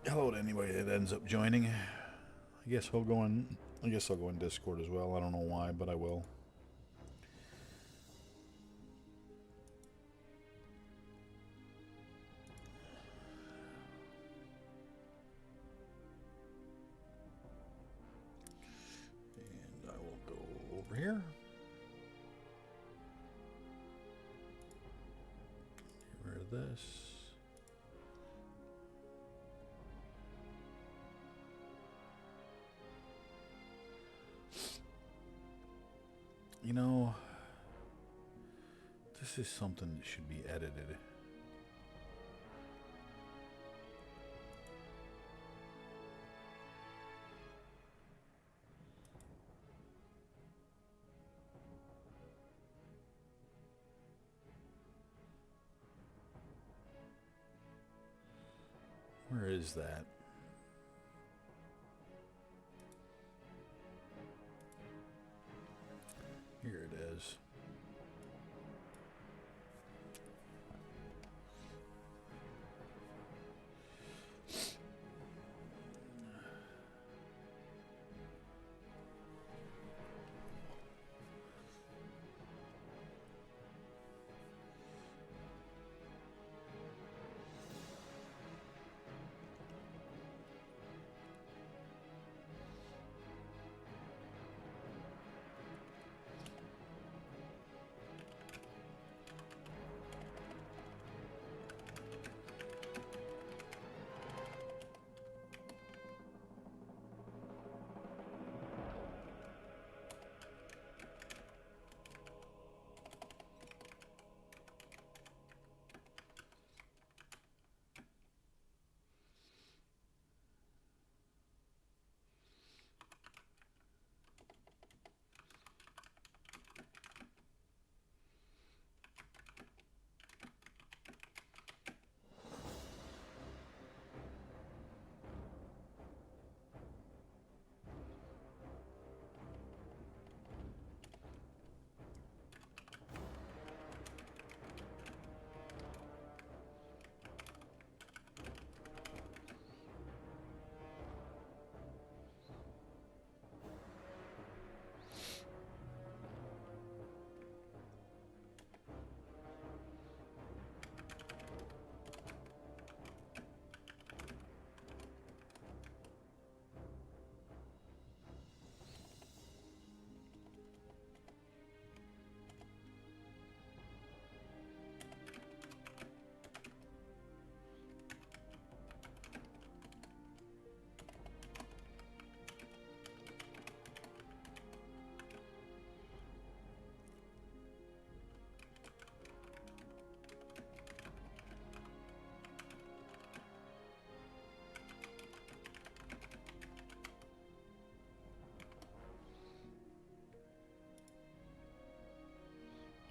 Hello to anybody that ends up joining. I guess I'll go in. I guess I'll go in Discord as well. I don't know why, but I will. And I will go over here. Get rid of this. You know, this is something that should be edited. Where is that? Here it is.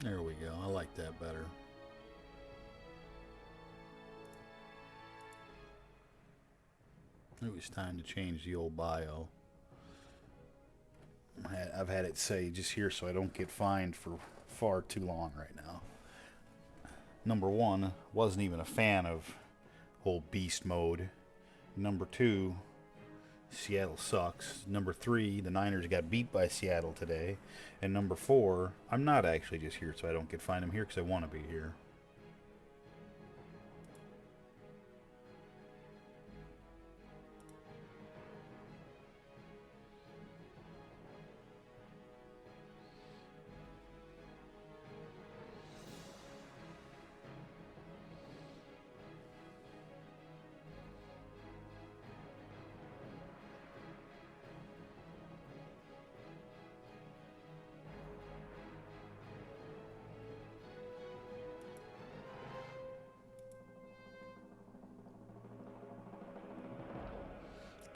There we go. I like that better. It was time to change the old bio. I've had it say just here so I don't get fined for far too long right now. Number one, wasn't even a fan of whole beast mode. Number two, Seattle sucks. Number three, the Niners got beat by Seattle today. And number four, I'm not actually just here so I don't get fined. I'm here because I want to be here.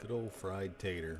Good old fried tater.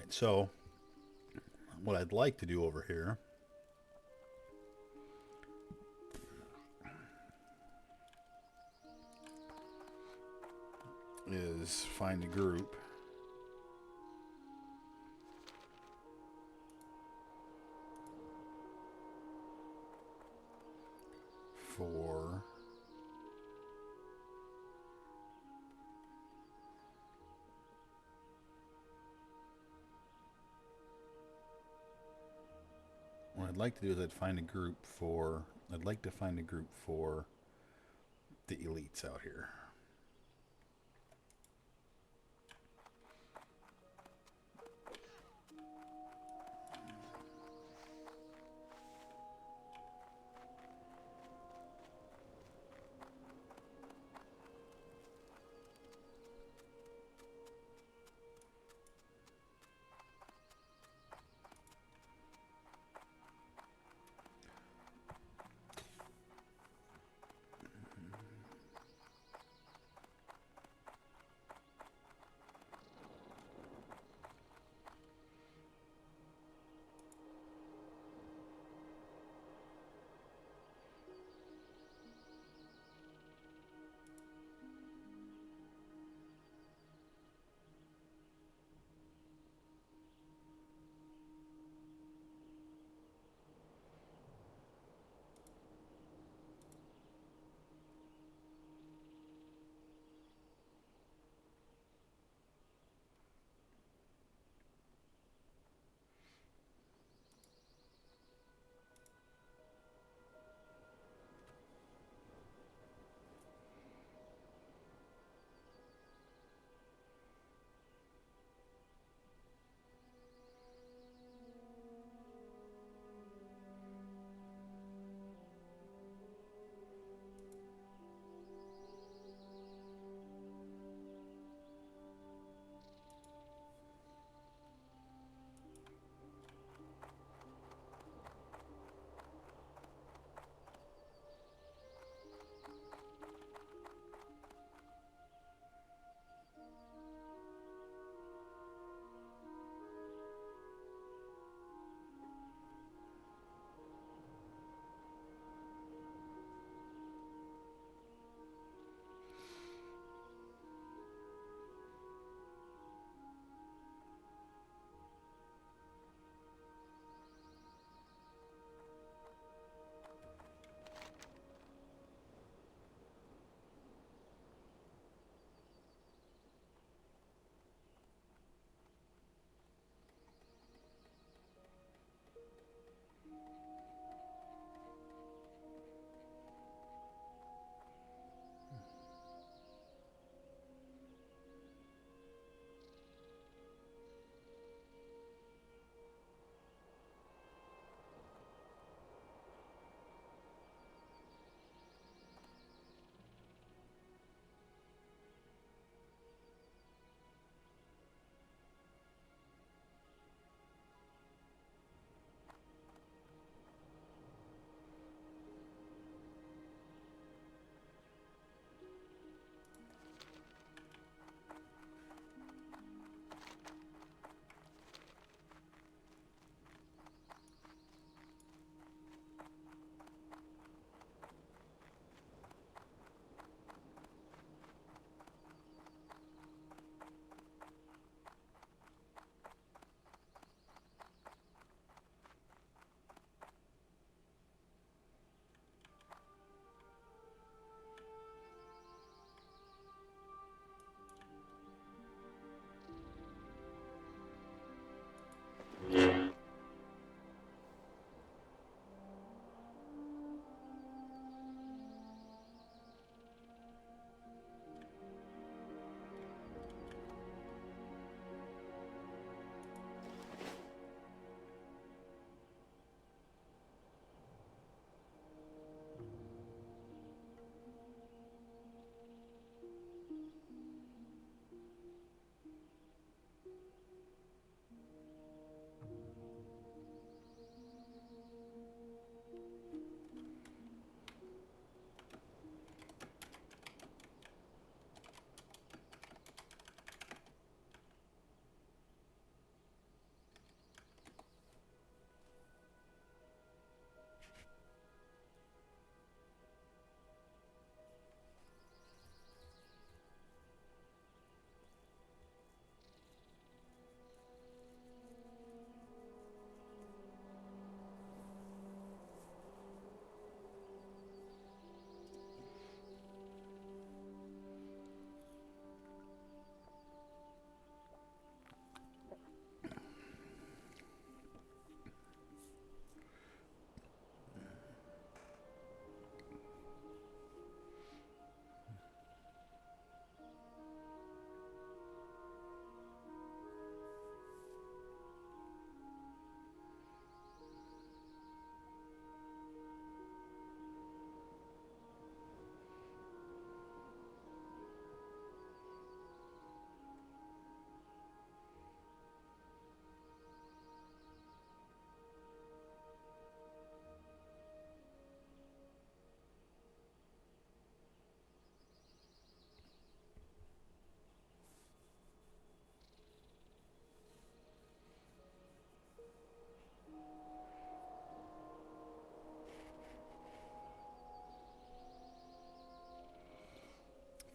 Alright, so what I'd like to do over here is find a group for what I'd like to do is I'd like to find a group for the elites out here.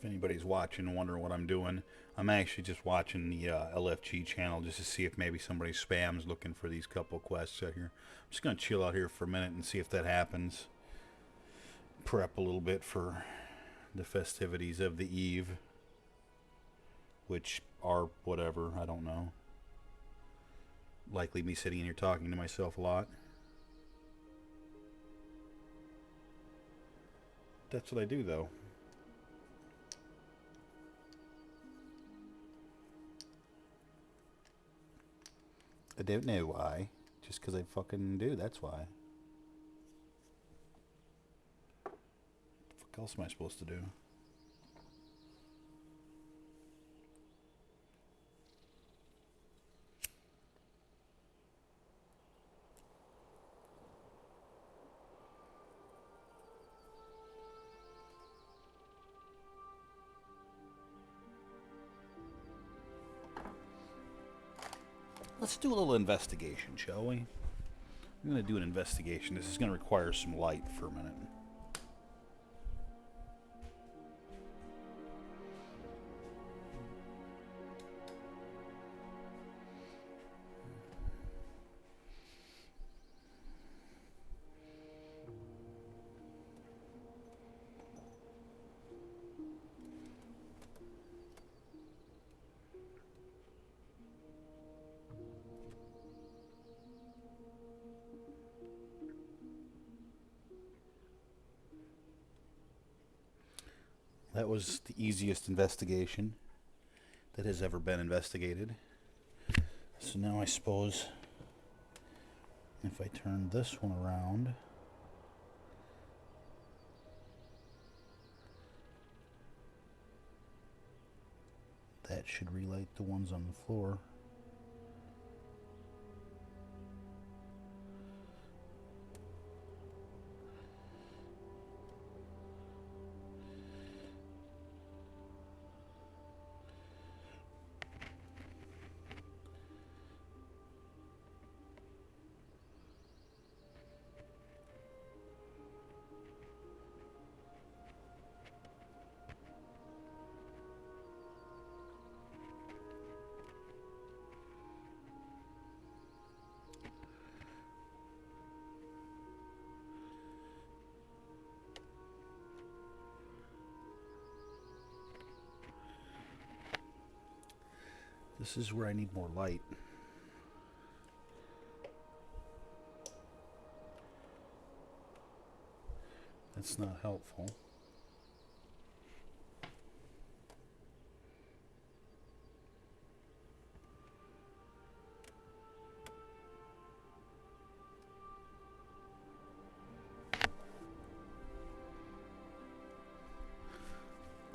If anybody's watching and wondering what I'm doing, I'm actually just watching the LFG channel just to see if maybe somebody spams looking for these couple quests out here. I'm just going to chill out here for a minute and see if that happens. Prep a little bit for the festivities of the eve, which are whatever, I don't know. Likely me sitting here talking to myself a lot. That's what I do, though. I don't know why. Just because I fucking do, that's why. What the fuck else am I supposed to do? Let's do a little investigation, shall we? I'm going to do an investigation. This is going to require some light for a minute. That was the easiest investigation that has ever been investigated. So now I suppose if I turn this one around, that should relight the ones on the floor. This is where I need more light. That's not helpful.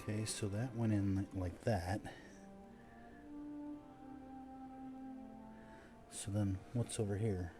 Okay, so that went in like that. So then, what's over here?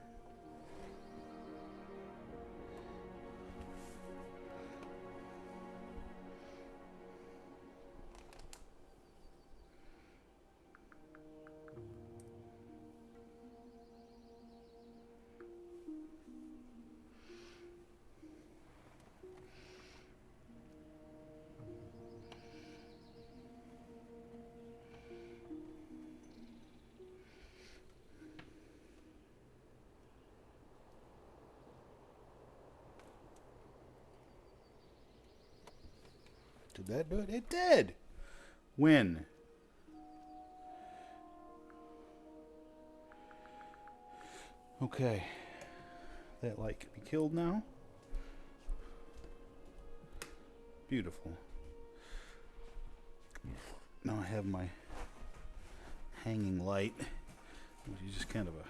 Did that do it? It did! When? Okay. That light can be killed now. Beautiful. Now I have my hanging light, which is just kind of a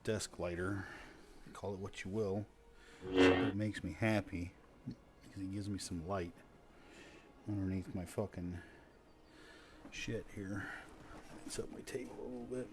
desk lighter. Call it what you will. It makes me happy because it gives me some light underneath my fucking shit here. Lights up my table a little bit.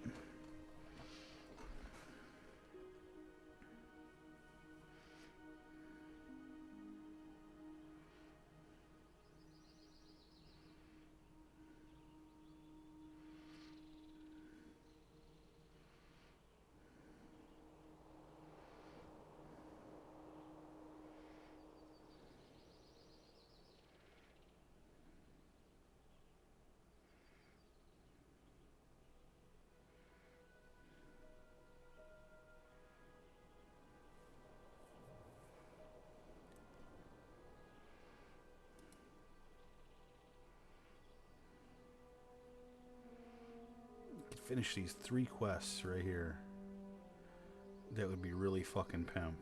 finish these 3 quests right here, that would be really fucking pimp.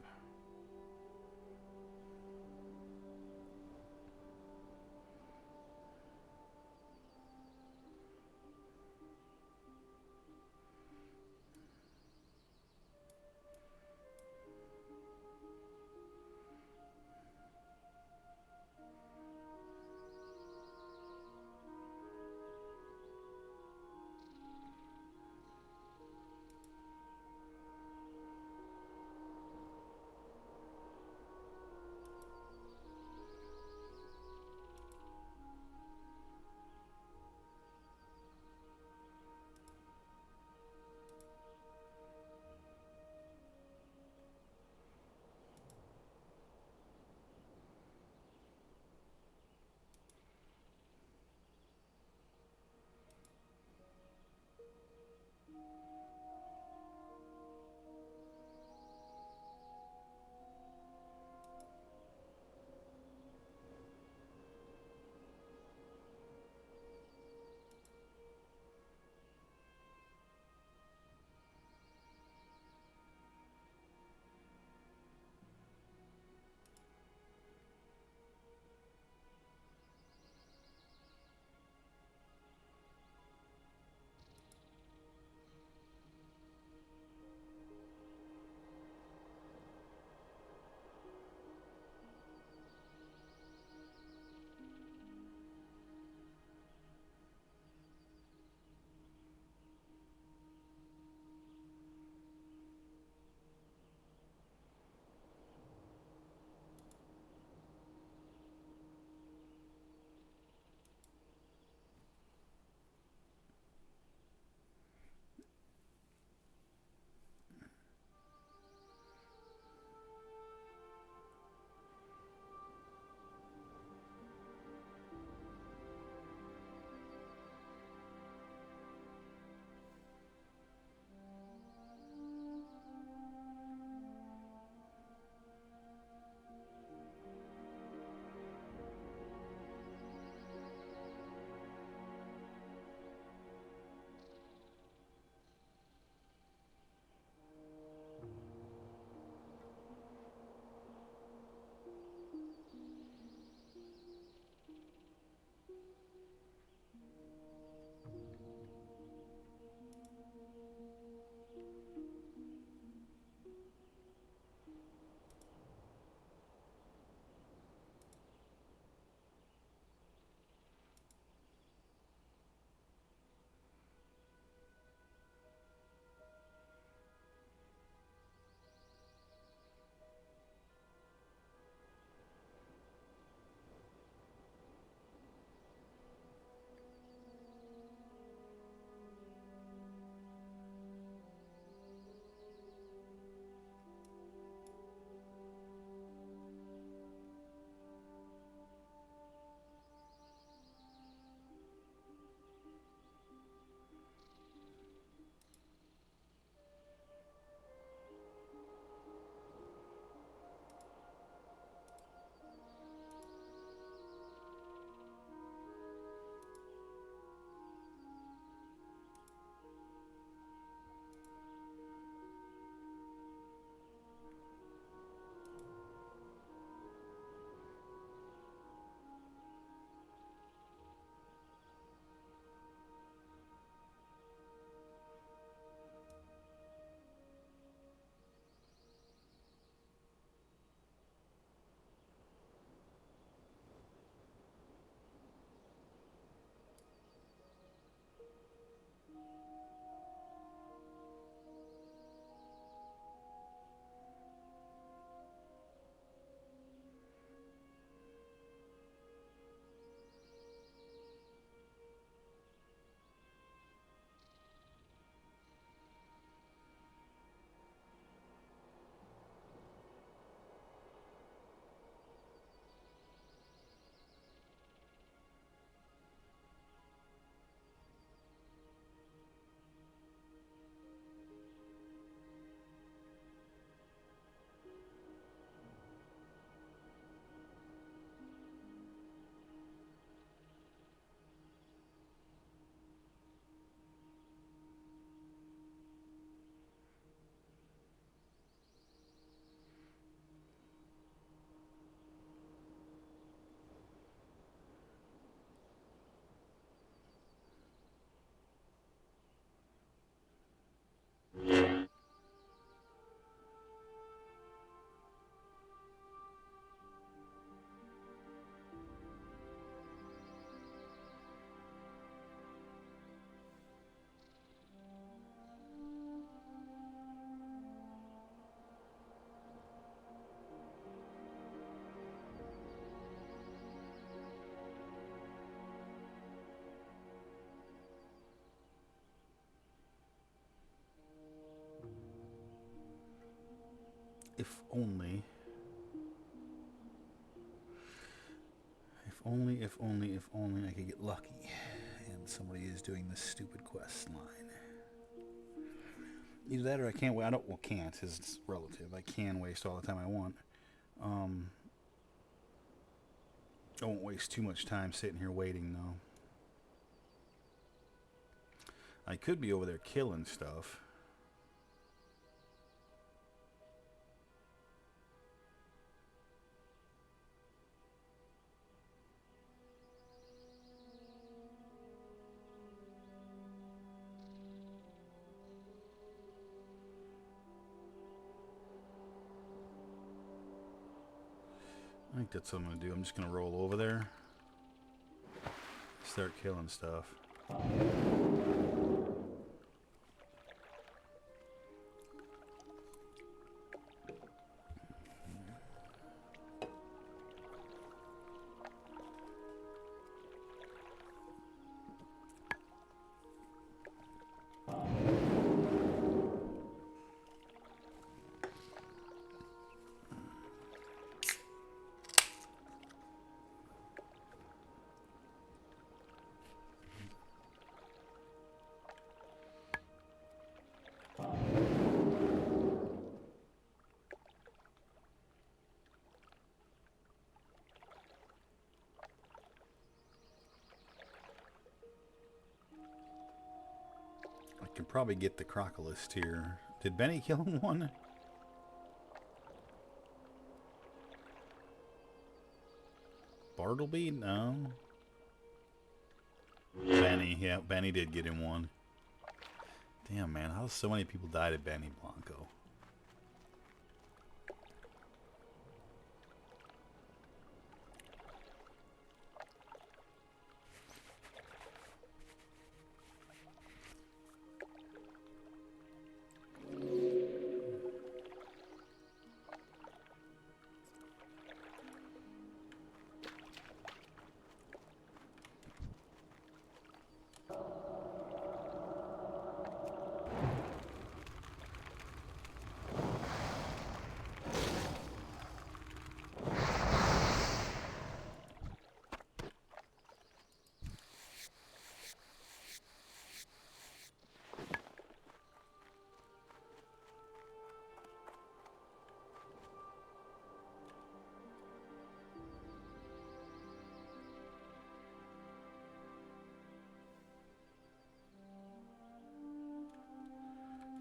If only. If only I could get lucky and somebody is doing this stupid quest line. Either that or I can't wait. Can't is it's relative. I can waste all the time I want. I won't waste too much time sitting here waiting, though. I could be over there killing stuff. I think that's what I'm going to do. I'm just going to roll over there. Start killing stuff. I can probably get the crocolist here. Did Benny kill him one? Bartleby? No. Benny, yeah, Benny did get him one. Damn, man, how so many people died at Benny Blanco?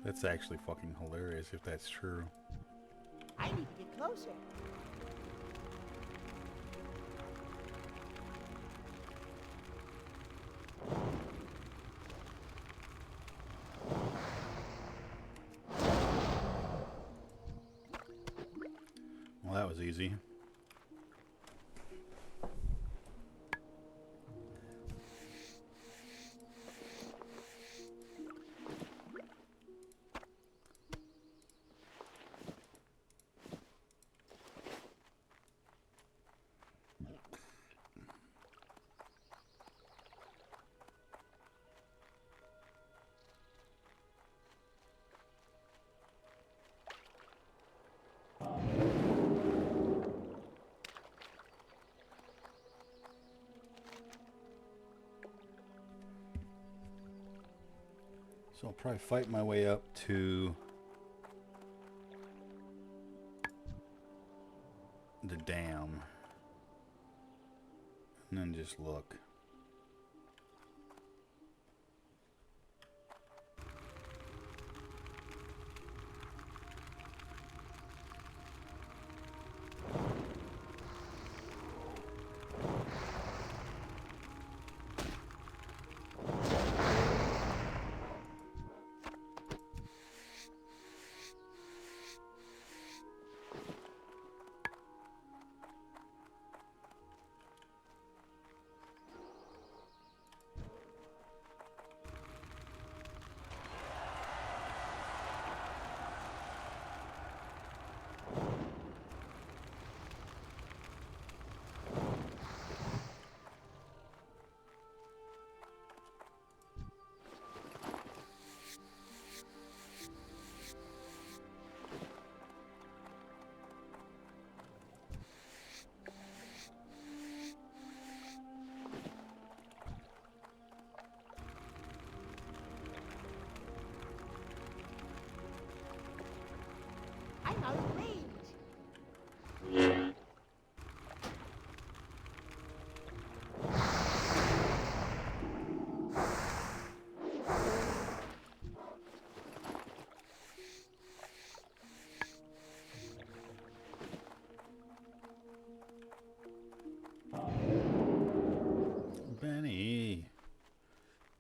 That's actually fucking hilarious if that's true. I need to get closer. Well, that was easy. So I'll probably fight my way up to the dam and then just look.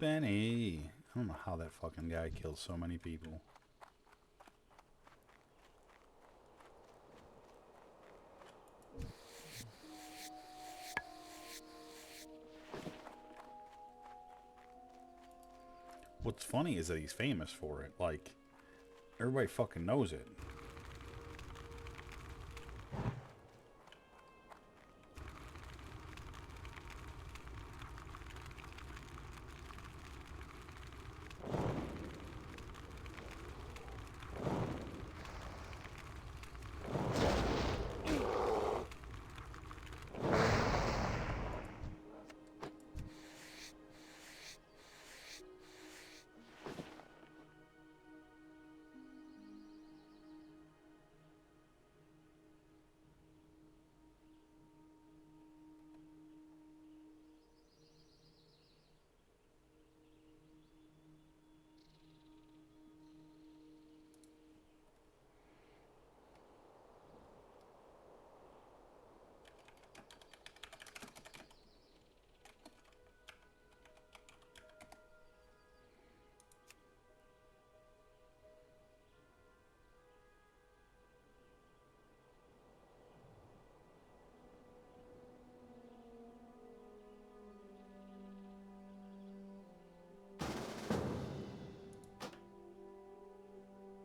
Benny. I don't know how that fucking guy kills so many people. What's funny is that he's famous for it. Like, everybody fucking knows it.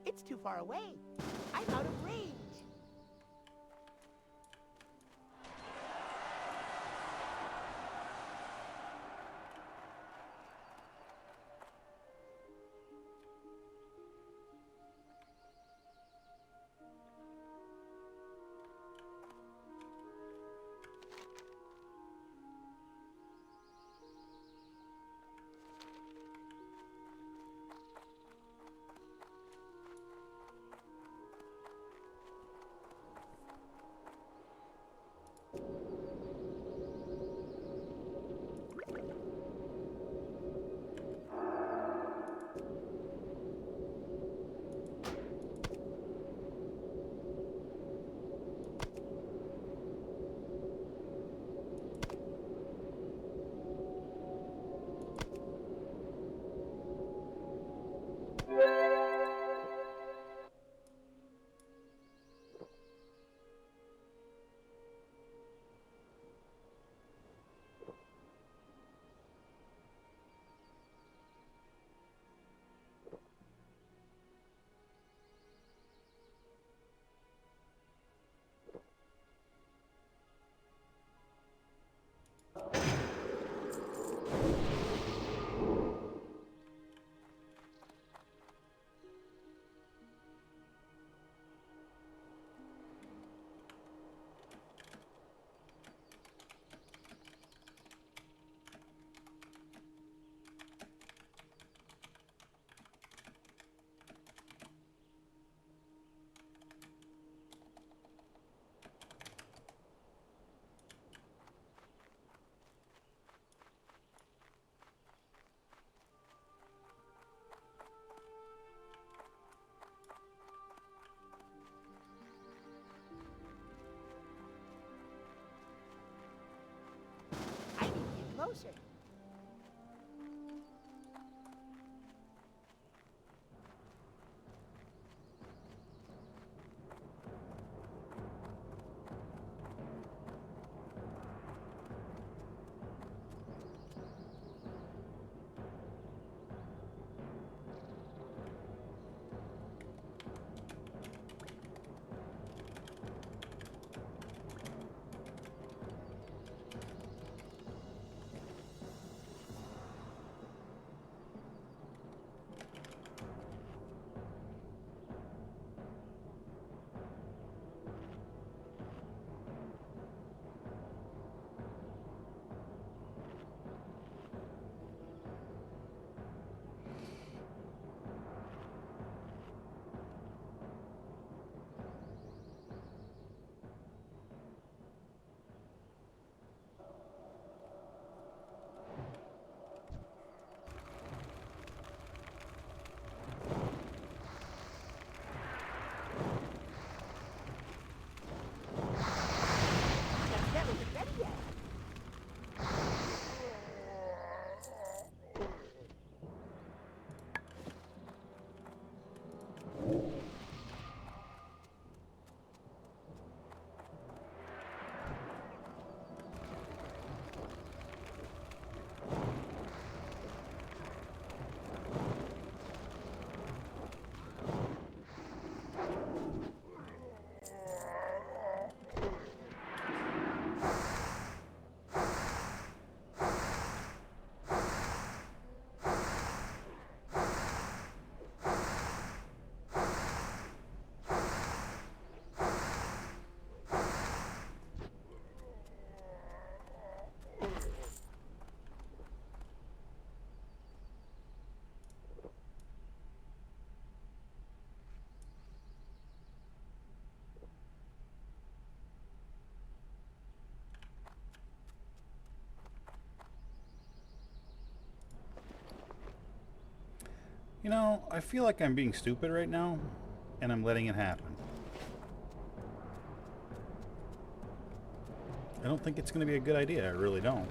It's too far away. I'm out of range. You know, I feel like I'm being stupid right now, and I'm letting it happen. I don't think it's going to be a good idea. I really don't.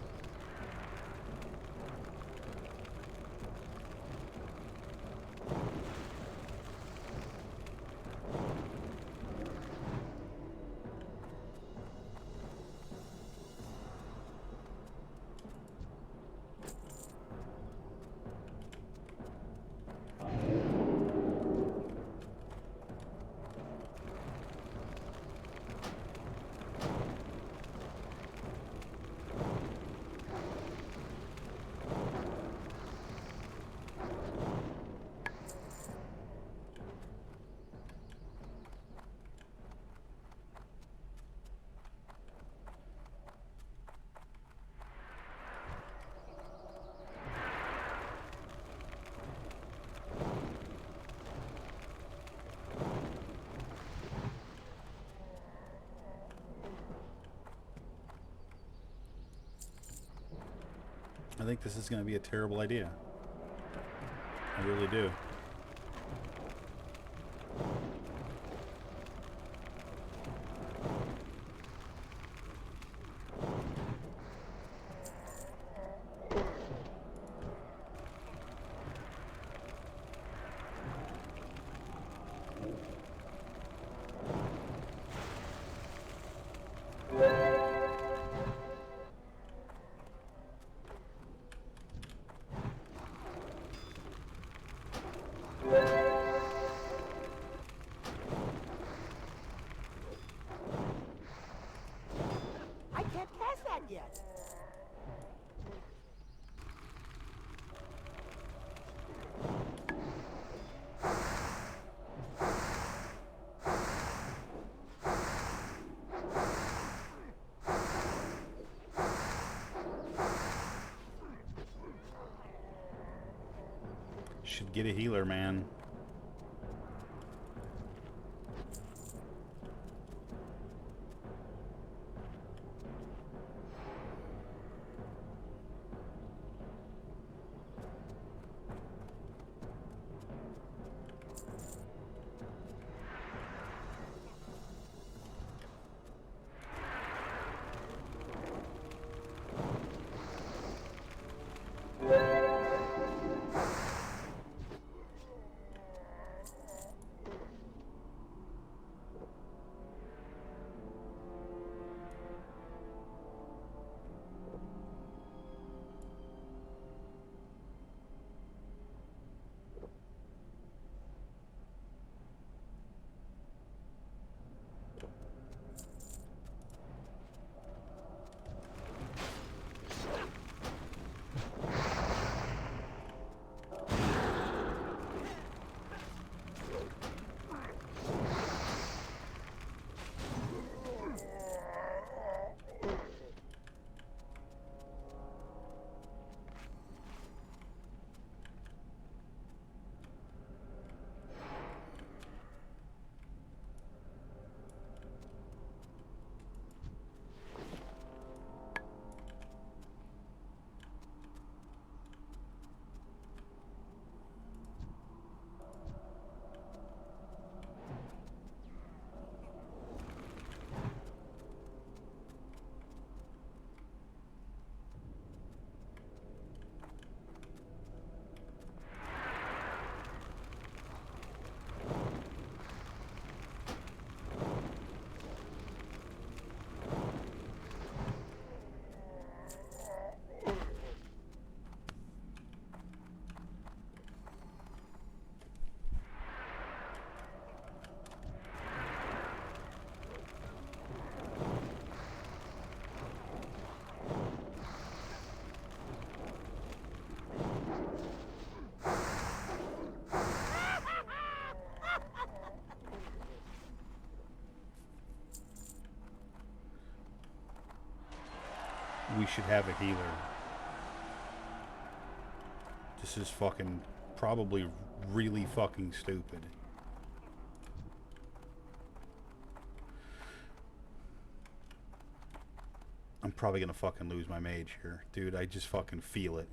I think this is going to be a terrible idea. I really do. I can't cast that yet. Should get a healer, man. We should have a healer. This is fucking probably really fucking stupid. I'm probably gonna fucking lose my mage here. Dude, I just fucking feel it.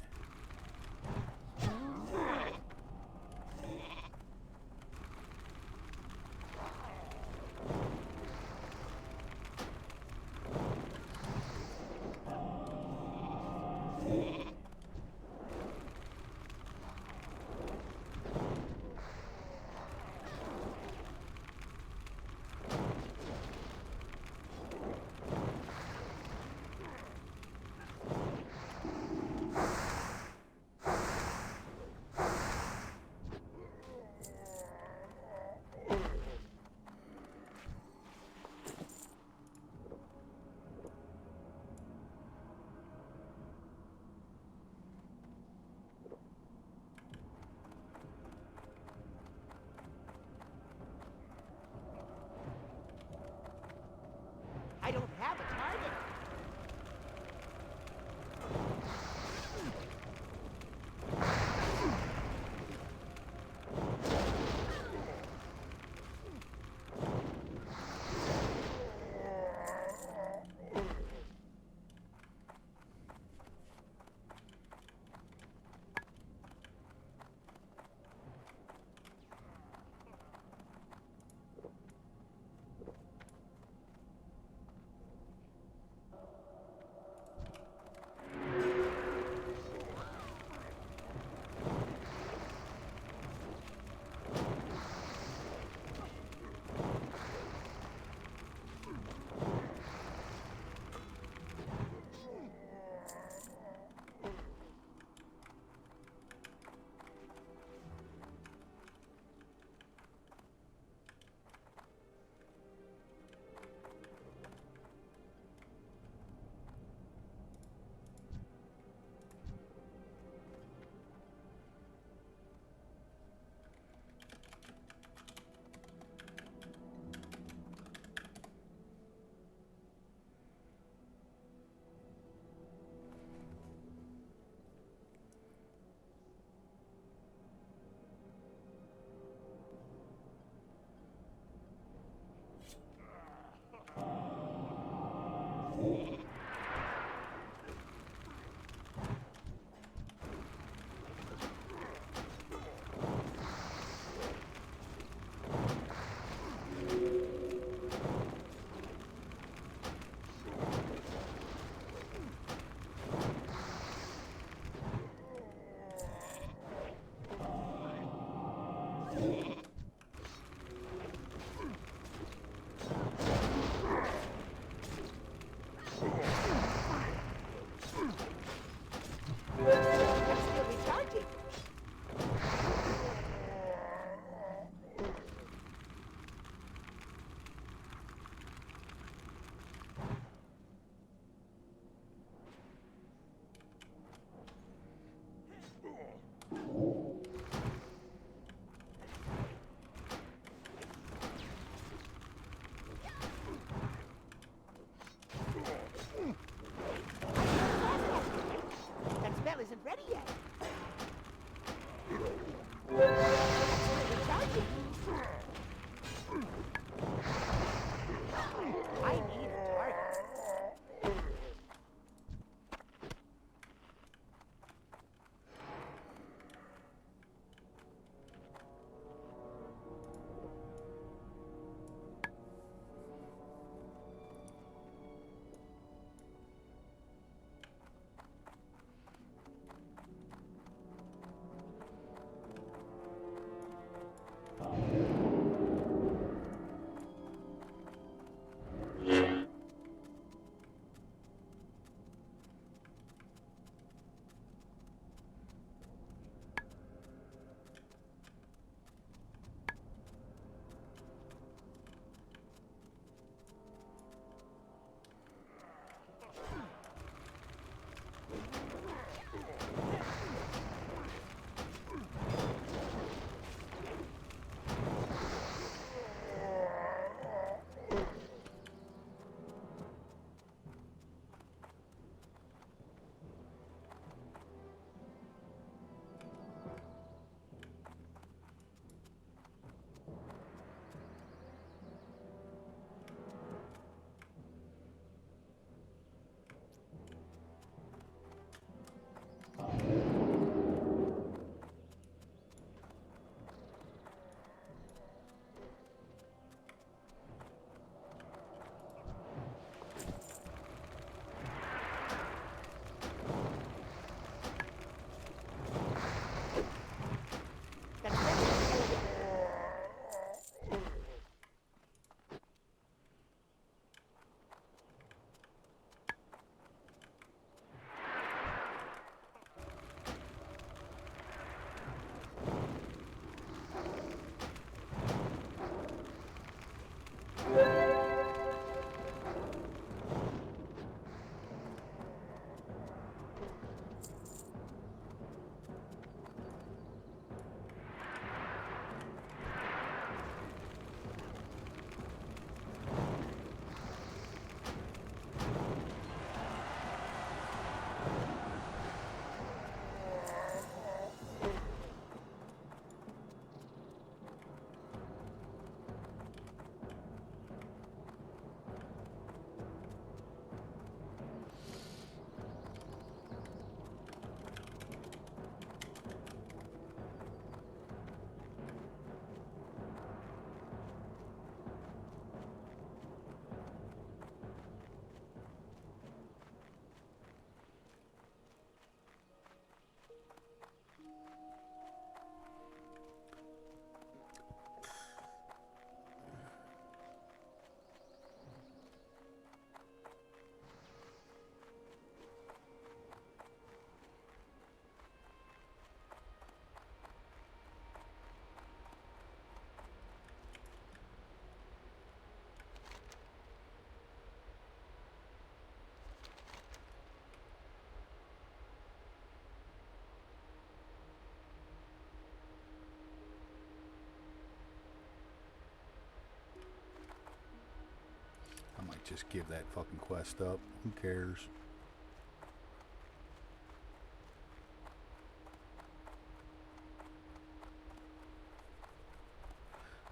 just give that fucking quest up. Who cares?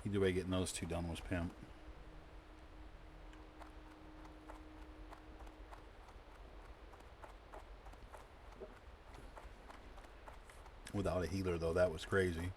Either way, getting those two done was pimp. Without a healer, though, that was crazy.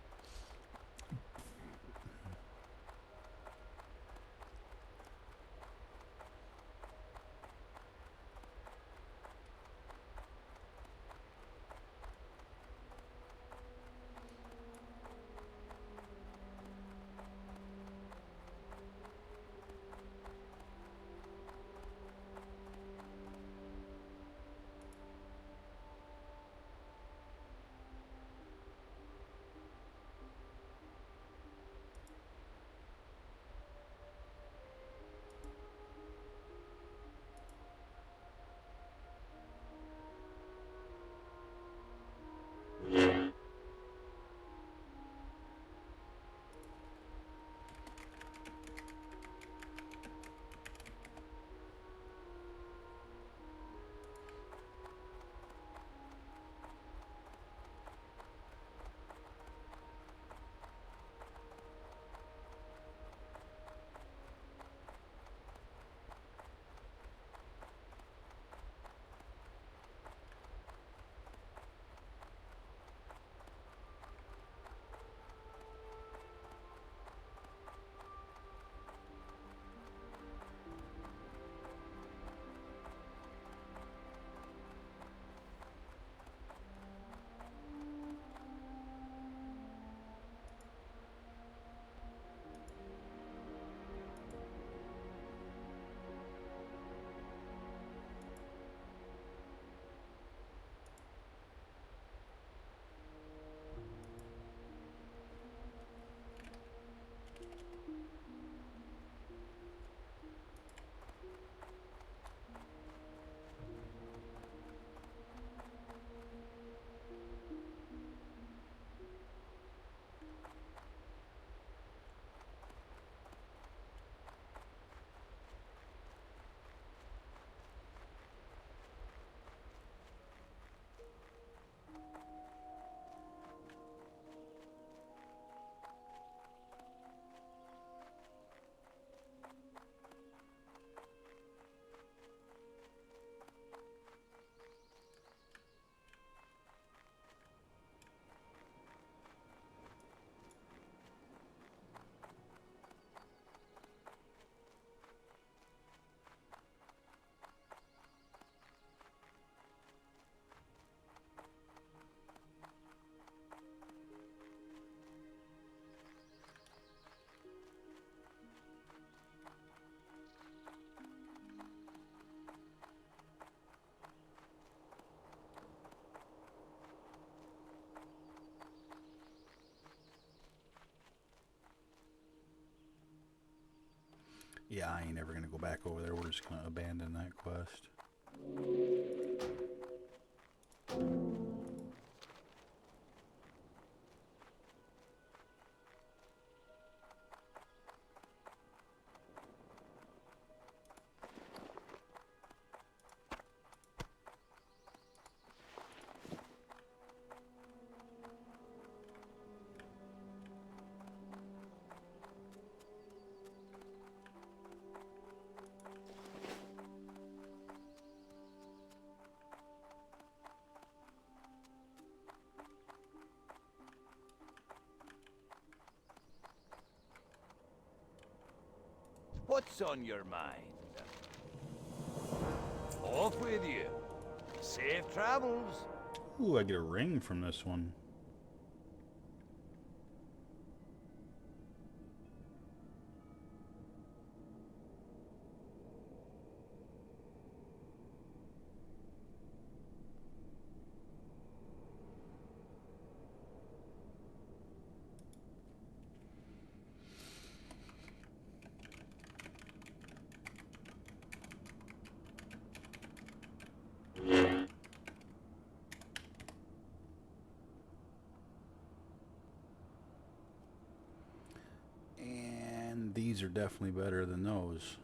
Yeah, I ain't ever going to go back over there. We're just going to abandon that quest. What's on your mind? Off with you. Safe travels. Ooh, I get a ring from this one. And these are definitely better than those.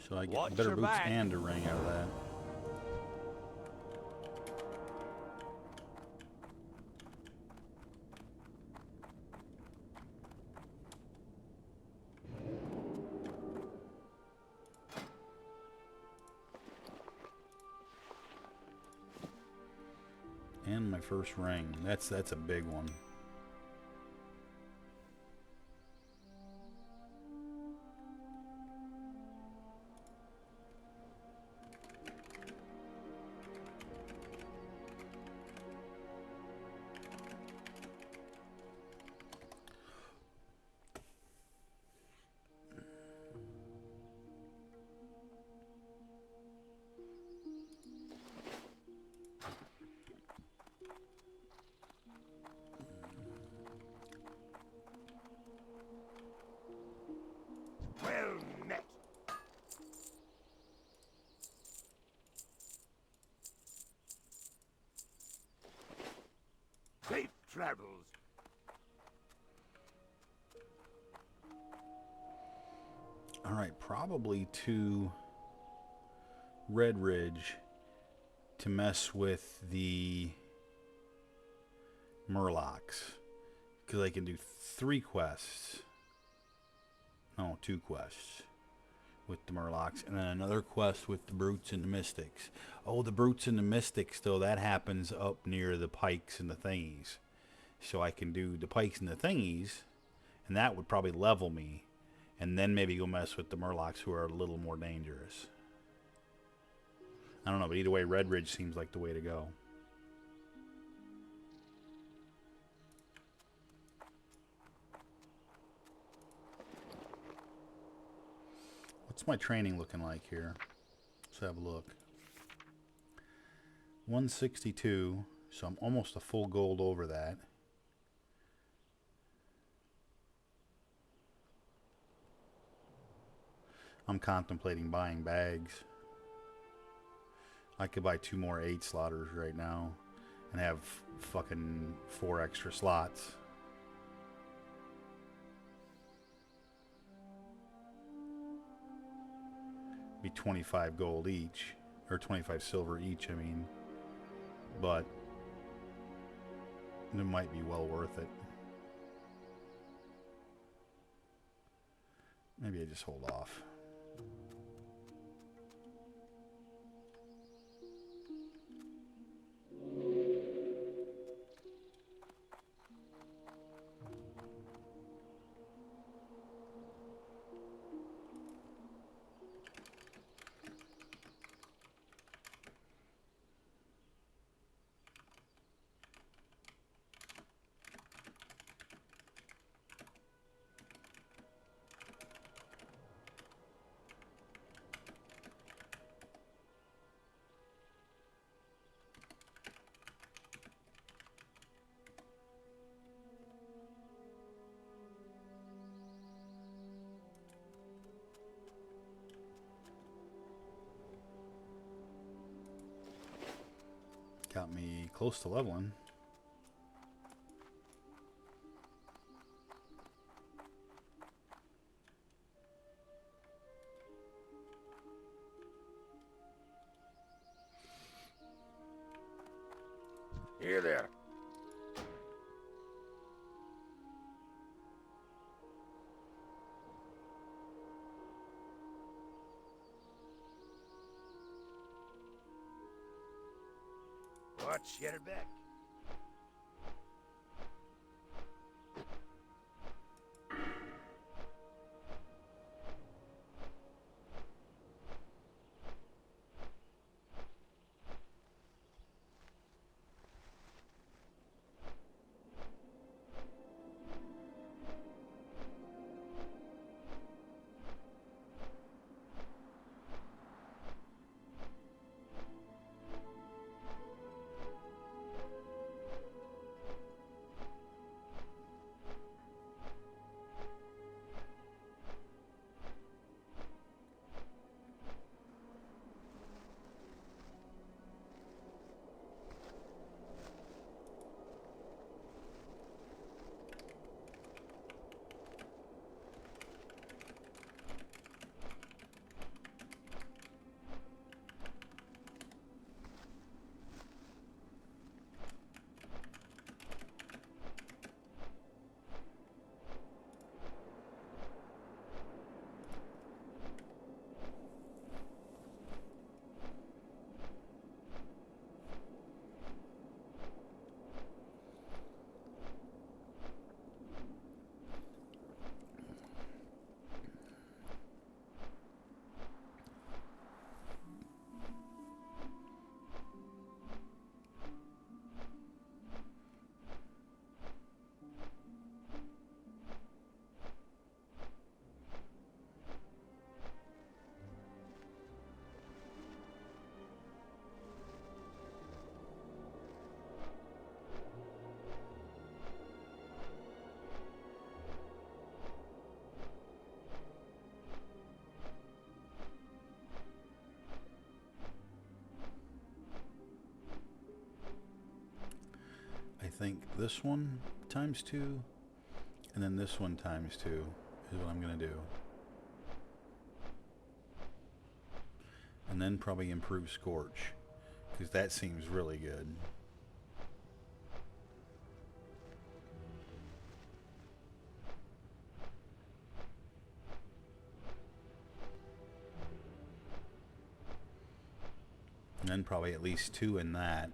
So I get Watch better your boots back. and a ring out of that. And my first ring. That's a big one. Well met. Safe travels. All right, probably to Red Ridge to mess with the Murlocs, because I can do 3 quests. No, 2 quests with the Murlocs, and then another quest with the Brutes and the Mystics. Oh, the Brutes and the Mystics, though, that happens up near the Pikes and the Thingies. So I can do the Pikes and the Thingies, and that would probably level me. And then maybe go mess with the Murlocs, who are a little more dangerous. I don't know, but either way, Red Ridge seems like the way to go. What's my training looking like here? Let's have a look. 162, so I'm almost a full gold over that. I'm contemplating buying bags. I could buy 2 more 8 slotters right now and have fucking 4 extra slots. Be 25 gold each, or 25 silver each, I mean. But it might be well worth it. Maybe I just hold off. Got me close to leveling. Here there. Watch your back. think this one times 2, and then this one times 2 is what I'm going to do. And then probably improve Scorch, because that seems really good. And then probably at least 2 in that.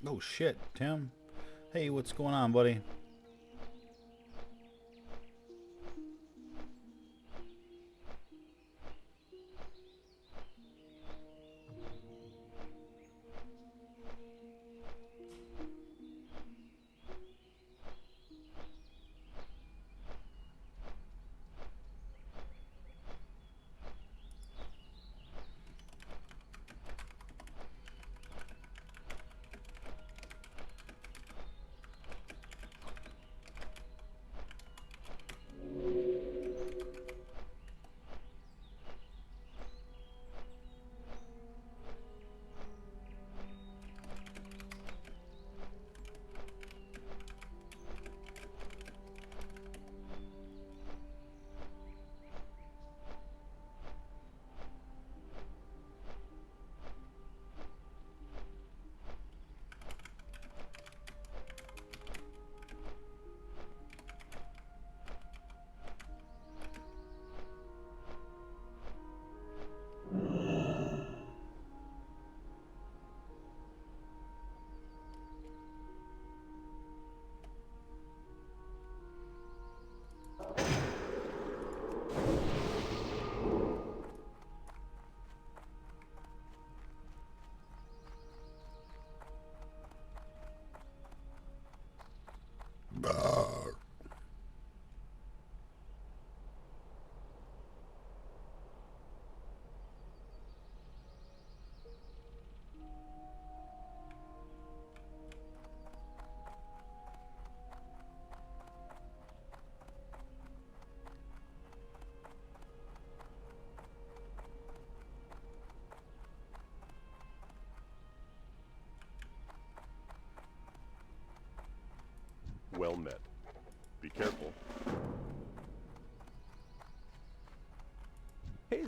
Oh shit, Tim. Hey, what's going on, buddy?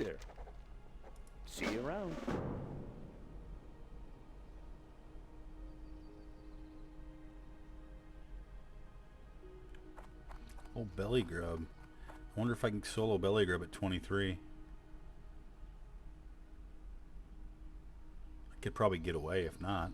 here. See you around. Oh, belly grub. I wonder if I can solo belly grub at 23. I could probably get away if not.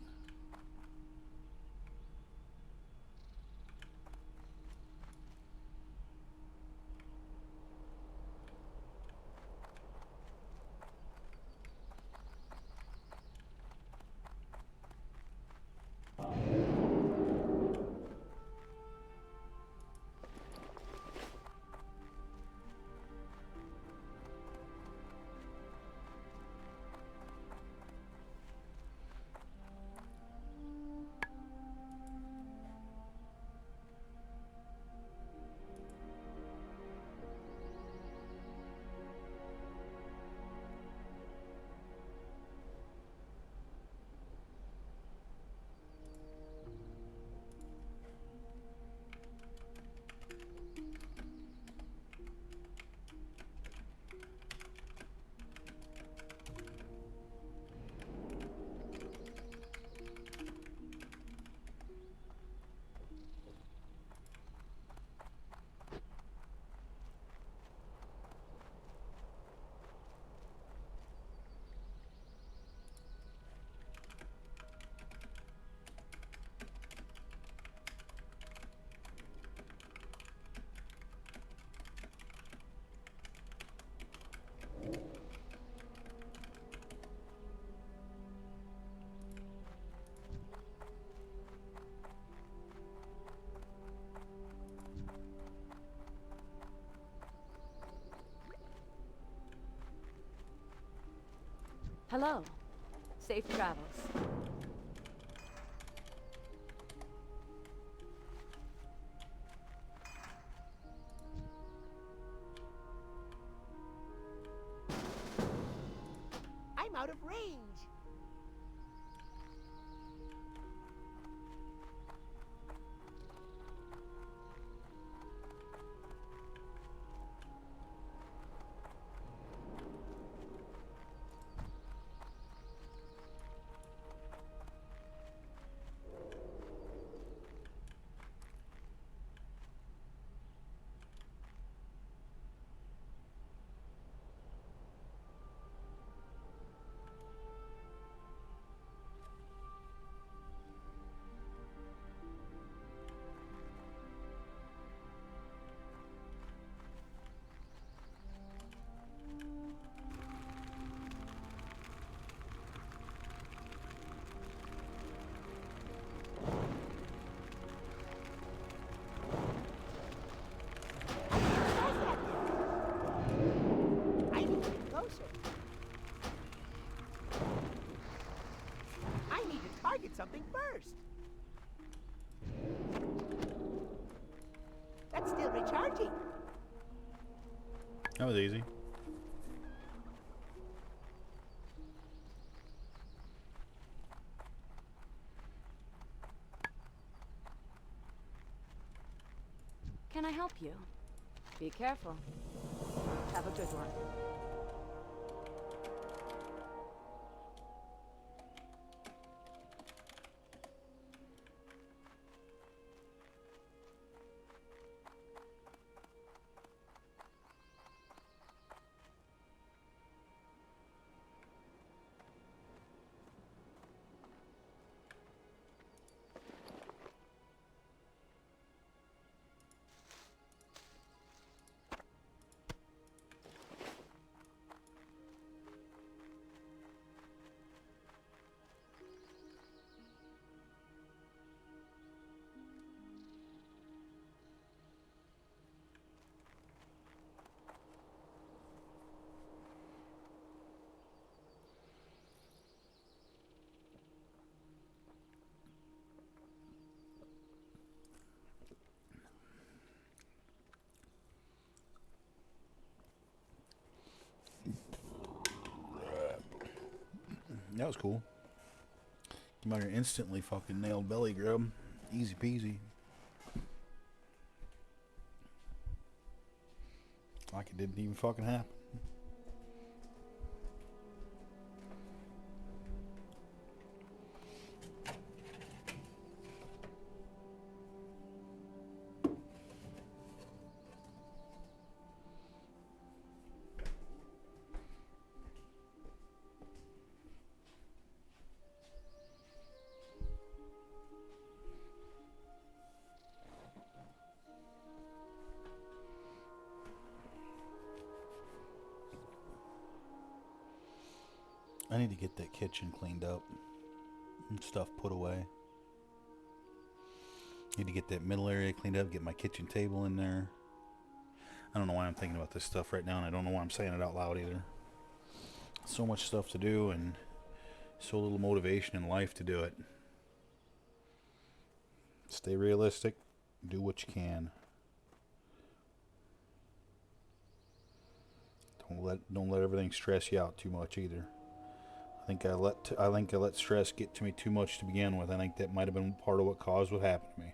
Hello. Safe travels. I'm out of range. I need to get closer. I need to target something first. That's still recharging. That was easy. Can I help you? Be careful. Have a good one. That was cool. Come out here instantly fucking nailed belly grub. Easy peasy. Like it didn't even fucking happen. I need to get that kitchen cleaned up and stuff put away. Need to get that middle area cleaned up, get my kitchen table in there. I don't know why I'm thinking about this stuff right now, and I don't know why I'm saying it out loud either. So much stuff to do and so little motivation in life to do it. Stay realistic. Do what you can. Don't let everything stress you out too much either. I think I let stress get to me too much to begin with. I think that might have been part of what caused what happened to me.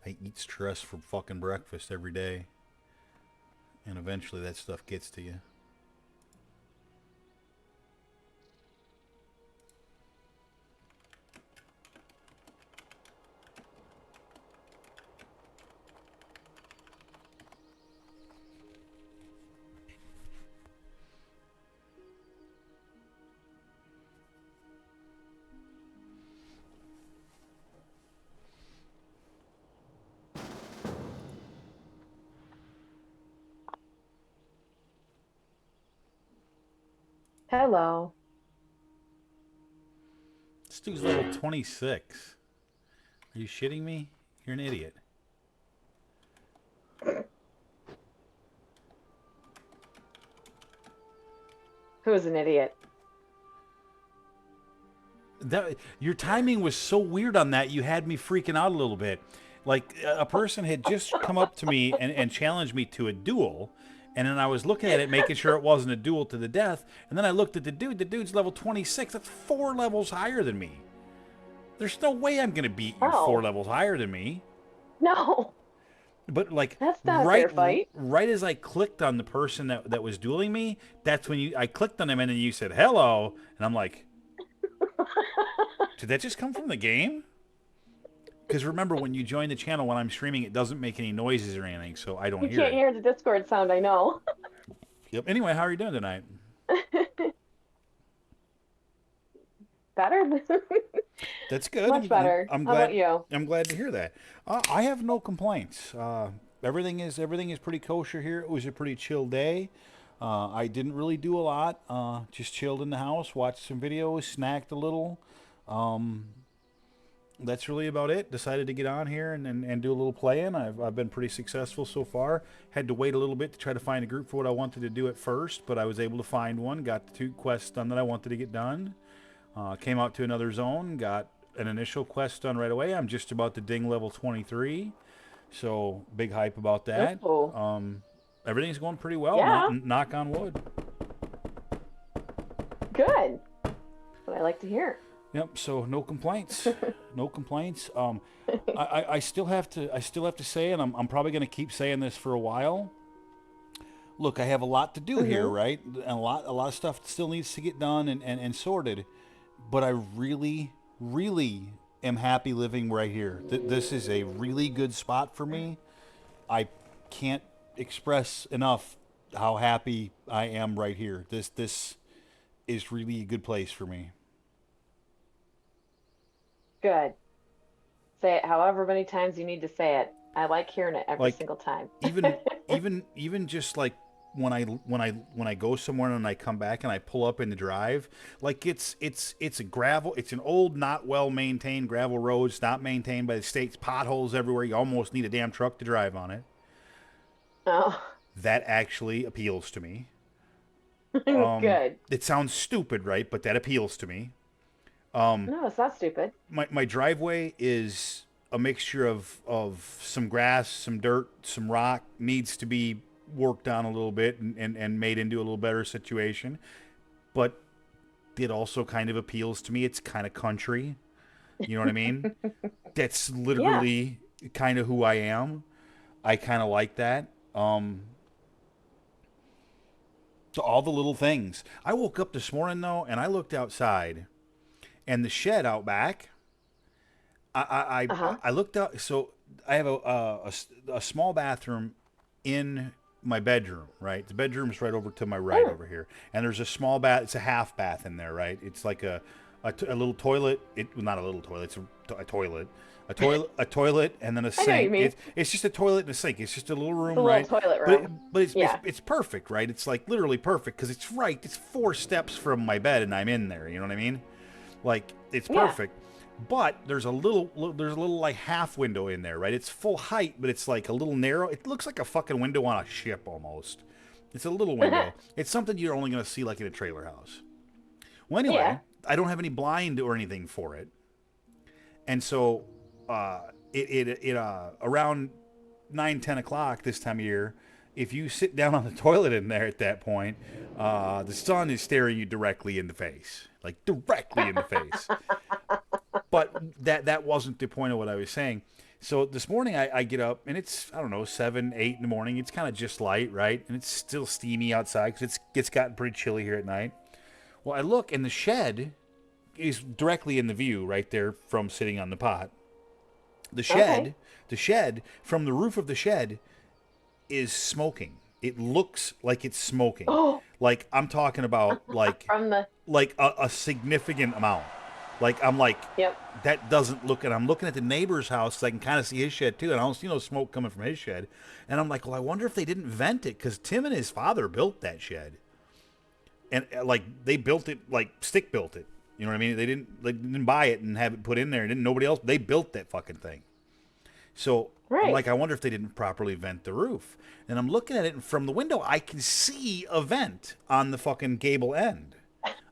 I eat stress for fucking breakfast every day. And eventually that stuff gets to you. Hello. This dude's level 26. Are you shitting me? You're an idiot. Who's an idiot? Your timing was so weird on that, you had me freaking out a little bit. Like, a person had just come up to me and challenged me to a duel, and then I was looking at it, making sure it wasn't a duel to the death, and then I looked at the dude. The dude's level 26. That's 4 levels higher than me. There's no way I'm going to beat you 4 levels higher than me. No. But, like, that's not a fair fight. Right as I clicked on the person that was dueling me, that's when I clicked on him, and then you said, hello, and I'm like, did that just come from the game? Because remember, when you join the channel when I'm streaming, it doesn't make any noises or anything, so I don't hear it. You can't hear the Discord sound, I know. Yep. Anyway, how are you doing tonight? Better? That's good. Much better. I'm glad, how about you? I'm glad to hear that. I have no complaints. Everything is pretty kosher here. It was a pretty chill day. I didn't really do a lot. Just chilled in the house, watched some videos, snacked a little. That's really about it. Decided to get on here and do a little playing. I've been pretty successful so far. Had to wait a little bit to try to find a group for what I wanted to do at first, but I was able to find one. Got the 2 quests done that I wanted to get done. Came out to another zone. Got an initial quest done right away. I'm just about to ding level 23. So big hype about that. Everything's going pretty well. Yeah. Knock on wood. Good. That's what I like to hear. Yep. So no complaints. No complaints. I still have to say, and I'm probably going to keep saying this for a while. Look, I have a lot to do here, right? And a lot of stuff still needs to get done and sorted. But I really, really am happy living right here. This is a really good spot for me. I can't express enough how happy I am right here. This is really a good place for me. Good. Say it however many times you need to say it. I like hearing it every single time. even just like when I go somewhere and I come back and I pull up in the drive, like it's a gravel, it's an old, not well maintained gravel road. It's not maintained by the state's potholes everywhere. You almost need a damn truck to drive on it. Oh. That actually appeals to me. Good. It sounds stupid, right? But that appeals to me. No, it's not stupid. My driveway is a mixture of some grass, some dirt, some rock. Needs to be worked on a little bit and made into a little better situation. But it also kind of appeals to me. It's kind of country. You know what I mean? That's literally kind of who I am. I kind of like that. So all the little things. I woke up this morning, though, and I looked outside. And the shed out back, I looked out. So I have a small bathroom in my bedroom, right? The bedroom's right over to my right over here. And there's a small bath. It's a half bath in there, right? It's like a little toilet. Not a little toilet. It's a toilet. a toilet, and then a I know what you sink. mean. It's just a toilet and a sink. It's just a little room, The little right? toilet But room. it's, Yeah. it's perfect, right? It's like literally perfect because it's right. It's 4 steps from my bed, and I'm in there. You know what I mean? Like it's Yeah. perfect. But there's a little like half window in there, right? It's full height, but it's like a little narrow. It looks like a fucking window on a ship almost. It's a little window. It's something you're only going to see like in a trailer house. Well, anyway, Yeah. I don't have any blind or anything for it, and so around 9, 10 o'clock this time of year, if you sit down on the toilet in there at that point, the sun is staring you directly in the face, like directly in the face. But that wasn't the point of what I was saying. So this morning I get up and it's, I don't know, 7, 8 in the morning. It's kind of just light, right? And it's still steamy outside because it's gotten pretty chilly here at night. Well, I look and the shed is directly in the view right there from sitting on the pot. Okay. The shed, from the roof of the shed is smoking. It looks like it's smoking. Oh, Like I'm talking about from the. like a significant amount. Like I'm like, Yep. that doesn't look, and I'm looking at the neighbor's house so I can kind of see his shed too, and I don't see no smoke coming from his shed. And I'm like, well, I wonder if they didn't vent it, because Tim and his father built that shed. And like they built it, like stick built it. You know what I mean? They didn't buy it and have it put in there, and didn't nobody else. They built that fucking thing. So I'm Right. like, I wonder if they didn't properly vent the roof. And I'm looking at it, and from the window, I can see a vent on the fucking gable end.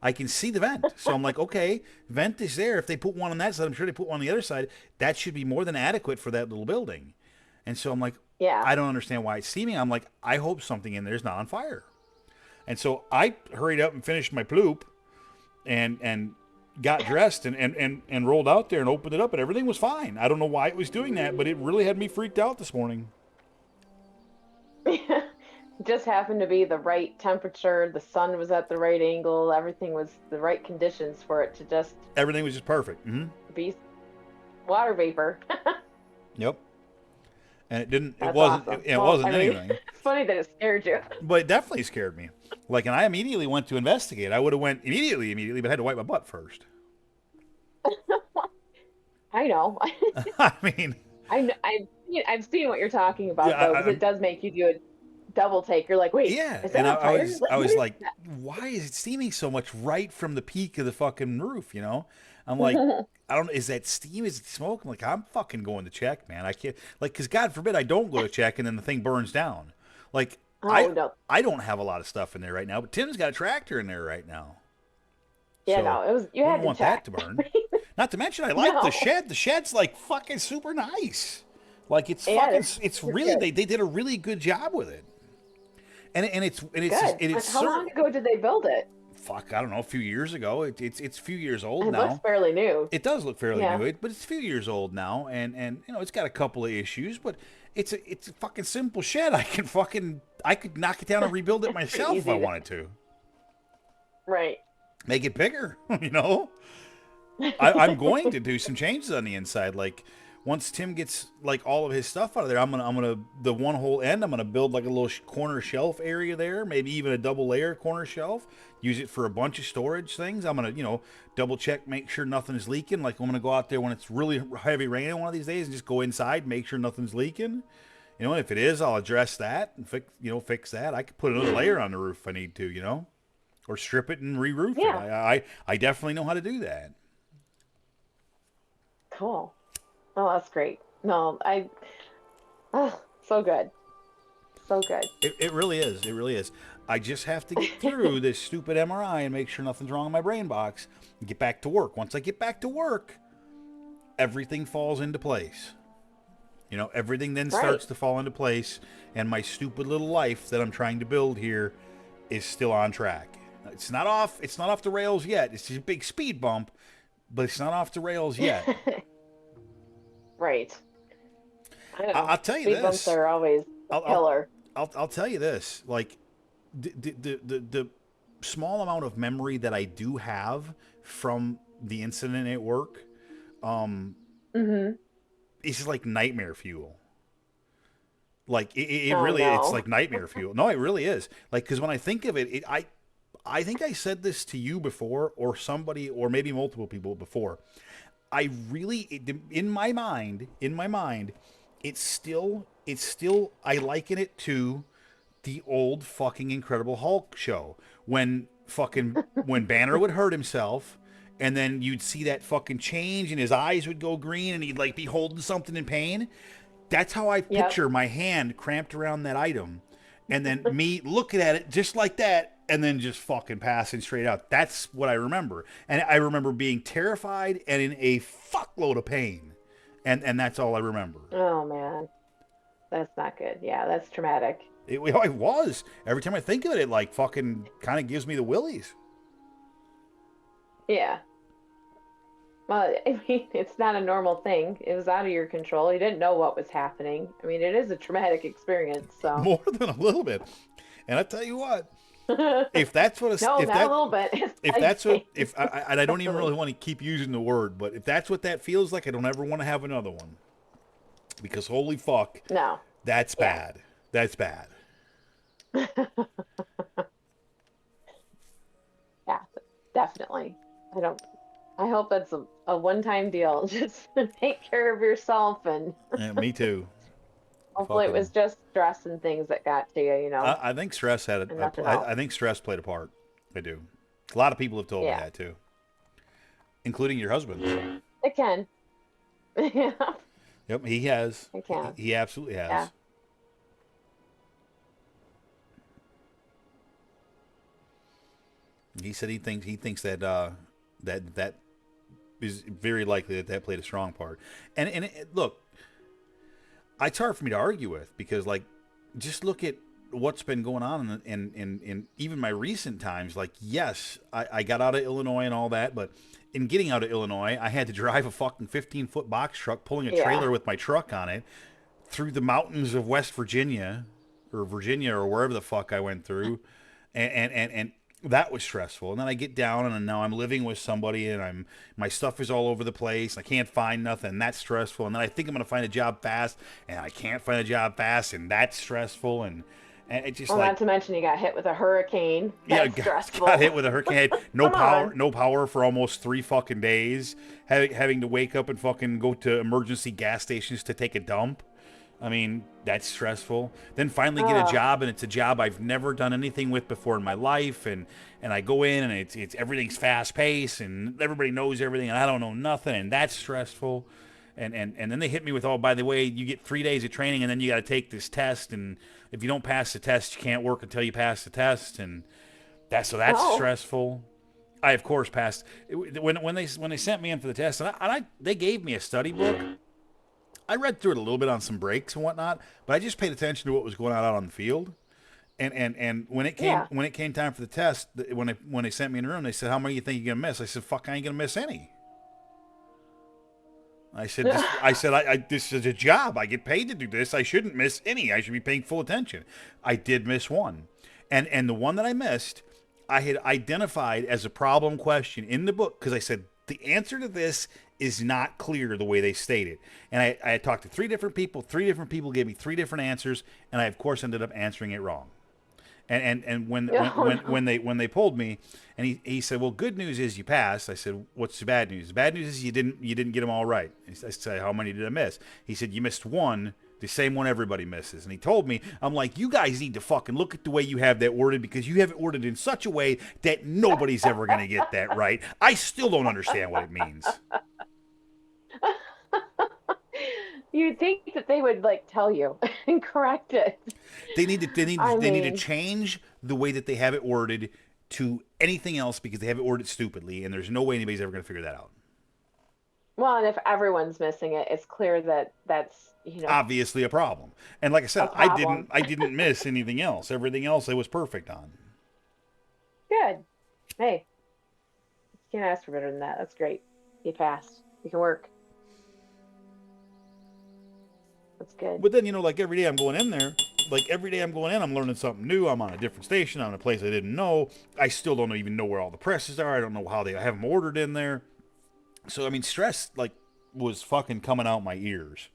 I can see the vent. So I'm like, okay, vent is there. If they put one on that side, I'm sure they put one on the other side. That should be more than adequate for that little building. And so I'm like, Yeah. I don't understand why it's steaming. I'm like, I hope something in there is not on fire. And so I hurried up and finished my ploop and got dressed and rolled out there and opened it up, and everything was fine. I don't know why it was doing that, but it really had me freaked out this morning. Just happened to be the right temperature. The sun was at the right angle. Everything was the right conditions for it to just Everything was just perfect. Mm-hmm. be water vapor. Yep. And it didn't. It That's wasn't. awesome. It Well, wasn't I mean, anything. It's funny that it scared you. But it definitely scared me. Like, and I immediately went to investigate. I would have went immediately, but I had to wipe my butt first. I know. I mean, I've seen what you're talking about, Yeah, though, because it does make you do a double take. You're like, wait, yeah. is that And on I fire? was, What- I what was is like, that? why is it steaming so much right from the peak of the fucking roof? You know, I'm like, I don't. Is that steam? Is it smoke? I'm like, I'm fucking going to check, man. I can't, like, because God forbid I don't go to check and then the thing burns down. Like, Oh, no. I don't have a lot of stuff in there right now, but Tim's got a tractor in there right now. Yeah, So, no, it was. You had wouldn't to want check. that to burn. Not to mention, I like No. the shed. The shed's like fucking super nice. Like it's Yeah, fucking. it's It's super really good. they did a really good job with it. And it's Good. just, it's How long ago did they build it? fuck, I don't know, a few years ago. It's a few years old It now. looks fairly new. It does look fairly Yeah. new, but it's a few years old now, and you know it's got a couple of issues, but it's a fucking simple shed. I could knock it down and rebuild it myself if I easy to- wanted to. Right. Make it bigger, you know. I'm going to do some changes on the inside. Like once Tim gets like all of his stuff out of there, I'm gonna the one whole end. I'm gonna build like a little corner shelf area there, maybe even a double layer corner shelf. Use it for a bunch of storage things. I'm gonna double check, make sure nothing's leaking. Like I'm gonna go out there when it's really heavy raining one of these days and just go inside, make sure nothing's leaking. You know, and if it is, I'll address that and fix that. I could put another layer on the roof if I need to, or strip it and re-roof Yeah. it. I definitely know how to do that. Cool. Oh, that's great. No, so good. So good. It really is. It really is. I just have to get through this stupid MRI and make sure nothing's wrong in my brain box and get back to work. Once I get back to work, everything falls into place. Everything then starts to fall into place, and my stupid little life that I'm trying to build here is still on track. It's not off the rails yet. It's just a big speed bump, but it's not off the rails yet. Right. I know. I'll tell you Speed this. bumps are always a killer. I'll tell you this. Like the small amount of memory that I do have from the incident at work, it's just like nightmare fuel. Like it Oh, really, no. it's like nightmare fuel. No, it really is. Like, because when I think of it, I think I said this to you before, or somebody, or maybe multiple people before. I really, in my mind, it's still, I liken it to the old fucking Incredible Hulk show when Banner would hurt himself, and then you'd see that fucking change, and his eyes would go green, and he'd like be holding something in pain. That's how I picture my hand cramped around that item, and then me looking at it just like that, and then just fucking passing straight out. That's what I remember, and I remember being terrified and in a fuckload of pain, and that's all I remember. Oh man, that's not good. Yeah, that's traumatic. It was. Every time I think of it, it like fucking kind of gives me the willies. Yeah. Well, I mean, it's not a normal thing. It was out of your control. You didn't know what was happening. I mean, it is a traumatic experience. So More than a little bit. And I tell you what, if that's what no, if not that, a little bit. if that's what if I don't even really want to keep using the word, but if that's what that feels like, I don't ever want to have another one. Because holy fuck, No. that's bad. That's bad. Yeah, definitely. I hope that's a one-time deal. Just take care of yourself, and Yeah, me too. hopefully it Fucking- was just stress and things that got to you, you know. I think stress had And nothing else. I think stress played a part. I do. A lot of people have told me that too, including your husband. It can. Yeah. Yep, he has. It can. He absolutely has. Yeah. He said he thinks that that is very likely that played a strong part. And look, it's hard for me to argue with because like just look at what's been going on in even my recent times. Like yes, I got out of Illinois and all that, but in getting out of Illinois, I had to drive a fucking 15-foot box truck pulling a trailer with my truck on it through the mountains of West Virginia or wherever the fuck I went through, and that was stressful. And then I get down and now I'm living with somebody and my stuff is all over the place. I can't find nothing. That's stressful. And then I think I'm going to find a job fast and I can't find a job fast and that's stressful. And it just Not to mention you got hit with a hurricane. That's stressful. Got hit with a hurricane. No Come power, on. no power for almost 3 fucking days. Having to wake up and fucking go to emergency gas stations to take a dump. I mean, that's stressful. Then finally get a job, and it's a job I've never done anything with before in my life, and I go in, and it's everything's fast paced, and everybody knows everything, and I don't know nothing, and that's stressful. And then they hit me with, oh, by the way, you get 3 days of training, and then you got to take this test, and if you don't pass the test, you can't work until you pass the test, and that's stressful. I of course passed when they sent me in for the test, and they gave me a study book. I read through it a little bit on some breaks and whatnot, but I just paid attention to what was going on out on the field. And when it came time for the test, when they sent me in the room, they said, "How many do you think you're gonna miss?" I said, "Fuck, I ain't gonna miss any." I said, "This is a job. I get paid to do this. I shouldn't miss any. I should be paying full attention." I did miss one, and the one that I missed, I had identified as a problem question in the book because I said the answer to this is not clear the way they state it. And I had talked to 3 different people. 3 different people gave me 3 different answers, and I of course ended up answering it wrong. And when they pulled me, and he said, "Well, good news is you passed." I said, "What's the bad news?" The bad news is you didn't get them all right. I said, "How many did I miss?" He said, "You missed one, the same one everybody misses." And he told me, I'm like, "You guys need to fucking look at the way you have that worded because you have it worded in such a way that nobody's ever going to get that right." I still don't understand what it means. You'd think that they would like tell you and correct it. They need to change the way that they have it worded to anything else because they have it worded stupidly, and there's no way anybody's ever going to figure that out. Well, and if everyone's missing it, it's clear that that's obviously a problem. And like I said, I didn't miss anything else. Everything else I was perfect on. Good. Hey, you can't ask for better than that. That's great. You passed. You can work. That's good. But then, like every day I'm going in there, I'm learning something new. I'm on a different station. I'm in a place I didn't know. I still don't even know where all the presses are. I don't know how they have them ordered in there. So, I mean, stress, was fucking coming out my ears.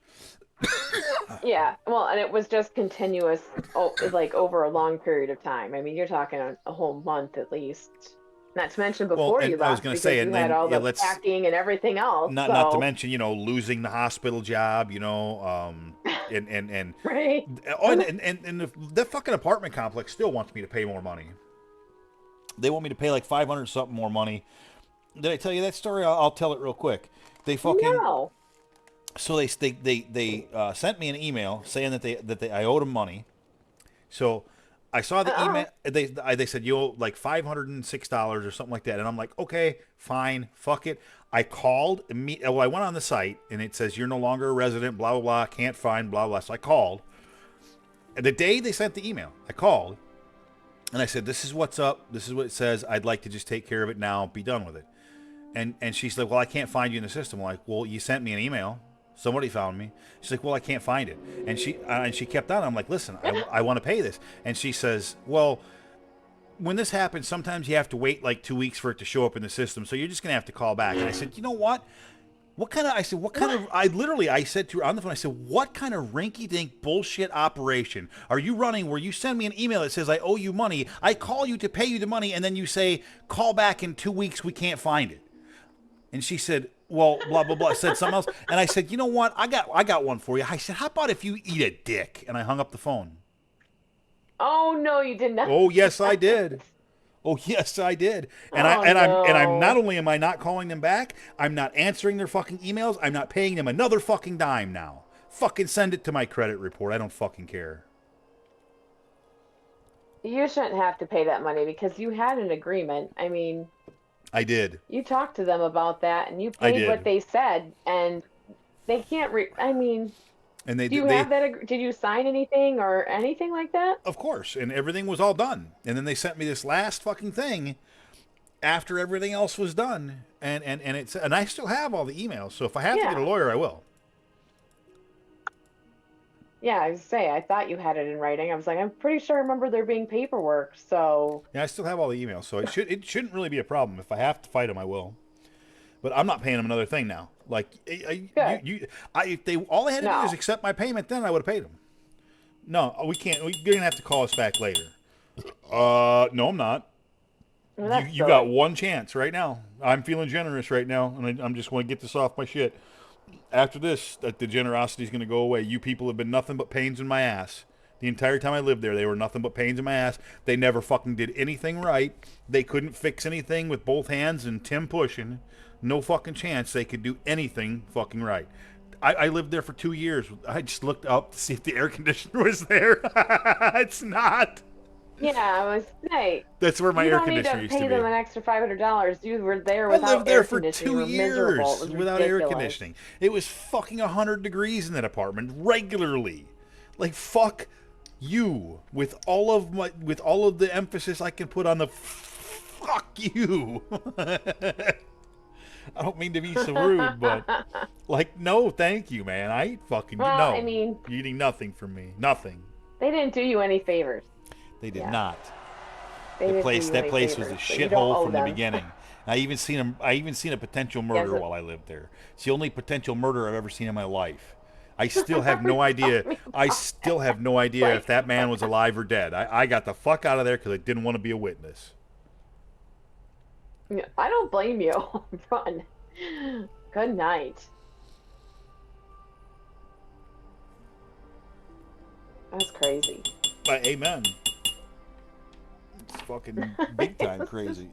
Yeah. Well, and it was just continuous, over a long period of time. I mean, you're talking a whole month at least. Not to mention Well, before you and I was left, going to because say, you and had then all yeah, the let's packing and everything else. not to So mention, losing the hospital job, and right. oh, and the fucking apartment complex still wants me to pay more money. They want me to pay like 500 something more money. Did I tell you that story? I'll tell it real quick. They fucking No. so they sent me an email saying that I owed them money. So I saw the Uh-uh. email. They said you owe like $506 or something like that, and I'm like, okay, fine, fuck it. I called. Well, I went on the site and it says you're no longer a resident. Blah blah blah. Can't find blah blah. So I called. And the day they sent the email, I called and I said, "This is what's up. This is what it says. I'd like to just take care of it now. Be done with it." And she's like, "Well, I can't find you in the system." I'm like, "Well, you sent me an email. Somebody found me." She's like, "Well, I can't find it." And she kept on. I'm like, "Listen, I want to pay this." And she says, "Well, when this happens, sometimes you have to wait like 2 weeks for it to show up in the system. So you're just gonna have to call back." And I said, "You know what? I said to her on the phone, I said, what kind of rinky-dink bullshit operation are you running where you send me an email that says I owe you money, I call you to pay you the money, and then you say, call back in 2 weeks, we can't find it?" And she said, well, blah, blah, blah, said something else. And I said, you know what? I got one for you. I said, how about if you eat a dick? And I hung up the phone. Oh no, you did not. Oh, yes, I did. Oh yes, I did. And Oh, I'm not no. only am I not calling them back, I'm not answering their fucking emails. I'm not paying them another fucking dime now. Fucking send it to my credit report. I don't fucking care. You shouldn't have to pay that money because you had an agreement. I mean, I did. you talked to them about that and you I paid what did. they said, and they can't I mean, And do you have that did you sign anything or anything like that? of course, and everything was all done. And then they sent me this last fucking thing after everything else was done. And I still have all the emails. So if I have to Yeah. get a lawyer, I will. Yeah, I was say I thought you had it in writing. I was like, I'm pretty sure I remember there being paperwork. So Yeah, I still have all the emails. So it shouldn't really be a problem. If I have to fight them, I will. But I'm not paying them another thing now. Like, Good. if they all they had to do No. is accept my payment, then I would have paid them. No, we can't. You're gonna have to call us back later. No, I'm not. Well, that's You got silly. one chance right now. I'm feeling generous right now, and I'm just going to get this off my shit. After this, that the generosity is going to go away. You people have been nothing but pains in my ass. The entire time I lived there, they were nothing but pains in my ass. They never fucking did anything right. They couldn't fix anything with both hands and Tim pushing. No fucking chance they could do anything fucking right. I lived there for 2 years. I just looked up to see if the air conditioner was there. It's not. Yeah, I was say That's where my you air don't need conditioner to used pay to be. them an extra $500. You were there I without lived there air for conditioning. 2 You were miserable. It years was without air ridiculous. conditioning. It was fucking 100 degrees in that apartment regularly. Like, fuck you. With all of the emphasis I can put on the fuck you. I don't mean to be so rude, but like, no, thank you, man. I ain't fucking Well, no. I mean, You're eating nothing from me. Nothing. they didn't do you any favors. They did Yeah. not. They The didn't place do you that any place was a favors, so you don't shithole owe from the them. beginning. I even seen a potential murder but- while I lived there. It's the only potential murder I've ever seen in my life. I still have no idea. I still have no idea if that man was alive or dead. I got the fuck out of there because I didn't want to be a witness. I don't blame you. Run. Good night. That's crazy. Amen. It's fucking big time crazy.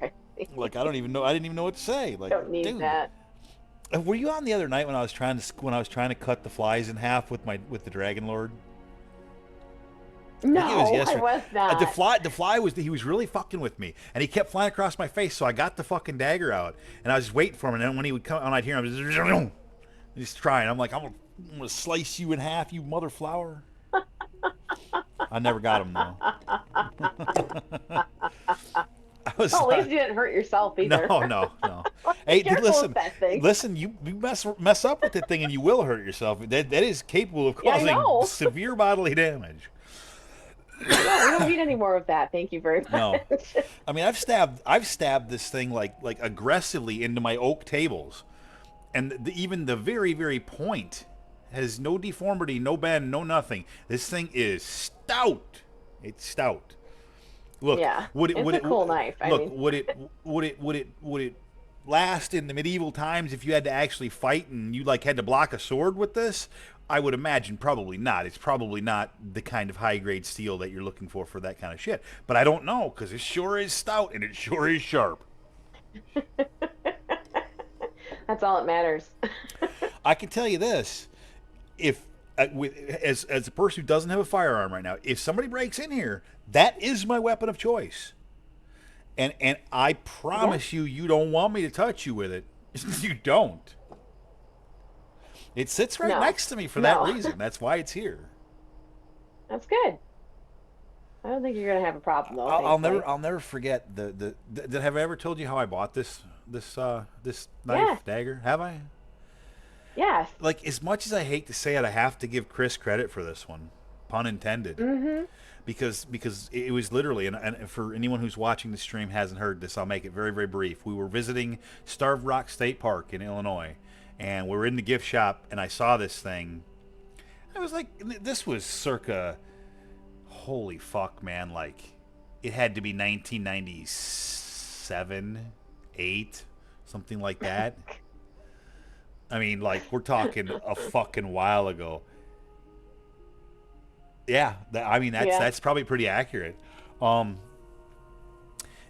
Like, I didn't even know what to say. Like, Don't need dude, that. were you on the other night when I was trying to cut the flies in half with the Dragon Lord? No, I think it was I yesterday. was not. The fly he was really fucking with me, and he kept flying across my face. So I got the fucking dagger out, and I was just waiting for him. And then when he would come, and I'd hear him just trying. I'm like, I'm gonna slice you in half, you mother flower. I never got him though. Well, at least you didn't hurt yourself either. No. Hey, dude, Careful with that thing. listen. You mess up with that thing, and you will hurt yourself. That is capable of Yeah, I causing know. severe bodily damage. No, we don't need any more of that. Thank you very much. No. I mean, I've stabbed this thing like aggressively into my oak tables, and even the very, very point has no deformity, no bend, no nothing. This thing is stout. It's stout. Look, Yeah, would it it's would a it cool knife. I look mean, would it last in the medieval times if you had to actually fight and you like had to block a sword with this? I would imagine probably not. It's probably not the kind of high grade steel that you're looking for that kind of shit. But I don't know because it sure is stout and it sure is sharp. that's all that matters. I can tell you this: if as a person who doesn't have a firearm right now, if somebody breaks in here, that is my weapon of choice. And I Yeah. promise you, you don't want me to touch you with it. You don't. It sits right No, next to me for that no, reason. That's why it's here. that's good. I don't think you're gonna have a problem though. Thankfully. I'll never forget have I ever told you how I bought this Yeah. knife dagger? Have I? Yes. Like, as much as I hate to say it, I have to give Chris credit for this one, pun intended, Mm-hmm. because it was literally, and for anyone who's watching the stream hasn't heard this, I'll make it very very brief. We were visiting Starved Rock State Park in Illinois, and we were in the gift shop, and I saw this thing. I was like, this was circa, holy fuck, man, like it had to be 1997, 8, something like that. I mean, like, we're talking a fucking while ago. Yeah, I mean, Yeah. that's probably pretty accurate. Um,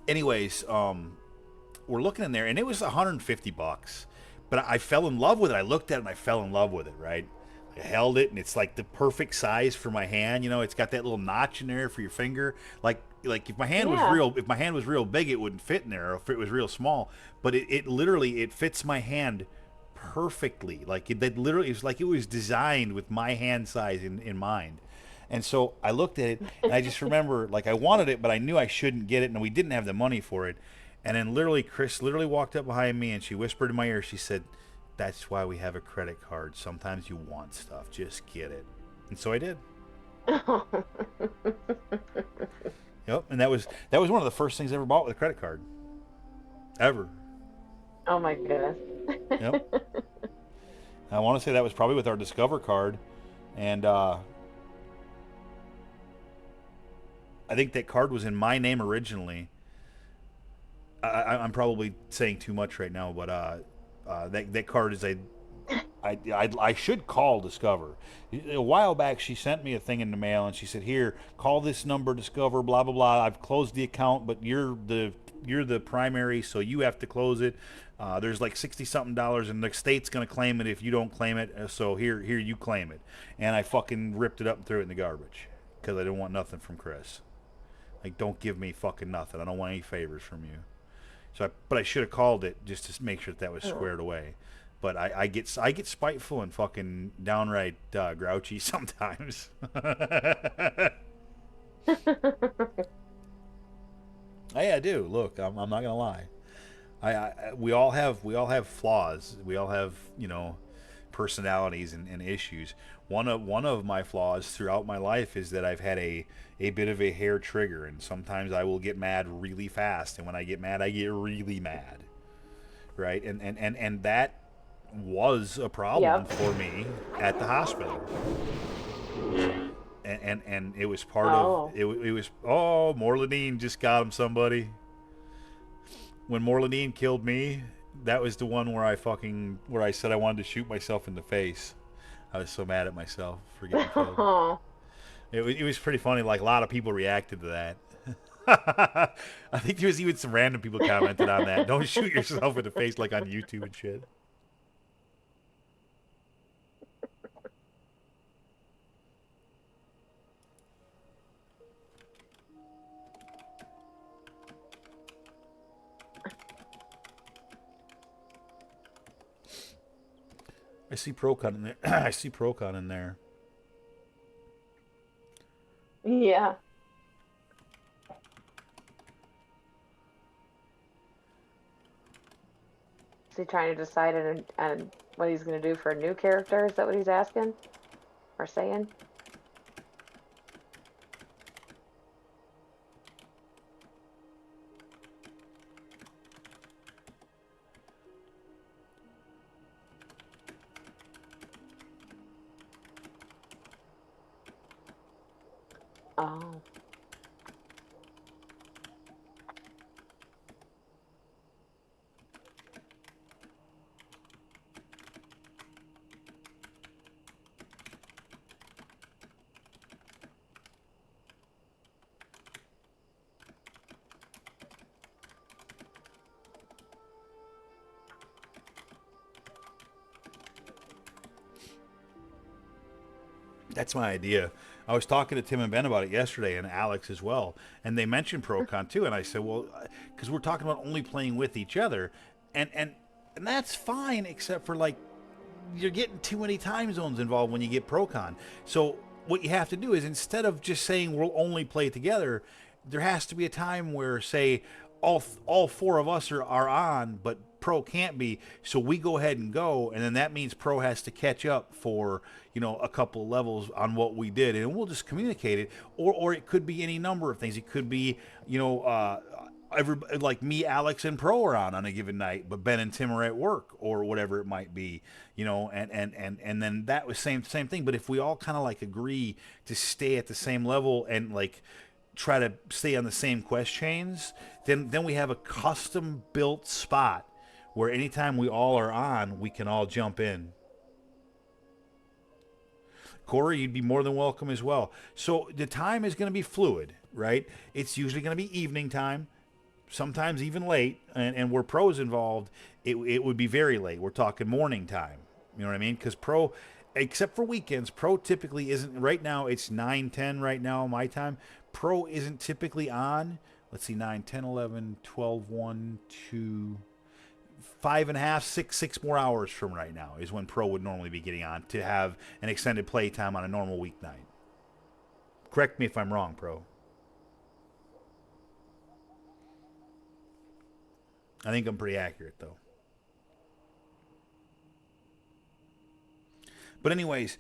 anyways, we're looking in there, and it was $150. But I fell in love with it. I looked at it, and I fell in love with it, right? I held it, and it's like the perfect size for my hand. You know, it's got that little notch in there for your finger. Like if my hand was Yeah. real big, it wouldn't fit in there. Or if it was real small, but it literally it fits my hand perfectly. Like that literally, it was like it was designed with my hand size in mind. And so I looked at it, and I just remember, like, I wanted it, but I knew I shouldn't get it, and we didn't have the money for it. And then literally, Chris literally walked up behind me, and she whispered in my ear, she said, "That's why we have a credit card. Sometimes you want stuff. Just get it." And so I did. Yep. And that was one of the first things I ever bought with a credit card. Ever. Oh my goodness. Yep. I want to say that was probably with our Discover card. And I think that card was in my name originally. I'm probably saying too much right now, but that card is I should call Discover. A while back, she sent me a thing in the mail, and she said, "Here, call this number, Discover, blah blah blah. I've closed the account, but you're the primary, so you have to close it. There's like $60-something, and the state's gonna claim it if you don't claim it. So here you claim it." And I fucking ripped it up and threw it in the garbage because I didn't want nothing from Chris. Like, don't give me fucking nothing. I don't want any favors from you. But I should have called it just to make sure that was squared away. But I get spiteful and fucking downright grouchy sometimes. I do. Look, I'm not gonna lie. We all have flaws. We all have, personalities and issues. One of my flaws throughout my life is that I've had a bit of a hair trigger, and sometimes I will get mad really fast, and when I get mad, I get really mad, right? And that was a problem Yep. for me at the hospital, and it was part Oh. of it. It was Morlandine just got him, somebody. When Morlandine killed me, that was the one where I said I wanted to shoot myself in the face. I was so mad at myself for getting killed. Oh. It was pretty funny. Like, a lot of people reacted to that. I think there was even some random people commented on that. Don't shoot yourself in the face, like on YouTube and shit. I see Procon in there. I see Procon in there. Yeah. Is he trying to decide on what he's going to do for a new character? Is that what he's asking? Or saying? Oh. That's my idea. I was talking to Tim and Ben about it yesterday, and Alex as well, and they mentioned ProCon too. And I said, well, because we're talking about only playing with each other, and that's fine, except for like you're getting too many time zones involved when you get ProCon. So what you have to do is, instead of just saying we'll only play together, there has to be a time where, say, all four of us are on, but Pro can't be, so we go ahead and go, and then that means Pro has to catch up for, you know, a couple of levels on what we did, and we'll just communicate it. Or it could be any number of things. It could be, you know, like me, Alex, and Pro are on a given night, but Ben and Tim are at work, or whatever it might be, you know, and then that was same thing. But if we all kind of like agree to stay at the same level and like try to stay on the same quest chains, then we have a custom built spot where anytime we all are on, we can all jump in. Corey, you'd be more than welcome as well. So the time is going to be fluid, right? It's usually going to be evening time, sometimes even late, and where Pro's involved, it would be very late. We're talking morning time. You know what I mean? Because Pro, except for weekends, Pro typically isn't. Right now, it's 9:10 right now, my time. Pro isn't typically on. Let's see, 9, 10, 11, 12, 1, 2, 5.5, 6 more hours from right now is when Pro would normally be getting on to have an extended play time on a normal weeknight. Correct me if I'm wrong, Pro. I think I'm pretty accurate, though. But anyways,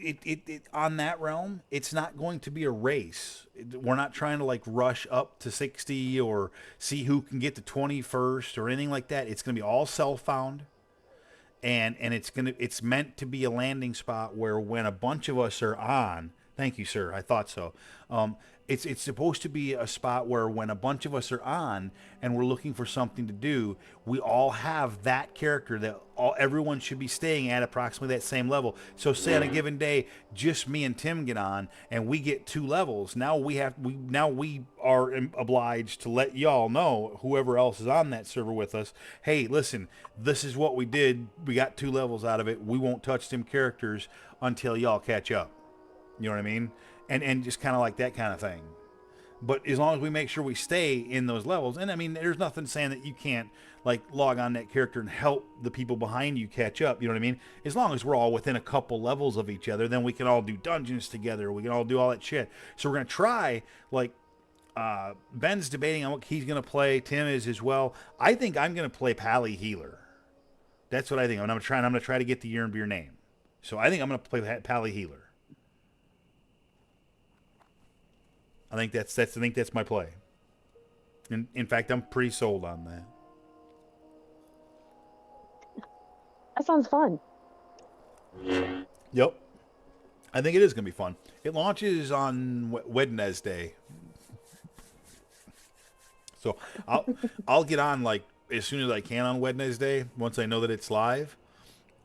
it on that realm, it's not going to be a race. We're not trying to like rush up to 60 or see who can get to 20 first or anything like that. It's going to be all self-found, and it's meant to be a landing spot where when a bunch of us are on. Thank you, sir. I thought so. It's supposed to be a spot where when a bunch of us are on and we're looking for something to do, we all have that character that everyone should be staying at approximately that same level. So say on a given day, just me and Tim get on and we get 2 levels. Now we are obliged to let y'all know, whoever else is on that server with us, hey, listen, this is what we did. We got 2 levels out of it. We won't touch them characters until y'all catch up. You know what I mean? And just kind of like that kind of thing. But as long as we make sure we stay in those levels, and I mean, there's nothing saying that you can't like log on that character and help the people behind you catch up. You know what I mean? As long as we're all within a couple levels of each other, then we can all do dungeons together. We can all do all that shit. So we're gonna try. Like Ben's debating on what he's gonna play. Tim is as well. I think I'm gonna play Pally Healer. That's what I think. I'm gonna try to get the Year and Beer name. So I think I'm gonna play Pally Healer. I think that's my play. In fact, I'm pretty sold on that. That sounds fun. Yep. I think it is going to be fun. It launches on Wednesday. So I'll get on like as soon as I can on Wednesday once I know that it's live.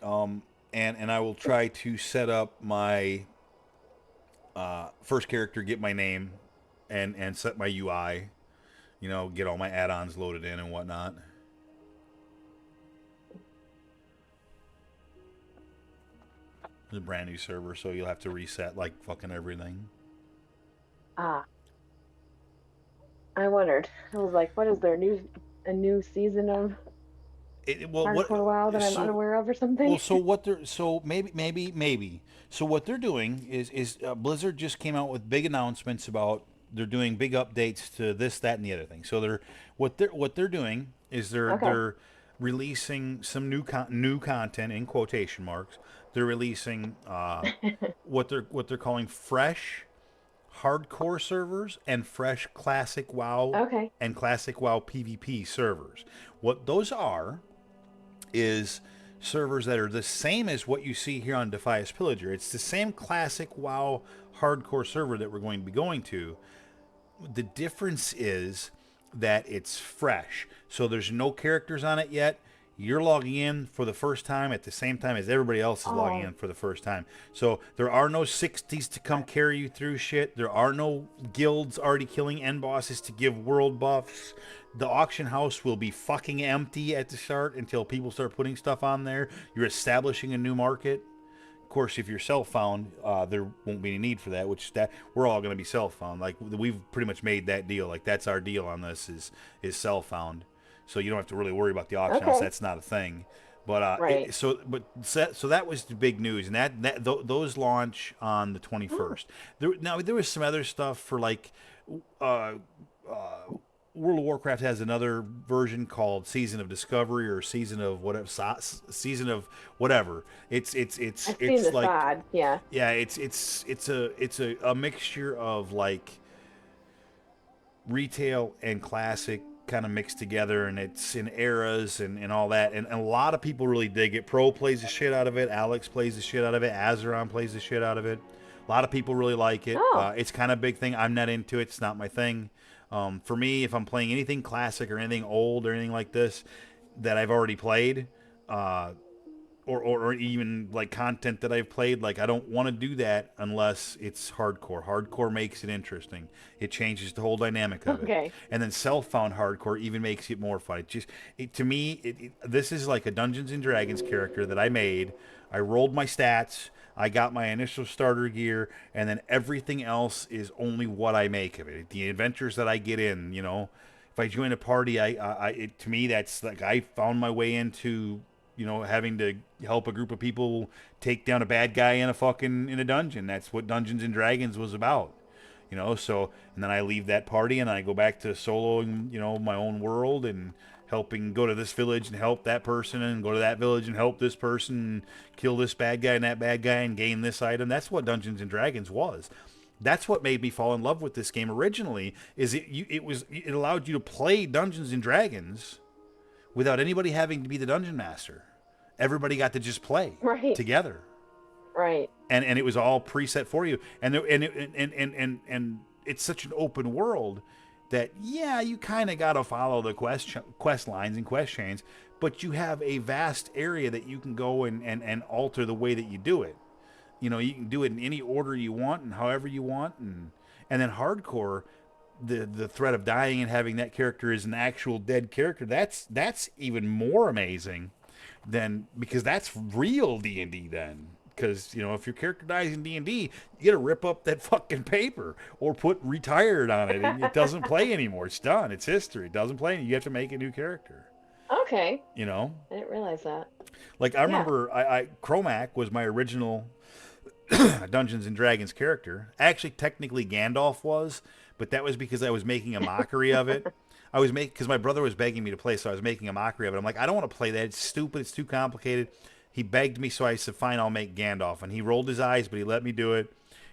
And I will try to set up my first character, get my name, and set my UI, you know, get all my add-ons loaded in and whatnot. It's a brand new server, so you'll have to reset like fucking everything. I wondered. I was like, what is there a new season of Hardcore WoW that I'm unaware of or something? Well, maybe. So what they're doing is Blizzard just came out with big announcements about they're doing big updates to this, that, and the other thing. So what they're doing is they're releasing some new content in quotation marks. They're releasing what they're calling fresh hardcore servers and fresh classic WoW and classic WoW PvP servers. What those are is servers that are the same as what you see here on Defias Pillager. It's the same classic WoW hardcore server that we're going to be going to. The difference is that it's fresh. So there's no characters on it yet. You're logging in for the first time at the same time as everybody else is logging in for the first time. So there are no 60s to come carry you through shit. There are no guilds already killing end bosses to give world buffs. The auction house will be fucking empty at the start until people start putting stuff on there. You're establishing a new market. course, if you're self-found, there won't be any need for that. Which that we're all going to be self-found. Like we've pretty much made that deal. Like that's our deal on this is self-found. So you don't have to really worry about the auction house. Okay. That's not a thing. But Right. so that was the big news, and those launch on the 21st. There was some other stuff for like uh, World of Warcraft has another version called Season of Discovery or Season of whatever. Season of whatever. It's I've seen the like sod. Yeah. yeah, it's a mixture of like retail and classic kind of mixed together, and it's in eras and all that, and a lot of people really dig it. Pro plays the shit out of it, Alex plays the shit out of it, Azeron plays the shit out of it. A lot of people really like it. Oh. It's kind of a big thing. I'm not into it. It's not my thing. For me, if I'm playing anything classic or anything old or anything like this that I've already played, or even like content that I've played, like I don't want to do that unless it's hardcore. Hardcore makes it interesting. It changes the whole dynamic of Okay. it. And then self-found hardcore even makes it more fun. To me, this is like a Dungeons and Dragons character that I made. I rolled my stats. I got my initial starter gear, and then everything else is only what I make of it. The adventures that I get in, you know, if I join a party, to me that's like I found my way into, you know, having to help a group of people take down a bad guy in a dungeon. That's what Dungeons and Dragons was about, you know. So, and then I leave that party and I go back to soloing, you know, my own world and helping go to this village and help that person, and go to that village and help this person, and kill this bad guy and that bad guy and gain this item. That's what Dungeons and Dragons was. That's what made me fall in love with this game originally. It allowed you to play Dungeons and Dragons without anybody having to be the dungeon master. Everybody got to just play Right. together, Right. and it was all preset for you. And it's such an open world that yeah, you kind of got to follow the quest lines and quest chains, but you have a vast area that you can go and alter the way that you do it. You know, you can do it in any order you want and however you want, and then hardcore. The threat of dying and having that character as an actual dead character, that's even more amazing than, because that's real D&D then. Because, you know, if your character dies in D&D, you gotta rip up that fucking paper or put retired on it, and it doesn't play anymore. It's done. It's history. It doesn't play. You have to make a new character. Okay. You know? I didn't realize that. Like, I remember Cromac was my original Dungeons and Dragons character. Actually, technically Gandalf was, but that was because I was making a mockery of it. Because my brother was begging me to play, so I was making a mockery of it. I'm like, I don't want to play that. It's stupid. It's too complicated. He begged me, so I said, fine, I'll make Gandalf. And he rolled his eyes, but he let me do it.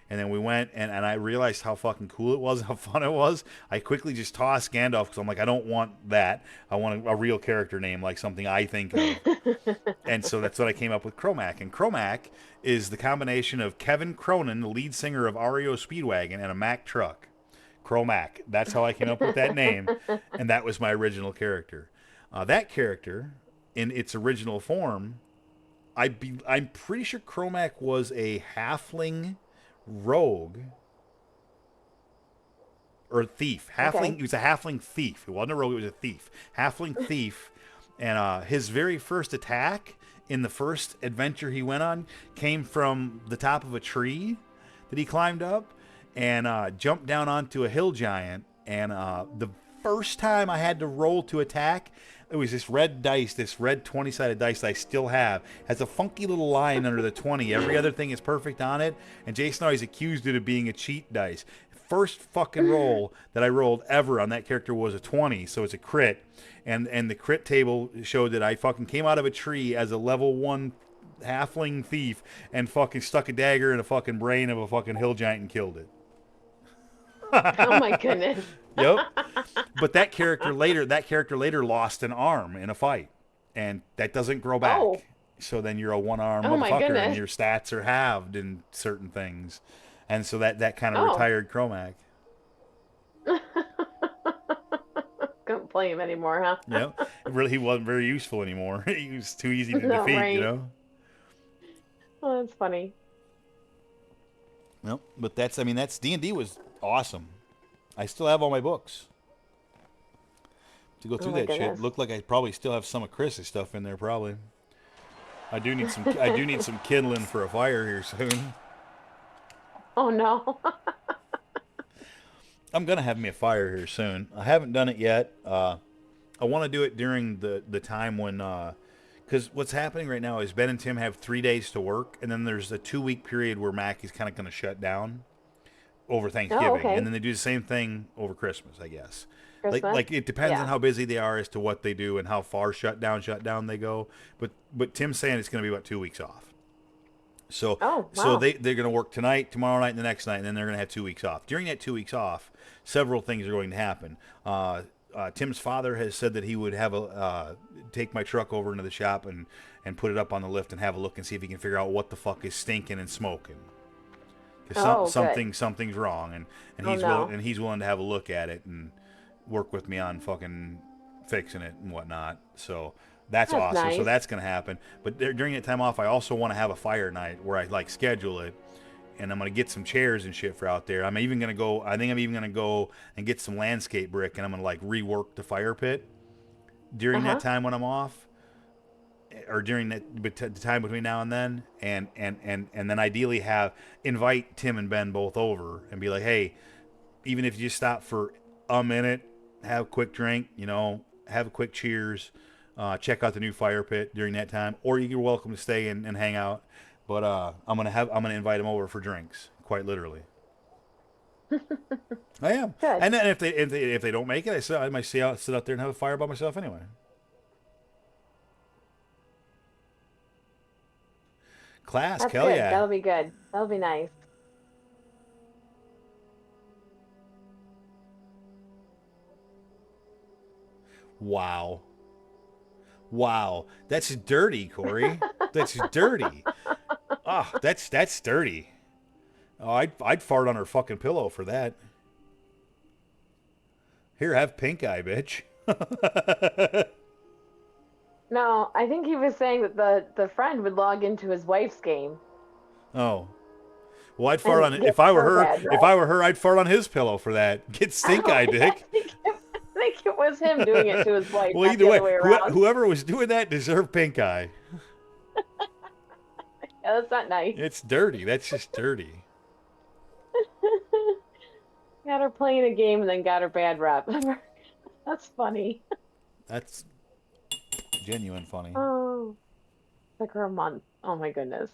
And then we went, and I realized how fucking cool it was, how fun it was. I quickly just tossed Gandalf, because I'm like, I don't want that. I want a real character name, like something I think of. And so that's what I came up with, Cromac. And Cromac is the combination of Kevin Cronin, the lead singer of REO Speedwagon, and a Mack truck. Cromac. That's how I came up with that name, and that was my original character. That character, in its original form, I'm pretty sure Cromac was a halfling rogue or thief. Halfling. Okay. He was a halfling thief. It wasn't a rogue. It was a thief. Halfling thief. And his very first attack in the first adventure he went on came from the top of a tree that he climbed up and jumped down onto a hill giant. And the first time I had to roll to attack, it was this red dice, this red 20-sided dice that I still have. Has a funky little line under the 20. Every other thing is perfect on it. And Jason always accused it of being a cheat dice. First fucking roll that I rolled ever on that character was a 20, so it's a crit. And the crit table showed that I fucking came out of a tree as a level 1 halfling thief and fucking stuck a dagger in a fucking brain of a fucking hill giant and killed it. Oh my goodness. Yep. But that character later lost an arm in a fight, and that doesn't grow back. Oh. So then you're a one-arm Oh my motherfucker, and goodness. your stats are halved in certain things, and so that kind of Oh. retired Cromac. Couldn't play him anymore, huh? Yep. He wasn't very useful anymore. He was too easy to No, defeat, right. you know. Oh, that's funny. Yep. But that's D&D was awesome. I still have all my books. To go through my that shit, goodness. looked like I probably still have some of Chris's stuff in there, probably. I do need some kindling for a fire here soon. Oh no. I'm gonna have me a fire here soon. I haven't done it yet. I want to do it during the time when, because what's happening right now is Ben and Tim have 3 days to work, and then there's a 2 week period where Mac is kind of going to shut down over Thanksgiving, Oh, okay. and then they do the same thing over Christmas, I guess. Christmas? Like it depends on Yeah. how busy they are as to what they do and how far shut down they go. But Tim's saying it's going to be about 2 weeks off. So Oh, so wow. they're going to work tonight, tomorrow night, and the next night, and then they're going to have 2 weeks off. During that 2 weeks off, several things are going to happen. Tim's father has said that he would have take my truck over into the shop and put it up on the lift and have a look and see if he can figure out what the fuck is stinking and smoking. Oh, Because something's wrong, and Oh, no. he's willing to have a look at it and work with me on fucking fixing it and whatnot. So that's awesome. nice. So that's gonna happen. But during that time off, I also want to have a fire night where I like schedule it, and I'm gonna get some chairs and shit for out there. I'm even gonna go. I think I'm even gonna go and get some landscape brick, and I'm gonna like rework the fire pit during that time when I'm off, or during the time between now and then, and then ideally invite Tim and Ben both over and be like, hey, even if you just stop for a minute, have a quick drink, have a quick cheers, check out the new fire pit during that time, or you're welcome to stay and hang out. But I'm gonna invite them over for drinks, quite literally. I am. Good. And then if they don't make it, I might sit out there and have a fire by myself anyway. Class, That's hell good. yeah. That'll be good. That'll be nice. Wow. That's dirty, Corey. That's dirty. Oh, that's dirty. Oh, I'd fart on her fucking pillow for that. Here, have pink eye, bitch. No, I think he was saying that the friend would log into his wife's game. Oh. Well, I'd fart on it. get If I were her her, bad, if right? I were her, I'd fart on his pillow for that. Get stink eye, dick. I think it was him doing it to his wife, Well, not either the way, other way around. whoever was doing that deserved pink eye. Yeah, that's not nice. It's dirty. That's just dirty. Got her playing a game and then got her bad rep. That's funny. That's genuine funny. Oh, took her a month. Oh my goodness.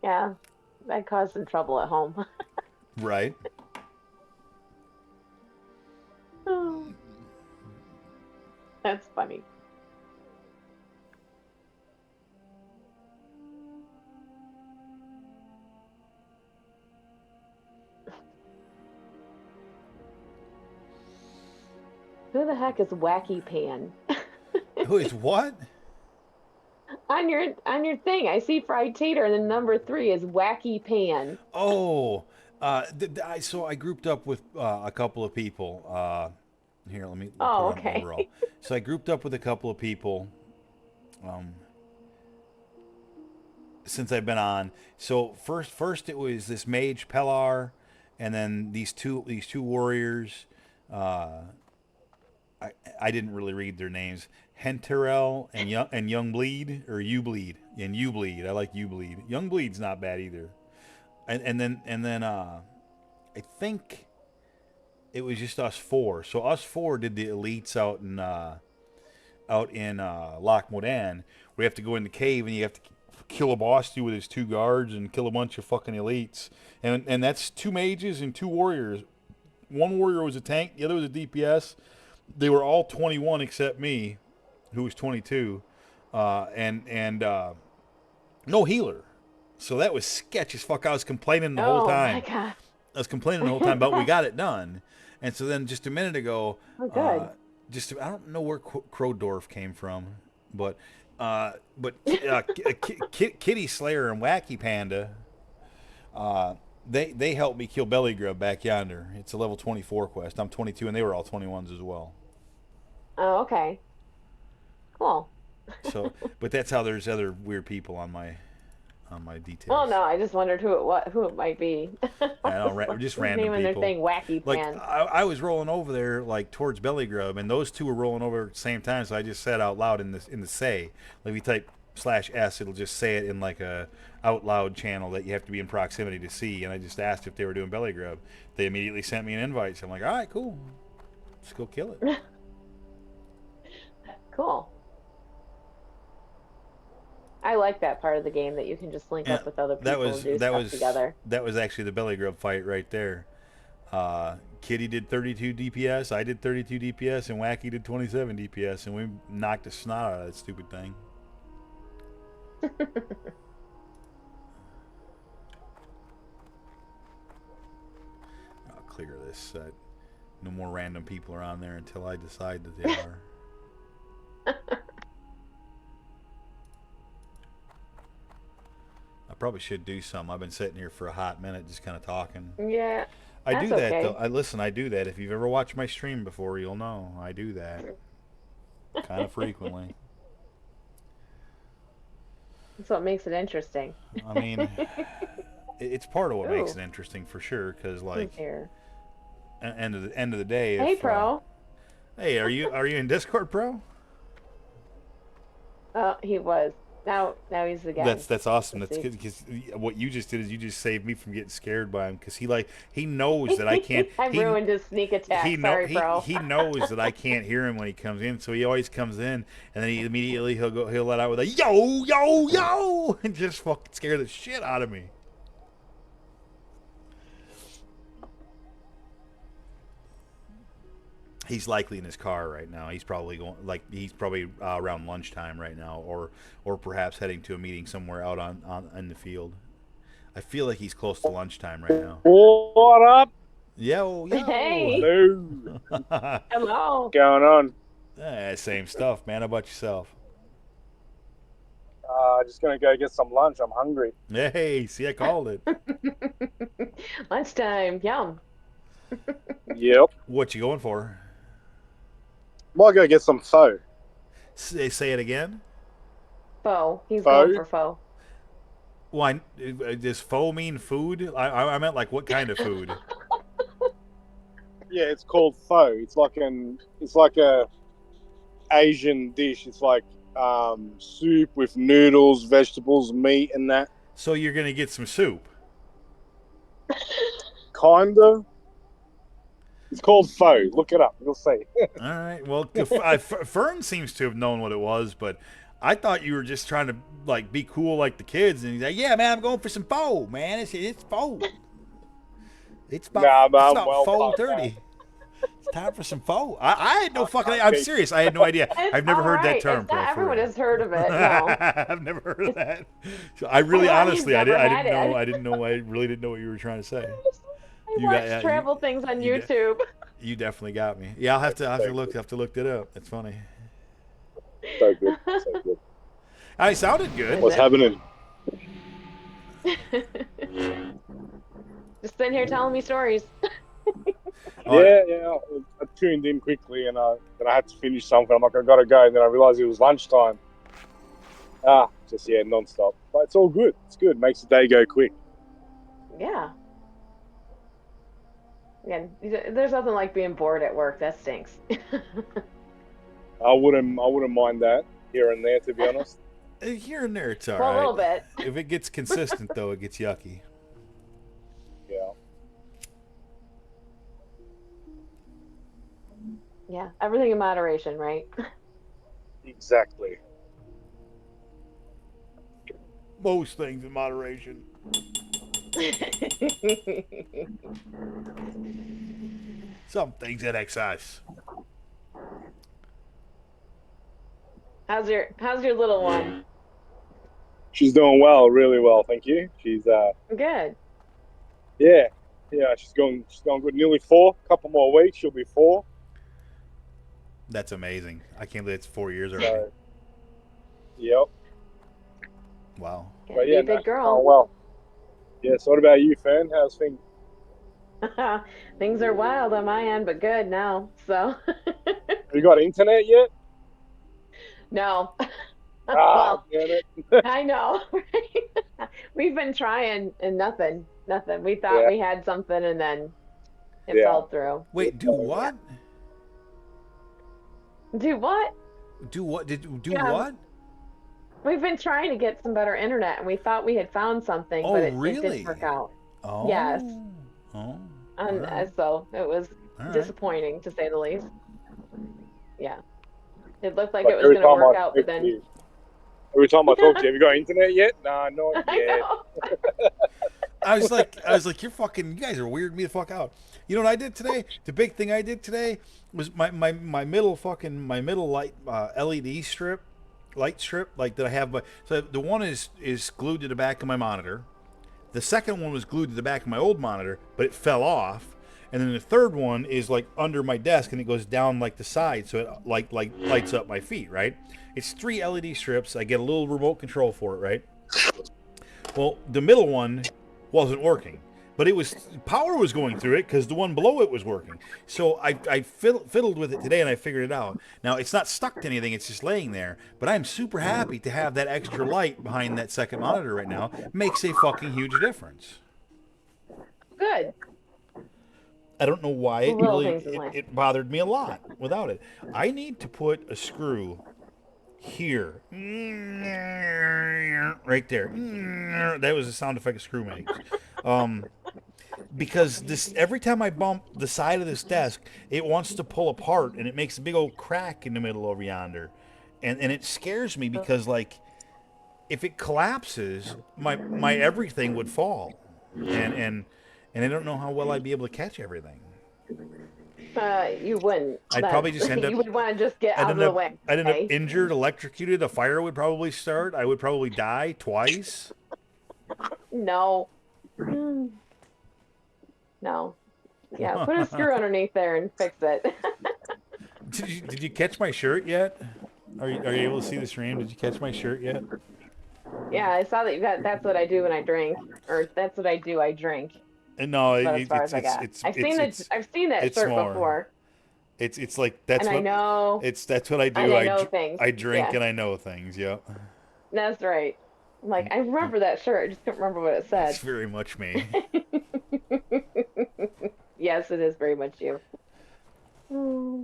Yeah, that caused some trouble at home. Right. Oh, that's funny. Who the heck is Wacky Pan? Who is what? On your thing, I see fried tater, and then number 3 is Wacky Pan. Oh, so I grouped up with a couple of people. Here, let me put Oh, on okay. overall. So I grouped up with a couple of people since I've been on. So first it was this mage Pellar, and then these two warriors. I didn't really read their names. Henterel and Young Bleed, or You Bleed, and You Bleed. I like You Bleed. Young Bleed's not bad either. And then I think it was just us four. So us four did the elites out in Loch Modan. We have to go in the cave and you have to kill a boss dude with his 2 guards and kill a bunch of fucking elites. And that's 2 mages and 2 warriors. One warrior was a tank, the other was a DPS. They were all 21 except me, who was 22, and no healer. So that was sketch as fuck. I was complaining the whole time. Oh my god. I was complaining the whole time, but we got it done. And so then just a minute ago, Oh, good. I don't know where Crowdorf came from, but Kitty Slayer and Wacky Panda, they helped me kill Belly Grub back yonder. It's a level 24 quest. I'm 22, and they were all 21s as well. Oh, okay. Cool. So, but that's how there's other weird people on my on my details. Well, no, I just wondered who it might be. I know, just random naming people. their thing Wacky Like Pan. I was rolling over there like towards Belly Grub, and those two were rolling over at the same time. So I just said out loud in the say. Like if you type /S, it'll just say it in like a out loud channel that you have to be in proximity to see. And I just asked if they were doing Belly Grub. They immediately sent me an invite. So I'm like, all right, cool, let's go kill it. Cool. I like that part of the game that you can just link up with other people and do stuff together. That was actually the Belly Grub fight right there. Kitty did 32 DPS, I did 32 DPS, and Wacky did 27 DPS, and we knocked the snot out of that stupid thing. I'll clear this. No more random people are on there until I decide that they are. I probably should do some. I've been sitting here for a hot minute just kind of talking. Yeah. I do that okay. though. I do that. If you've ever watched my stream before, you'll know I do that kind of frequently. That's what makes it interesting. I mean, it's part of what makes it interesting for sure. Because like, end of the day. Hey, if, Pro. Hey, are you in Discord, Pro? He was. Now he's the guy. That's awesome. That's good because what you just did is you just saved me from getting scared by him because he knows that I can't. I ruined his sneak attack. Sorry, bro. He knows that I can't hear him when he comes in, so he always comes in and then he'll let out with a yo yo yo and just fucking scare the shit out of me. He's likely in his car right now. He's probably around lunchtime right now, or perhaps heading to a meeting somewhere out on in the field. I feel like he's close to lunchtime right now. What up? Yo. Hey. Hello. Hello. What's going on? Same stuff, man. How about yourself? Just gonna go get some lunch. I'm hungry. Hey, see, I called it. Lunchtime. Yum. Yep. What you going for? Might go get some pho. Say it again. Pho. He's Pho? going for pho. Why does pho mean food? I meant like what kind of food? Yeah, it's called pho. It's like a Asian dish. It's like soup with noodles, vegetables, meat, and that. So you're gonna get some soup? Kinda. It's called pho. Look it up. You'll see. All right. Well, Fern seems to have known what it was, but I thought you were just trying to like be cool like the kids. And he's like, "Yeah, man, I'm going for some pho, man. It's pho. It's about 4:30. It's time for some pho." I had no fucking. I'm serious. I had no idea. I've never heard that term. Not everyone has heard of it. No. I've never heard of that. So I really, honestly, I didn't know. I really didn't know what you were trying to say. I watch travel things on YouTube. You definitely got me. Yeah, I'll have to look that up. That's funny. So good. So good. I sounded good. What's happening? Just sitting here telling me stories. Yeah. I tuned in quickly and then I had to finish something. I'm like, I gotta go. And then I realized it was lunchtime. Non-stop. But it's all good. It's good. Makes the day go quick. Yeah. Again, there's nothing like being bored at work. That stinks. I wouldn't mind that here and there, to be honest. Here and there, it's all well, right. A little bit. If it gets consistent, though, it gets yucky. Yeah. Yeah, everything in moderation, right? Exactly. Most things in moderation. Some things in excess. How's your little one? She's doing well, really well, thank you. She's Good. Yeah, she's going good. Nearly 4. Couple more weeks, she'll be 4. That's amazing. I can't believe it's 4 years already. So, yep. Wow. But yeah, big girl. Oh well. Yeah. So what about you, Fern? How's things? Things are wild on my end, but good now. So. Have you got internet yet? No. Well, damn it. I know. Right? We've been trying and nothing. Nothing. We thought Yeah, we had something and then it yeah. fell through. Wait, do what? Do what? Do what? Did you do Yeah, what? we've been trying to get some better internet and we thought we had found something, Oh, but it didn't really? work out. Yes. Oh. Oh. All And right. so it was All right. disappointing to say the least. Yeah. It looked like Like it was going to work out, but then every time I talk to you, have you got internet yet? Nah, not I yet. know. I was like, you guys are weirding me the fuck out. You know what I did today? The big thing I did today was my middle light LED light strip, like that I have. So the one is glued to the back of my monitor. The second one was glued to the back of my old monitor, but it fell off. And then the third one is like under my desk, and it goes down like the side, so it like lights up my feet. Right? It's 3 LED strips. I get a little remote control for it. Right? Well, the middle one wasn't working, but power was going through it because the one below it was working. So I fiddled with it today and I figured it out. Now it's not stuck to anything; it's just laying there. But I'm super happy to have that extra light behind that second monitor right now. Makes a fucking huge difference. Good. I don't know why The little things in life. it bothered me a lot without it. I need to put a screw here, right there. That was the sound effect a screw makes. Because this every time I bump the side of this desk, it wants to pull apart and it makes a big old crack in the middle over yonder, and it scares me because like if it collapses, my everything would fall, and I don't know how well I'd be able to catch everything. You wouldn't. I'd probably just end up. You would want to just get I'd out of end the up. way. I'd end up Okay? injured, electrocuted. A fire would probably start. I would probably die twice. No. Hmm. No. Yeah, put a screw underneath there and fix it. Did you catch my shirt yet? Are you able to see the stream? Did you catch my shirt yet? Yeah, I saw that you got that's what I do when I drink. Or that's what I do, I drink. And no, But as far as I got. I've seen that it's shirt more. before. It's like that's And what I know that's what I do. and I know things. I drink Yeah. and I know things. Yep. That's right. I'm like, I remember that shirt, I just couldn't remember what it It's said. very much me. Yes, it is very much you. Hmm.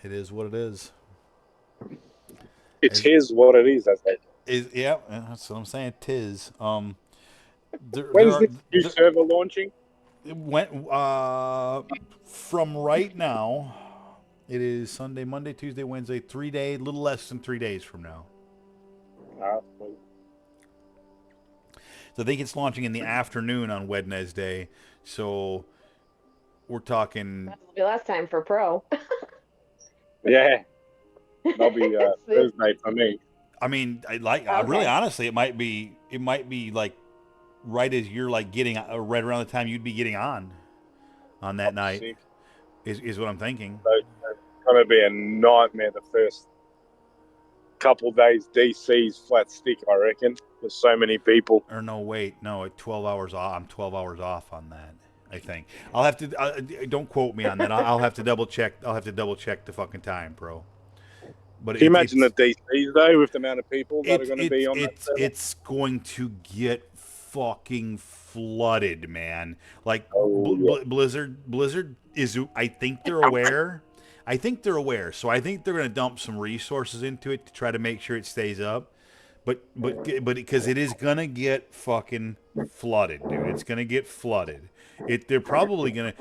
It is what it is. It is what it is, I think. Yeah, that's what I'm saying. Tis. When's this new server launching? It went from right now. It is Sunday, Monday, Tuesday, Wednesday, 3 day, little less than 3 days from now. Well, So I think it's launching in the afternoon on Wednesday. So we're talking. That'll be last time for pro. yeah, that'll be Thursday for me. I mean, Okay. really honestly, it might be like right as you're like getting right around the time you'd be getting on that night Sick. is what I'm thinking. So it's gonna be a nightmare the first couple days. DC's flat stick, I reckon. There's so many people. Or no, wait, no, 12 hours off. I'm 12 hours off on that. I think I'll have to. Don't quote me on that. I'll have to double check. I'll have to double check the fucking time, bro. But Can you imagine the DCs though, with the amount of people that are going to be on that server? It's going to get fucking flooded, man. Like Yeah. Blizzard is. I think they're aware. I think they're aware. So I think they're going to dump some resources into it to try to make sure it stays up. But because it is gonna get fucking flooded, dude. It's gonna get flooded. They're probably gonna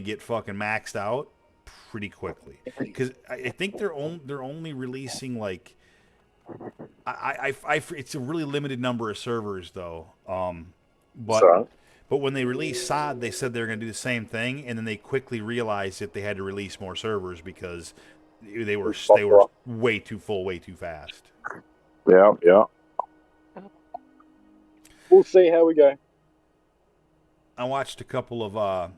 get fucking maxed out pretty quickly. Because I think they're only releasing like it's a really limited number of servers though. But when they released SOD, they said they were gonna do the same thing, and then they quickly realized that they had to release more servers because they were way too full, way too fast. Yeah. We'll see how we go. I watched a couple of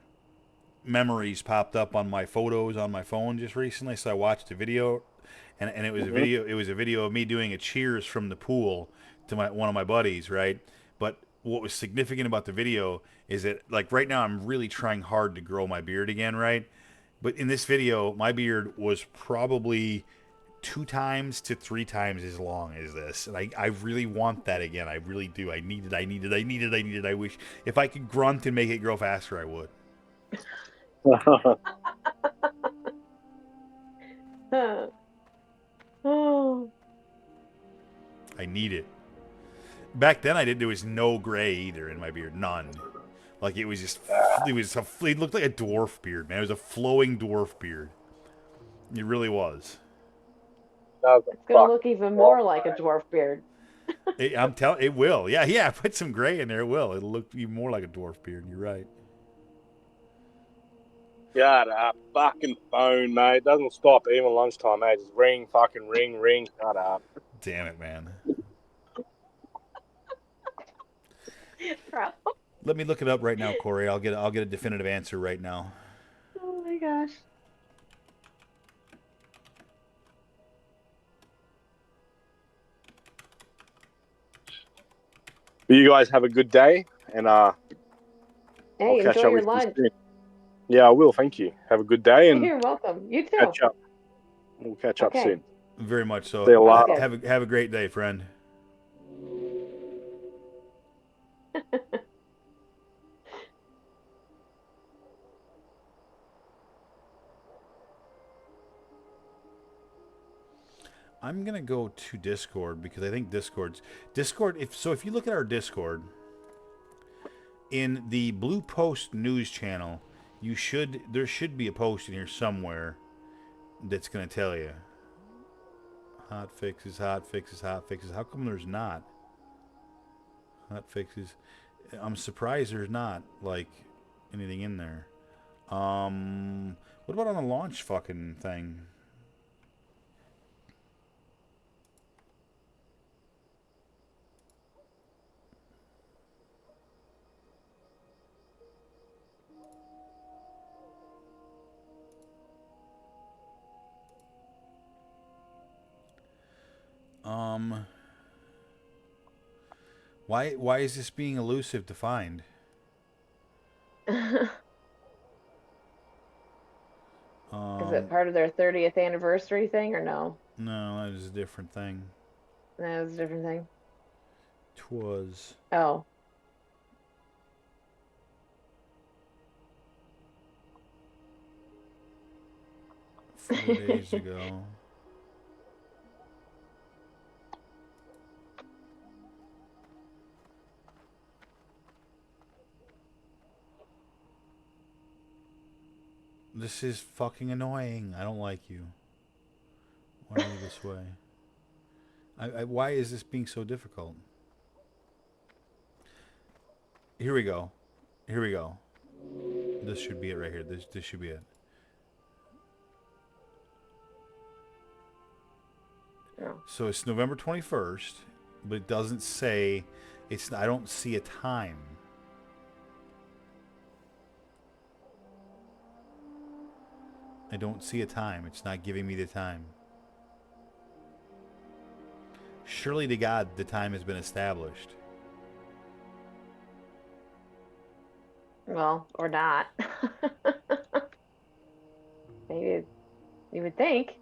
memories popped up on my photos on my phone just recently, so I watched a video, and it was a video. It was a video of me doing a cheers from the pool to one of my buddies, right? But what was significant about the video is that, like, right now I'm really trying hard to grow my beard again, right? But in this video, my beard was probably 2 times to 3 times as long as this. And I really want that again. I really do. I need it. I wish if I could grunt and make it grow faster, I would. Oh. I need it. Back then, there was no gray either in my beard. None. Like, it was just, it looked like a dwarf beard, man. It was a flowing dwarf beard. It really was. It's gonna look even more like a dwarf beard. I'm telling, it will. Yeah. Put some gray in there, it will. It'll look even more like a dwarf beard. You're right. God, a fucking phone, mate. Doesn't stop even lunchtime, mate. Just ring, fucking ring. Shut up. Damn it, man. Bro. Let me look it up right now, Corey. I'll get a definitive answer right now. Oh my gosh. But you guys have a good day, and Hey, I'll catch enjoy up your with lunch. you soon. Yeah, I will. Thank you. Have a good day, and You're welcome. You too. catch up. We'll catch up Okay. soon. Very much so. See you later. Have a great day, friend. I'm gonna go to Discord because I think Discord. If you look at our Discord, in the Blue Post news channel, there should be a post in here somewhere that's gonna tell you hot fixes. How come there's not hot fixes? I'm surprised there's not like anything in there. What about on the launch fucking thing? Why is this being elusive to find? Is it part of their 30th anniversary thing or no? No, that is a different thing. That was a different thing. 'Twas. Oh. Four days ago. This is fucking annoying. I don't like you. Why are you this way? Why is this being so difficult? Here we go. This should be it right here. This should be it. Oh. So it's November 21st, but it doesn't say. I don't see a time. I don't see a time. It's not giving me the time. Surely to God, the time has been established. Well, or not. Maybe you would think.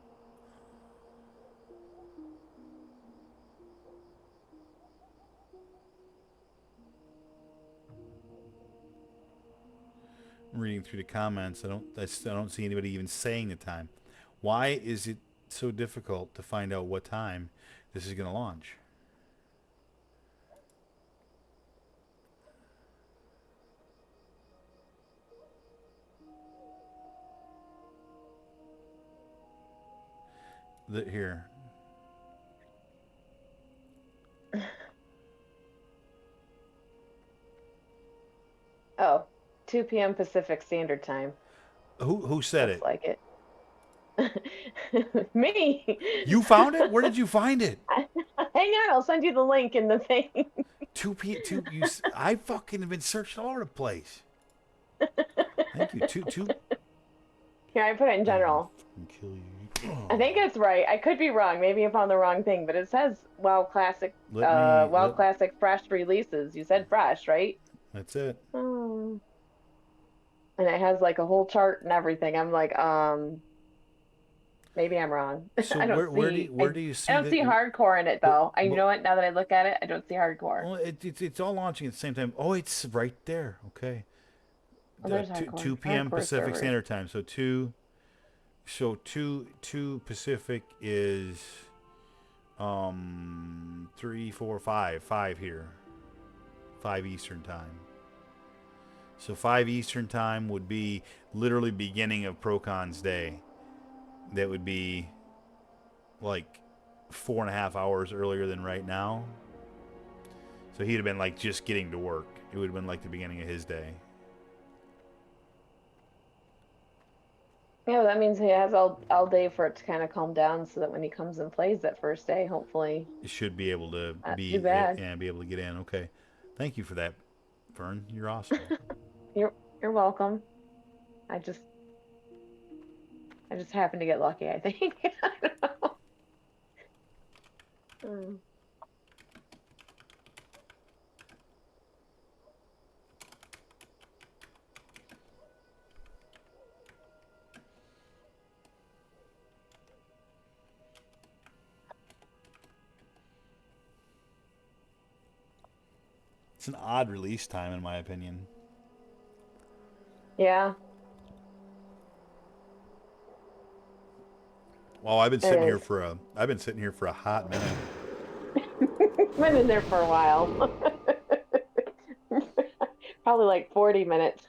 I'm reading through the comments. I don't see anybody even saying the time. Why is it so difficult to find out what time this is going to launch? Here. Oh, 2 p.m. Pacific Standard Time. Who said it? Like it. Me. You found it? Where did you find it? Hang on, I'll send you the link in the thing. 2 p.m. I fucking have been searching all over the place. Thank you. Two. Here, I put it in general. I'll kill you. I think it's right. I could be wrong. Maybe I found the wrong thing, but it says WoW Classic, WoW Classic fresh releases. You said fresh, right? That's it. Oh. And it has like a whole chart and everything. I'm like, maybe I'm wrong. So I don't see. where do you see I don't that? see hardcore in it though. I But know it now that I look at it. I don't see hardcore. well, it's all launching at the same time. Oh, it's right there. Okay. Oh, there's 2 hardcore. p.m. Hardcore Pacific servers. Standard Time. So 2 Pacific is 3, 4, 5 here. 5 Eastern Time. So 5 Eastern Time would be literally beginning of ProCon's day. That would be like 4.5 hours earlier than right now. So he'd have been like just getting to work. It would have been like the beginning of his day. Yeah, that means he has all day for it to kind of calm down, so that when he comes and plays that first day, hopefully, It should be able to not be too bad. and be able to get in. Okay. Thank you for that, Fern. You're awesome. You're welcome. I just happened to get lucky, I think. I don't know. Hmm. It's an odd release time, in my opinion. Yeah, Well, I've been it sitting here is. for a hot minute. Been in there for a while. Probably like 40 minutes.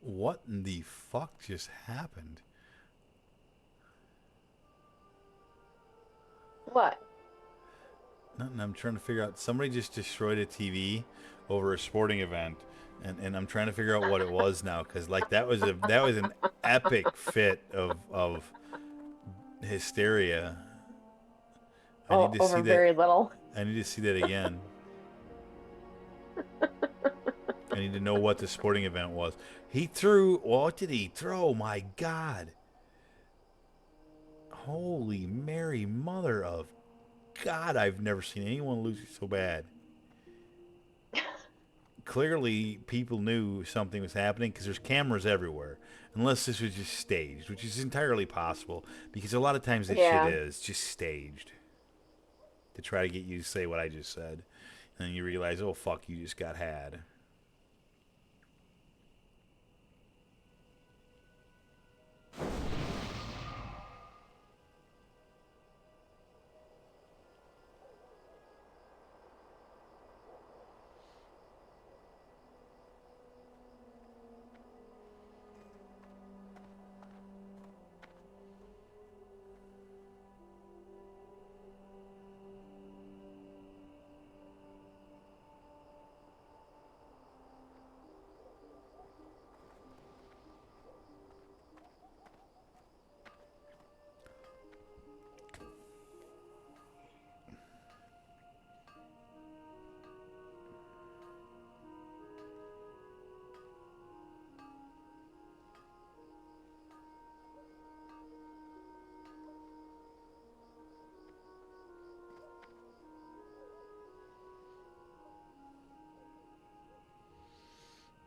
What in the fuck just happened? What? Nothing. I'm trying to figure out. Somebody just destroyed a TV over a sporting event, and I'm trying to figure out what it was now, because like that was an epic fit of hysteria. I need Oh, to see over that. very little. I need to see that again. I need to know what the sporting event was. He threw. What did he throw? My God! Holy Mary, Mother of God! I've never seen anyone lose so bad. Clearly, people knew something was happening because there's cameras everywhere. Unless this was just staged, which is entirely possible, because a lot of times that Yeah. shit is just staged to try to get you to say what I just said, and then you realize, oh fuck, you just got had.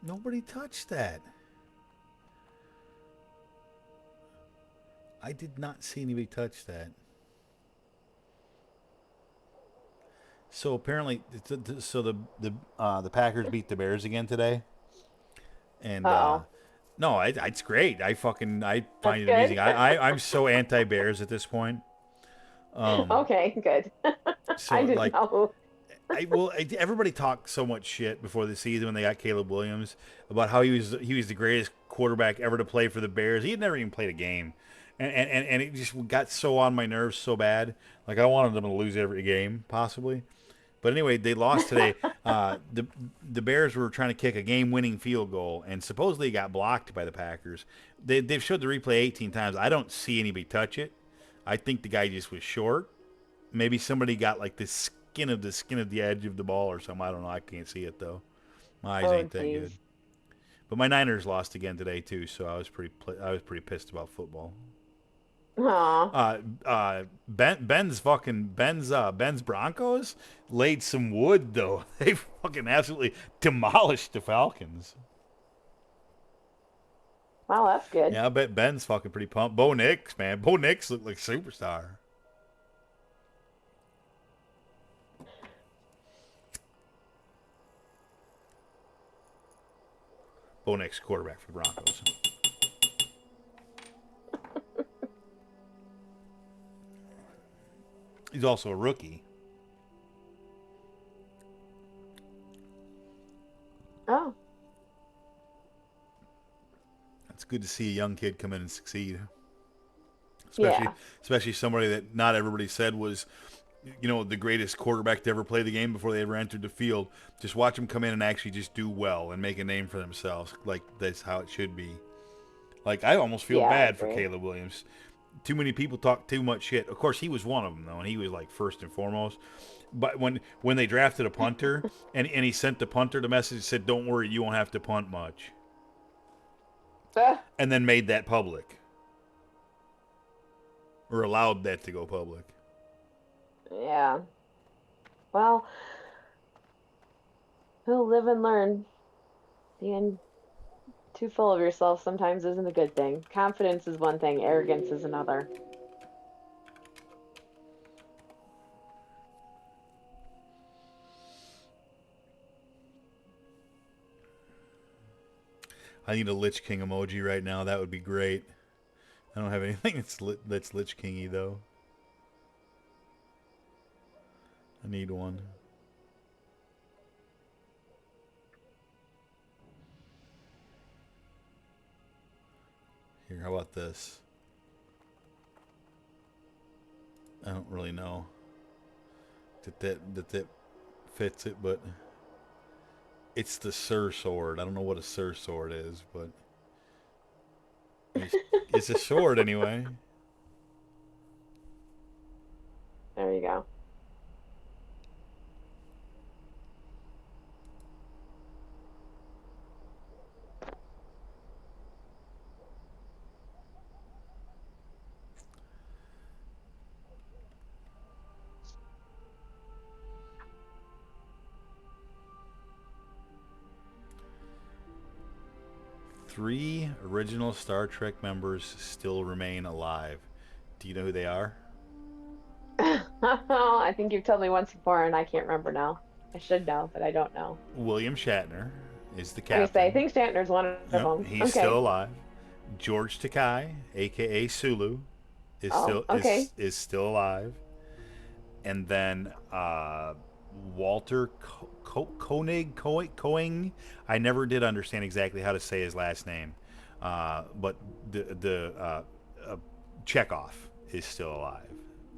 Nobody touched that. I did not see anybody touch that. So apparently, so the Packers beat the Bears again today, and Uh-oh. no, it's great. I find That's it good. amazing. I'm so anti Bears at this point. Okay, good. I So didn't like know. Everybody talked so much shit before the season when they got Caleb Williams about how he was the greatest quarterback ever to play for the Bears. He had never even played a game, and it just got so on my nerves so bad. Like I wanted them to lose every game possibly. But anyway, they lost today. The Bears were trying to kick a game-winning field goal, and supposedly it got blocked by the Packers. They've showed the replay 18 times. I don't see anybody touch it. I think the guy just was short. Maybe somebody got like the skin of the edge of the ball or something. I don't know. I can't see it though. My eyes ain't that good. But my Niners lost again today too, so I was pretty pissed about football. Aww. Ben's Broncos laid some wood though. They fucking absolutely demolished the Falcons. Wow, that's good. Yeah, I bet Ben's fucking pretty pumped. Bo Nix, man. Bo Nix looked like a superstar. Bo Nix, quarterback for the Broncos. He's also a rookie. Oh. It's good to see a young kid come in and succeed. Yeah. Especially somebody that not everybody said was, the greatest quarterback to ever play the game before they ever entered the field. Just watch them come in and actually just do well and make a name for themselves. Like, that's how it should be. Like, I almost feel bad for Caleb Williams. Too many people talk too much shit. Of course, he was one of them, though, and he was, like, first and foremost. But when they drafted a punter, and he sent the punter the message that said, don't worry, you won't have to punt much. And then made that public. Or allowed that to go public. Yeah. Well, we'll live and learn. Being too full of yourself sometimes isn't a good thing. Confidence is one thing, arrogance is another. I need a Lich King emoji right now. That would be great. I don't have anything that's Lich King-y, though. I need one. Here, how about this? I don't really know that fits it, but it's the Sir Sword. I don't know what a Sir Sword is, but it's a sword anyway. There you go. Three original Star Trek members still remain alive. Do you know who they are? I think you've told me once before, and I can't remember now. I should know, but I don't know. William Shatner is the I captain. say, I think Shatner's one of them. He's still alive. George Takei, aka Sulu, is still alive. And then Walter Koenig. I never did understand exactly how to say his last name, but the Chekhov is still alive.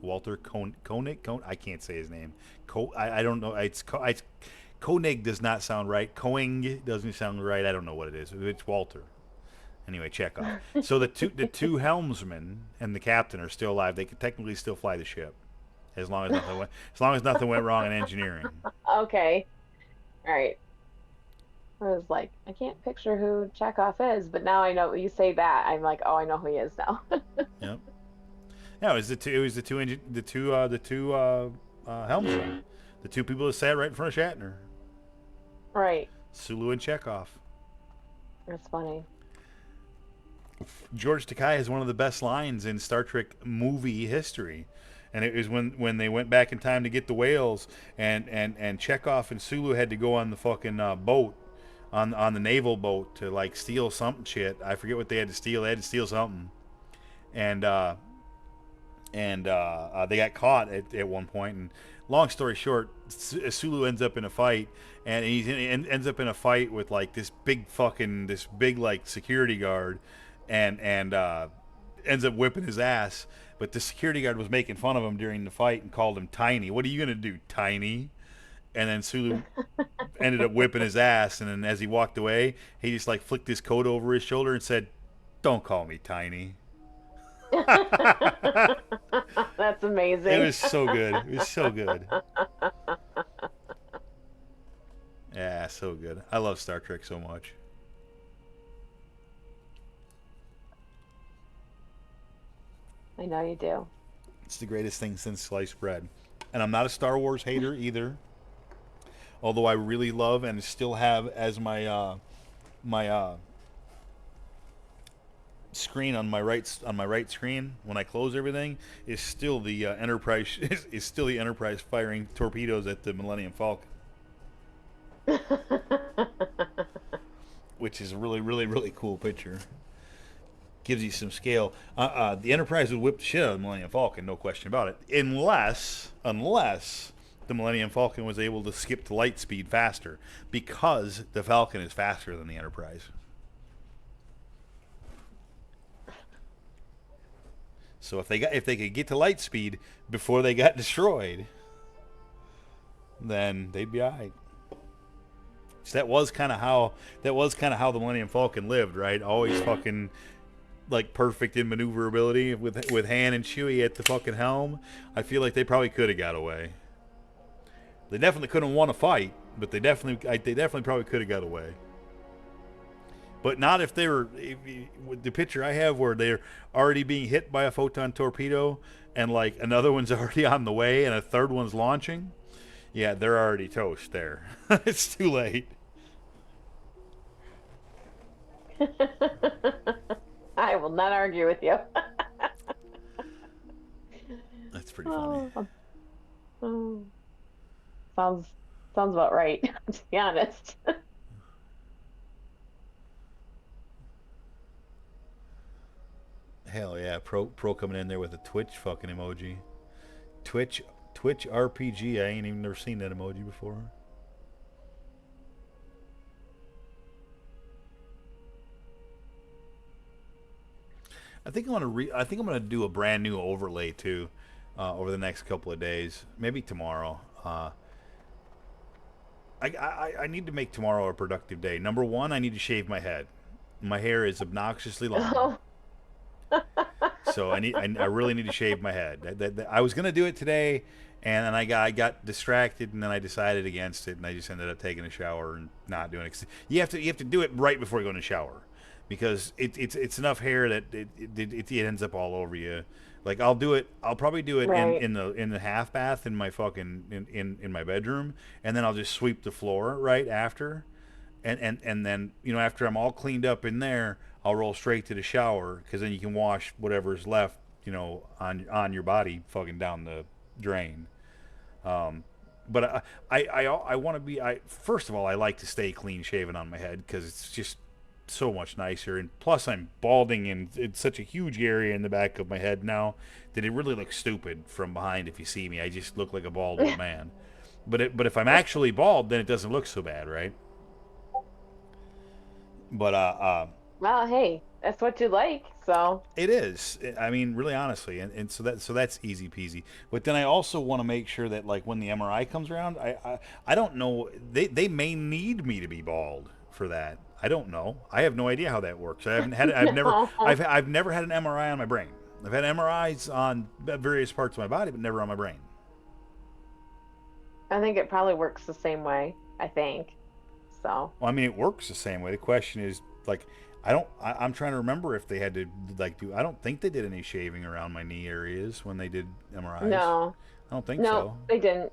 Walter Koenig. I can't say his name. I don't know. Koenig does not sound right. Koenig doesn't sound right. I don't know what it is. It's Walter. Anyway, Chekhov. So the two helmsmen and the captain are still alive. They can technically still fly the ship, as long as nothing went wrong in engineering. Okay. All right. I was like, I can't picture who Chekhov is, but now I know you say that. I'm like, oh, I know who he is now. Yep. Yeah, it was the two helmsmen, the two people that sat right in front of Shatner. Right. Sulu and Chekhov. That's funny. George Takei has one of the best lines in Star Trek movie history. And it was when they went back in time to get the whales, and Chekhov and Sulu had to go on the fucking boat, on the naval boat to like steal something shit. I forget what they had to steal. They had to steal something, and they got caught at one point, and long story short, Sulu ends up in a fight, and ends up in a fight with like this big like security guard, and ends up whipping his ass. But the security guard was making fun of him during the fight and called him tiny. What are you gonna do, tiny? And then Sulu ended up whipping his ass. And then as he walked away, he just like flicked his coat over his shoulder and said, "Don't call me tiny." That's amazing. It was so good. It was so good. Yeah, so good. I love Star Trek so much. I know you do. It's the greatest thing since sliced bread. And I'm not a Star Wars hater either. Although I really love and still have as my screen on my right screen when I close everything is still the Enterprise is still the Enterprise firing torpedoes at the Millennium Falcon. Which is a really, really, really cool picture. Gives you some scale. The Enterprise would whip the shit out of the Millennium Falcon, no question about it. Unless the Millennium Falcon was able to skip to light speed faster, because the Falcon is faster than the Enterprise. So if they could get to light speed before they got destroyed, then they'd be alright. So that was kind of how the Millennium Falcon lived, right? Always fucking like perfect in maneuverability with Han and Chewie at the fucking helm. I feel like they probably could have got away. They definitely couldn't have won a fight, but they definitely probably could have got away. But not if they were with the picture I have where they're already being hit by a photon torpedo and like another one's already on the way and a third one's launching. Yeah, they're already toast there. It's too late. I will not argue with you. That's pretty funny. Oh. Sounds about right, to be honest. Hell yeah, pro coming in there with a Twitch fucking emoji. Twitch RPG. I ain't even never seen that emoji before. I think I'm gonna do a brand new overlay too, over the next couple of days. Maybe tomorrow. I need to make tomorrow a productive day. Number one, I need to shave my head. My hair is obnoxiously long. Oh. So I really need to shave my head. I was gonna do it today, and then I got distracted, and then I decided against it, and I just ended up taking a shower and not doing it. You have to do it right before you go in the shower, because it's enough hair that it ends up all over you. Like I'll probably do it right. in the half bath in my fucking in my bedroom, and then I'll just sweep the floor right after, and then after I'm all cleaned up in there, I'll roll straight to the shower, because then you can wash whatever's left on your body fucking down the drain. But I want to be first of all, I like to stay clean shaven on my head because it's just so much nicer, and plus I'm balding in it's such a huge area in the back of my head now that it really looks stupid from behind. If you see me, I just look like a bald old man. But if I'm actually bald, then it doesn't look so bad, right? But Well, hey, that's what you like, so. it is. I mean, really, honestly, and so that's easy peasy. But then I also want to make sure that like when the MRI comes around, I don't know, they may need me to be bald for that. I don't know. I have no idea how that works. I've never had an MRI on my brain. I've had MRIs on various parts of my body, but never on my brain. I think it probably works the same way, I think. So. Well, I mean, it works the same way. The question is, like, I'm trying to remember if they had to, like, I don't think they did any shaving around my knee areas when they did MRIs. No. I don't think no, so. They didn't.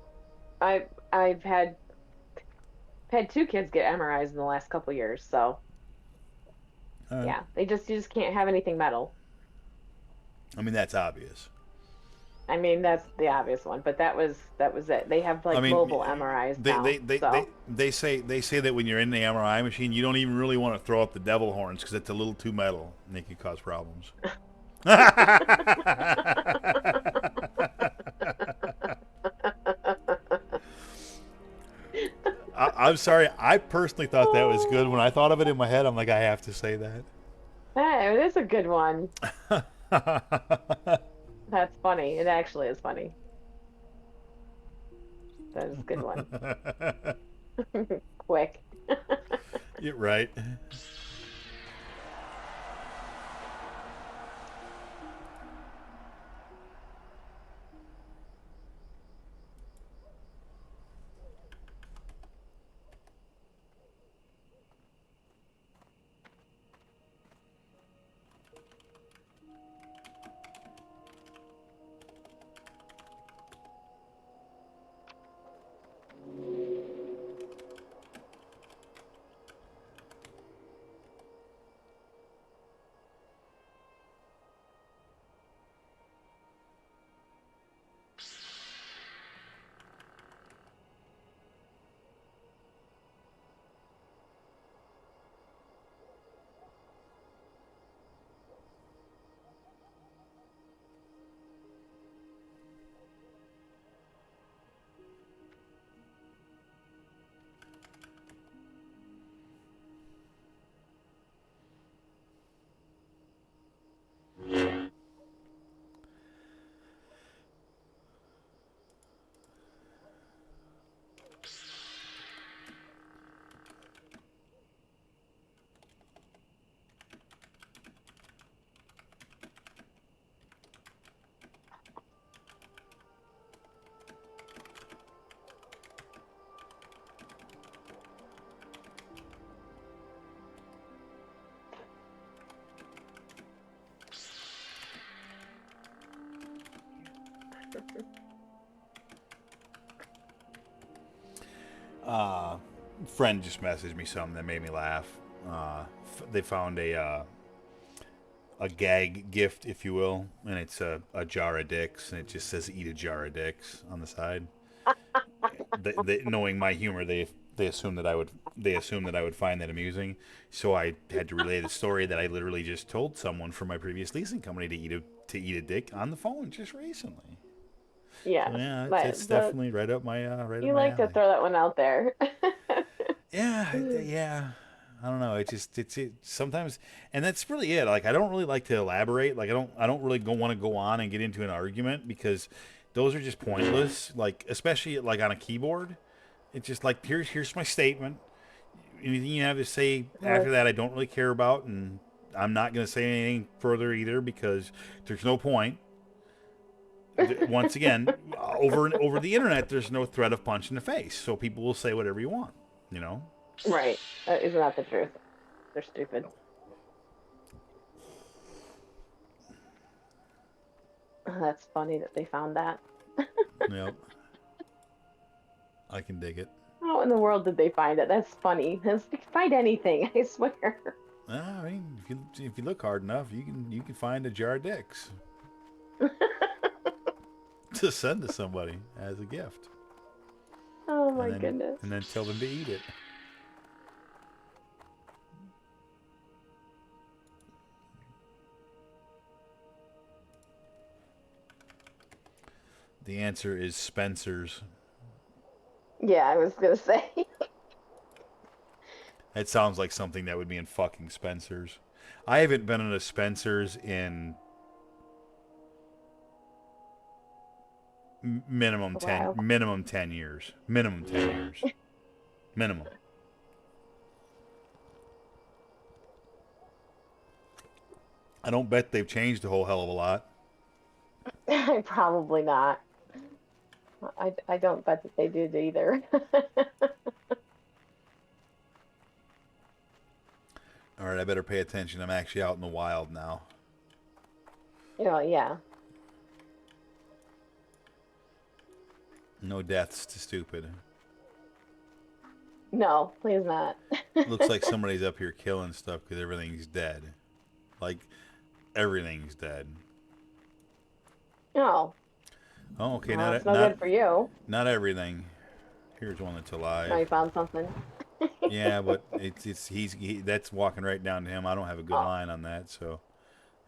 I've had 2 kids get MRIs in the last couple of years, so. Yeah, you just can't have anything metal. I mean, that's obvious. I mean, that's the obvious one, but that was it. They have like mobile MRIs now. They say that when you're in the MRI machine, you don't even really want to throw up the devil horns because it's a little too metal and it can cause problems. I'm sorry. I personally thought that was good. When I thought of it in my head, I'm like, I have to say that. Hey, it is a good one. That's funny. It actually is funny. That is a good one. Quick. You're right. Friend just messaged me something that made me laugh. They found a gag gift, if you will, and it's a jar of dicks, and it just says "eat a jar of dicks" on the side. Knowing my humor, they assumed that I would find that amusing. So I had to relay the story that I literally just told someone from my previous leasing company to eat a dick on the phone just recently. Yeah. So yeah, But it's definitely right up my right up you my like to alley. throw that one out there. Yeah. I don't know. It sometimes, and that's really it. Like I don't really like to elaborate. Like I don't really want to go on and get into an argument because those are just pointless. Like especially like on a keyboard, it's just like here's my statement. Anything you have to say after that, I don't really care about, and I'm not going to say anything further either because there's no point. Once again, over the internet, there's no threat of punch in the face, so people will say whatever you want. You know. Right. Isn't that the truth? They're stupid. That's funny that they found that. Yep. I can dig it. How in the world did they find it? That's funny. They can find anything, I swear. I mean, if you look hard enough, you can find a jar of dicks to send to somebody as a gift, Oh my goodness. and then tell them to eat it. The answer is Spencer's. Yeah, I was gonna say. It sounds like something that would be in fucking Spencer's. I haven't been in a Spencer's in minimum 10 years. Minimum 10 years. Minimum. I don't bet they've changed a whole hell of a lot. Probably not. I don't bet that they did either. All right, I better pay attention. I'm actually out in the wild now. Yeah. No deaths to stupid. No, please not. Looks like somebody's up here killing stuff because everything's dead. Like, everything's dead. No. Oh, okay. Well, it's no good for you. Not everything. Here's one that's alive. Oh, you found something. Yeah, but that's walking right down to him. I don't have a good line on that, so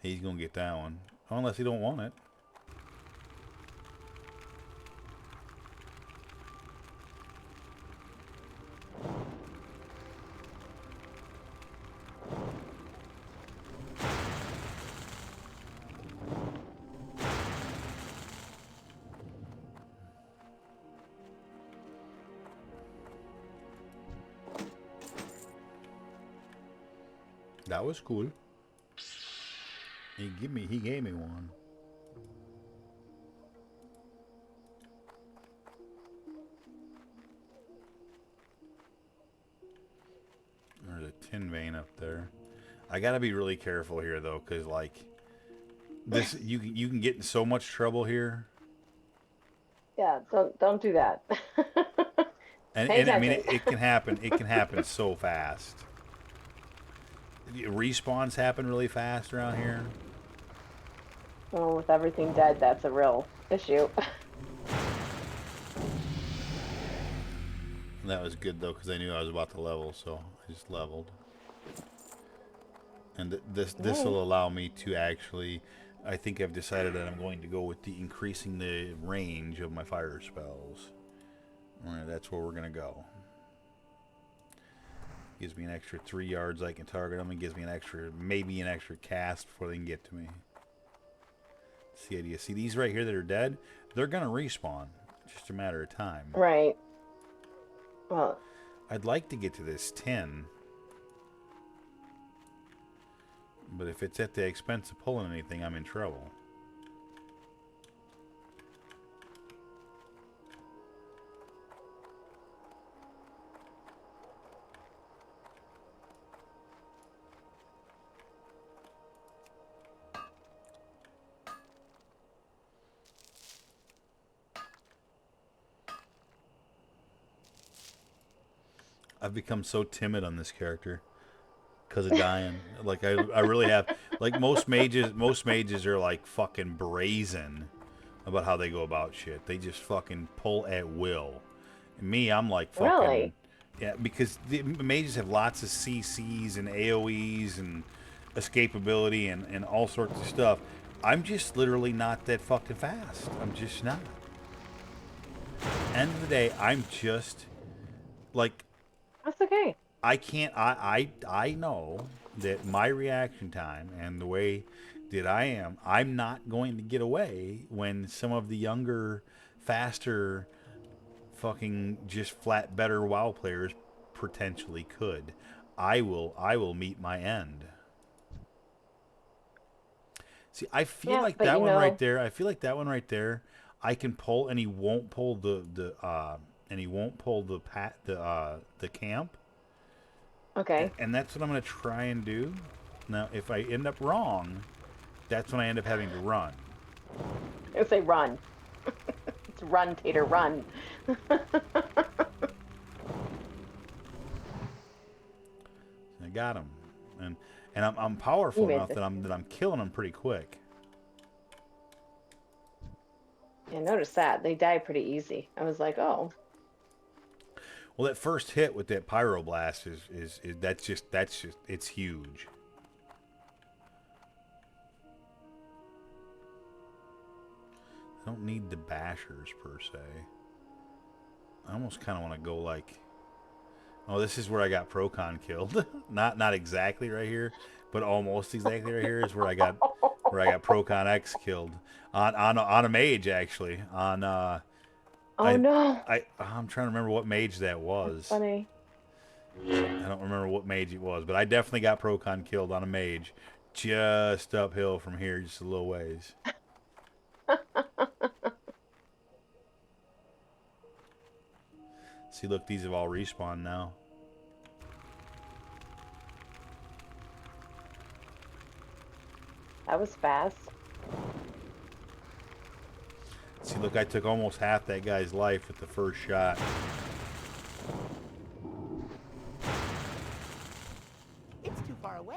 he's gonna get that one. Unless he don't want it. That was cool. He gave me one. There's a tin vein up there. I gotta be really careful here though, cause like this, you can get in so much trouble here. Yeah, don't do that. Pay And I mean, attention. it can happen. It can happen so fast. Respawns happen really fast around here. Well, with everything dead, that's a real issue. That was good though, because I knew I was about to level, so I just leveled. And this will allow me to actually. I think I've decided that I'm going to go with the increasing the range of my fire spells. All right, that's where we're gonna go. Gives me an extra 3 yards I can target them, and gives me an extra, maybe an extra cast before they can get to me. That's the idea. See these right here that are dead? They're gonna respawn. It's just a matter of time. Right. Well, I'd like to get to this 10. But if it's at the expense of pulling anything, I'm in trouble. I've become so timid on this character because of dying. Like I really have. Like most mages are like fucking brazen about how they go about shit. They just fucking pull at will. And me, I'm like fucking. really? Yeah, because the mages have lots of CCs and AoEs and escapability and all sorts of stuff. I'm just literally not that fucking fast. I'm just not. End of the day, I'm just like. That's okay. I can't. I know that my reaction time and the way that I am, I'm not going to get away when some of the younger, faster, fucking just flat better WoW players potentially could. I will meet my end. See, I feel like that one right there. I feel like that one right there. I can pull, and he won't pull the camp. Okay. And that's what I'm going to try and do. Now, if I end up wrong, that's when I end up having to run. I say run. It's run, Tater, run. I got him, and I'm powerful enough that I'm killing them pretty quick. Yeah, notice that they die pretty easy. I was like, oh. Well, that first hit with that pyroblast is that's just it's huge. I don't need the bashers per se. I almost kind of want to go like, oh, this is where I got Procon killed. not exactly right here, but almost exactly right here is where I got Procon X killed on a mage actually on. No! I'm trying to remember what mage that was. That's funny. I don't remember what mage it was, but I definitely got Procon killed on a mage, just uphill from here, just a little ways. See, look, these have all respawned now. That was fast. See, look, I took almost half that guy's life with the first shot. It's too far away.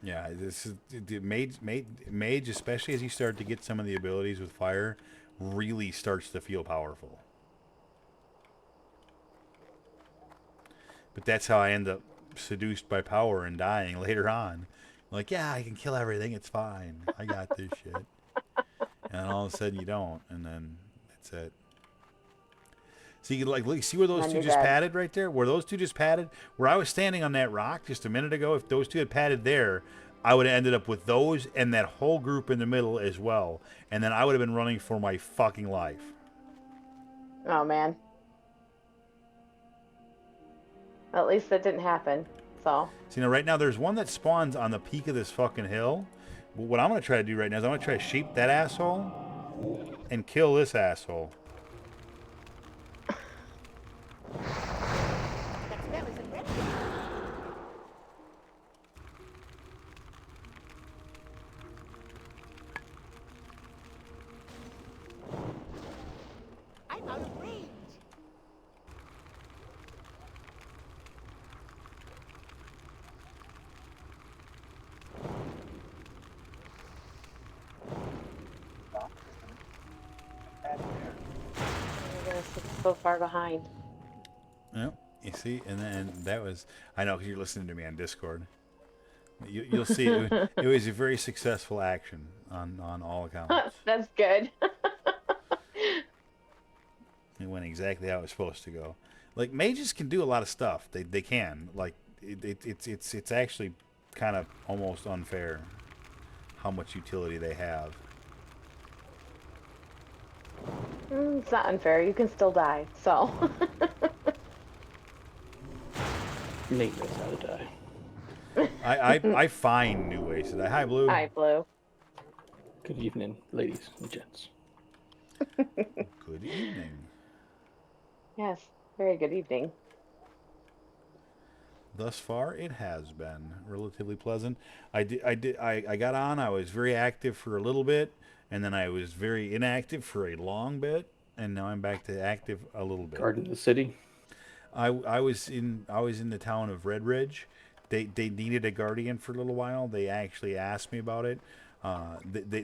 Yeah, this is the mage, especially as you start to get some of the abilities with fire, really starts to feel powerful. But that's how I end up seduced by power and dying later on. Like, yeah, I can kill everything. It's fine. I got this shit. And then all of a sudden you don't, and then that's it. So you can like look, see where those And two you're just dead. padded right there? Where those two just padded? Where I was standing on that rock just a minute ago, if those two had padded there, I would have ended up with those and that whole group in the middle as well. And then I would have been running for my fucking life. Oh man. At least that didn't happen. So. See, now right now there's one that spawns on the peak of this fucking hill. But what I'm going to try to do right now is I'm going to try to sheep that asshole and kill this asshole. That smell isn't ready. I'm out of range. So far behind. Yep. You see, and then that was, I know because you're listening to me on Discord. You'll see it was a very successful action on all accounts. That's good. It went exactly how it was supposed to go. Like mages can do a lot of stuff. They can. Like it's actually kind of almost unfair how much utility they have. It's not unfair. You can still die. So. Nate knows how to die. I find new ways to die. Hi, Blue. Hi, Blue. Good evening, ladies and gents. Good evening. Yes. Very good evening. Thus far, it has been relatively pleasant. I got on. I was very active for a little bit, and then I was very inactive for a long bit, and now I'm back to active a little bit. Garden of the City. I was in the town of Red Ridge. They needed a guardian for a little while. They actually asked me about it. They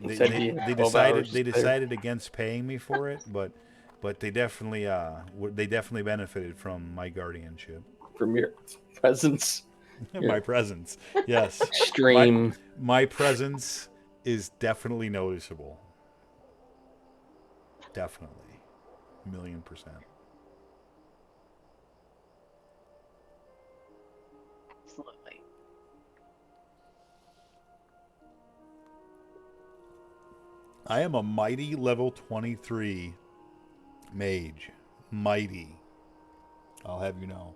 decided against paying me for it, but they definitely benefited from my guardianship. From your presence. My presence, yes. Extreme. My presence is definitely noticeable. Definitely, 1,000,000%. Absolutely. I am a mighty level 23 mage. Mighty. I'll have you know.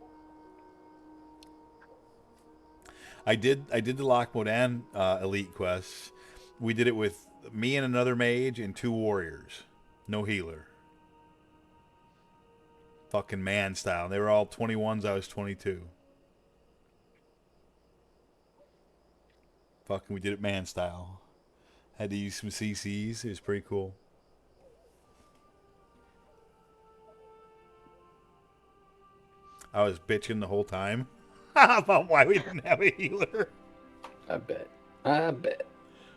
I did the lock mode and elite quests. We did it with me and another mage and 2 warriors. No healer. Fucking man style. They were all 21s. I was 22. Fucking we did it man style. Had to use some CCs. It was pretty cool. I was bitching the whole time about why we didn't have a healer. I bet.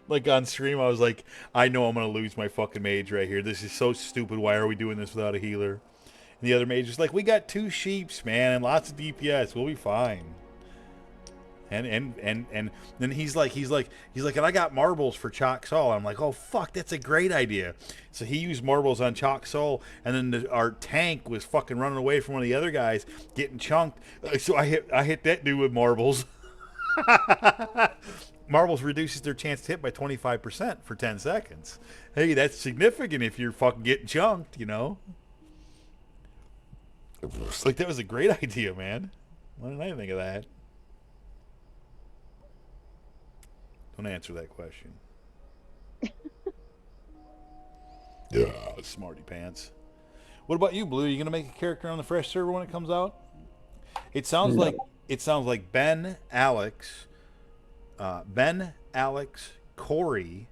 Like on stream, I was like, I know I'm going to lose my fucking mage right here. This is so stupid. Why are we doing this without a healer? And the other mage was like, we got 2 sheeps, man, and lots of DPS. We'll be fine. And then he's like, and I got marbles for Chalk Soul. I'm like, oh fuck, that's a great idea. So he used marbles on Chalk Soul, and then our tank was fucking running away from one of the other guys, getting chunked. So I hit that dude with marbles. Marbles reduces their chance to hit by 25% for 10 seconds. Hey, that's significant if you're fucking getting chunked, you know? Like, that was a great idea, man. Why didn't I think of that? Don't answer that question. Yeah, smarty pants. What about you, Blue? Are you gonna make a character on the Fresh server when it comes out? It sounds like Ben, Alex, Corey,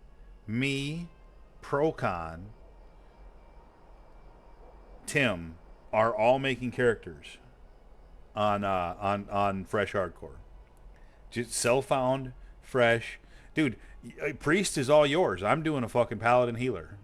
me, Procon, Tim are all making characters on Fresh Hardcore. Just self-found, fresh. Dude, Priest is all yours. I'm doing a fucking Paladin healer.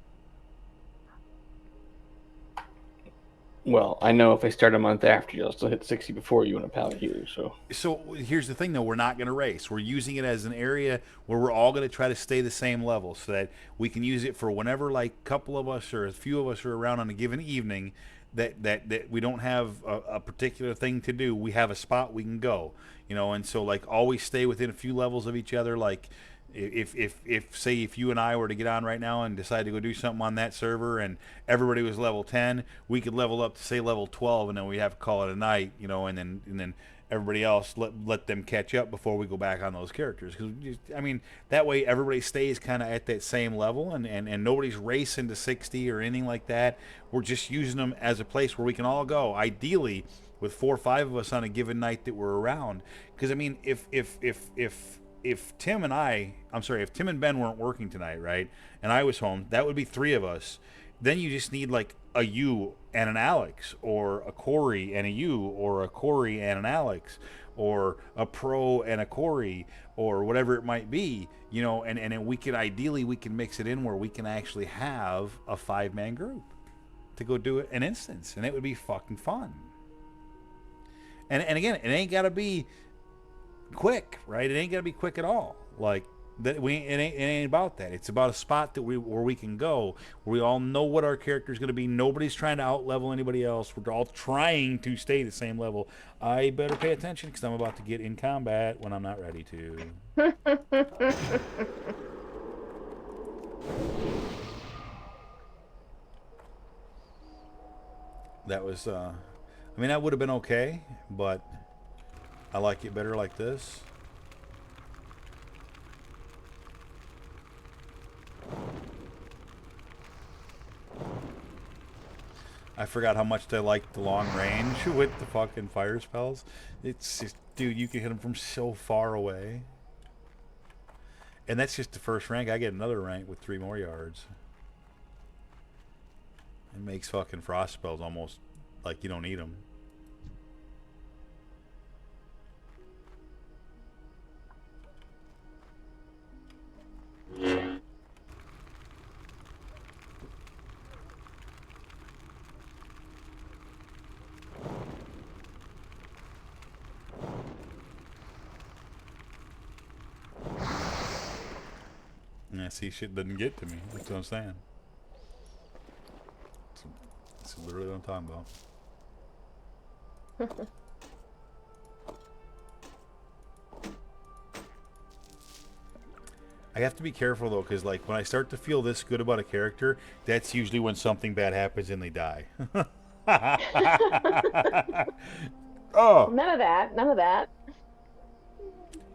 Well, I know if I start a month after, you'll still hit 60 before you in a Paladin healer, so... So here's the thing, though. We're not going to race. We're using it as an area where we're all going to try to stay the same level so that we can use it for whenever, like, a couple of us or a few of us are around on a given evening. that we don't have a particular thing to do. We have a spot we can go, and so like always stay within a few levels of each other. Like if say if you and I were to get on right now and decide to go do something on that server and everybody was level 10, we could level up to say level 12 and then we have to call it a night, and then everybody else let them catch up before we go back on those characters. Because I mean, that way everybody stays kind of at that same level and nobody's racing to 60 or anything like that. We're just using them as a place where we can all go, ideally with 4 or 5 of us on a given night that we're around. Because I mean, if Tim and Ben weren't working tonight, right, and I was home, that would be 3 of us. Then you just need like a you and an Alex, or a Corey and a you, or a Corey and an Alex, or a Pro and a Corey, or whatever it might be, and we can ideally mix it in where we can actually have a 5-man group to go do an instance, and it would be fucking fun. And again, it ain't gotta be quick, right? It ain't gotta be quick at all. Like that, it ain't about that. It's about a spot where we can go, where we all know what our character's gonna be. Nobody's trying to out level anybody else. We're all trying to stay the same level. I better pay attention because I'm about to get in combat when I'm not ready to. That was, I mean, that would have been okay, but I like it better like this. I forgot how much I liked the long range with the fucking fire spells. It's just, dude, you can hit them from so far away. And that's just the first rank. I get another rank with 3 more yards. It makes fucking frost spells almost like you don't need them. Yeah, see, shit doesn't get to me. That's what I'm saying. That's literally what I'm talking about. I have to be careful though, because like when I start to feel this good about a character, that's usually when something bad happens and they die. Oh! None of that. None of that.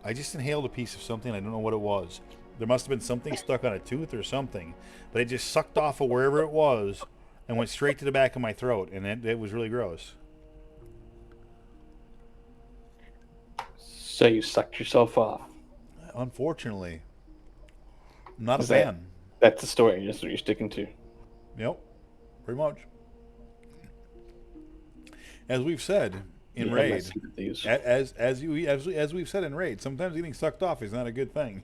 I just inhaled a piece of something. I don't know what it was. There must have been something stuck on a tooth or something, but it just sucked off of wherever it was and went straight to the back of my throat, and it was really gross. So you sucked yourself off. Unfortunately. I'm not a Is that- fan. That's the story. That's what you're sticking to. Yep. Pretty much. As we've said in You have my Raid, sympathies. as we've said in Raid, sometimes getting sucked off is not a good thing.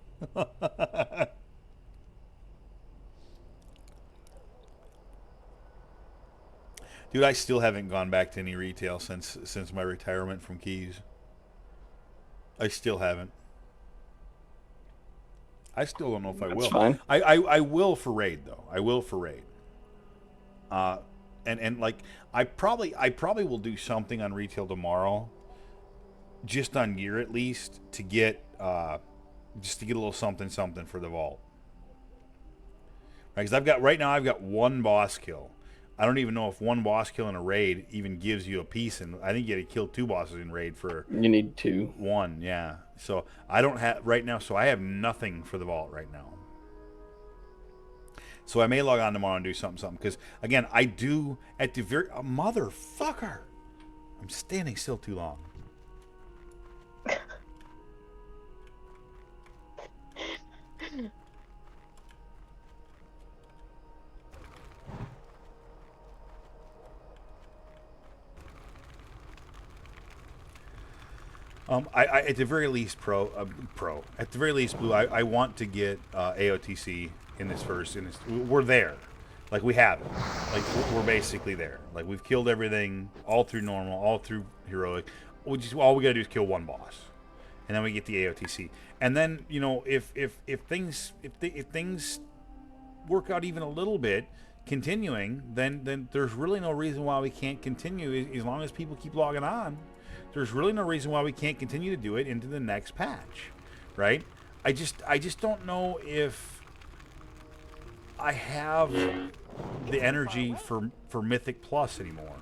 Dude, I still haven't gone back to any retail since my retirement from Keys. I still haven't. I still don't know if I will. That's fine. I will for Raid though. I will for Raid. And like I probably will do something on retail tomorrow, just on gear at least, to get just to get a little something for the vault. Right, because I've got 1 boss kill. I don't even know if 1 boss kill in a raid even gives you a piece, and I think you had to kill 2 bosses in raid for. You need 2. 1, yeah. So I don't have right now. So I have nothing for the vault right now. So I may log on tomorrow and do something. Because again, I do at the very motherfucker. I'm standing still too long. I at the very least, at the very least, Blue, I want to get AOTC in this first. We're there. Like, we have it. Like, we're basically there. Like, we've killed everything, all through normal, all through heroic. All we gotta do is kill 1 boss. And then we get the AOTC. And then, if things work out even a little bit, continuing, then there's really no reason why we can't continue as long as people keep logging on. There's really no reason why we can't continue to do it into the next patch, right? I just don't know if I have the energy for Mythic Plus anymore.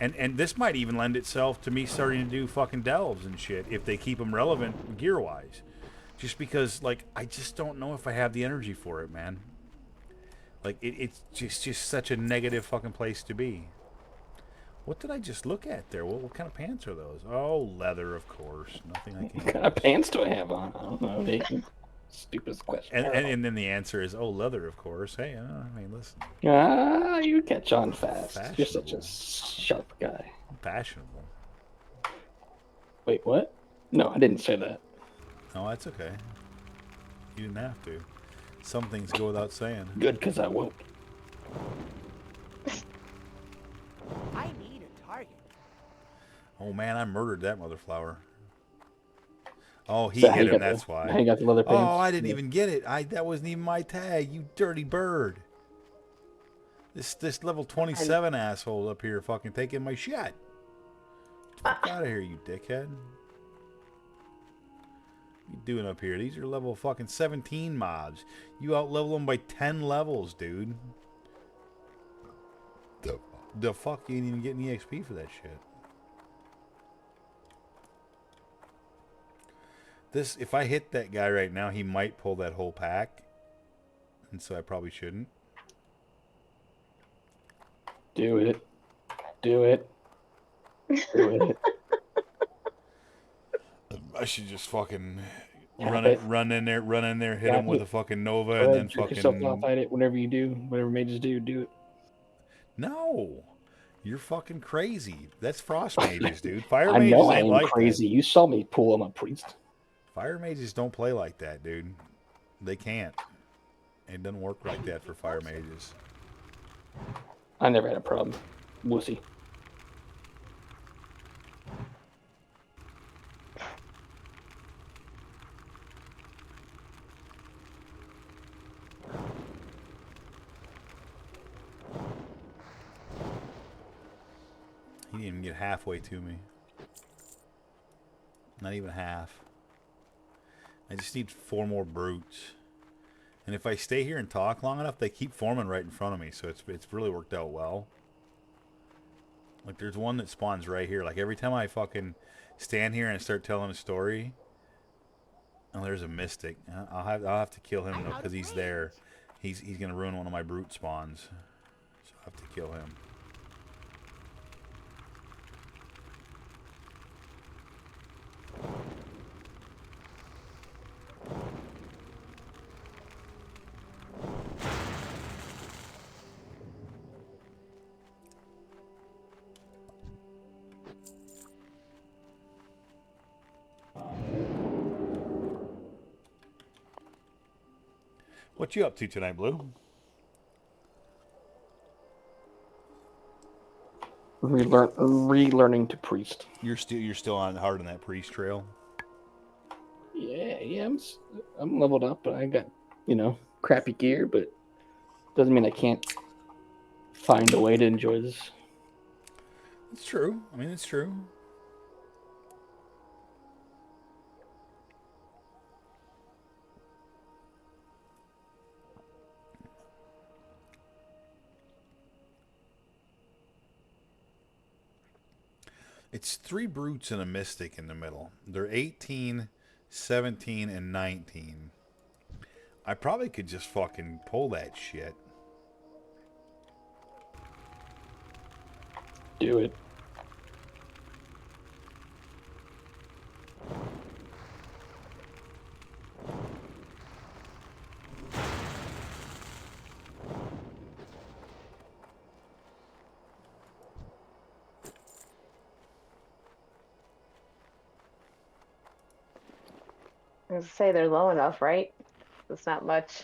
And this might even lend itself to me starting to do fucking delves and shit if they keep them relevant gear-wise. Just because, like, I just don't know if I have the energy for it, man. Like, it's just such a negative fucking place to be. What did I just look at there? What kind of pants are those? Oh, leather, of course. Nothing I can What kind of pants do I have on? I don't know. Stupidest question. and then the answer is, oh, leather, of course. Hey, I mean, listen. Ah, you catch on fast. You're such a Fashionable. sharp guy. Fashionable. Wait, what? No, I didn't say that. No, that's okay. You didn't have to. Some things go without saying. Good, because I won't. I need a target. Oh, man, I murdered that motherflower. Oh, he So how hit you him, got that's the, why. How you got the leather pants? Oh, I didn't even get it. That wasn't even my tag, you dirty bird. This level 27 asshole up here fucking taking my shit. Get the fuck out of here, you dickhead. What you doing up here? These are level fucking 17 mobs. You out-level them by 10 levels, dude. The fuck, you ain't even getting EXP for that shit. If I hit that guy right now, he might pull that whole pack. And so I probably shouldn't. Do it. Do it. Do it. I should just fucking Tap it. run in there, hit Tap him with it. a fucking Nova, Go and ahead, then jerk yourself off fucking... at it. Whatever you do, whatever mages do, do it. No! You're fucking crazy. That's frost mages, dude. Fire I mages know I ain't am like crazy. that. You saw me pull on a priest. Fire mages don't play like that, dude. They can't. It doesn't work like that for fire mages. I never had a problem. Wussy. He didn't even get halfway to me. Not even half. I just need 4 more brutes. And if I stay here and talk long enough, they keep forming right in front of me. So it's really worked out well. Like, there's one that spawns right here. Like, every time I fucking stand here and start telling a story... Oh, there's a mystic. I'll have to kill him because he's there. He's gonna ruin one of my brute spawns. So I'll have to kill him. What you up to tonight, Blue? Relearning to priest. You're still on hard on that priest trail. Yeah, I'm leveled up, but I got, crappy gear, but doesn't mean I can't find a way to enjoy this. It's true. I mean, it's true. It's 3 brutes and a mystic in the middle. They're 18, 17, and 19. I probably could just fucking pull that shit. Do it. I was gonna say they're low enough, right? It's not much.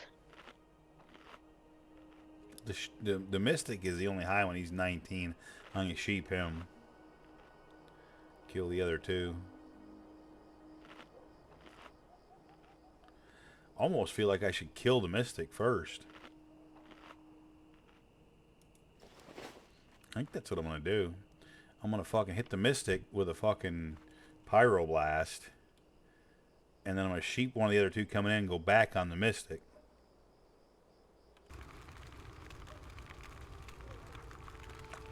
The mystic is the only high one. He's 19. I'm gonna sheep him. Kill the other 2. Almost feel like I should kill the mystic first. think that's what I'm gonna do. I'm gonna fucking hit the Mystic with a fucking Pyroblast, and then I'm gonna sheep one of the other two coming in and go back on the Mystic.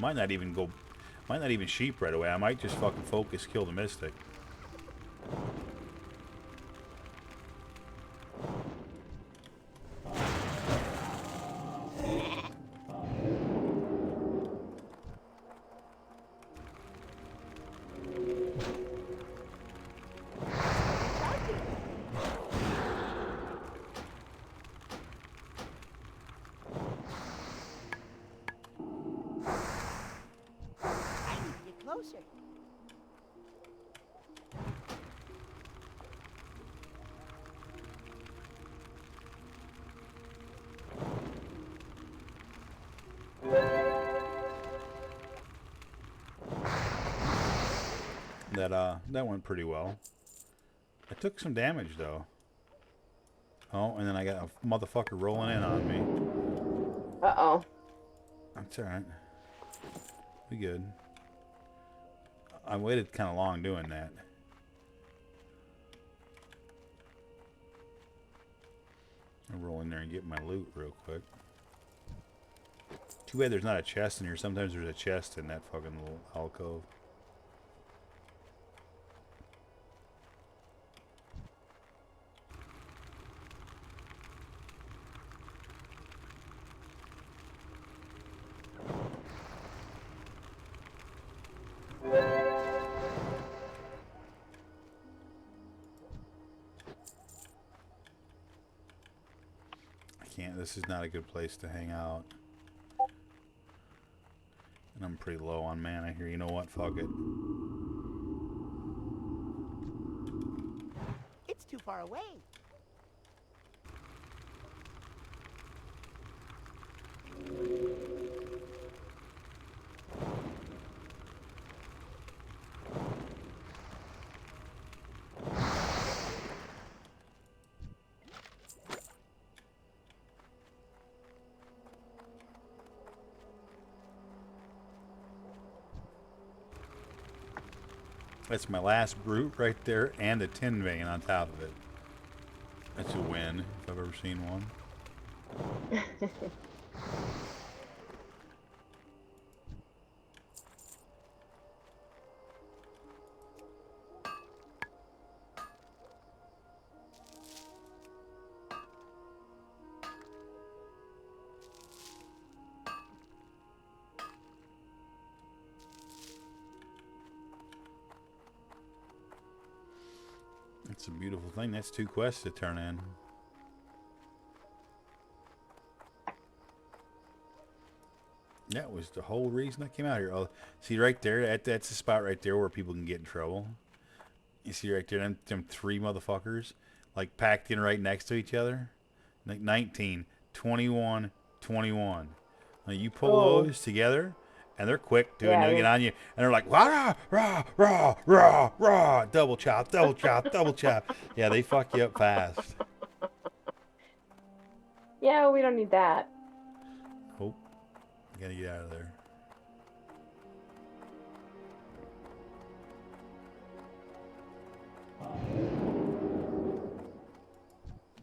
Might not even sheep right away. I might just fucking focus kill the Mystic. I need to get closer. That went pretty well. I took some damage though. Oh, and then I got a motherfucker rolling in on me. Uh-oh. That's alright. We good. I waited kind of long doing that. I'll roll in there and get my loot real quick. Too bad there's not a chest in here. Sometimes there's a chest in that fucking little alcove. This is not a good place to hang out. And I'm pretty low on mana here. You know what? Fuck it. It's too far away. That's my last brute right there, and a tin vein on top of it. That's a win, if I've ever seen one. It's a beautiful thing. That's 2 quests to turn in. That was the whole reason I came out here. Oh, see right there? That's the spot right there where people can get in trouble. You see right there? Them 3 motherfuckers, like, packed in right next to each other. Like 19, 21, 21. Now you pull those together, and they're quick to get on you, and they're like rah rah rah rah rah, double chop, double chop, double chop. Yeah, they fuck you up fast. Yeah, we don't need that. Oh, gotta get out of there.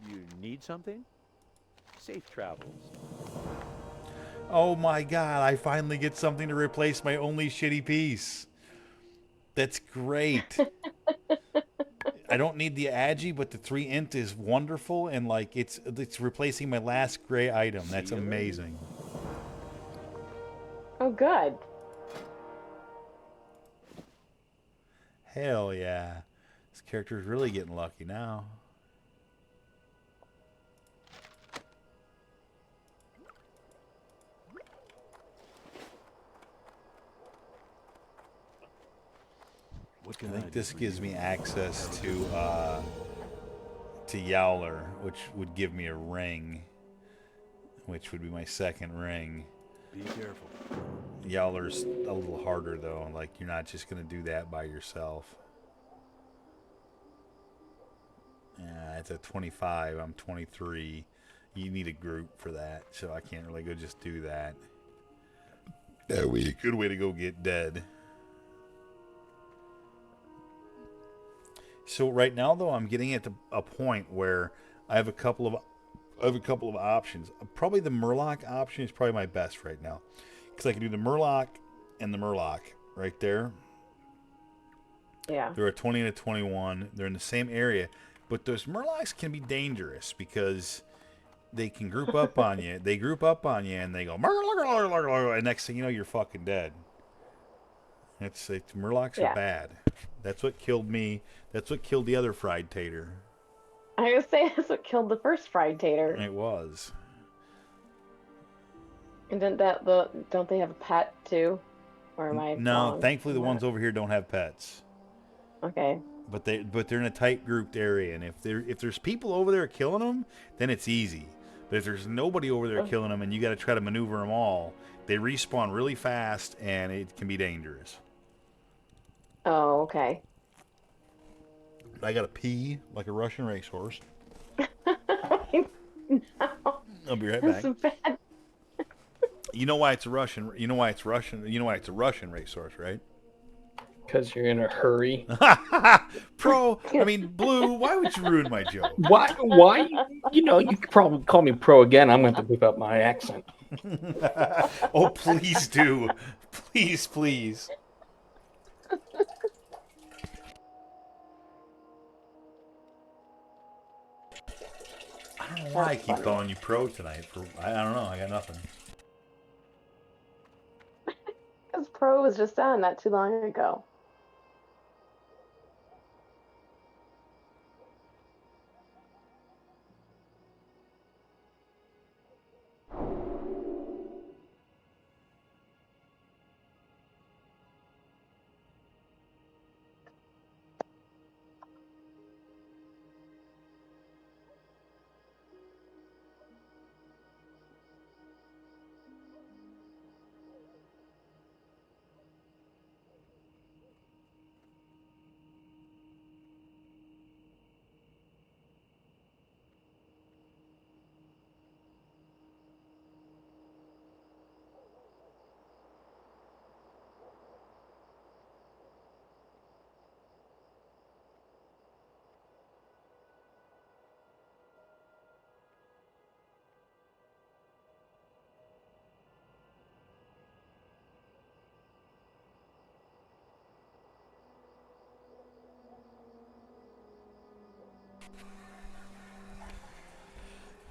You need something? Safe travels. Oh my god, I finally get something to replace my only shitty piece. That's great. I don't need the agi, but the 3 int is wonderful, and like it's replacing my last gray item. That's amazing. Oh, good. Hell yeah. This character's really getting lucky now. I think this gives me access to Yowler, which would give me a ring, which would be my second ring. Be careful. Yowler's a little harder though. Like, you're not just gonna do that by yourself. Yeah, it's a 25. I'm 23. You need a group for that, so I can't really go just do that. Good way to go get dead. So right now, though, I'm getting at a point where I have a couple of options. Probably the Murloc option is probably my best right now, because I can do the Murloc and the Murloc right there. Yeah. They're a 20 and a 21. They're in the same area, but those Murlocs can be dangerous because they can group up on you. They group up on you and they go, and next thing you know, you're fucking dead. Murlocs are bad. That's what killed me. That's what killed the other fried tater. I was say that's what killed the first fried tater. It was. And don't they have a pet too? Or am I No, wrong? thankfully the ones over here don't have pets. Okay. But they're in a tight grouped area, and if there's people over there killing them, then it's easy. But if there's nobody over there killing them, and you got to try to maneuver them all, they respawn really fast, and it can be dangerous. Oh, okay. I gotta pee like a Russian racehorse. No. I'll be right That's back. bad. You know why it's a Russian? You know why it's Russian? You know why it's a Russian racehorse, right? Because you're in a hurry. Pro. I mean, Blue. Why would you ruin my joke? Why? Why? You know, you could probably call me pro again. I'm going to have to whip up my accent. Oh, please do. Please, please. I don't know why I keep calling you pro tonight. I don't know. I got nothing. Because Pro was just on not too long ago.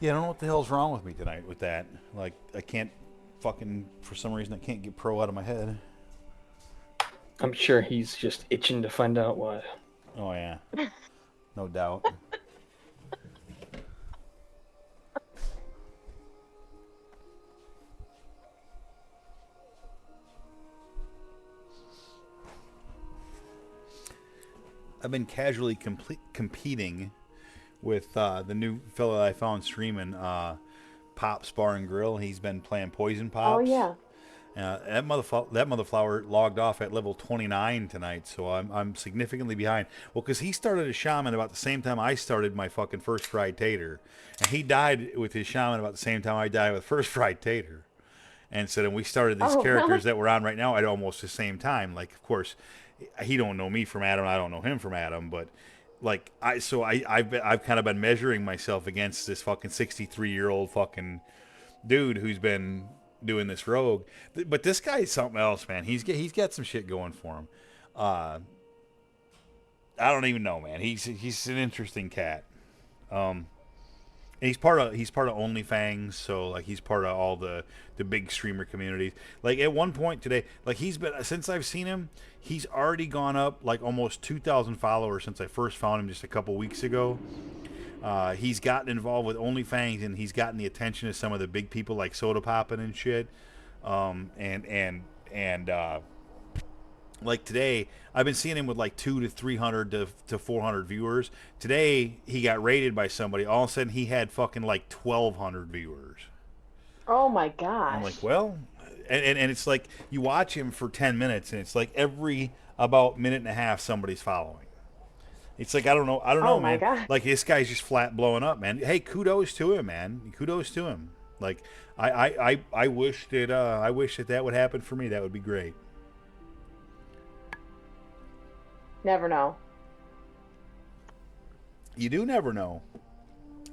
Yeah, I don't know what the hell's wrong with me tonight with that. Like, I can't fucking, for some reason, I can't get pro out of my head. I'm sure he's just itching to find out why. Oh, yeah. No doubt. I've been casually competing with the new fella I found streaming, Pops Bar and Grill. He's been playing Poison Pops. Oh, yeah. That motherflower logged off at level 29 tonight, so I'm significantly behind. Well, because he started a shaman about the same time I started my fucking first fried tater, and he died with his shaman about the same time I died with first fried tater. And so then we started these characters that we're on right now at almost the same time. Like, of course, he don't know me from Adam, I don't know him from Adam, but like I've kind of been measuring myself against this fucking 63-year-old fucking dude who's been doing this rogue. But this guy is something else, man. He's got some shit going for him. I don't even know, man. He's an interesting cat. And he's part of OnlyFans, so like he's part of all the big streamer communities. Like at one point today, like he's been, since I've seen him, he's already gone up like almost 2,000 followers since I first found him just a couple weeks ago. He's gotten involved with OnlyFans, and he's gotten the attention of some of the big people like Soda Poppin' and shit. Like today, I've been seeing him with like 200 to 300 to 400 viewers. Today, he got raided by somebody. All of a sudden, he had fucking like 1,200 viewers. Oh my gosh. I'm like, well, and it's like you watch him for 10 minutes, and it's like every about minute and a half somebody's following. It's like I don't know, Oh my man. God. Like this guy's just flat blowing up, man. Hey, kudos to him, man. Kudos to him. Like, I wish that would happen for me. That would be great. Never know. You do never know.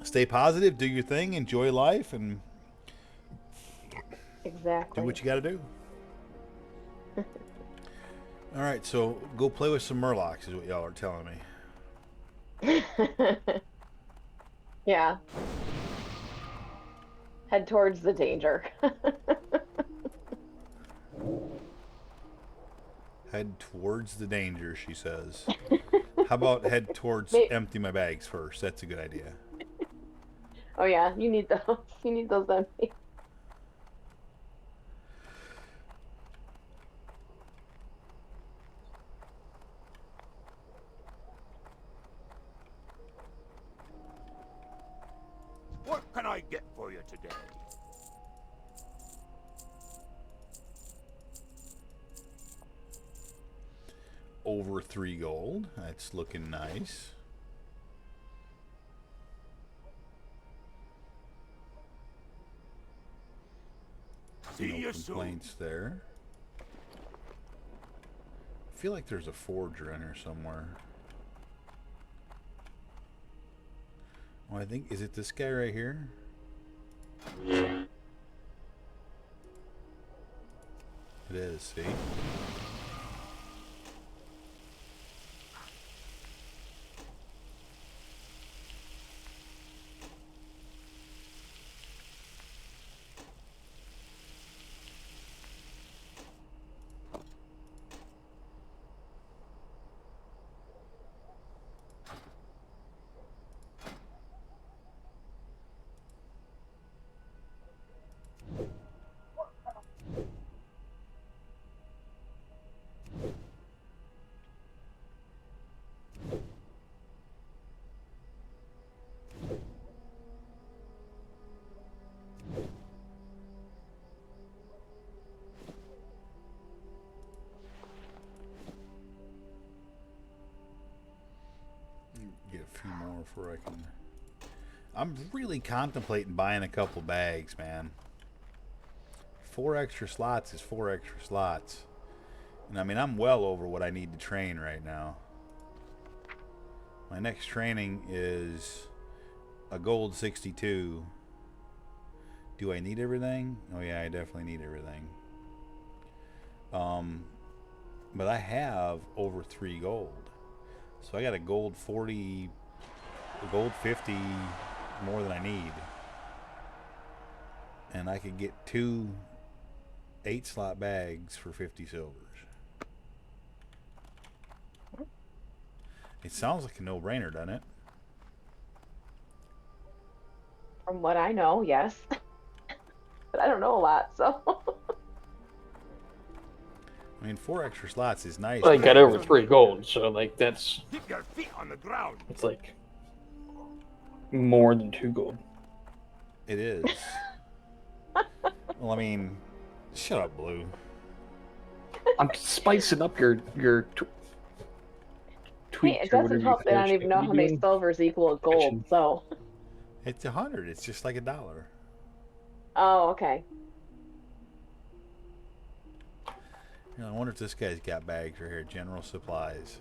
Stay positive, do your thing, enjoy life, and Exactly. do what you got to do. All right, so go play with some murlocs is what y'all are telling me. Yeah. Head towards the danger. Head towards the danger, she says. How about head towards empty my bags first? That's a good idea. Oh yeah, you need those. You need those empty. What can I get for you today? Over 3 gold. That's looking nice. See No you soon. complaints there. I feel like there's a forger in here somewhere. Oh, I think, is it this guy right here? It is, see? Get a few more before I can... I'm really contemplating buying a couple bags, man. 4 extra slots is 4 extra slots. And I mean, I'm well over what I need to train right now. My next training is a gold 62. Do I need everything? Oh yeah, I definitely need everything. But I have over 3 gold. So I got a gold 40, a gold 50 more than I need. And I could get 2 8-slot bags for 50 silvers. It sounds like a no-brainer, doesn't it? From what I know, yes. But I don't know a lot, so. I mean, 4 extra slots is nice. Well, I got over 3 gold, so like that's Keep your feet on the ground. it's like more than 2 gold. It is. Well, I mean, shut up, Blue. I'm spicing up your tweet. Hey, it doesn't help that I don't even know how many silvers equal a gold, so. It's 100. It's just like $1. Oh, okay. You know, I wonder if this guy's got bags right here. General supplies.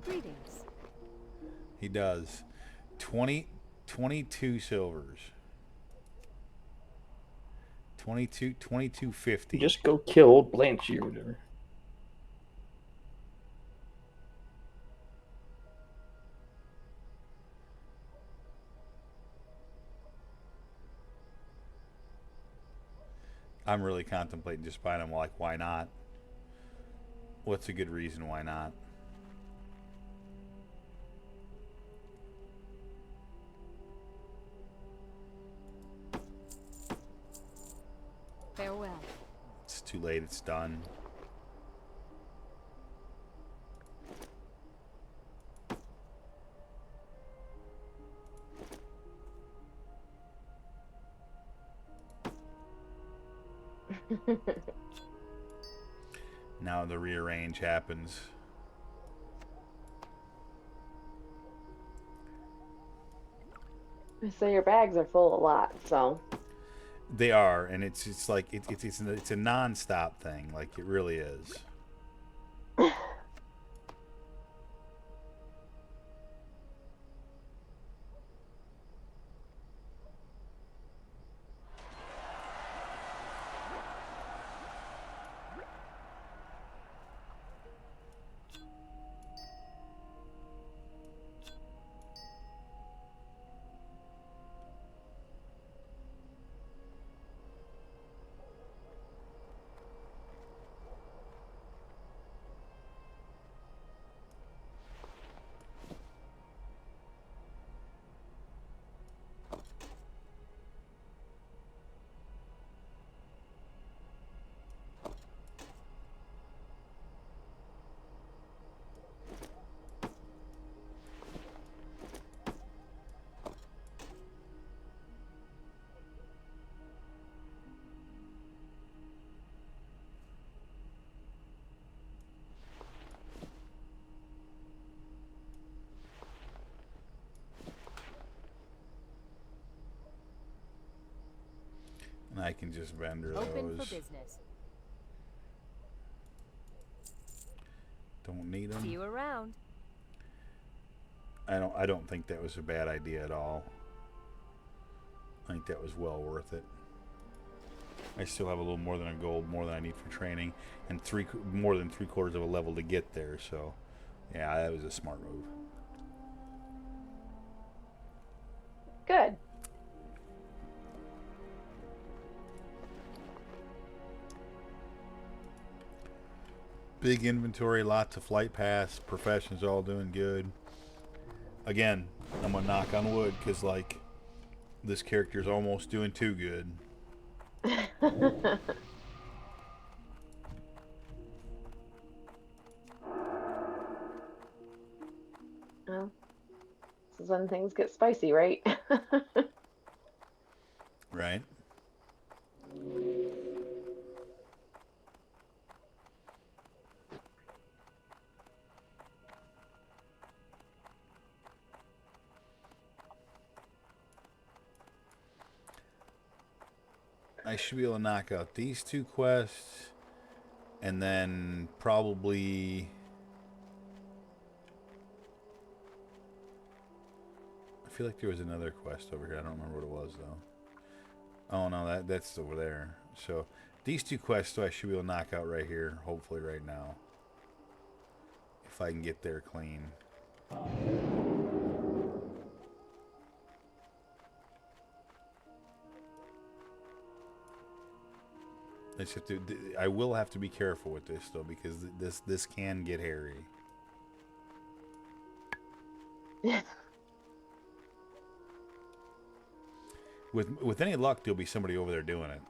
Greetings. He does. 22 silvers. 22.50. Just go kill old Blanchy or whatever. I'm really contemplating just buying them. Like, why not? What's a good reason why not? Farewell. It's too late. It's done. Now the rearrange happens. So your bags are full a lot, so. They are, and it's like it's a non-stop thing. Like it really is. And I can just vendor Open for those. business. Don't need them. See you around. I don't think that was a bad idea at all. I think that was well worth it. I still have a little more than a gold, more than I need for training, and more than 3/4 of a level to get there. So, yeah, that was a smart move. Good. Big inventory, lots of flight pass, professions all doing good. Again, I'm gonna knock on wood because like this character's almost doing too good. Well, this is when things get spicy, right? Right? I should be able to knock out these 2 quests, and then probably I feel like there was another quest over here. I don't remember what it was though. Oh no, that's over there. So these 2 quests I should be able to knock out right here, hopefully right now. If I can get there clean. I will have to be careful with this though, because this can get hairy. With any luck, there'll be somebody over there doing it.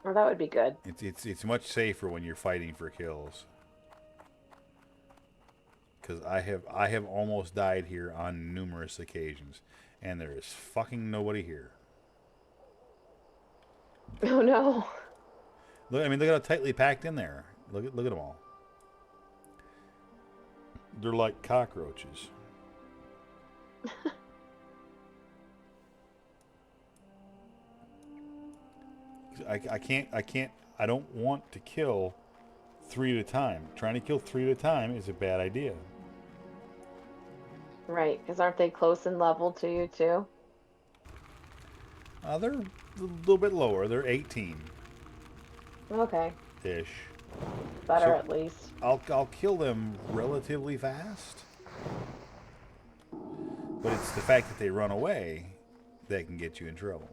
Well, that would be good. It's much safer when you're fighting for kills. Because I have almost died here on numerous occasions, and there is fucking nobody here. Oh no. Look, I mean, look at how tightly packed in there. Look at them all. They're like cockroaches. I don't want to kill 3 at a time. Trying to kill 3 at a time is a bad idea. Right, because aren't they close in level to you too? They're a little bit lower. They're 18. Okay. Ish. Better So at least. I'll kill them relatively fast. But it's the fact that they run away that can get you in trouble.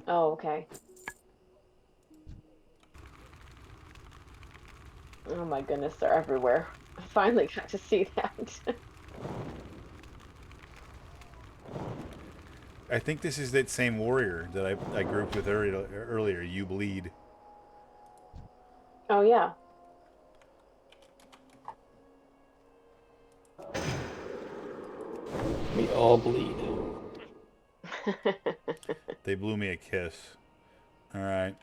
Oh, okay. Oh my goodness, they're everywhere. I finally got to see that. I think this is that same warrior that I grouped with earlier. You bleed. Oh yeah. We all bleed. They blew me a kiss. All right.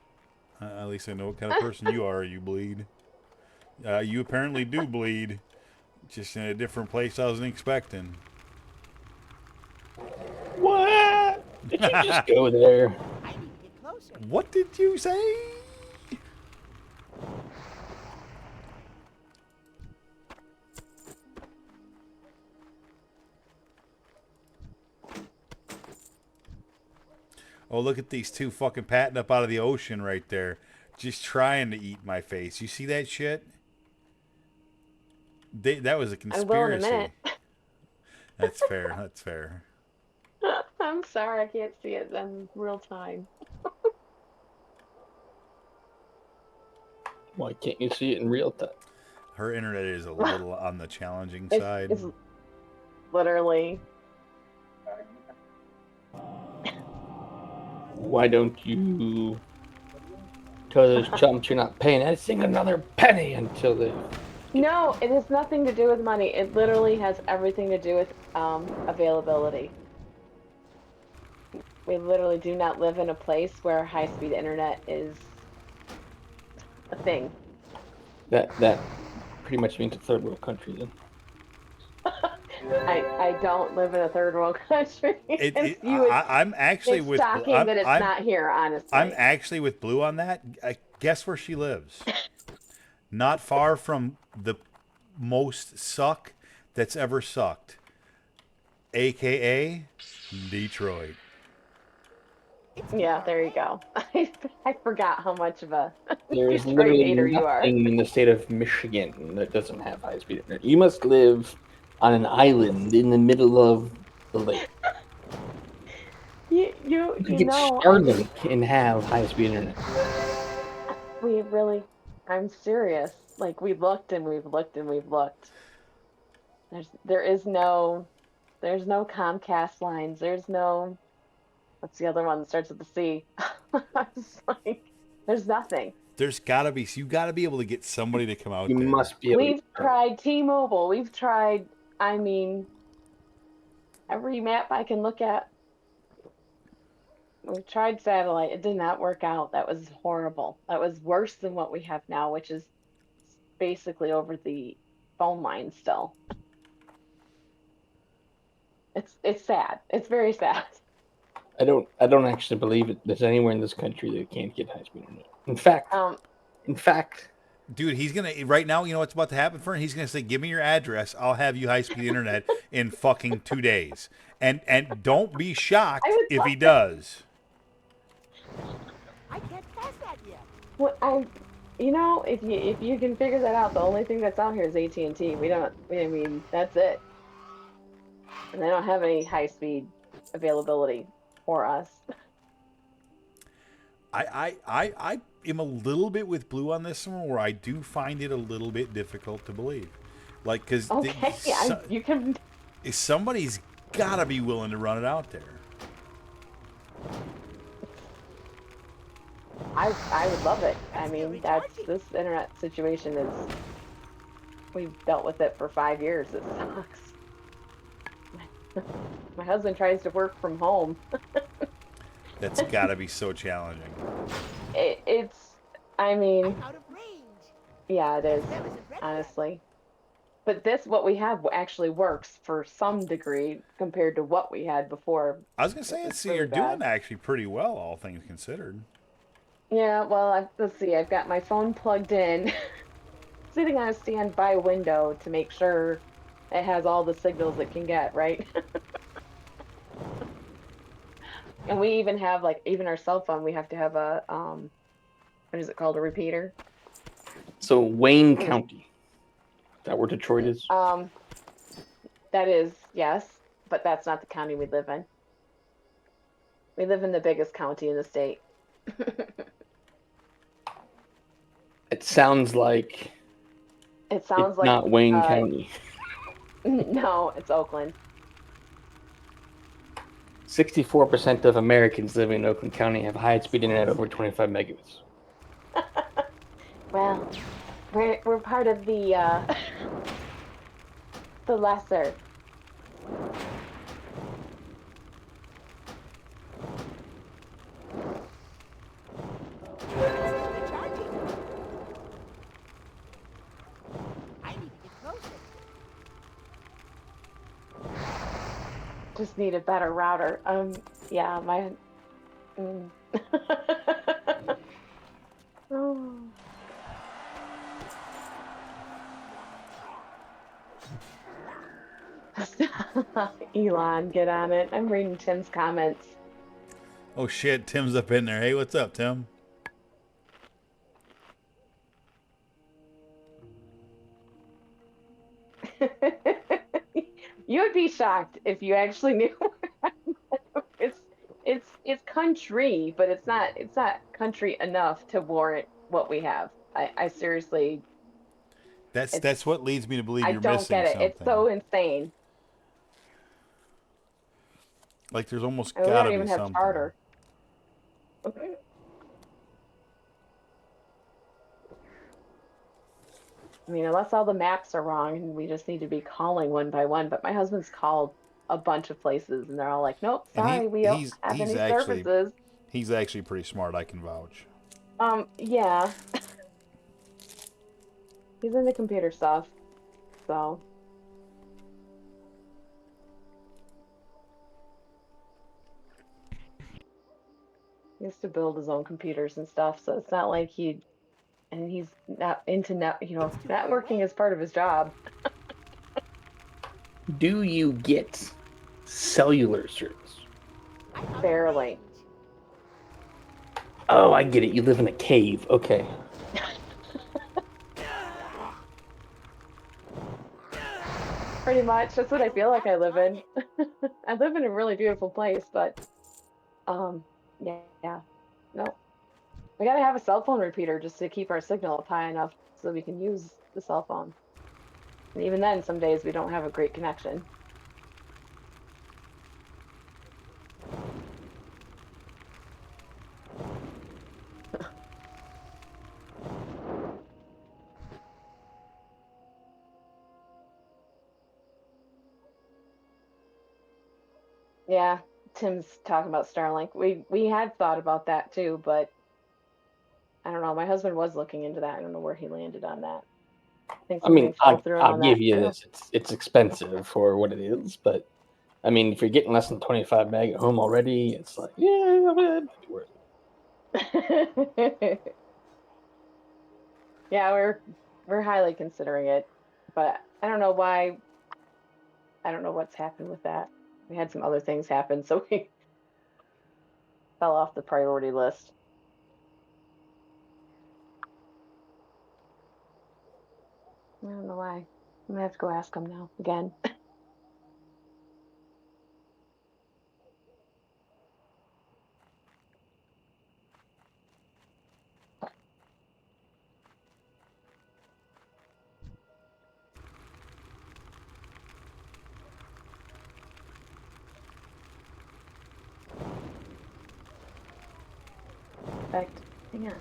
At least I know what kind of person you are. You bleed. You apparently do bleed. Just in a different place I wasn't expecting. What? Did you just go there? I need to get closer. What did you say? Oh, look at these two fucking patting up out of the ocean right there. Just trying to eat my face. You see that shit? That was a I will in a conspiracy. minute. That's fair. That's fair. I'm sorry, I can't see it in real time. Why can't you see it in real time? Her internet is a little on the challenging It's, side. it's literally. Why don't you tell those chumps you're not paying anything another penny until they... No, it has nothing to do with money. It literally has everything to do with availability. We literally do not live in a place where high-speed internet is a thing. That pretty much means a third world country then. I don't live in a third world country. I'm actually it's with. shocking that it's not here, honestly. I'm actually with Blue on that. Guess where she lives? Not far from the most suck that's ever sucked, aka Detroit. Yeah, there you go. I forgot how much of a There is Detroit literally hater you are. nothing in the state of Michigan that doesn't have high-speed internet. You must live on an island in the middle of the lake. You get know, Starlink and have high-speed internet. we really, I'm serious. Like, we looked and we've looked and we've looked. There's no Comcast lines. There's no, what's the other one that starts with the C? It's like, there's nothing. There's gotta be. You gotta be able to get somebody to come out You there. must be able We've tried T-Mobile. We've tried, I mean, every map I can look at. We've tried satellite. It did not work out. That was horrible. That was worse than what we have now, which is basically over the phone line still. It's sad. It's very sad. I don't actually believe it. There's anywhere in this country that can't get high-speed internet. In fact, dude, he's gonna right now. You know what's about to happen for him? He's gonna say, "Give me your address. I'll have you high-speed internet in fucking 2 days." And don't be shocked if he does. I can't pass that yet. Well, if you can figure that out, the only thing that's out here is AT&T. I mean, that's it. And they don't have any high-speed availability for us. I am a little bit with Blue on this one, where I do find it a little bit difficult to believe, like because you can. Somebody's gotta be willing to run it out there. I would love it. I mean, this internet situation is. We've dealt with it for 5 years. It sucks. My husband tries to work from home. That's gotta be so challenging. I mean, I'm out of range. yeah, it is, honestly. But what we have actually works for some degree compared to what we had before. I was gonna say, you're doing actually pretty well, all things considered. Yeah, well, let's see. I've got my phone plugged in, sitting on a standby window to make sure it has all the signals it can get, right? And we even have, even our cell phone, we have to have a, what is it called, a repeater? So Wayne County, is that where Detroit is? That is, yes, but that's not the county we live in. We live in the biggest county in the state. It sounds like it's not Wayne County. No, it's Oakland. 64% of Americans living in Oakland County have high-speed internet over 25 megabits. Well, we're part of the the lesser. I need to get closer. Just need a better router. Yeah, my. Mm. Oh. Elon, get on it. I'm reading Tim's comments. Oh shit, Tim's up in there. Hey, what's up, Tim? You would be shocked if you actually knew. It's it's country, but it's not country enough to warrant what we have. I seriously, it's That's what leads me to believe I you're don't get missing it. It's something. so insane. Like there's almost And we don't gotta be even have something. charter. I mean, unless all the maps are wrong and we just need to be calling one by one. But my husband's called a bunch of places and they're all like, nope, And sorry, we don't have any services. he's actually pretty smart, I can vouch. Yeah, he's into computer stuff. So, he used to build his own computers and stuff. So it's not like and he's not into It's too far networking away. is part of his job. Do you get cellular service? I'm out of Barely. range. Oh, I get it. You live in a cave. Okay. Pretty much. That's what I I don't feel like have I a live in. target. I live in a really beautiful place, but yeah, yeah. No. We gotta have a cell phone repeater just to keep our signal up high enough so we can use the cell phone. And even then, some days we don't have a great connection. Yeah, Tim's talking about Starlink. We had thought about that too, but I don't know. My husband was looking into that. I don't know where he landed on that. I think I mean, something fell through I'll on that give you too. this. It's expensive for what it is, but I mean, if you're getting less than 25 meg at home already, it's like, yeah, it might be worth Yeah, we're highly considering it, but I don't know why. I don't know what's happened with that. We had some other things happen, so we fell off the priority list. I don't know why. I'm gonna have to go ask him now again. In fact, hang on.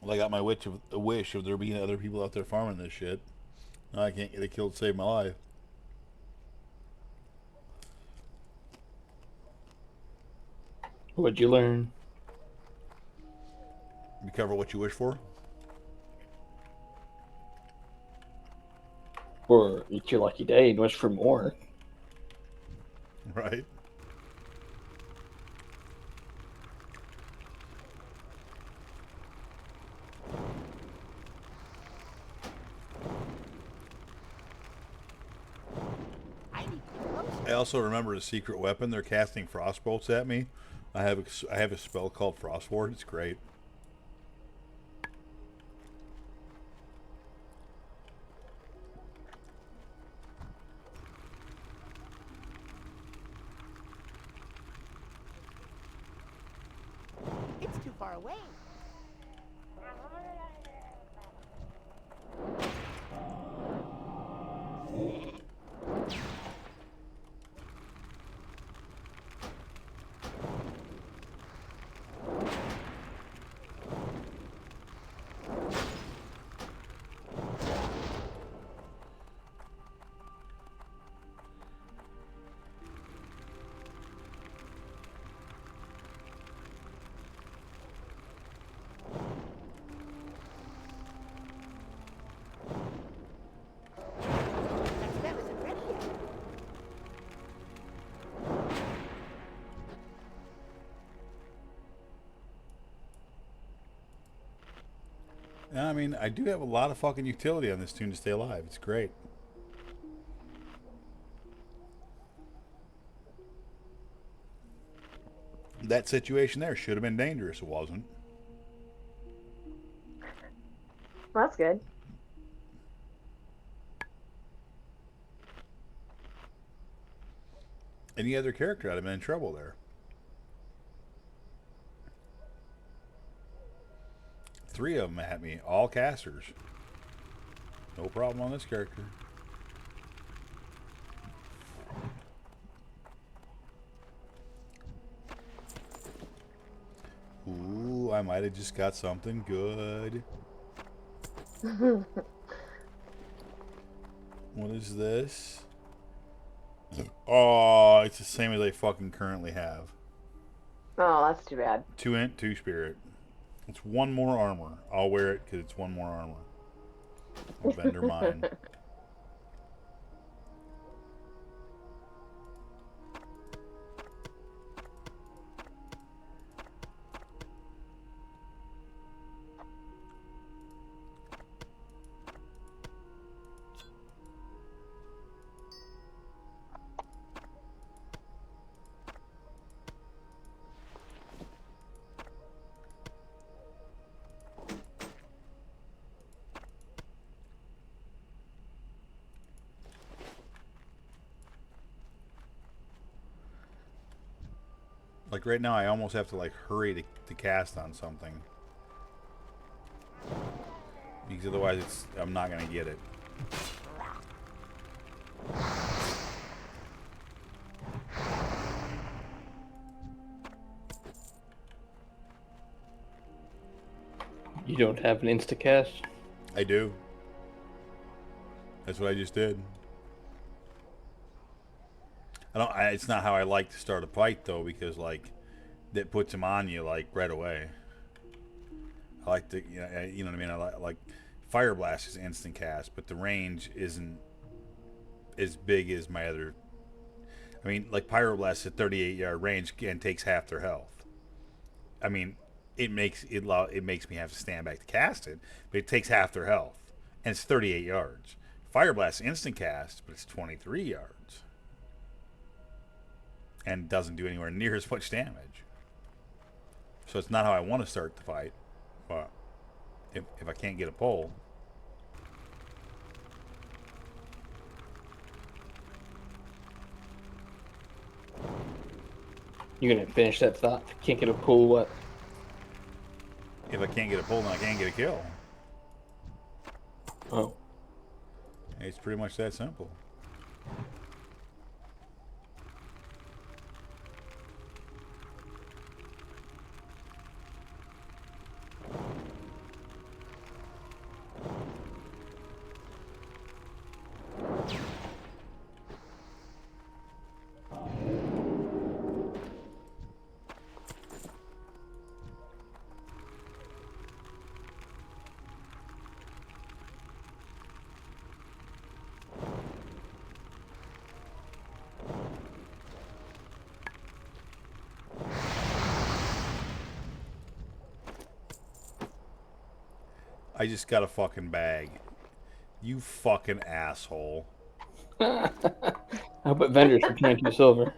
Well, I got my wish of there being other people out there farming this shit. Now I can't get it killed to save my life. What'd you learn? Be careful what you wish for. Or it's your lucky day and wish for more. Right. I need to get closer. I also remember a secret weapon. They're casting frostbolts at me. I have a spell called Frost Ward. It's great. It's too far away. That spell isn't ready yet. I mean, I do have a lot of fucking utility on this tune to stay alive. It's great. That situation there should have been dangerous. It wasn't. Well, that's good. Any other character, I'd have been in trouble there. Three of them at me, all casters. No problem on this character. Ooh, I might have just got something good. What is this? Oh, it's the same as I fucking currently have. Oh, that's too bad. 2 int, 2 spirit. It's 1 more armor. I'll wear it because it's 1 more armor. I'll vendor mine. Like right now, I almost have to like hurry to cast on something. Because otherwise I'm not going to get it. You don't have an insta-cast? I do. That's what I just did. It's not how I like to start a fight though, because like that puts him on you like right away. I like to, you know what I mean. I like Fire Blast is instant cast, but the range isn't as big as my other. I mean, like Pyroblast at 38-yard range and takes half their health. I mean, it makes me have to stand back to cast it, but it takes half their health, and it's 38 yards. Fire Blast instant cast, but it's 23 yards. And doesn't do anywhere near as much damage. So it's not how I want to start the fight. But if I can't get a pull. You're gonna finish that thought. Can't get a pull, what? If I can't get a pull, then I can't get a kill. Oh. It's pretty much that simple. I just got a fucking bag. You fucking asshole. I put vendors for 22 silver.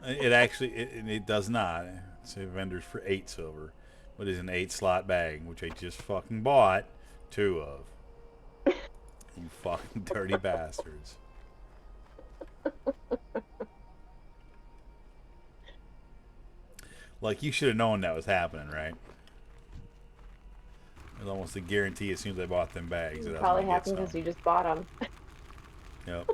It actually, it does not. It's a vendors for 8 silver. But it's an 8-slot bag, which I just fucking bought 2 of. You fucking dirty bastards. Like, you should have known that was happening, right? It was almost a guarantee as soon as I bought them bags that I was Probably going to get happened because some. you just bought them. Yep.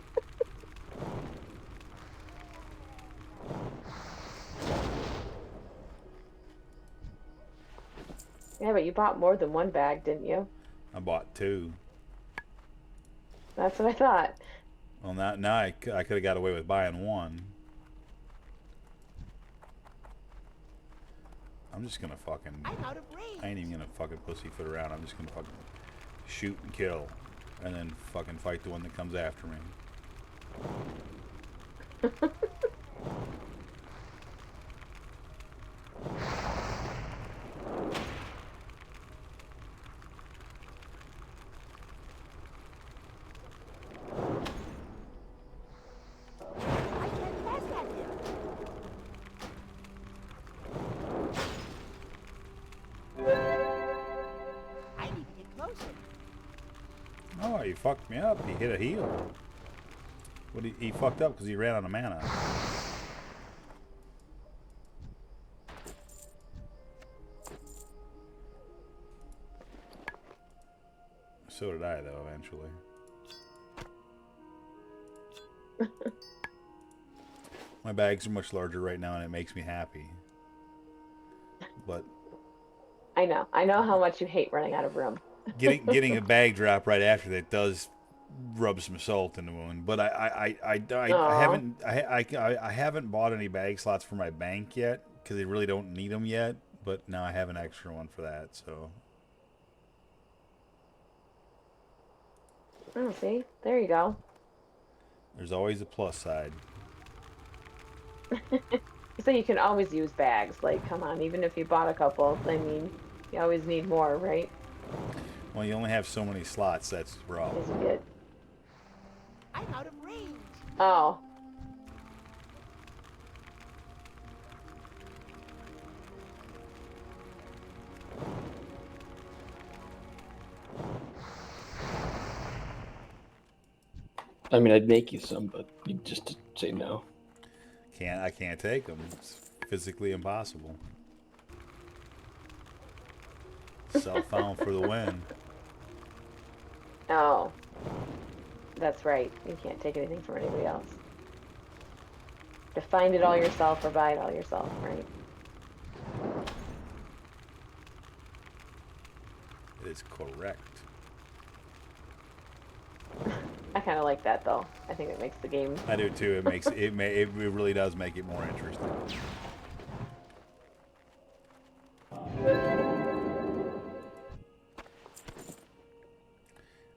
Yeah, but you bought more than one bag, didn't you? I bought 2. That's what I thought. Well, now I could have got away with buying 1. I'm just going to fucking... I'm out of range. I ain't even going to fucking pussyfoot around. I'm just going to fucking shoot and kill. And then fucking fight the one that comes after me. I can't pass that hill. I need to get closer. Oh, he fucked me up. He hit a heal. What he fucked up because he ran out of mana. So did I, though, eventually. My bags are much larger right now, and it makes me happy. But I know. I know how much you hate running out of room. getting a bag drop right after that does rub some salt in the wound. But I haven't bought any bag slots for my bank yet because I really don't need them yet. But now I have an extra one for that. So Oh, see? There you go. there's always a plus side. So you can always use bags. Like, come on, even if you bought a couple, I mean, you always need more, right? Well, you only have so many slots. That's the problem. As you get. I'm out of range. Oh. I mean, I'd make you some, but you just say no. I can't take them. It's physically impossible. Self-found for the win. Oh. That's right. You can't take anything from anybody else. To find it all yourself or buy it all yourself, right? It is correct. I kind of like that though. I think it makes the game. I do too. It makes it really does make it more interesting.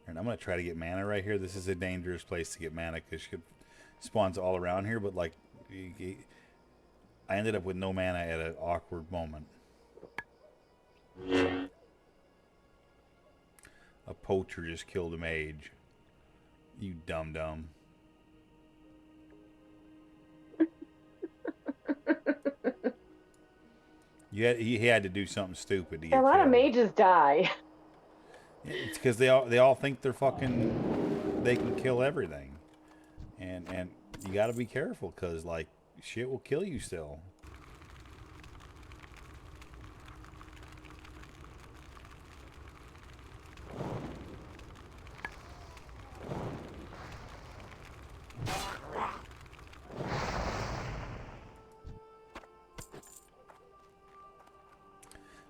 And I'm gonna try to get mana right here. This is a dangerous place to get mana because it spawns all around here. But like, I ended up with no mana at an awkward moment. A poacher just killed a mage. You dum-dum. He had to do something stupid to get A lot of killed. mages die. It's because they all think they can kill everything, and you got to be careful because like shit will kill you still.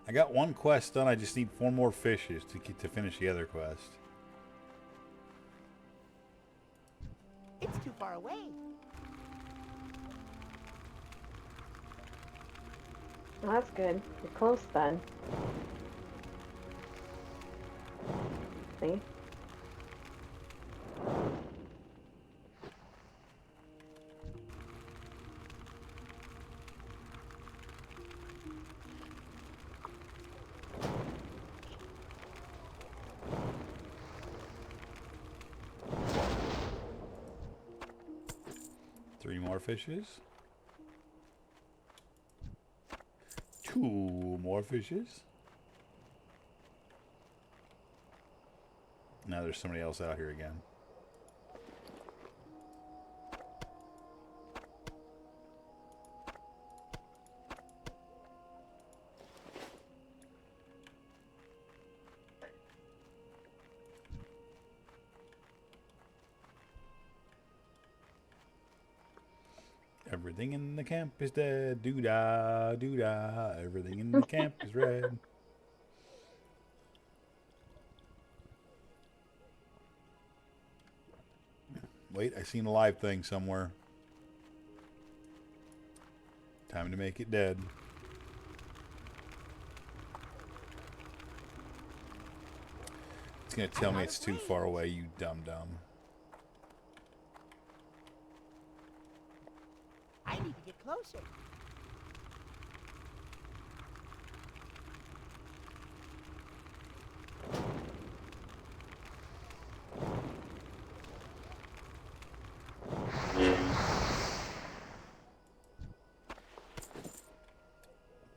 I got one quest done. I just need 4 more fishes to finish the other quest. It's too far away. Well, that's good. You're close then. See? 3 more fishes. 2 more fishes. Now there's somebody else out here again. Everything in the camp is dead. Doo-dah, doo-dah. Everything in the camp is red. Wait, I seen a live thing somewhere. Time to make it dead. It's gonna tell me it's too far away, you dum-dum. I need to get closer.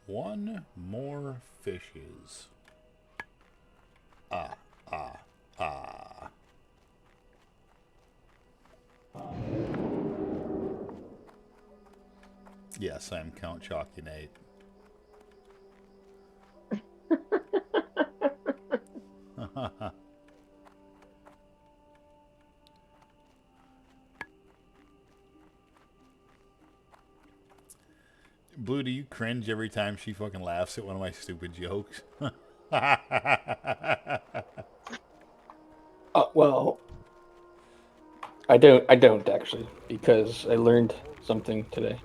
One more fishes. Ah, ah, ah. Yes, I'm Count Chalky Nate. Blue, do you cringe every time she fucking laughs at one of my stupid jokes? Well, I don't actually, because I learned something today.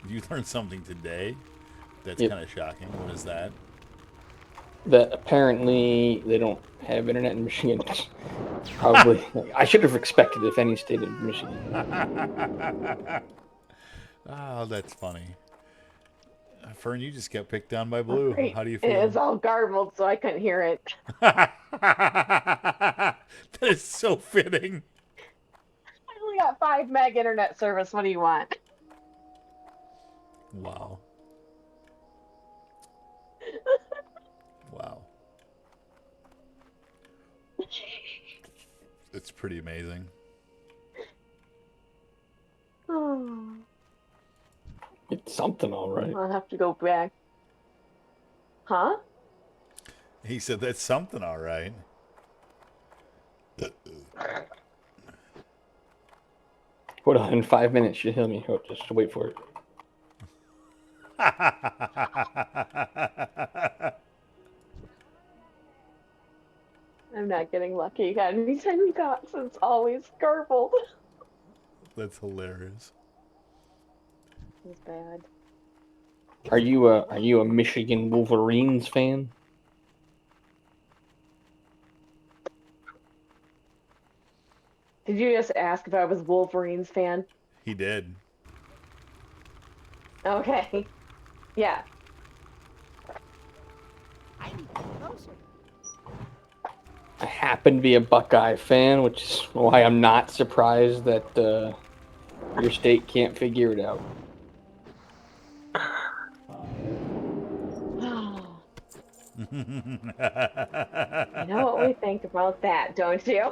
You learned something today? That's Yep. kind of shocking. What is that? That apparently they don't have internet in Michigan. Probably. I should have expected if any state in Michigan. Oh, that's funny. Fern, you just got picked on by Blue. Great. How do you It feel? is all garbled, so I couldn't hear it. That is so fitting. I only got 5 meg internet service. What do you want? Wow. Wow. It's pretty amazing. Oh, It's something, all right. I'll have to go back. Huh? He said that's something, all right. Hold on, in 5 minutes you'll hear me. Oh, just wait for it. I'm not getting lucky. Anytime you got, so it's always garbled. That's hilarious. It's bad. Are you a Michigan Wolverines fan? Did you just ask if I was Wolverines fan? He did. Okay. Yeah. I need to get closer. I happen to be a Buckeye fan, which is why I'm not surprised that your state can't figure it out. You know what we think about that, don't you?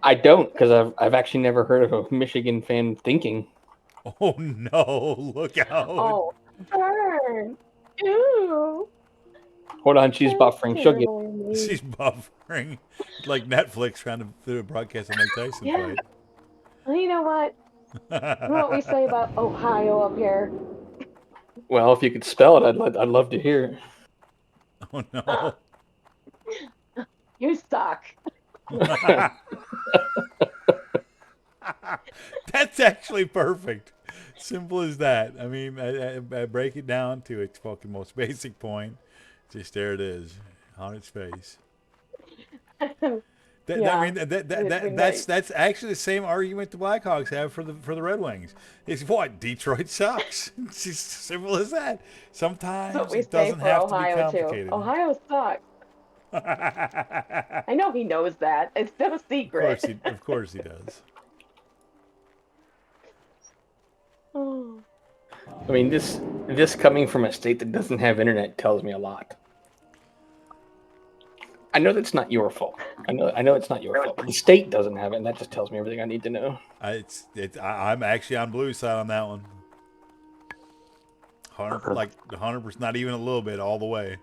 I don't, because I've actually never heard of a Michigan fan thinking. Oh no, look out. Oh, burn. Ew. Hold on, she's That's buffering. She'll get. terribly mean. She's buffering. Like Netflix trying to broadcast a Mike Tyson Yeah. fight. Well, you know what? You know what we say about Ohio up here? Well, if you could spell it, I'd love to hear it. Oh no. You suck. That's actually perfect. Simple as that. I mean, I break it down to its fucking most basic point. Just there it is on its face. Yeah, I mean, that's actually the same argument the Blackhawks have for the Red Wings. It's what Detroit sucks. It's just simple as that. Sometimes That's what we it say doesn't for have Ohio to be complicated. too. Ohio sucks. I know he knows that. It's no secret. Of course he does. I mean, this coming from a state that doesn't have internet tells me a lot. I know that's not your fault. I know it's not your fault. But the state doesn't have it, and that just tells me everything I need to know. I'm actually on Blue's side on that one. 100%, not even a little bit, all the way.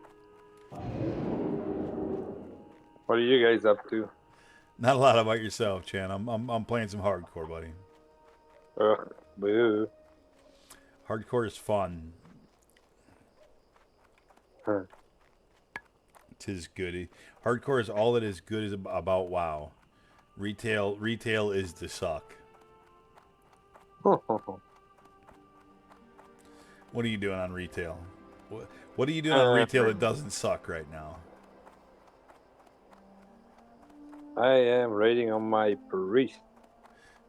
What are you guys up to? Not a lot about yourself, Chan. I'm playing some hardcore, buddy. Boo. Hardcore is fun. Huh. Tis goody. Hardcore is all that is good is about WoW. Retail is the suck. What are you doing on retail? What are you doing on retail that doesn't suck right now? I am raiding on my priest.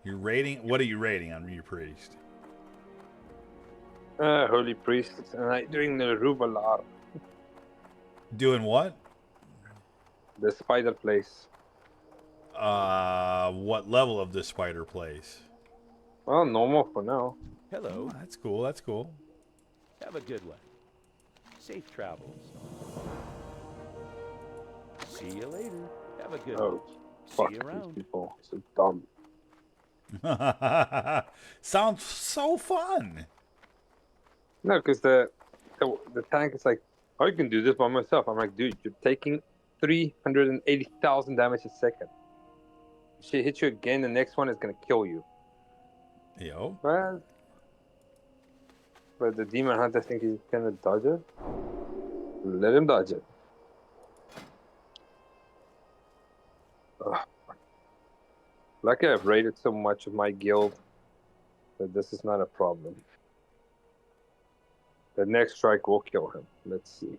You're raiding? What are you raiding on your priest? Holy priest, and I'm doing the Rubalar, Doing what? the spider place. What level of the spider place? Well, normal for now. Hello. Oh, that's cool. That's cool. Have a good one. Safe travels. See you later. Have a good one. Oh, See fuck you these around. people. So dumb. Sounds so fun. No, because the tank is like, I can do this by myself. I'm like, dude, you're taking 380,000 damage a second. If she hits you again, the next one is gonna kill you. Yo. Well, but the demon hunter think he's gonna dodge it. Let him dodge it. Ugh. Lucky I've raided so much of my guild that this is not a problem. The next strike will kill him. Let's see.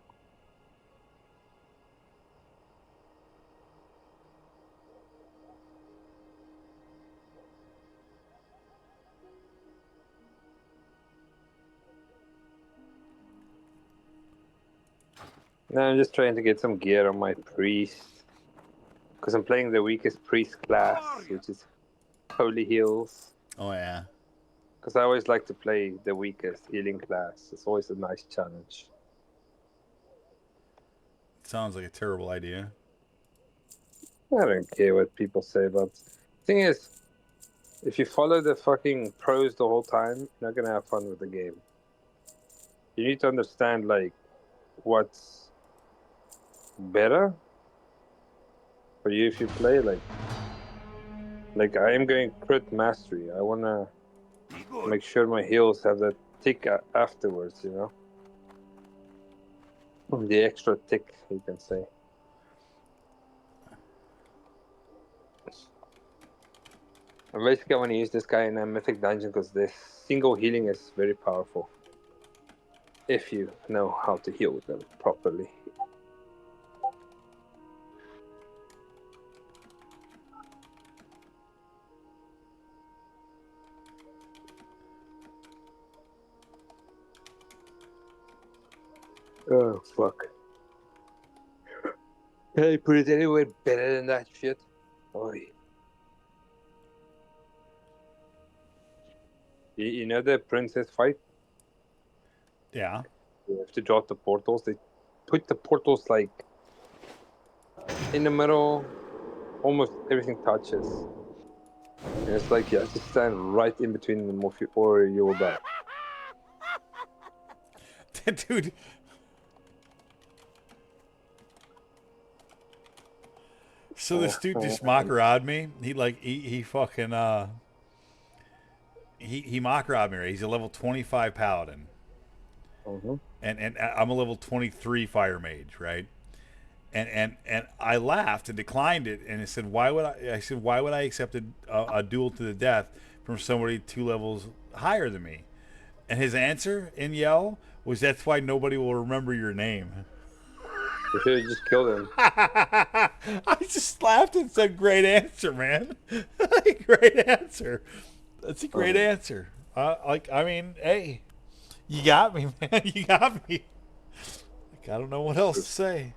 No, I'm just trying to get some gear on my priest. Because I'm playing the weakest priest class, which is Holy Heals. Oh yeah. Because I always like to play the weakest healing class. It's always a nice challenge. Sounds like a terrible idea. I don't care what people say about it. Thing is, if you follow the fucking pros the whole time, you're not gonna have fun with the game. You need to understand like what's better for you if you play like I am going crit mastery. I wanna make sure my heals have that tick afterwards, you know? The extra tick, you can say. And basically, I want to use this guy in a mythic dungeon because this single healing is very powerful. If you know how to heal them properly. Oh, fuck. Can I put it anywhere better than that shit? Oi. You know the princess fight? Yeah. You have to drop the portals. They put the portals like in the middle, almost everything touches. And it's like you have to stand right in between them or you will die. Dude. So this dude just mock-rod me. He fucking he mock-rod me, right? He's a level 25 paladin. Mm-hmm. And I'm a level 23 fire mage, right? And I laughed and declined it, and I said, why would I accept a duel to the death from somebody 2 levels higher than me? And his answer in yell was, that's why nobody will remember your name. You should have just killed him. I just laughed and said, great answer, man. Great answer. That's a great answer. I mean, hey, you got me, man. You got me. I don't know what else to say.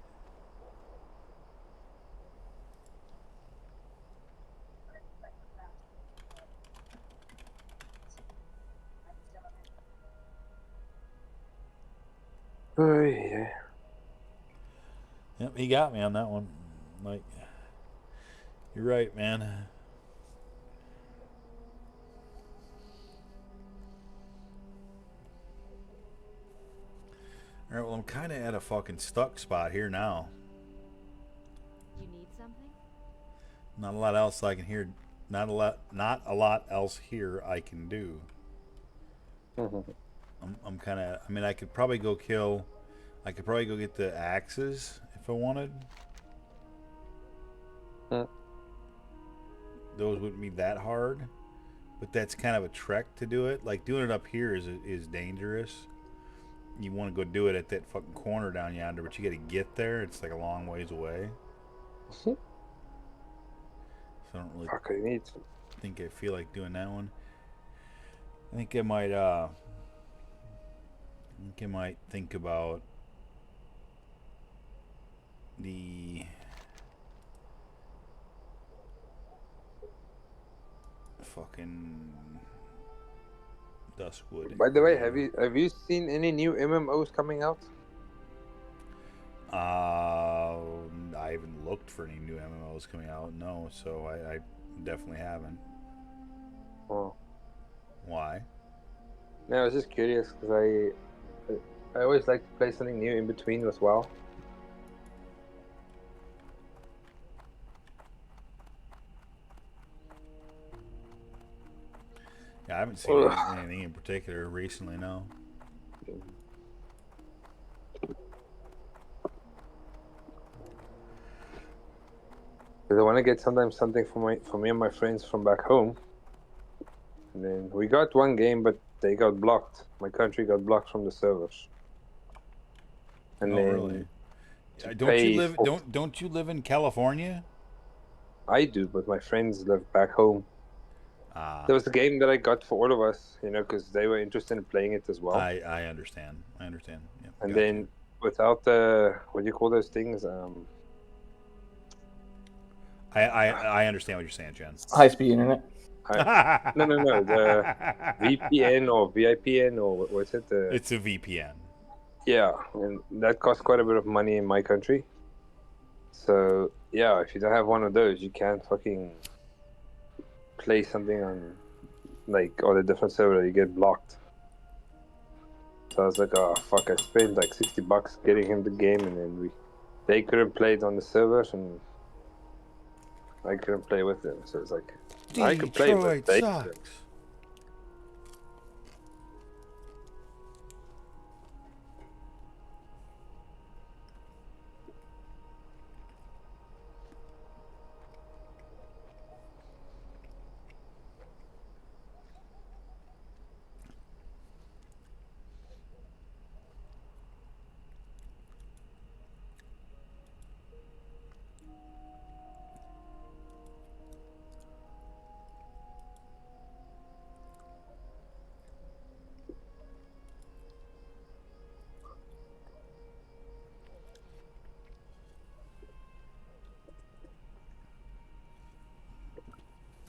Oh, yeah. Yep, he got me on that one. Like, you're right, man. All right, well, I'm kind of at a fucking stuck spot here now. You need something? Not a lot else I can hear. Not a lot else here I can do. I'm kind of. I mean, I could probably go kill. I could probably go get the axes if I wanted. Those wouldn't be that hard, but that's kind of a trek to do it. Like doing it up here is dangerous. You want to go do it at that fucking corner down yonder, but you got to get there. It's like a long ways away. So I don't really Fuck, I need to. think I feel like doing that one. I think I might. Think about the fucking Duskwood. By the way, area. have you seen any new MMOs coming out? I haven't looked for any new MMOs coming out. No, so I definitely haven't. Oh. Why? No, I was just curious because I always like to play something new in between as well. Yeah, I haven't seen anything in particular recently. No. Because I want to get something for me and my friends from back home. And then we got one game, but they got blocked. My country got blocked from the servers. And Oh, then really? to Don't you pay live? for- Don't you live in California? I do, but my friends live back home. There was a game that I got for all of us, because they were interested in playing it as well. I understand. I understand. Yep, And gotcha. then without the what do you call those things? I understand what you're saying, Jen. High speed internet. No, the VPN or VIPN or what's it? It's a VPN. Yeah, and that costs quite a bit of money in my country. So yeah, if you don't have one of those, you can't fucking play something on on a different server. You get blocked. So I was like, oh fuck! I spent like $60 getting him the game, and then they couldn't play it on the servers, and I couldn't play with them. So it's like I could play, but Detroit they sucks. couldn't.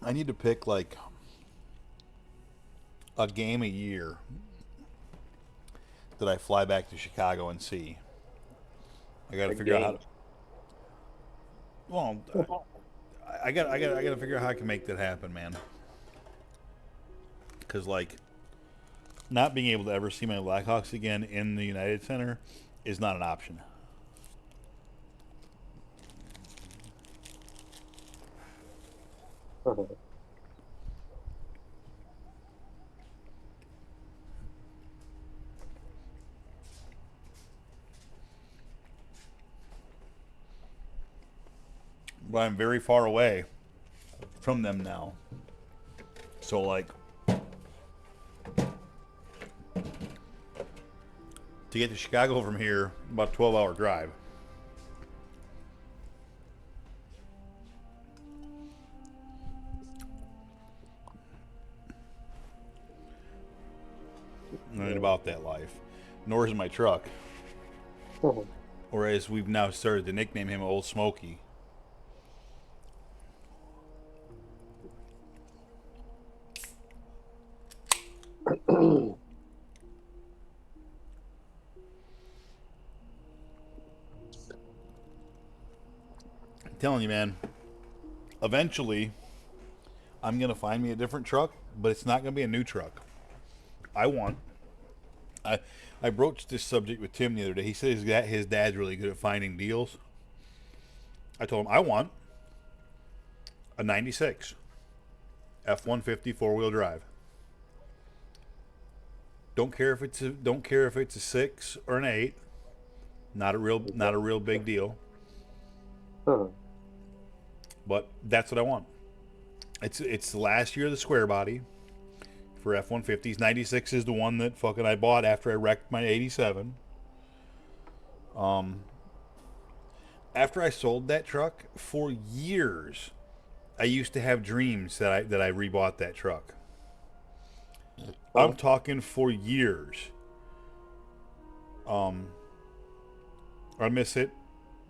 I need to pick like a game a year that I fly back to Chicago and see. I got to figure out how to. Well, I got to figure out how I can make that happen, man. Because like, not being able to ever see my Blackhawks again in the United Center is not an option. But I'm very far away from them now. So like, to get to Chicago from here, about a 12-hour drive. I ain't about that life. Nor is my truck. Or as we've now started to nickname him, Old Smoky. telling you, man. Eventually, I'm gonna find me a different truck, but it's not gonna be a new truck. I I broached this subject with Tim the other day. He said his dad's really good at finding deals. I told him I want a '96 F-150 four-wheel drive. Don't care if it's a 6 or an 8. Not a real big deal. Huh. But that's what I want. It's the last year of the square body for F-150s. 96 is the one that fucking I bought after I wrecked my 87. After I sold that truck, for years I used to have dreams that I rebought that truck. I'm talking for years. I miss it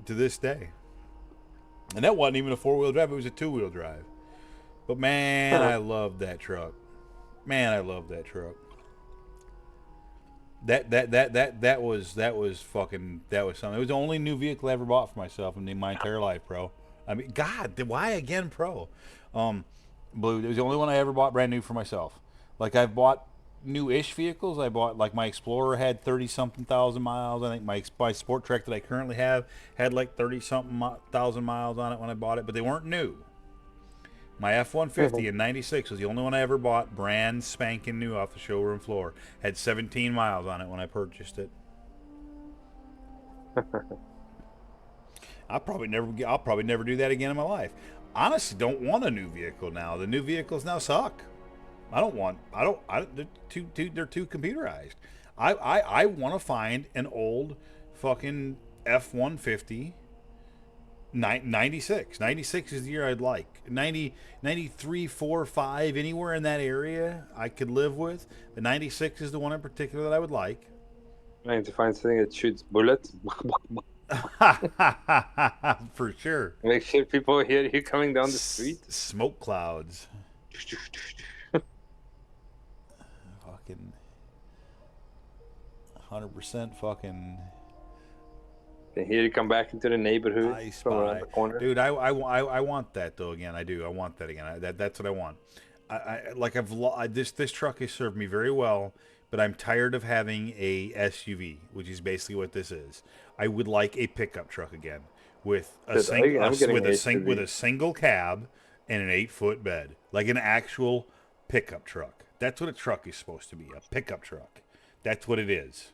to this day. And that wasn't even a four-wheel drive, it was a two-wheel drive. But man, I loved that truck. Man, I loved that truck. That was something. It was the only new vehicle I ever bought for myself in my entire life, bro. I mean, God, why again, pro? Blue. It was the only one I ever bought brand new for myself. Like I've bought new-ish vehicles. I bought like my Explorer had 30-something thousand miles. I think my Sport Trek that I currently have had like 30-something thousand miles on it when I bought it, but they weren't new. My F-150 in '96 was the only one I ever bought, brand spanking new off the showroom floor. Had 17 miles on it when I purchased it. I'll probably never do that again in my life. Honestly, don't want a new vehicle now. The new vehicles now suck. They're too computerized. I want to find an old fucking F-150. 96 is the year I'd like. 93, 4, 5, anywhere in that area I could live with. The 96 is the one in particular that I would like. I need to find something that shoots bullets. For sure. Make sure people hear you coming down the street. Smoke clouds. Fucking 100% fucking. They hear you come back into the neighborhood from around the corner. Dude, I want that though. Again, I do. I want that again. That's what I want. This truck has served me very well, but I'm tired of having a SUV, which is basically what this is. I would like a pickup truck again with a single cab and an 8-foot bed, like an actual pickup truck. That's what a truck is supposed to be, a pickup truck. That's what it is.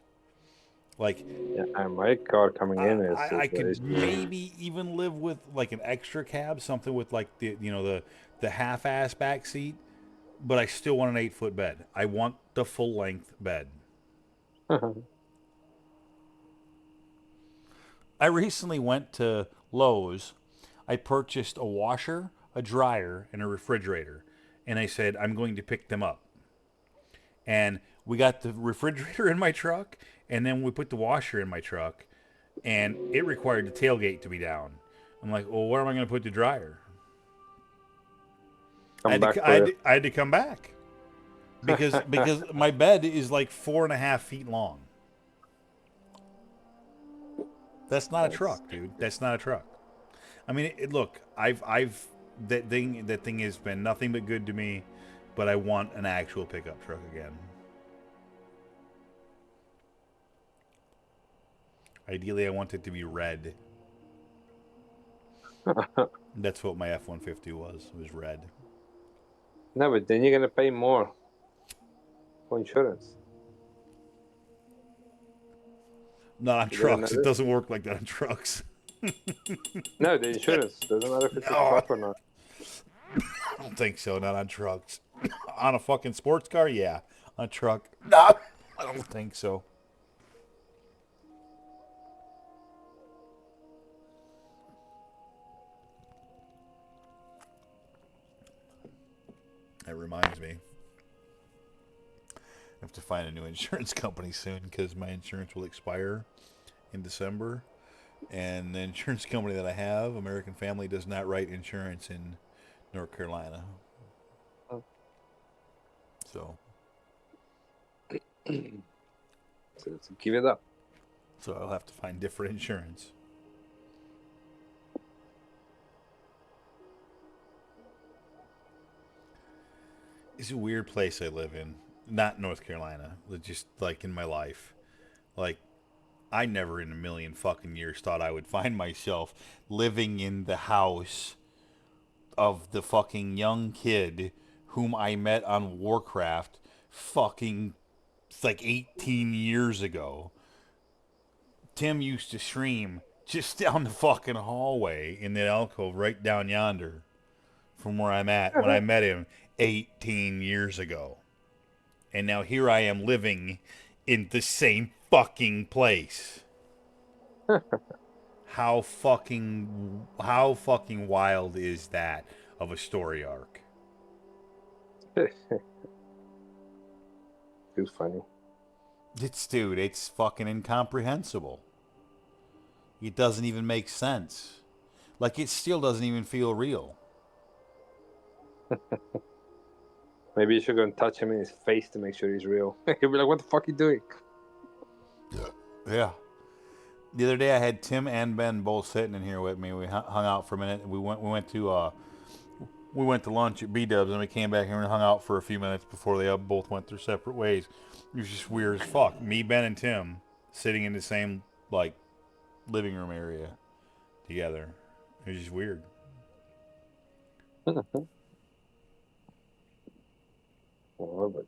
Like, yeah, my car coming in is. I could maybe even live with like an extra cab, something with like the half-ass back seat, but I still want an 8-foot bed. I want the full-length bed. I recently went to Lowe's. I purchased a washer, a dryer, and a refrigerator, and I said I'm going to pick them up. And we got the refrigerator in my truck, and then we put the washer in my truck, and it required the tailgate to be down. I'm like, well, where am I going to put the dryer? I had to come back because my bed is like 4.5 feet long. That's not a truck, dude. That's not a truck. I mean, look, that thing has been nothing but good to me, but I want an actual pickup truck again. Ideally, I want it to be red. That's what my F-150 was. It was red. No, but then you're going to pay more for insurance. Not on trucks. It doesn't work like that on trucks. No, the insurance. Doesn't matter if it's a truck or not. I don't think so. Not on trucks. On a fucking sports car? Yeah. On a truck? No, I don't think so. That reminds me. I have to find a new insurance company soon because my insurance will expire in December. And the insurance company that I have, American Family, does not write insurance in North Carolina. Oh. So give it up. So I'll have to find different insurance. It's a weird place I live in. Not North Carolina, but just like in my life. Like, I never in a million fucking years thought I would find myself living in the house of the fucking young kid whom I met on Warcraft fucking like 18 years ago. Tim used to stream just down the fucking hallway in the alcove right down yonder from where I'm at when I met him 18 years ago. And now here I am living in the same fucking place. How fucking wild is that of a story arc? Too funny. It's fucking incomprehensible. It doesn't even make sense. Like, it still doesn't even feel real. Maybe you should go and touch him in his face to make sure he's real. He'll be like, "What the fuck are you doing?" Yeah. The other day I had Tim and Ben both sitting in here with me. We hung out for a minute. We went to lunch at B Dubs, and we came back and we hung out for a few minutes before they both went their separate ways. It was just weird as fuck. Me, Ben, and Tim sitting in the same like living room area together. It was just weird. Oh, but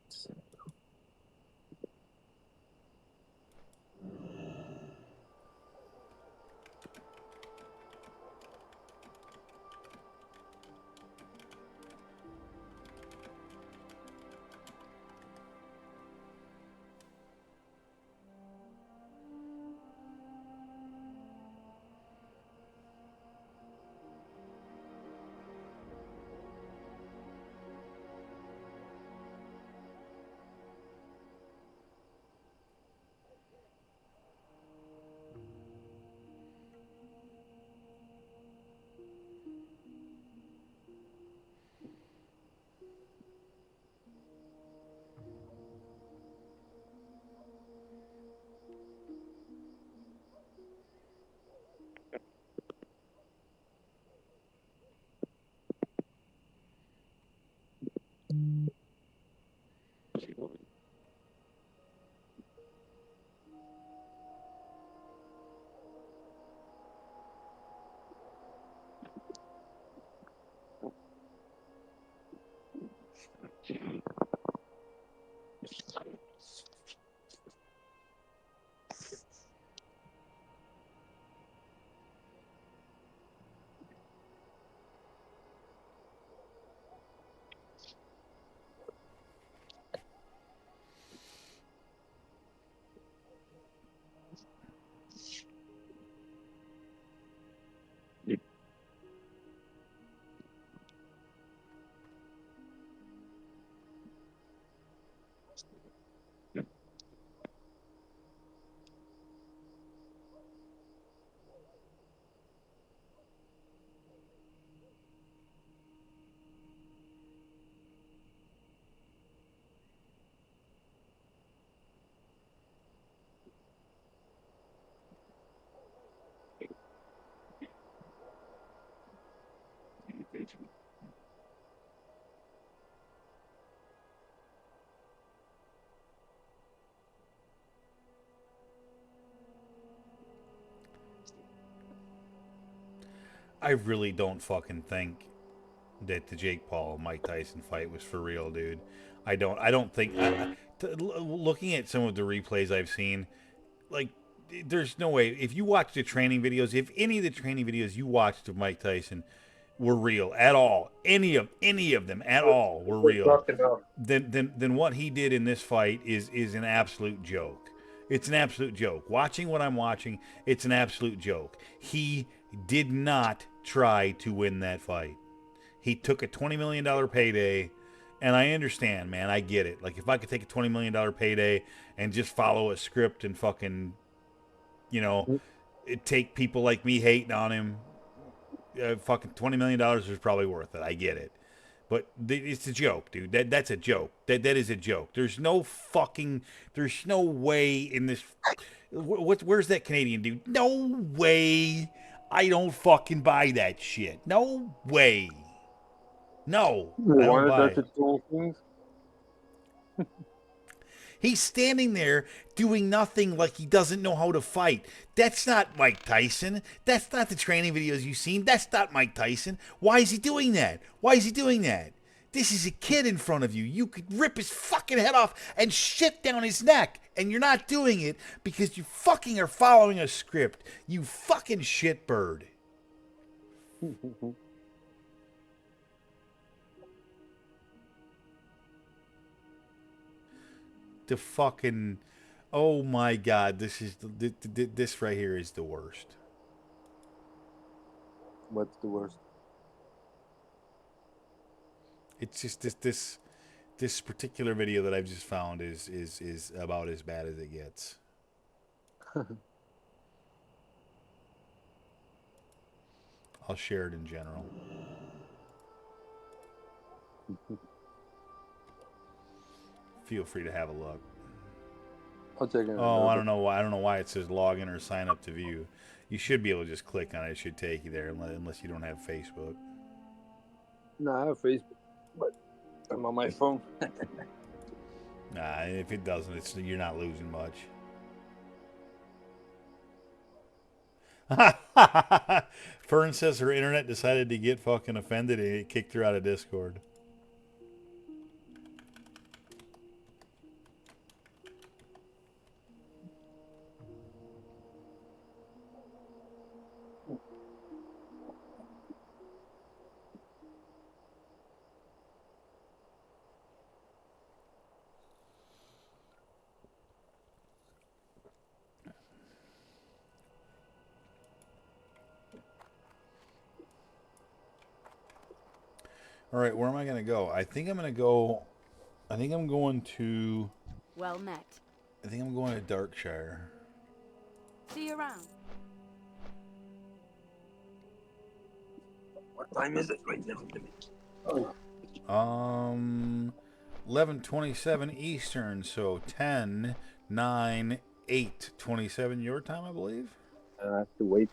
I really don't fucking think that the Jake Paul Mike Tyson fight was for real, dude. I don't think. Looking at some of the replays I've seen, like, there's no way. If you watch the training videos, if any of the training videos you watched of Mike Tyson were real at all, any of them at all were real, then what he did in this fight is an absolute joke. It's an absolute joke. Watching what I'm watching, it's an absolute joke. He did not try to win that fight. He took a $20 million payday, and I understand, man. I get it. Like, if I could take a $20 million payday and just follow a script and fucking, take people like me hating on him, fucking $20 million is probably worth it. I get it. But it's a joke, dude. That's a joke. That is a joke. There's no way in this. Where's that Canadian dude? No way. I don't fucking buy that shit. No way. No, you I don't wanted buy that to it. do things. He's standing there doing nothing like he doesn't know how to fight. That's not Mike Tyson. That's not the training videos you've seen. That's not Mike Tyson. Why is he doing that? Why is he doing that? This is a kid in front of you. You could rip his fucking head off and shit down his neck. And you're not doing it because you fucking are following a script. You fucking shitbird. The fucking, oh my god, this is this right here is the worst. What's the worst? It's just this particular video that I've just found is about as bad as it gets. I'll share it in general. Feel free to have a look. I'll check it out. Oh, I don't know why. I don't know why it says log in or sign up to view. You should be able to just click on it. It should take you there, unless you don't have Facebook. No, I have Facebook, but I'm on my phone. Nah, if it doesn't, you're not losing much. Fern says her internet decided to get fucking offended and it kicked her out of Discord. All right, where am I going to go? I think I'm going to... Well met. I think I'm going to Darkshire. See you around. What time is it right now? 11:27 Eastern, so 10, 9, 8, 27 your time, I believe. I have to wait.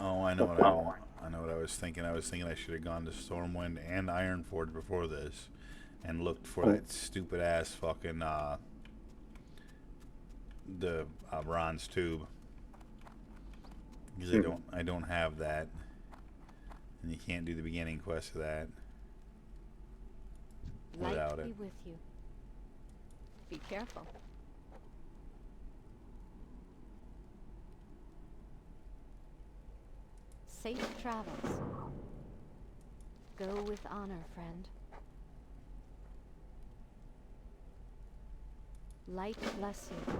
Oh, I know what I was thinking. I was thinking I should have gone to Stormwind and Ironforge before this, and looked for that stupid ass fucking the bronze tube. Because I don't have that, and you can't do the beginning quest of that without Light it. be with you. Be careful. Safe travels. Go with honor, friend. Light bless you.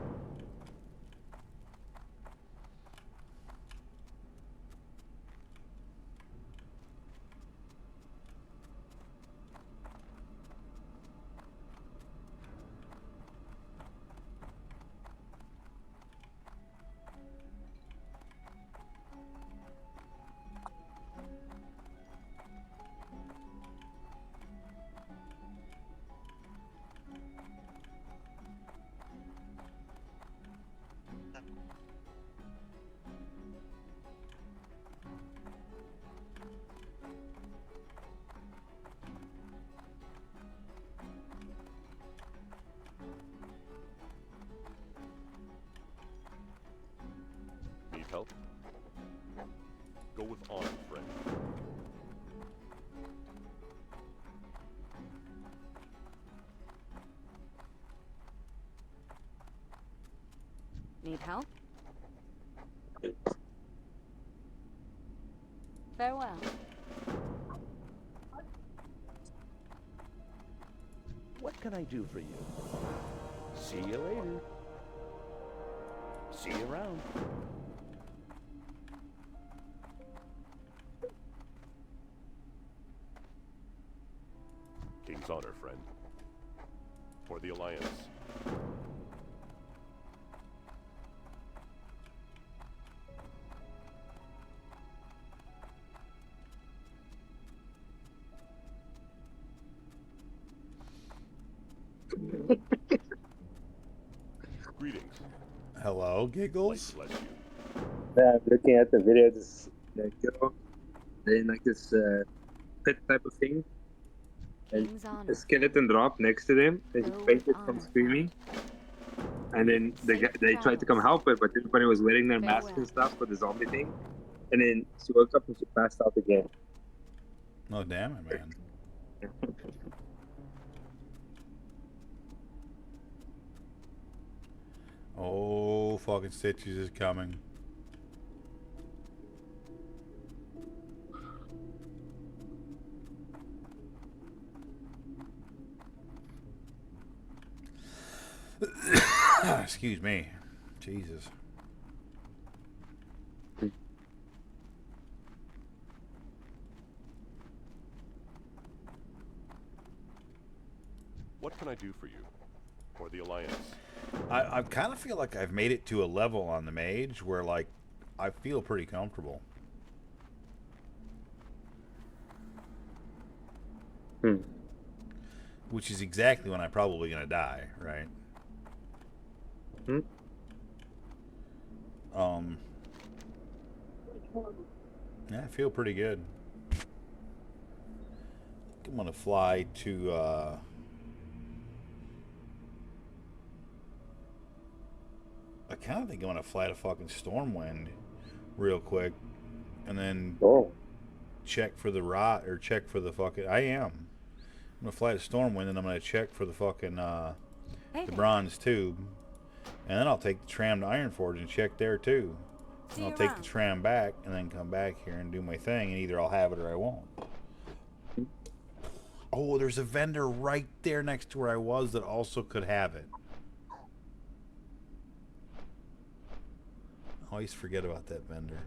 Need help? Farewell. What can I do for you? See you later. See you around. King's honor, friend. For the Alliance. Greetings. Hello, Light Giggles. bless you. Yeah, I'm looking at the video. This girl, they in like this pit type of thing, and King's a honor. skeleton dropped next to them, and she Go with fainted from honor, screaming. And then Safe they tried to come travels. help her, but everybody was wearing their masks Farewell. and stuff for the zombie thing. And then she woke up and she passed out again. Oh, damn it, man. Oh, fucking Stitches is coming. Excuse me. Jesus. What can I do for you? For the Alliance. I kind of feel like I've made it to a level on the mage where, like, I feel pretty comfortable. Which is exactly when I'm probably going to die, right? Yeah, I feel pretty good. I'm going to fly to, I kind of think I'm going to fly to fucking Stormwind real quick. And then check for the rot, or check for the fucking, I am. I'm going to fly to Stormwind, and I'm going to check for the fucking, the bronze tube. And then I'll take the tram to Ironforge and check there too. And I'll take the tram back and then come back here and do my thing, and either I'll have it or I won't. Oh, there's a vendor right there next to where I was that also could have it. I always forget about that vendor.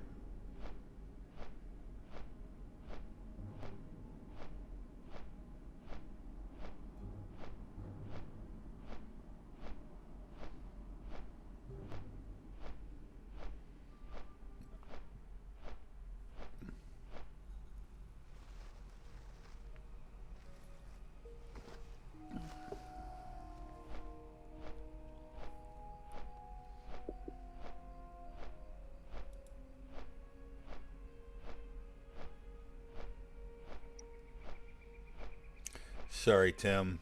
Sorry, Tim.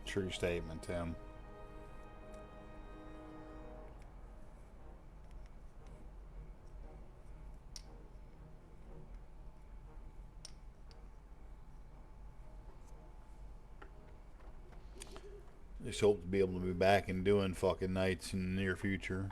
True statement, Tim. Just hope to be able to be back and doing fucking nights in the near future.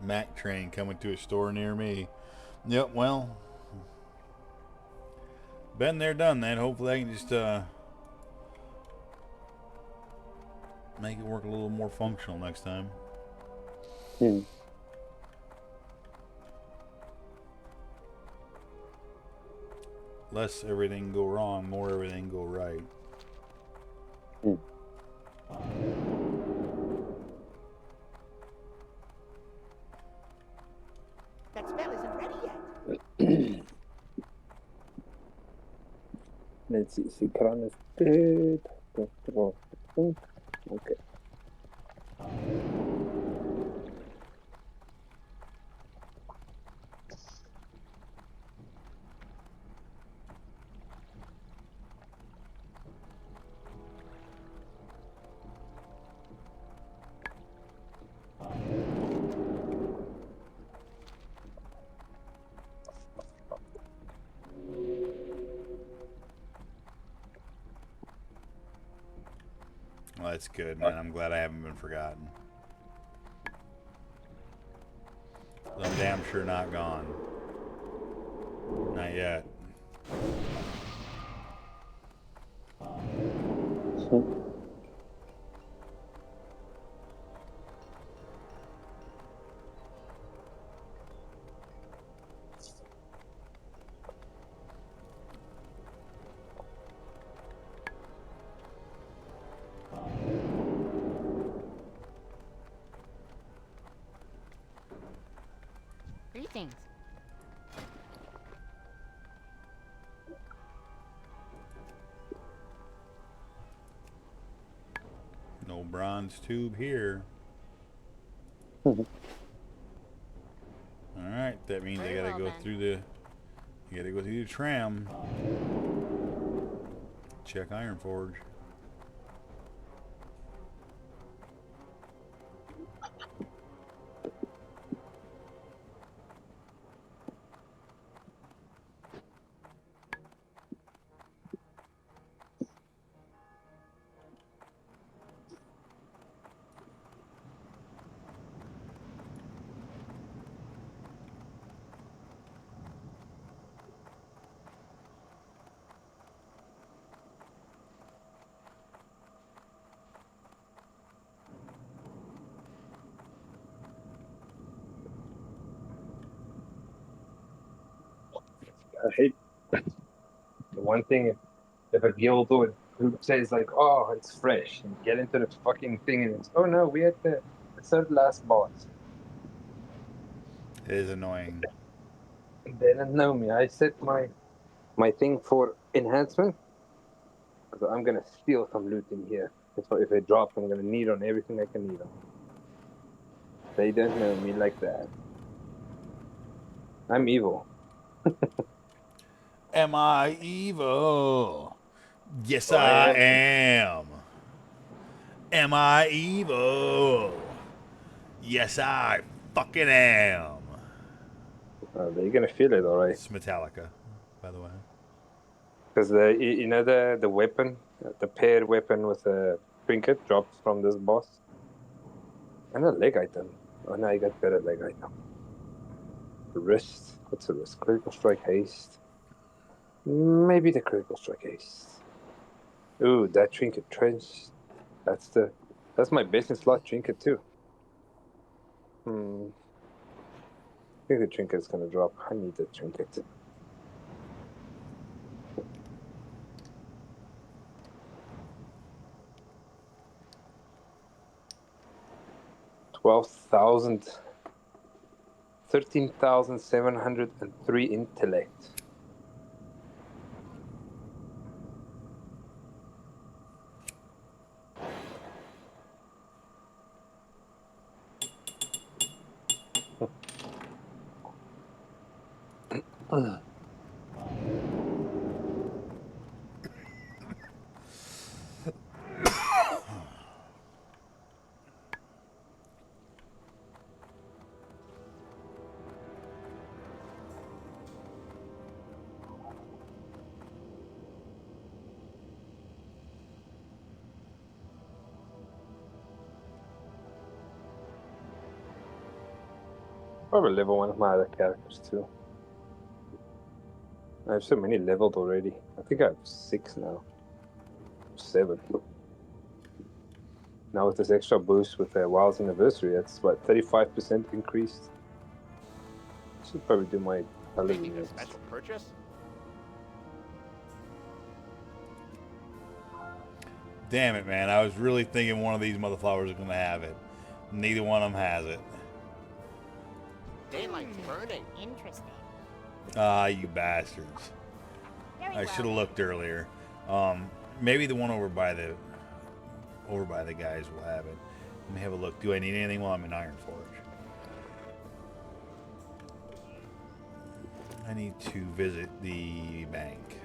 Mac train coming to a store near me. Yep, well, been there, done that. Hopefully I can just make it work a little more functional next time. Less everything go wrong, more everything go right. That spell isn't ready yet. Let's see. Sikran is dead. Okay. Well, that's good, man. I'm glad I haven't been forgotten. I'm damn sure not gone. Not yet. Greetings. No bronze tube here. Alright, that means I gotta go through the... You gotta go through the tram. Check Iron Forge. I hate the one thing if a guild or group says like, "Oh, it's fresh," and get into the fucking thing, and it's, "Oh no, we had the third last boss." It is annoying. They didn't know me. I set my thing for enhancement. So I'm gonna steal some loot in here. So if it drops, I'm gonna need on everything I can need on. They don't know me like that. I'm evil. Am I evil? Yes, Oh, I I am. am. Am I evil? Yes, I fucking am. They're gonna feel it, all right. It's Metallica, by the way. Because you know the weapon, the paired weapon with a trinket drops from this boss. And a leg item. Oh no, I got better leg item. Wrist. What's a wrist? Critical strike haste. Maybe the critical strike haste. Ooh, that trinket trench. That's my business slot trinket too. I think the trinket's gonna drop. I need the trinket. $12,000, 13,703 intellect. Probably level one of my other characters too. I have so many leveled already. I think I have 6 now. 7. Now with this extra boost with the Wild's Anniversary, that's what, 35% increased? Should probably do my Halloween Making a next. special purchase? Damn it, man. I was really thinking one of these motherflowers is going to have it. Neither one of them has it. Daylight's burning. Interesting. Ah, you bastards. Very I well. should have looked earlier. Maybe the one over by the guys will have it. Let me have a look. Do I need anything while I'm in Iron Forge? I need to visit the bank.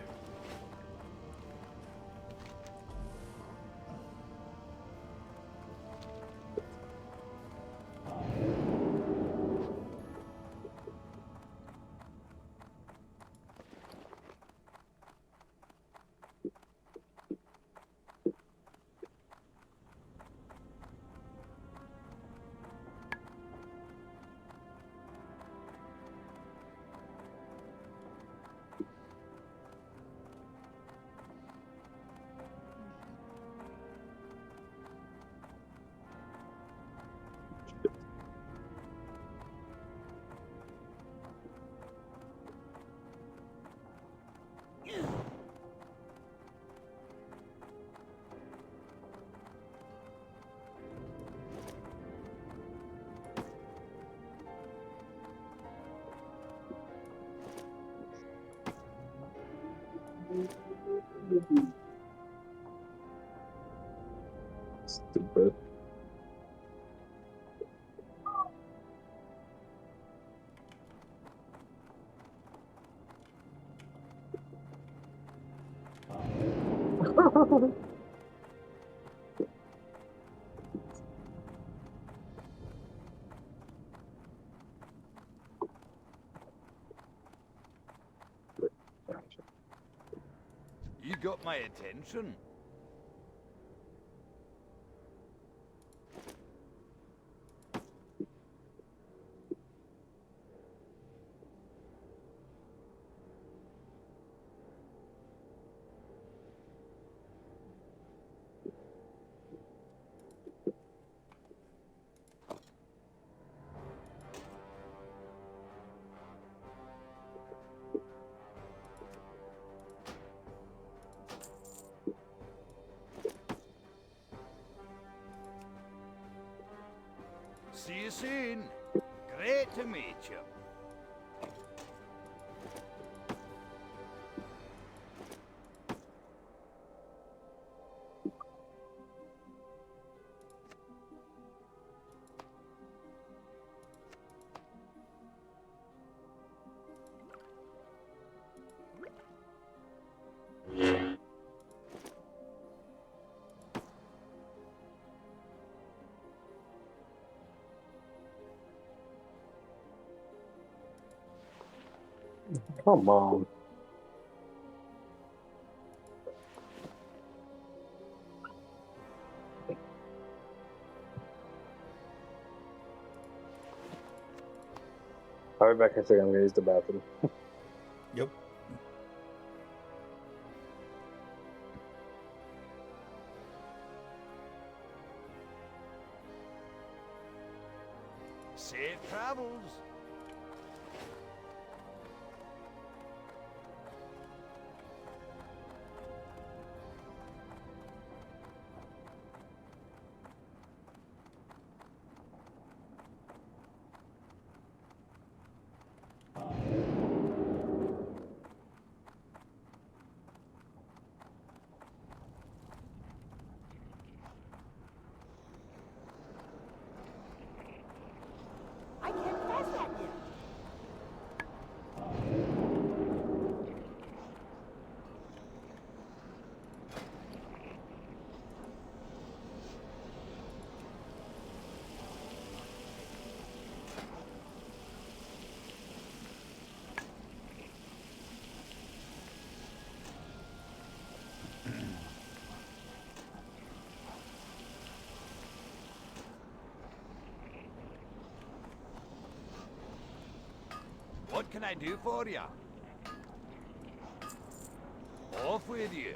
Stupid. You got my attention. See you soon. Great to meet you. Come on. I'll be back in a second. I'm gonna use the bathroom. Yep. Safe travels. I can't pass that What can I do for you? Off with you.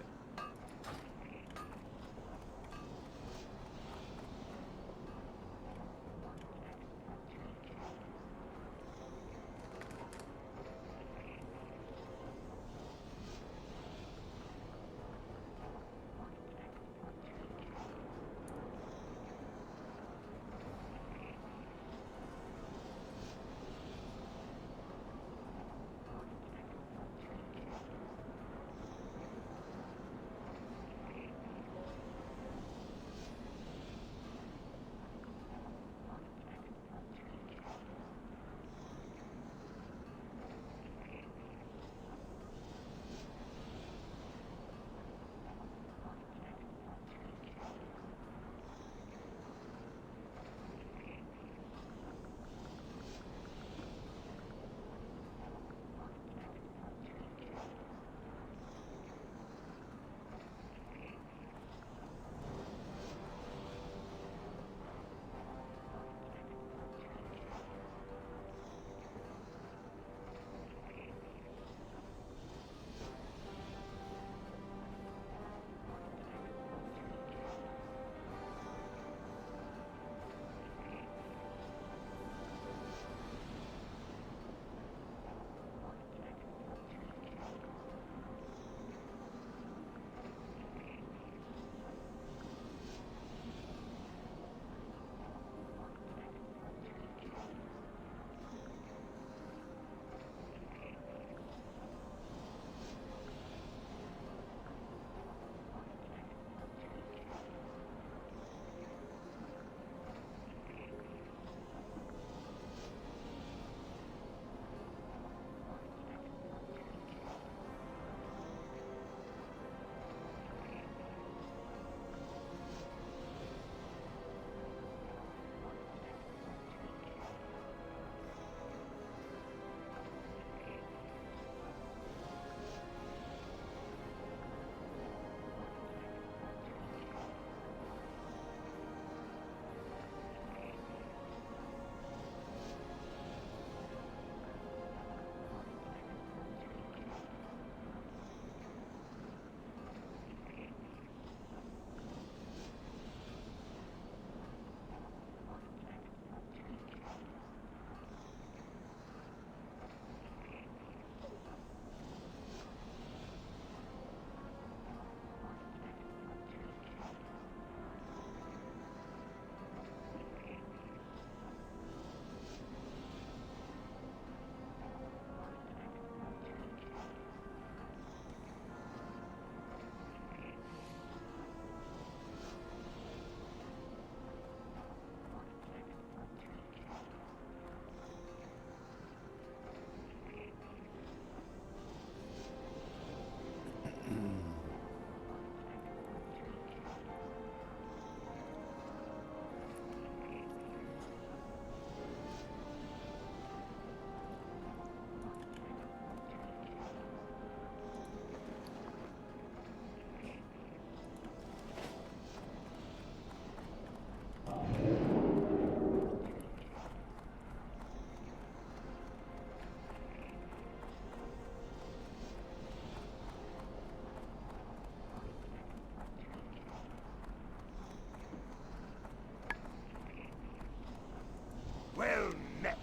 Well met.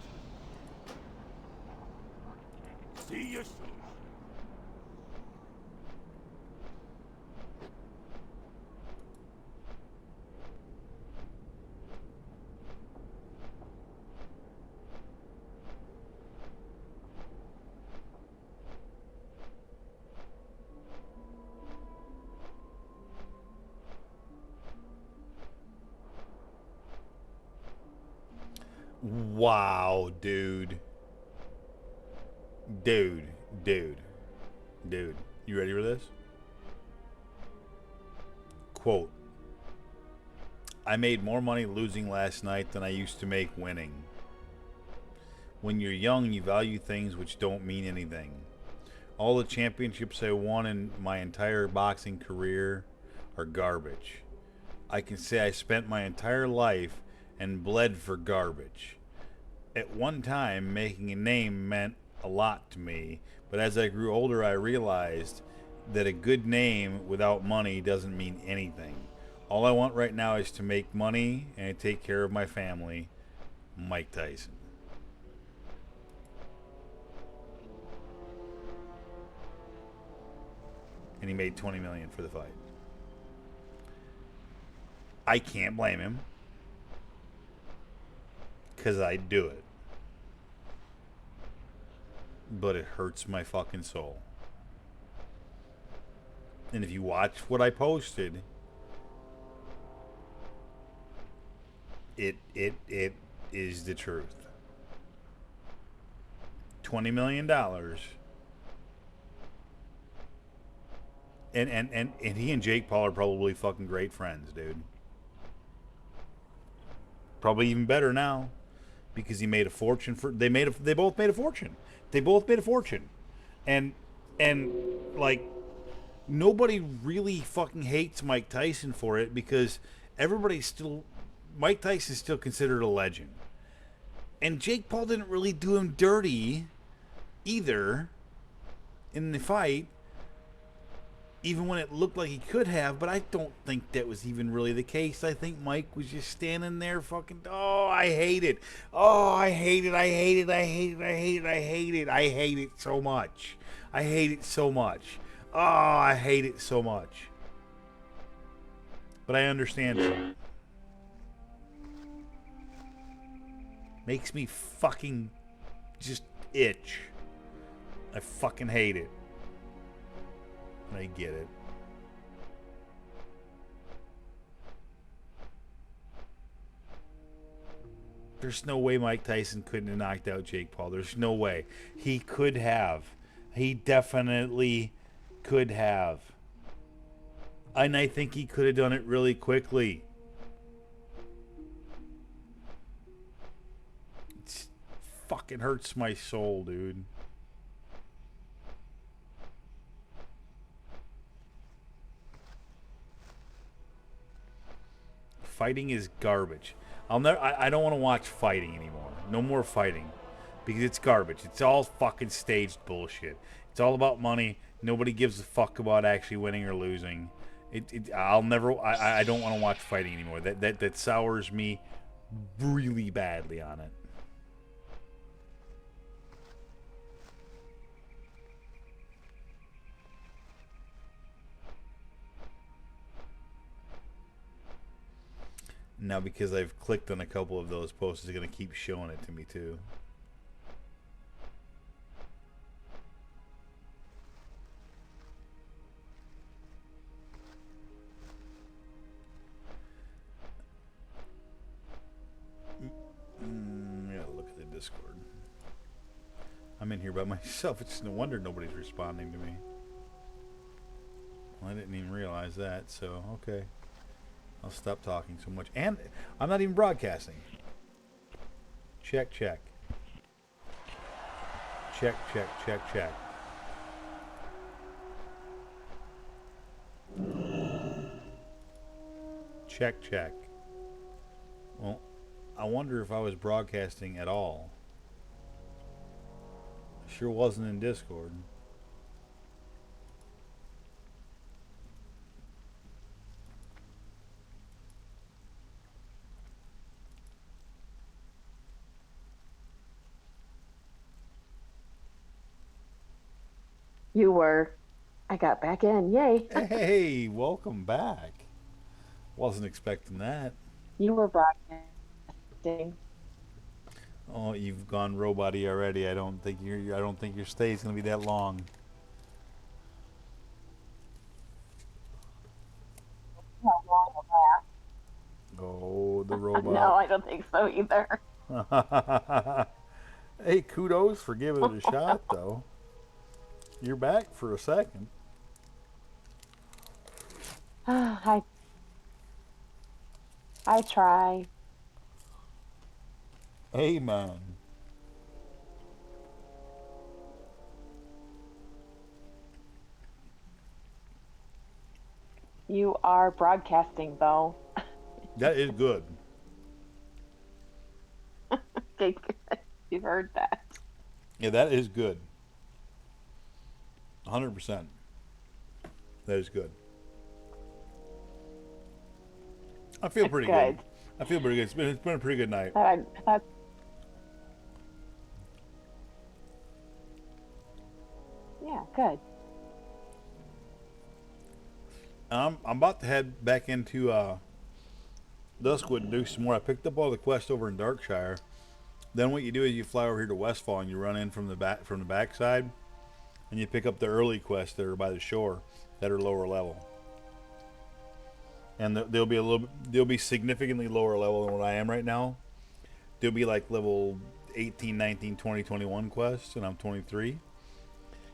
See you soon. Wow, dude. Dude. You ready for this? Quote, I made more money losing last night than I used to make winning. When you're young, you value things which don't mean anything. All the championships I won in my entire boxing career are garbage. I can say I spent my entire life and bled for garbage. At one time, making a name meant a lot to me. But as I grew older, I realized that a good name without money doesn't mean anything. All I want right now is to make money and take care of my family. Mike Tyson. And he made $20 million for the fight. I can't blame him, because I'd do it. But it hurts my fucking soul. And if you watch what I posted, it is the truth. $20 million. And he and Jake Paul are probably fucking great friends, dude. Probably even better now, because he made a fortune for. They both made a fortune. They both made a fortune, and like nobody really fucking hates Mike Tyson for it, because everybody's still. Mike Tyson's still considered a legend, and Jake Paul didn't really do him dirty either in the fight, even when it looked like he could have. But I don't think that was even really the case. I think Mike was just standing there fucking, oh, I hate it. Oh, I hate it. I hate it. I hate it. I hate it. I hate it. I hate it so much. I hate it so much. Oh, I hate it so much. But I understand it. Makes me fucking just itch. I fucking hate it. I get it. There's no way Mike Tyson couldn't have knocked out Jake Paul. There's no way. He could have. He definitely could have. And I think he could have done it really quickly. It fucking hurts my soul, dude. Fighting is garbage. I don't want to watch fighting anymore. No more fighting, because it's garbage. It's all fucking staged bullshit. It's all about money. Nobody gives a fuck about actually winning or losing. I don't want to watch fighting anymore. That sours me really badly on it. Now, because I've clicked on a couple of those posts, it's going to keep showing it to me, too. Yeah, look at the Discord. I'm in here by myself. It's no wonder nobody's responding to me. Well, I didn't even realize that, so, okay. I'll stop talking so much. And I'm not even broadcasting. Check, check. Check, check, check, check. Check, check. Well, I wonder if I was broadcasting at all. Sure wasn't in Discord. You were. I got back in. Yay. Hey, welcome back. Wasn't expecting that. You were broadcasting. Oh, you've gone robot-y already. I don't think your stay's gonna be that long. Oh, the robot. No, I don't think so either. Hey, kudos for giving it a shot, though. You're back for a second. I try. Amen. You are broadcasting, though. That is good. Okay, good. You've heard that. Yeah, that is good. 100%. That is good. I feel It's pretty good. good. I feel pretty good. It's been a pretty good night. I thought, yeah, good. I'm about to head back into Duskwood and do some more. I picked up all the quests over in Darkshire. Then what you do is you fly over here to Westfall and you run in from the backside, and you pick up the early quests that are by the shore that are lower level. And they'll be significantly lower level than what I am right now. They'll be like level 18, 19, 20, 21 quests, and I'm 23.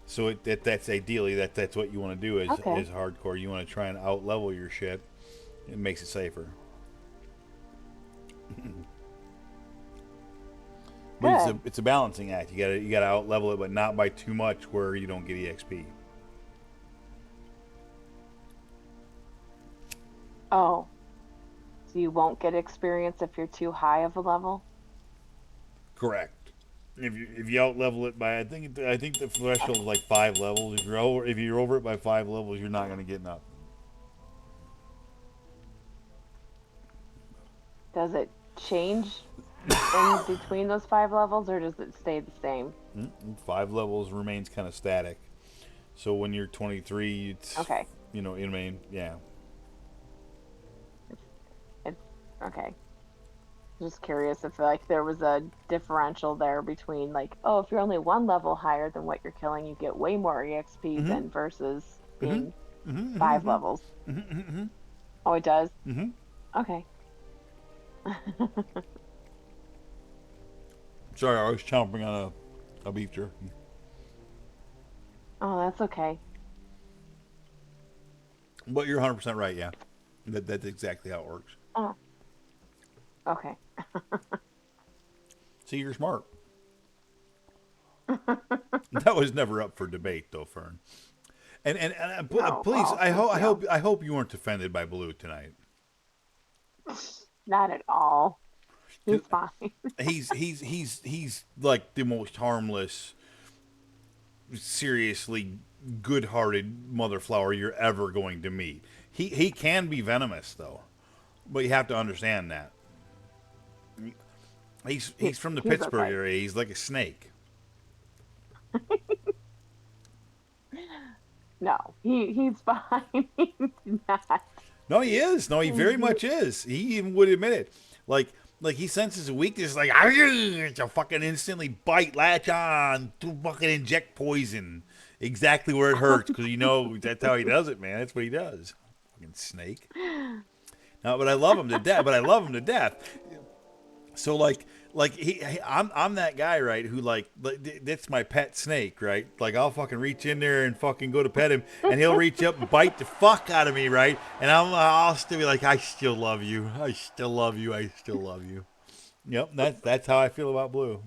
So that's ideally that's what you want to do is hardcore. You want to try and out level your shit. It makes it safer. But it's a balancing act. You gotta out level it, but not by too much where you don't get EXP. Oh, so you won't get experience if you're too high of a level? Correct. If you out level it by I think the threshold is like 5 levels. If you're over it by 5 levels, you're not gonna get nothing. Does it change in between those 5 levels, or does it stay the same? 5 levels remains kind of static. So when you're 23, it's Okay. You know, I mean, yeah. It's okay. Just curious if like there was a differential there between like, oh, if you're only 1 level higher than what you're killing, you get way more EXP than versus being 5 levels. Oh, it does? Okay. Sorry, I was chomping on a beef jerky. Oh, that's okay. But you're 100% right, yeah. That's exactly how it works. Oh. Okay. See, you're smart. That was never up for debate, though, Fern. And No, please, well, I hope you weren't offended by Blue tonight. not at all. He's fine. he's like the most harmless, seriously good-hearted mother flower you're ever going to meet. He can be venomous though, but you have to understand that. He's from the Pittsburgh area. He's like a snake. No, he's fine. He's not. No, he is. No, he very much is. He even would admit it. Like he senses a weakness, like to fucking instantly bite, latch on, to fucking inject poison exactly where it hurts because you know that's how he does it, man. That's what he does. Fucking snake. No, but I love him to death. So I'm that guy, right? Who that's my pet snake, right? Like I'll fucking reach in there and fucking go to pet him, and he'll reach up and bite the fuck out of me, right? And I'll still be like, I still love you, I still love you, I still love you. Yep, that's how I feel about Blue.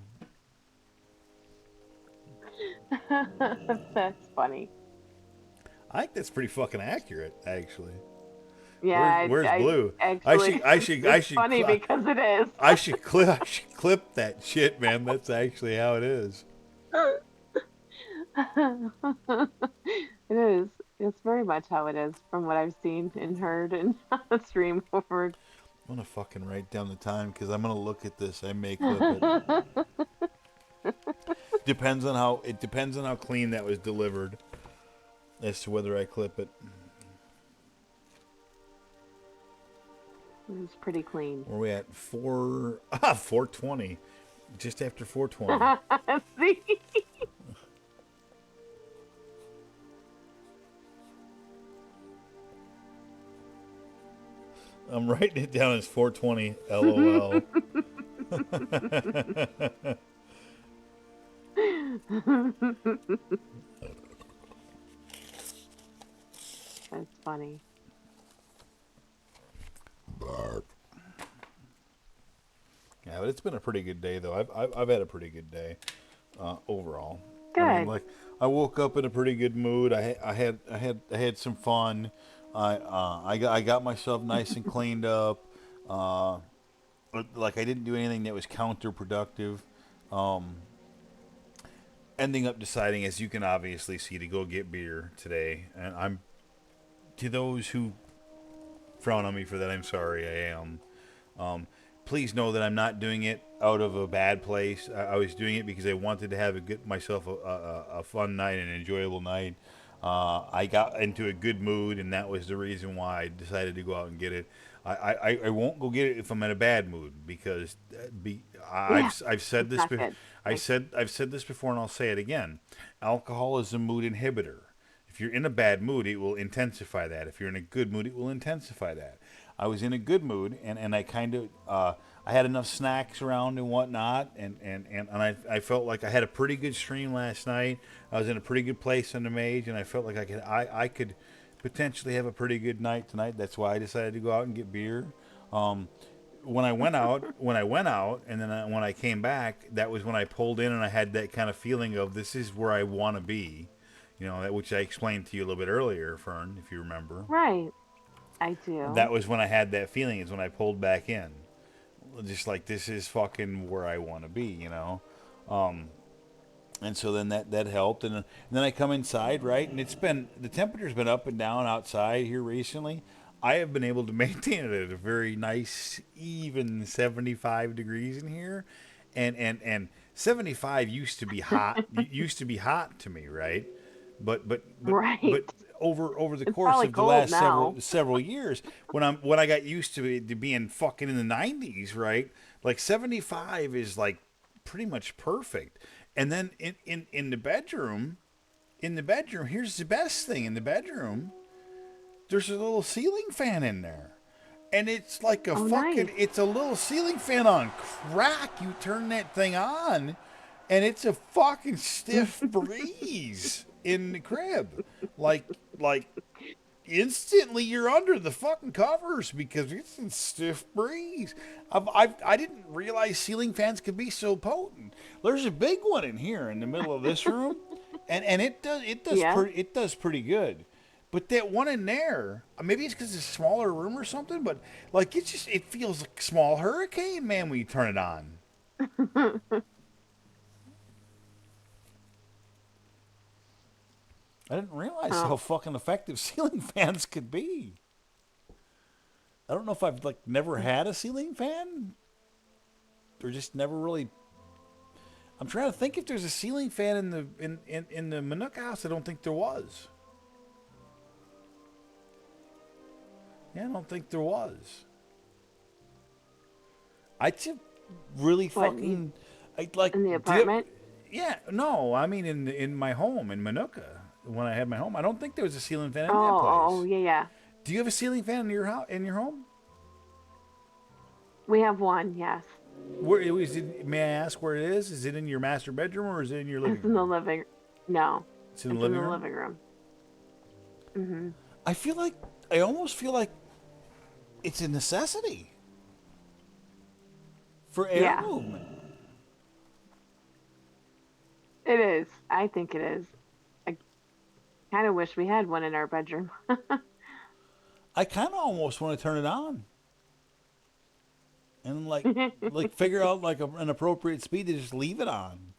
That's funny. I think that's pretty fucking accurate, actually. Yeah, where's Blue? Actually, I should. It's funny because it is. I should clip that shit, man. That's actually how it is. It is. It's very much how it is from what I've seen and heard and on the stream over. I'm gonna fucking write down the time because I'm gonna look at this. I may clip it. Depends on how clean that was delivered as to whether I clip it. It's pretty clean. Where are we at? 420. Just after 420. See? I'm writing it down as 420 LOL. That's funny. Yeah, but it's been a pretty good day though. I've had a pretty good day overall. Good. I mean, I woke up in a pretty good mood. I had some fun. I got myself nice and cleaned up. I didn't do anything that was counterproductive. ending up deciding, as you can obviously see, to go get beer today. And I'm, to those who frown on me for that, I'm sorry. I am. Please know that I'm not doing it out of a bad place. I was doing it because I wanted to have myself a fun night, an enjoyable night. I got into a good mood, and that was the reason why I decided to go out and get it. I won't go get it if I'm in a bad mood because Yeah, I've said it's this not good. I've said this before, and I'll say it again. Alcohol is a mood inhibitor. If you're in a bad mood, it will intensify that. If you're in a good mood, it will intensify that. I was in a good mood, and I kind of I had enough snacks around and whatnot, and I felt like I had a pretty good stream last night. I was in a pretty good place on the mage, and I felt like I could potentially have a pretty good night tonight. That's why I decided to go out and get beer. When I went out, and then when I came back, that was when I pulled in, and I had that kind of feeling of this is where I want to be. Which I explained to you a little bit earlier, Fern, if you remember. Right. I do. That was when I had that feeling, is when I pulled back in. Just like, this is fucking where I want to be. And so then that helped. And then I come inside, right? And the temperature's been up and down outside here recently. I have been able to maintain it at a very nice, even 75 degrees in here. And 75 used to be hot. Used to be hot to me, right? But Right. over the It's course probably of the cold last now. several years, when I got used to being fucking in the 90s, right? Like 75 is like pretty much perfect. And then in the bedroom, here's the best thing. In the bedroom, there's a little ceiling fan in there. And it's like Nice. it's a little ceiling fan on crack. You turn that thing on, and it's a fucking stiff breeze in the crib. Like instantly you're under the fucking covers because it's a stiff breeze. I didn't realize ceiling fans could be so potent. There's a big one in here in the middle of this room, and it Yeah. does pretty good. But that one in there, maybe it's because it's a smaller room or something, but like it feels like a small hurricane, man, when you turn it on. I didn't realize how fucking effective ceiling fans could be. I don't know if I've never had a ceiling fan, or just never really. I'm trying to think if there's a ceiling fan in the Manuka house. I don't think there was. Yeah, I don't think there was. I just really What, fucking. I like in the apartment? Yeah, no, I mean in my home in Manuka when I had my home. I don't think there was a ceiling fan in that Oh, place. yeah. Do you have a ceiling fan in your house? In your home? We have one, yes. Where is it? May I ask where it is? Is it in your master bedroom or is it in your living It's in the room? living. No, It's in it's the in living the room. living room. Mhm. I almost feel like it's a necessity for air Yeah. movement. It is. I think it is. I kind of wish we had one in our bedroom. I kind of almost want to turn it on and like figure out an appropriate speed to just leave it on.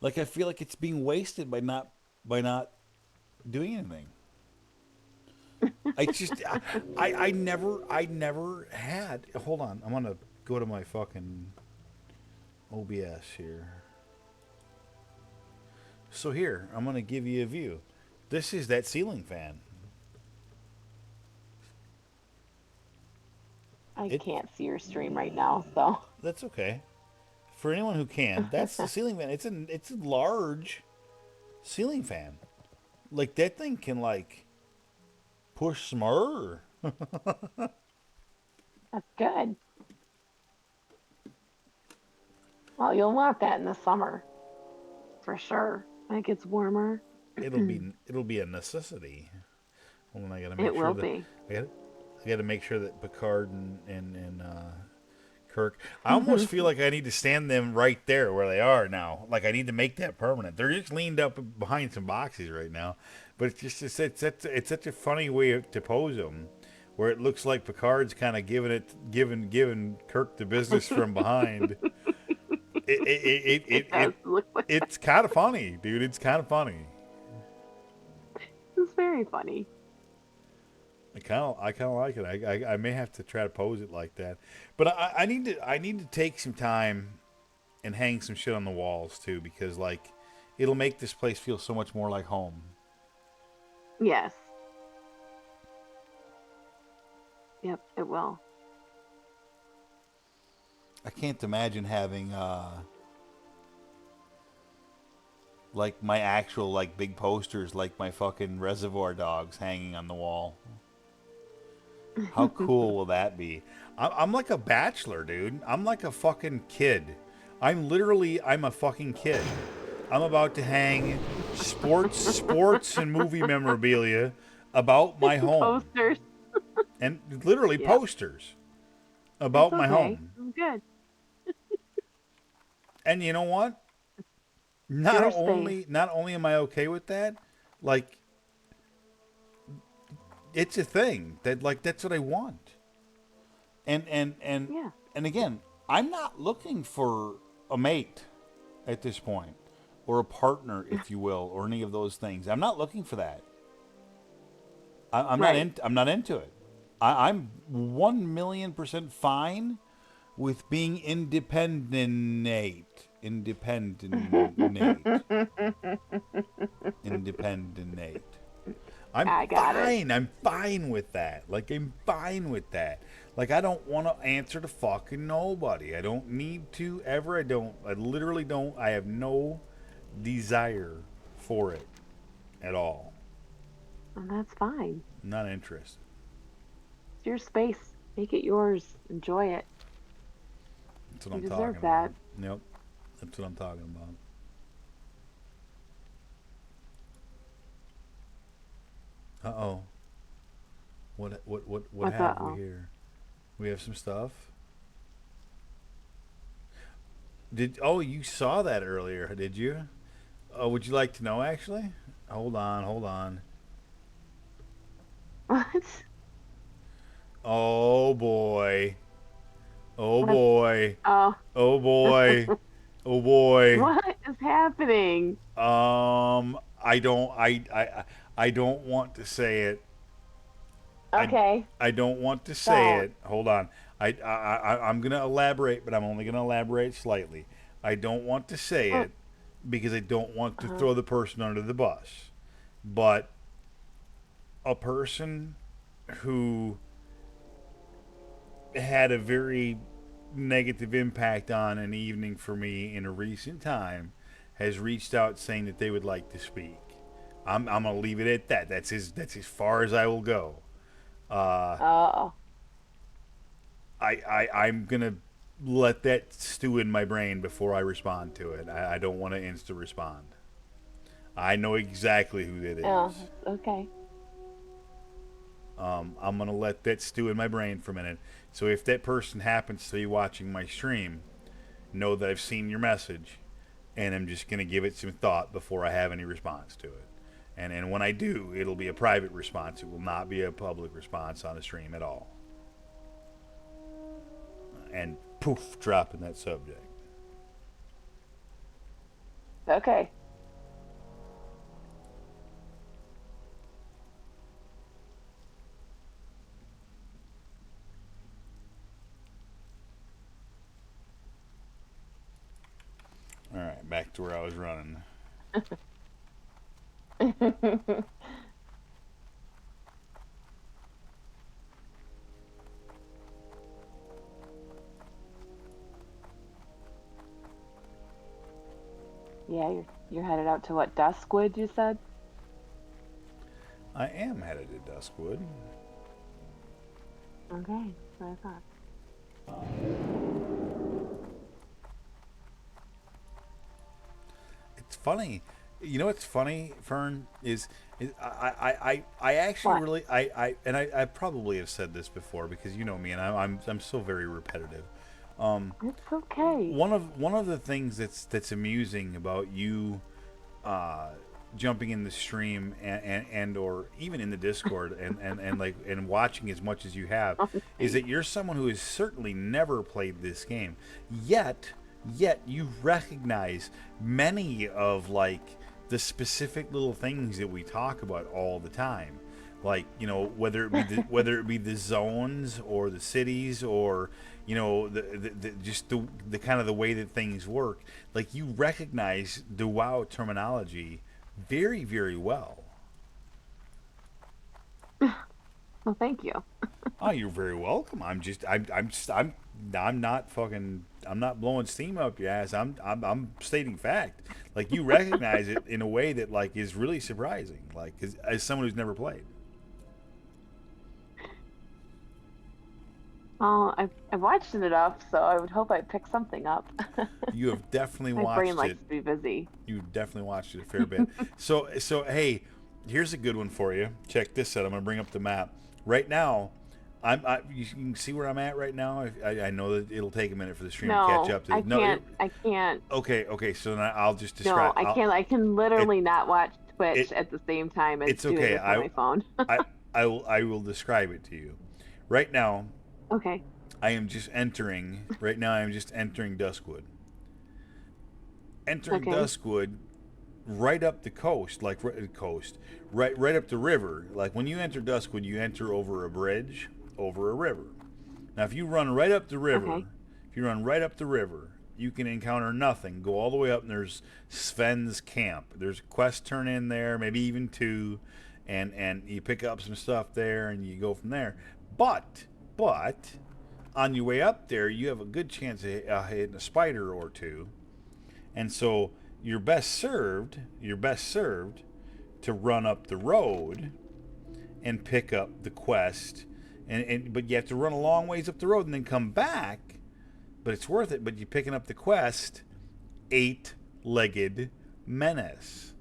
Like I feel like it's being wasted by not doing anything. I never had. Hold on, I'm gonna go to my fucking OBS here. So here, I'm gonna give you a view. This is that ceiling fan. I can't see your stream right now, so. That's okay. For anyone who can, that's the ceiling fan. It's a large ceiling fan. Like that thing can push some air. That's good. Well, you'll want that in the summer, for sure. When it gets warmer. It'll be a necessity. Hold on, I gotta make It sure will that be. I gotta make sure that Picard and Kirk. I almost feel like I need to stand them right there where they are now. Like I need to make that permanent. They're just leaned up behind some boxes right now, but it's such a funny way to pose them, where it looks like Picard's kind of giving Kirk the business from behind, It does look like it's kind of funny, dude. It's kind of funny. it's very funny. I kind of like it. I may have to try to pose it like that, but I need to take some time and hang some shit on the walls too, because like it'll make this place feel so much more like home. Yes. Yep, it will. I can't imagine having like my actual like big posters like my fucking Reservoir Dogs hanging on the wall. How cool will that be? I'm like a bachelor, dude. I'm like a fucking kid. I'm a fucking kid. I'm about to hang sports and movie memorabilia about my home. Posters. And literally Yep. posters about That's my okay. home. I'm good. And you know what? Your Not only am I okay with that, like it's a thing that like that's what I want. And Yeah. and again, I'm not looking for a mate at this point, or a partner, if you will, or any of those things. I'm not looking for that. I'm Right. not in. I'm not into it. I'm 1,000,000% fine with being independent. Independent. I got it. fine. I'm fine with that. Like I'm fine with that. Like I don't want to answer to fucking nobody. I don't need to ever. I literally don't. I have no desire for it at all. And that's fine. I'm not interested. It's your space. Make it yours. Enjoy it. That's what You I'm deserve talking that. about. Yep. That's what I'm talking about. Uh-oh. What What's have uh-oh? we here? We have some stuff. You saw that earlier, did you? Would you like to know actually? Hold on. What? Oh boy. Oh What? boy. Oh. Oh boy. Oh boy. What is happening? I don't want to say it. Okay. I don't want to say Don't. it. Hold on. I'm going to elaborate, but I'm only going to elaborate slightly. I don't want to say it because I don't want to throw the person under the bus. But a person who had a very negative impact on an evening for me in a recent time has reached out saying that they would like to speak. I'm gonna leave it at that. That's as far as I will go. Oh. I'm gonna let that stew in my brain before I respond to it. I don't want to insta respond. I know exactly who that is. Oh. Okay. I'm gonna let that stew in my brain for a minute. So if that person happens to be watching my stream, know that I've seen your message, and I'm just gonna give it some thought before I have any response to it. And when I do, it'll be a private response. It will not be a public response on the stream at all. And poof, dropping that subject. Okay. All right, back to where I was running. Yeah, you're headed out to what, Duskwood, you said? I am headed to Duskwood. Okay, that's what I thought. It's funny. You know what's funny, Fern, is I actually What? really I probably have said this before because you know me and I'm so very repetitive. It's okay. One of the things that's amusing about you jumping in the stream and or even in the Discord and watching as much as you have is that you're someone who has certainly never played this game, yet yet you recognize many of like the specific little things that we talk about all the time, like, you know, whether it be whether it be the zones or the cities, or, you know, the just the kind of the way that things work. Like, you recognize the WoW terminology very, very well. Well, thank you. Oh, you're very welcome. I'm not fucking, I'm not blowing steam up your ass. I'm stating fact. Like, you recognize it in a way that like is really surprising. Like, as someone who's never played. Well, I've watched it enough, so I would hope I pick something up. You have definitely My brain watched likes it. to be busy. You definitely watched it a fair bit. So hey, here's a good one for you. Check this out. I'm gonna bring up the map right now. You can see where I'm at right now. I know that it'll take a minute for the stream to catch No, up to. I can't. I can't. Okay. So then I'll just describe. No, I can't. I can literally not watch Twitch it- at the same time as it's doing okay. this on my phone. I will describe it to you. Right now, Okay. I am just entering. Right now, I am just entering Duskwood. Entering Okay. Duskwood, right up the coast, like right up the river. Like, when you enter Duskwood, you enter over a bridge, over a river. Now, if you run right up the river, Okay. you can encounter nothing. Go all the way up, and there's Sven's camp. There's a quest turn in there, maybe even two, and you pick up some stuff there, and you go from there. But on your way up there, you have a good chance of hitting a spider or two, and so you're best served to run up the road and pick up the quest, but you have to run a long ways up the road and then come back. But it's worth it. But you're picking up the quest, 8-legged menace.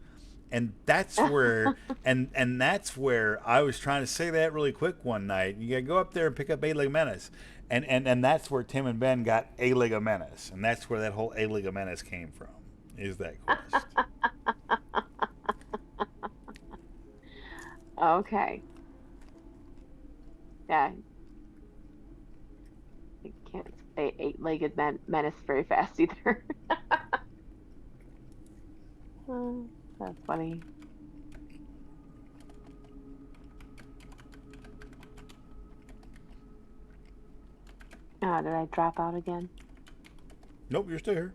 And that's where and that's where I was trying to say that really quick one night. You gotta go up there and pick up 8-legged menace. And that's where Tim and Ben got A-legged menace. And that's where that whole A-legged menace came from, is that quest. Okay. Yeah. I can't say eight-legged menace very fast either. That's funny. Oh, did I drop out again? Nope, you're still here.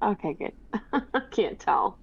Okay, good. Can't tell.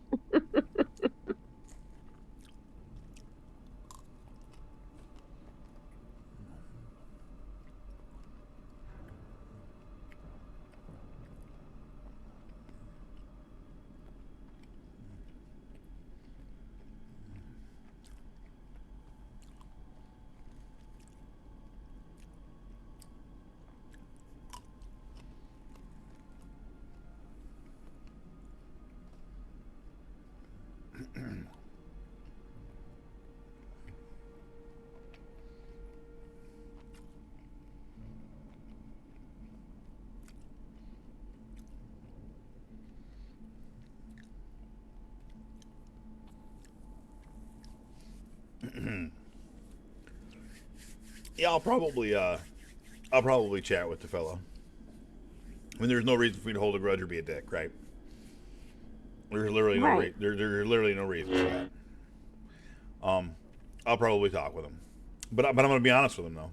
Yeah, I'll probably chat with the fellow. I mean, there's no reason for me to hold a grudge or be a dick, right? There's literally no Right. there's literally no reason for that. I'll probably talk with him, but I'm going to be honest with him though,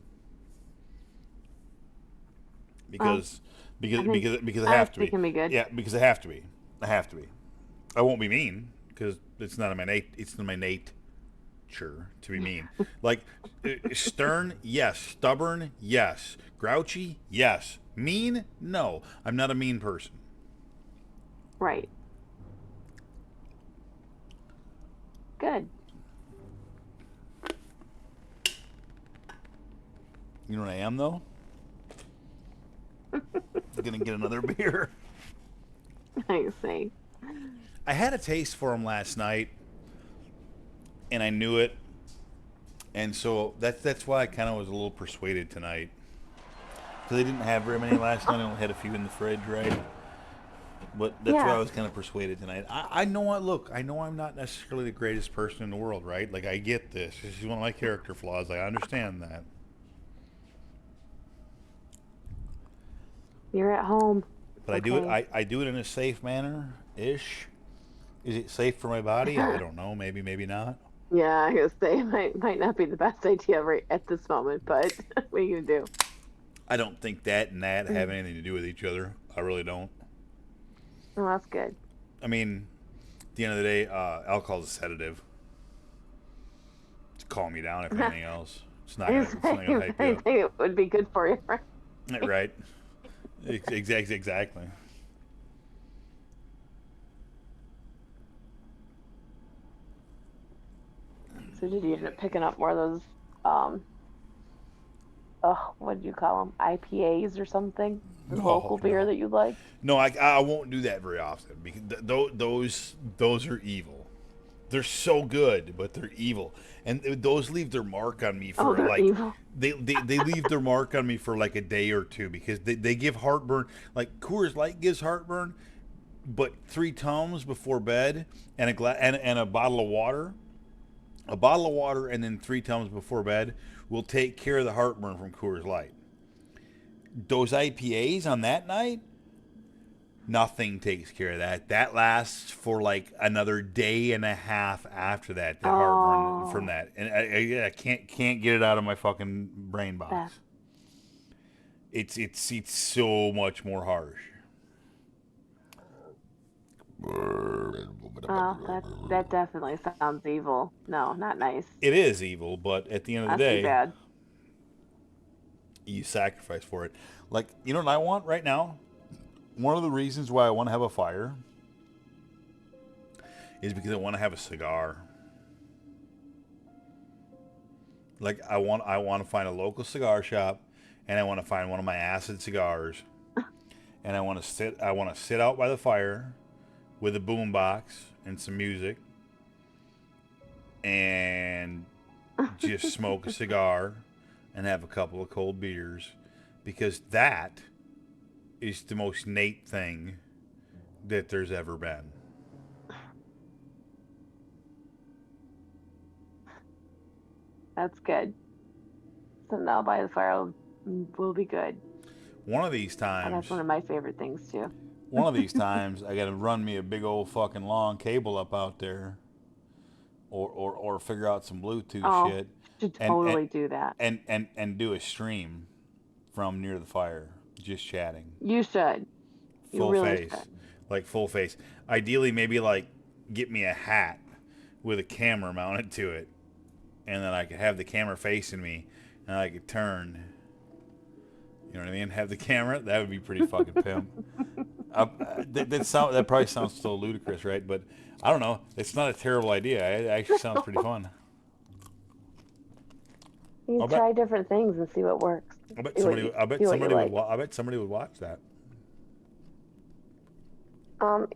because I have to be. Can be good. Yeah, because I have to be. I won't be mean because it's not in my nature to be mean. Like, stern, yes. Stubborn, yes. Grouchy, yes. Mean, no. I'm not a mean person. Right. Good. You know what I am, though? I'm gonna get another beer. I see. I had a taste for them last night, and I knew it, and so that's why I kind of was a little persuaded tonight. Because they didn't have very many last night. I only had a few in the fridge, right? But that's why I was kind of persuaded tonight. I know I know I'm not necessarily the greatest person in the world, right? Like, I get this. This is one of my character flaws. I understand that. You're at home. But Okay. I do it in a safe manner ish. Is it safe for my body? I don't know. Maybe, maybe not. Yeah, I was say it might not be the best idea right at this moment, but what are you gonna do? I don't think that and that have Mm. anything to do with each other. I really don't. Well, that's good. I mean, at the end of the day, alcohol is a sedative. To calm you down, if anything else. It's not gonna hype you I up. think it would be good for you, right? Right. Exactly. So did you end up picking up more of those, um, what do you call them? IPAs or something? The No, local beer no. that you like? No, I won't do that very often because those are evil. They're so good, but they're evil, and those leave their mark on me Oh, for they're like evil. they leave their mark on me for like a day or two because they give heartburn. Like Coors Light gives heartburn, but 3 Tums before bed and and a bottle of water, and then 3 Tums before bed will take care of the heartburn from Coors Light. Those IPAs on that night, nothing takes care of that. That lasts for like another day and a half after that. The heartburn from Oh, that, and I can't get it out of my fucking brain that, box. It's so much more harsh. that definitely sounds evil. No, not nice. It is evil, but at the end of the Not too day, bad. you sacrifice for it. Like, you know what I want right now? One of the reasons why I want to have a fire is because I want to have a cigar. Like I want to find a local cigar shop, and I want to find one of my acid cigars, and I want to sit out by the fire with a boombox and some music, and just smoke a cigar and have a couple of cold beers, because that is the most Nate thing that there's ever been. That's good. So now by the fire will be good. One of these Oh, that's one times, of my favorite things too. I got to run me a big old fucking long cable up out there, or figure out some Bluetooth Oh, shit, should and and totally do that. and do a stream from near the fire, just chatting, You should. You full really face, should. like full face. Ideally, maybe like get me a hat with a camera mounted to it, and then I could have the camera facing me, and I could turn. You know what I mean? Have the camera. That would be pretty fucking pimp. That probably sounds so ludicrous, right? But I don't know. It's not a terrible idea. It actually sounds pretty fun. You I'll bet. try different things and see what works. I bet See what somebody. you see what you like. I bet somebody would watch that.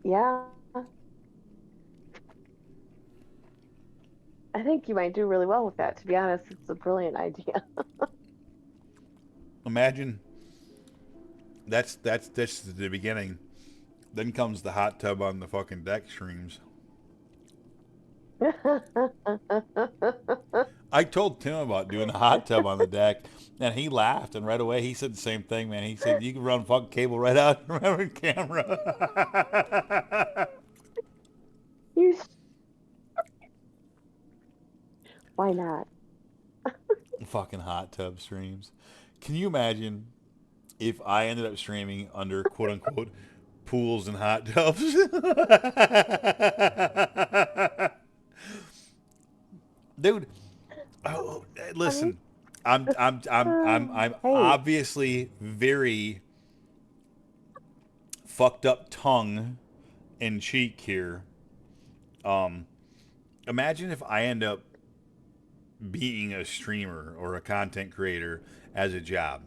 Yeah. I think you might do really well with that, to be honest. It's a brilliant idea. Imagine. That's the beginning. Then comes the hot tub on the fucking deck streams. I told Tim about doing a hot tub on the deck, and he laughed. And right away, he said the same thing, man. He said, "You can run fucking cable right out from every camera." You sh- Why not? Fucking hot tub streams. Can you imagine if I ended up streaming under quote unquote pools and hot tubs? Dude, oh, listen. I'm Hey, obviously very fucked up tongue in cheek here. Um, Imagine if I end up being a streamer or a content creator as a job,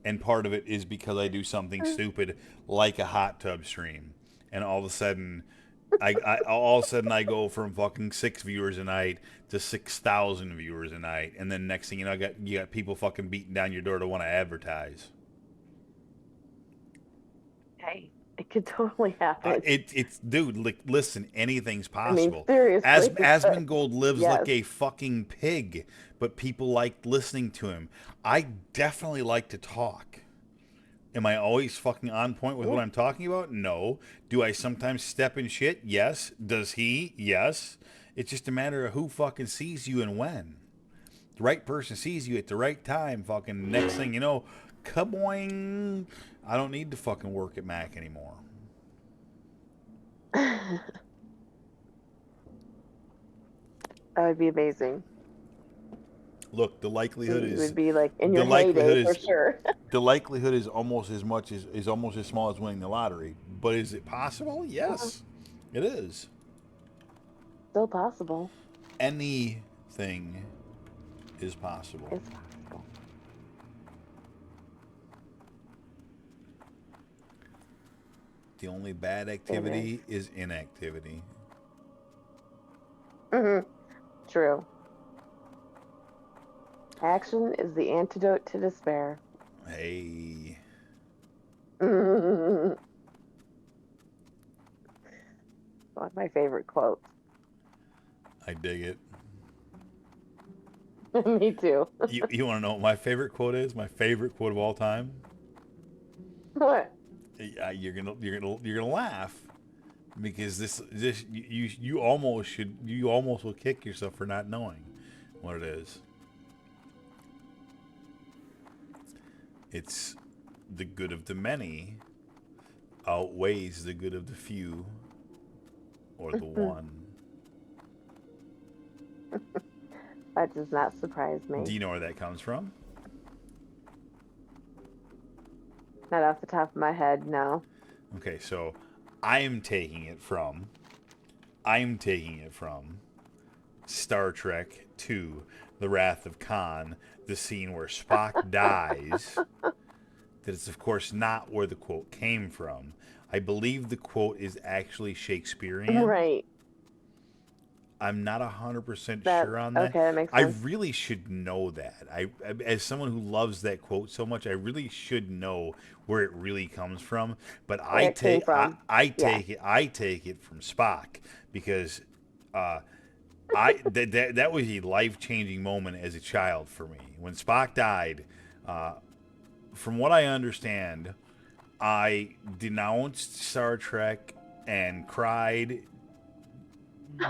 and part of it is because I do something stupid like a hot tub stream, and all of a sudden, I go from fucking 6 viewers a night to 6,000 viewers a night, and then next thing you know, you got people fucking beating down your door to want to advertise. hey, it could totally happen. It's dude, like, listen, anything's I mean, possible. seriously, it could. Asmongold lives Yes. like a fucking pig, but people like listening to him. I definitely like to talk, Am I always fucking on point with what I'm talking about? No. Do I sometimes step in shit? Yes. Does he? Yes. It's just a matter of who fucking sees you and when. The right person sees you at the right time. Fucking next thing you know, kaboing! I don't need to fucking work at Mac anymore. That would be amazing. Look, the likelihood You is would be like in the your heyday likelihood for is sure. the likelihood is almost as much as is almost as small as winning the lottery. But is it possible? Yes, it is. Still possible. Anything is possible. It's possible. The only bad activity is inactivity. True. Action is the antidote to despair. Hey, One of my favorite quotes. I dig it. Me too. You want to know what my favorite quote is? My favorite quote of all time? What? You're gonna laugh because this you almost will kick yourself for not knowing what it is. It's the good of the many outweighs the good of the few or the one. That does not surprise me. Do you know where that comes from? Not off the top of my head, no. Okay, so I'm taking it from Star Trek II, The Wrath of Khan, the scene where Spock dies. That is, of course, not where the quote came from. I believe the quote is actually Shakespearean. Right. I'm not 100% That- sure on that. okay, that makes I sense. really should know that. As someone who loves that quote so much, I really should know where it really comes from. But Where it came from. I take it from Spock because that was a life-changing moment as a child for me. When Spock died, from what I understand, I denounced Star Trek and cried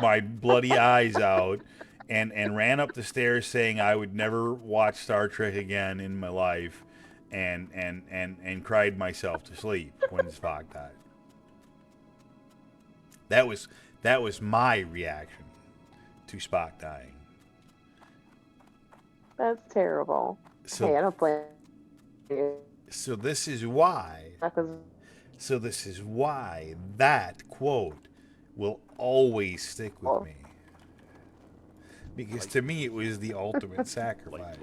my bloody eyes out and ran up the stairs saying I would never watch Star Trek again in my life and cried myself to sleep when Spock died. That was my reaction to Spock dying. That's terrible. So Hey, I don't blame you. so this is why That was that quote will always stick with me. Because to me it was the ultimate sacrifice.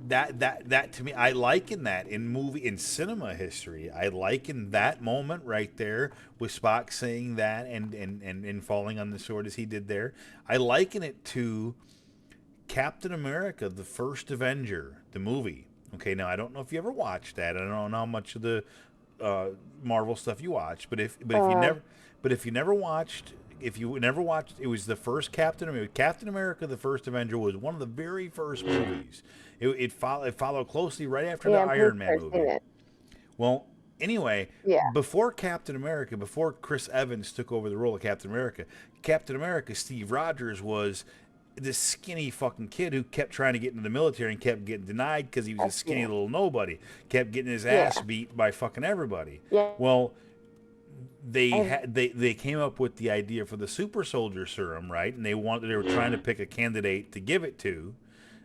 That to me, I liken that in cinema history. I liken that moment right there with Spock saying that and falling on the sword as he did there. I liken it to Captain America, the First Avenger, the movie. Okay, now I don't know if you ever watched that. I don't know how much of the Marvel stuff you watched, but if you never watched, it was the first Captain America. Captain America: The First Avenger was one of the very first movies. It followed closely right after the I'm pretty Iron Man sure I've movie. seen it. Well, anyway, Yeah. before Captain America, before Chris Evans took over the role of Captain America, Steve Rogers was this skinny fucking kid who kept trying to get into the military and kept getting denied because he was a skinny little nobody. Kept getting his ass beat by fucking everybody. Yeah. Well, they came up with the idea for the super soldier serum, right? And they were trying to pick a candidate to give it to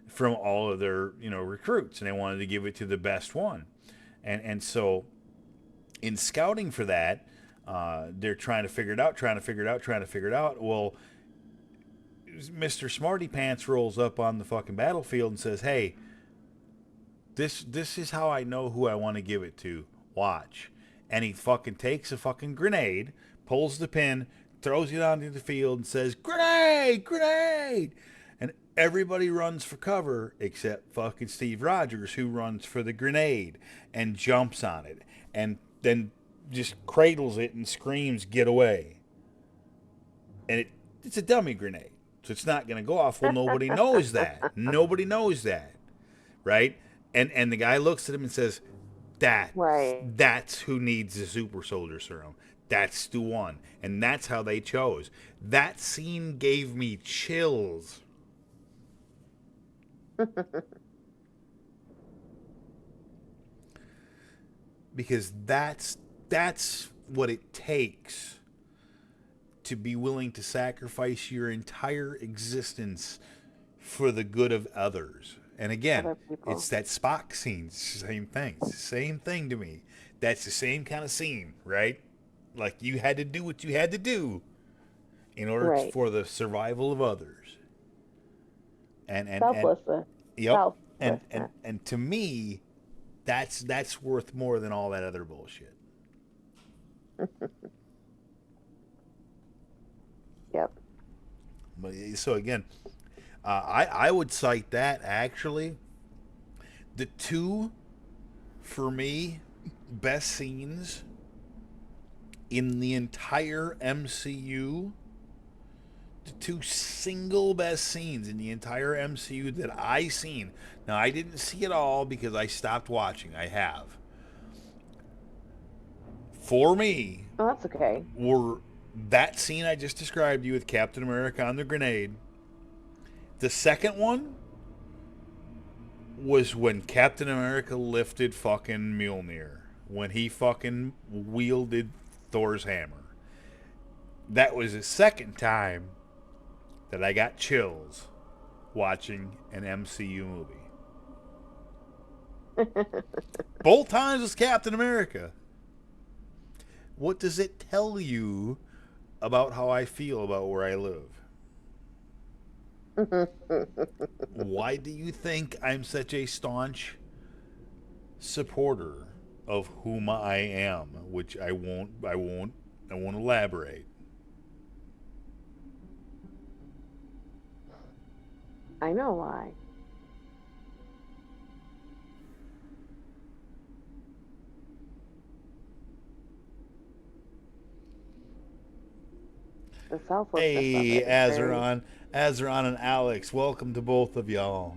from all of their recruits, and they wanted to give it to the best one. And so in scouting for that, they're trying to figure it out. Well, Mr. Smarty Pants rolls up on the fucking battlefield and says, "Hey, this is how I know who I want to give it to. Watch." And he fucking takes a fucking grenade, pulls the pin, throws it onto the field and says, "Grenade! Grenade!" And everybody runs for cover except fucking Steve Rogers, who runs for the grenade and jumps on it and then just cradles it and screams, "Get away." And it's a dummy grenade. So it's not going to go off. Well, nobody knows that. Nobody knows that. Right? And the guy looks at him and says, Right. That's who needs the super soldier serum. That's the one. And that's how they chose. That scene gave me chills. Because that's what it takes to be willing to sacrifice your entire existence for the good of others. And again, Other people. it's that Spock scene. It's the same thing. It's the same thing to me. That's the same kind of scene, right? Like you had to do what you had to do in order Right. for the survival of others. And Selfless. yep. Selflessness. And to me, that's worth more than all that other bullshit. Yep. But so again, I would cite that actually. The two, for me, best scenes in the entire MCU. The two single best scenes in the entire MCU that I seen. Now I didn't see it all because I stopped watching. I have. For me, Oh, that's okay. were that scene I just described to you with Captain America on the grenade. The second one was when Captain America lifted fucking Mjolnir. When he fucking wielded Thor's hammer. That was the second time that I got chills watching an MCU movie. Both times was Captain America. What does it tell you about how I feel about where I live? Why do you think I'm such a staunch supporter of whom I am, which I won't elaborate. I know why. The selflessness of Hey, it is very... Azeron and Alex, welcome to both of y'all.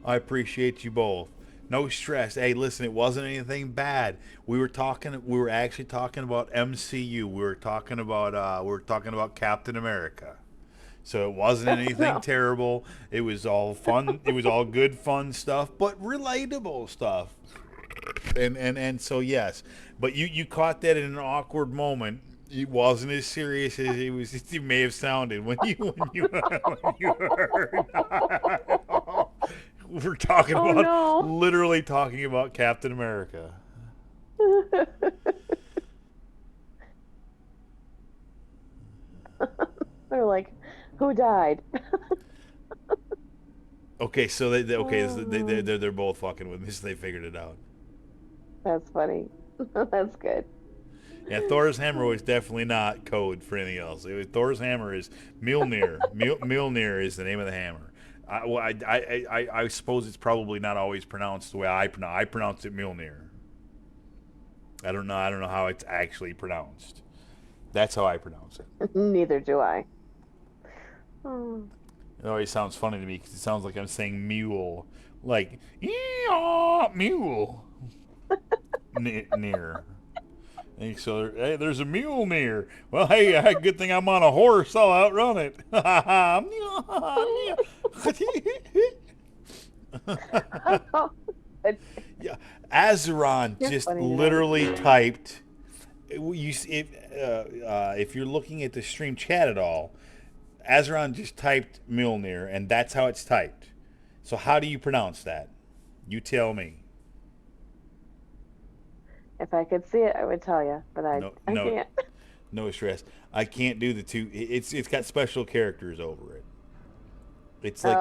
I appreciate you both. No stress. Hey, listen, it wasn't anything bad. We were actually talking about MCU. We were talking about Captain America. So it wasn't anything terrible. It was all fun. It was all good fun stuff, but relatable stuff. And so yes. But you caught that in an awkward moment. It wasn't as serious as it may have sounded when you heard. We're talking about literally talking about Captain America. They're like, who died? Okay, so they're both fucking with me, so they figured it out. That's funny. That's good. Yeah, Thor's hammer was definitely not code for anything else. Thor's hammer is Mjolnir. Mjolnir is the name of the hammer. I suppose it's probably not always pronounced the way I pronounce. I pronounce it Mjolnir. I don't know how it's actually pronounced. That's how I pronounce it. Neither do I. It always sounds funny to me because it sounds like I'm saying mule, like mule. Near. And so hey, there's a mule near. Well, hey, good thing I'm on a horse. I'll outrun it. Yeah, Azeron just literally typed. If you're looking at the stream chat at all, Azeron just typed Mjolnir, and that's how it's typed. So how do you pronounce that? You tell me. If I could see it, I would tell you, but I can't. No stress. I can't do the two. It's got special characters over it. It's like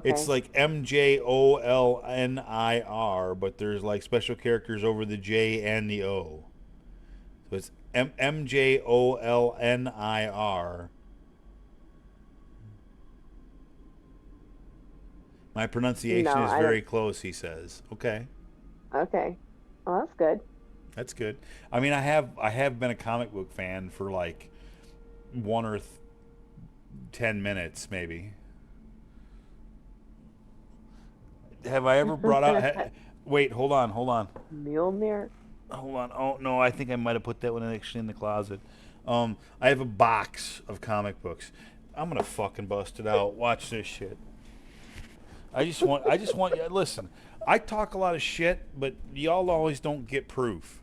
it's like MJOLNIR, but there's like special characters over the J and the O. So it's MJOLNIR. My pronunciation is very close, he says. Okay. Okay. Well, that's good. That's good. I mean, I have been a comic book fan for like 1 or 10 minutes, maybe. Have I ever brought out? Wait, hold on. Mjolnir. Hold on. Oh no, I think I might have put that one actually in the closet. I have a box of comic books. I'm gonna fucking bust it out. Watch this shit. I just want. Listen, I talk a lot of shit, but y'all always don't get proof.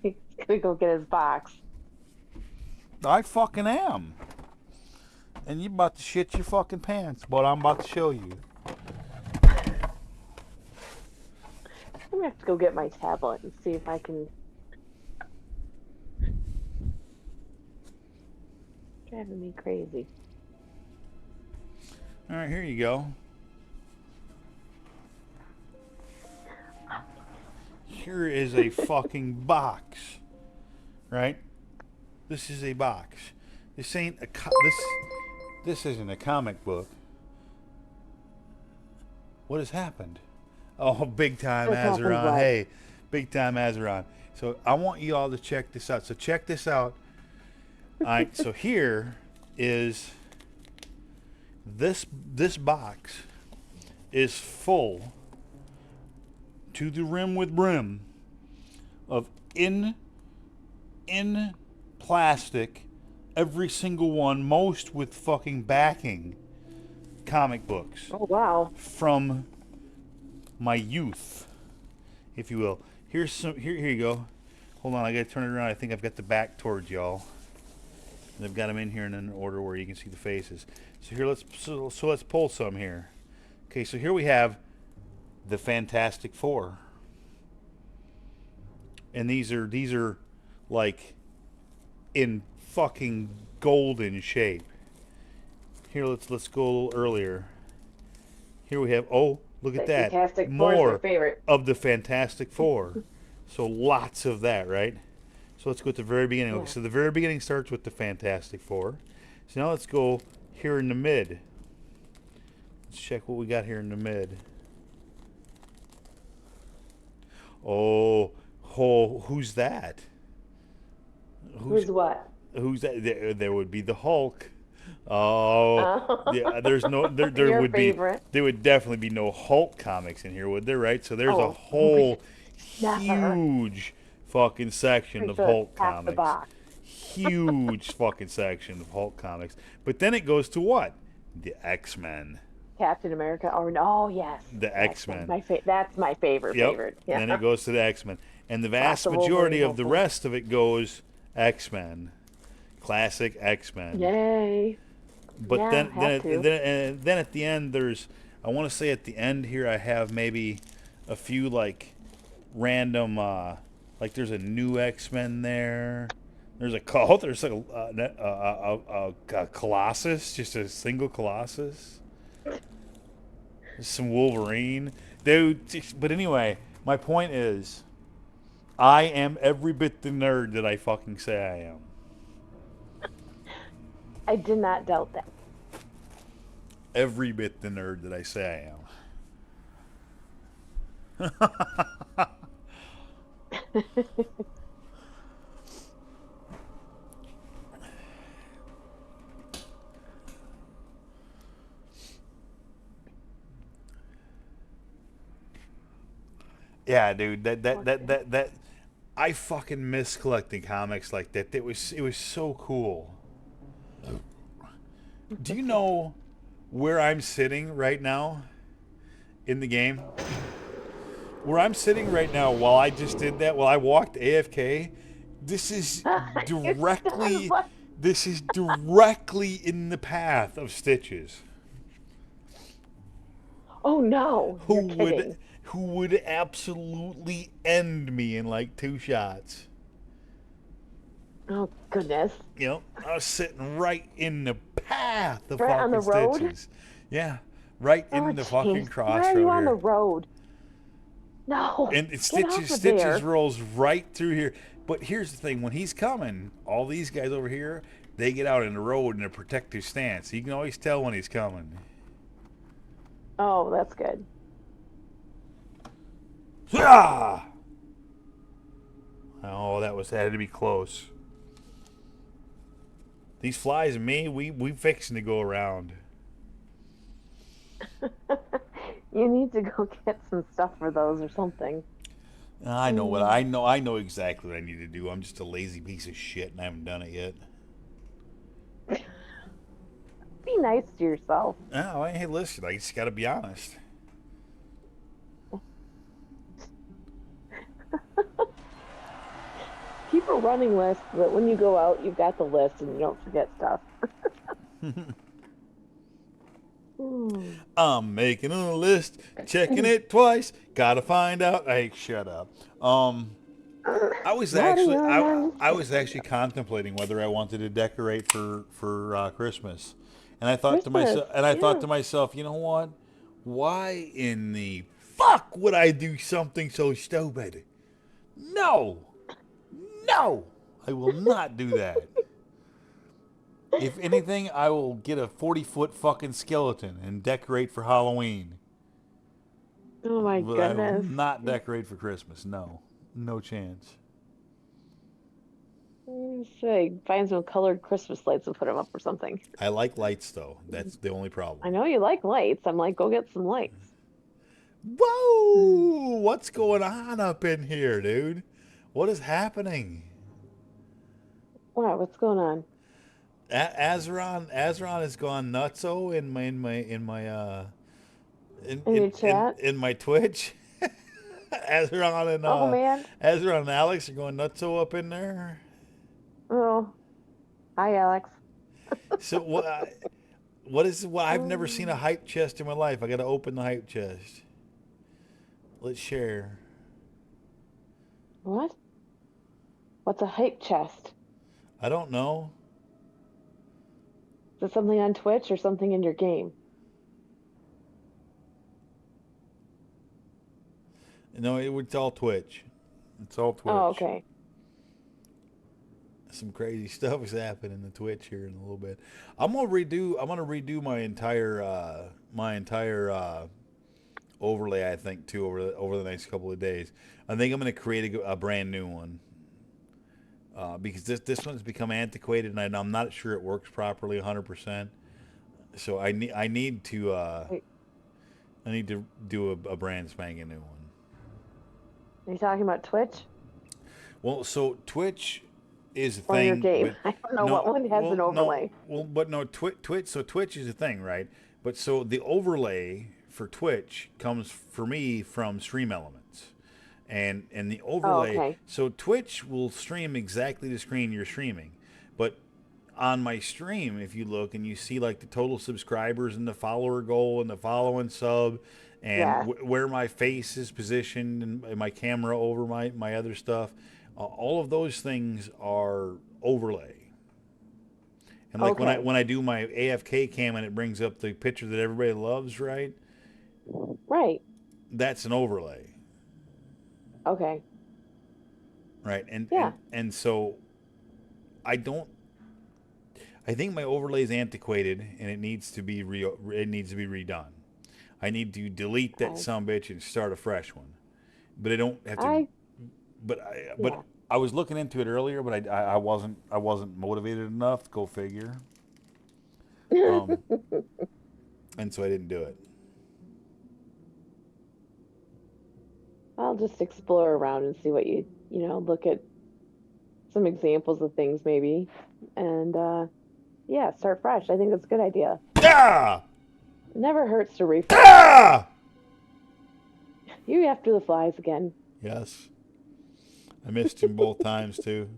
He's gonna go get his box. I fucking am. And you about to shit your fucking pants, but I'm about to show you. I'm gonna have to go get my tablet and see if I can. Driving me crazy. All right, here you go. Here is a fucking box, right? This is a box. This ain't a this isn't a comic book. What has happened? Oh, big time What's happened, Azeron. what? Hey, big time Azeron. So I want you all to check this out. So check this out. All right, so here is this box is full to the rim with brim of in plastic, every single one, most with fucking backing, comic books. Oh wow. From my youth, if you will. Here's some. Here you go. Hold on, I gotta turn it around. I think I've got the back towards y'all. And I've got them in here in an order where you can see the faces. So here, let's pull some here. Okay, so here we have the Fantastic Four, and these are like in fucking golden shape. Here, let's go a little earlier. Here we have, oh, look at that. Fantastic Four is my More favorite. of the Fantastic Four. So lots of that, right? So let's go at the very beginning. Okay, so the very beginning starts with the Fantastic Four. So now let's go here in the mid. Let's check what we got here in the mid. Oh, who's that? Who's what? Who's that? There would be the Hulk. Oh, yeah. There's no there Your would favorite. there would definitely be no Hulk comics in here, would there? Right? So there's a Oh, whole never. huge fucking section of Pretty sure Hulk half the comics. box. Huge fucking section of Hulk comics. But then it goes to what? The X-Men. Captain America. Oh yes. The X-Men. That's my favorite. Yep. Favorite. Yeah. And then it goes to the X-Men. And the vast Lots of majority Wolverine, of the hopefully. rest of it goes X-Men. Classic X-Men. Yay. But Yeah, then have to. then at the end there's, I want to say at the end here I have maybe a few like random like there's a new X-Men there. There's like a Colossus, just a single Colossus. There's some Wolverine. Dude, but anyway, my point is I am every bit the nerd that I fucking say I am. I did not doubt that. Every bit the nerd that I say I am. Yeah, dude, that I fucking miss collecting comics like that. It was so cool. Do you know where I'm sitting right now in the game? Where I'm sitting right now while I just did that, while I walked AFK, this is directly in the path of Stitches. Oh no! You're kidding. Who would absolutely end me in like 2 shots. Oh goodness! You know, I was sitting right in the path of Right fucking on the road? Stitches. Yeah, right in the fucking jeez. crossroad. Why are you on the here. road? No. And Get off Stitches of there. Stitches rolls right through here. But here's the thing: when he's coming, all these guys over here, they get out in the road in a protective stance. You can always tell when he's coming. Oh, that's good. Ah! Oh, that had to be close. These flies and me, we fixing to go around. You need to go get some stuff for those or something. I know what I know. I know exactly what I need to do. I'm just a lazy piece of shit, and I haven't done it yet. Be nice to yourself. Oh, hey, listen, I just got to be honest. Keep a running list so that when you go out, you've got the list and you don't forget stuff. I'm making a list, checking it twice. Gotta find out. Hey, shut up. I was Naughty actually or nice. I was actually contemplating whether I wanted to decorate for Christmas, and I thought to Christmas, myself, yeah. you know what? Why in the fuck would I do something so stupid? No, no, I will not do that. If anything, I will get a 40-foot fucking skeleton and decorate for Halloween. Oh my But I will goodness. not decorate for Christmas. No, no chance. Say, find some colored Christmas lights and put them up or something. I like lights though. That's the only problem. I know you like lights. I'm like, go get some lights. Whoa! What's going on up in here, dude? What is happening? Wow, what's going on? Azeron has gone nutso In your chat? in my Twitch. Azeron and Oh man. Azeron and Alex are going nutso up in there. Oh, hi Alex. So what is what I've never seen a hype chest in my life. I got to open the hype chest. Let's share. What? What's a hype chest? I don't know. Is it something on Twitch or something in your game? No, it's all Twitch. It's all Twitch. Oh, okay. Some crazy stuff is happening in the Twitch here in a little bit. I'm gonna redo my entire overlay. I think too over the next couple of days. I think I'm gonna create a brand new one because this one's become antiquated and I'm not sure it works properly 100%. So I need Wait, to do a brand spanking new one. are you talking about Twitch Well, so Twitch is a or your thing, game? but I don't know no, what one has an overlay. but no, Twitch. So Twitch is a thing, right? But so the overlay for Twitch comes for me from Stream Elements, and the Oh, overlay. okay. So Twitch will stream exactly the screen you're streaming, but on my stream, if you look and you see like the total subscribers and the follower goal and the following sub, and Yes. where my face is positioned and my camera over my other stuff, all of those things are overlay. And like Okay. when I do my AFK cam and it brings up the picture that everybody loves, right? Right. That's an overlay, Okay. right? Yeah. And so I don't. I think my overlay is antiquated and it needs to be redone. I need to delete that Okay. sumbitch and start a fresh one. But I don't have to. I But yeah. I was looking into it earlier, but I wasn't motivated enough. Go figure. And so I didn't do it. I'll just explore around and see what look at some examples of things maybe. And yeah, start fresh. I think that's a good idea. Ah! It never hurts to refresh. Ah! You after the flies again. Yes, I missed him both times too.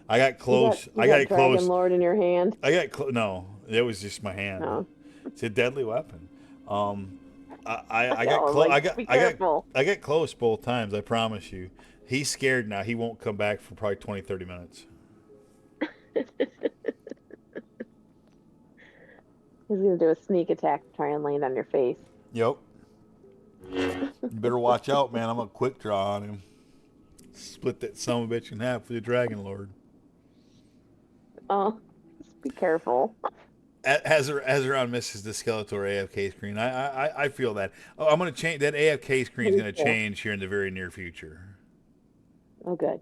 I got You close. got Dragon Lord in your hand. I got close. No, it was just my hand. No. It's a deadly weapon. I got No, close. like, be careful. I got close both times. I promise you. He's scared now. He won't come back for probably 20, 30 minutes. He's gonna do a sneak attack to try and land on your face. Yep. You better watch out, man. I'm gonna quick draw on him. Split that son of a bitch in half with the Dragon Lord. Oh, just be careful. Azeron misses the Skeletor AFK screen. I feel that. Oh, I'm gonna change that AFK screen is gonna change here in the very near future. Oh, good.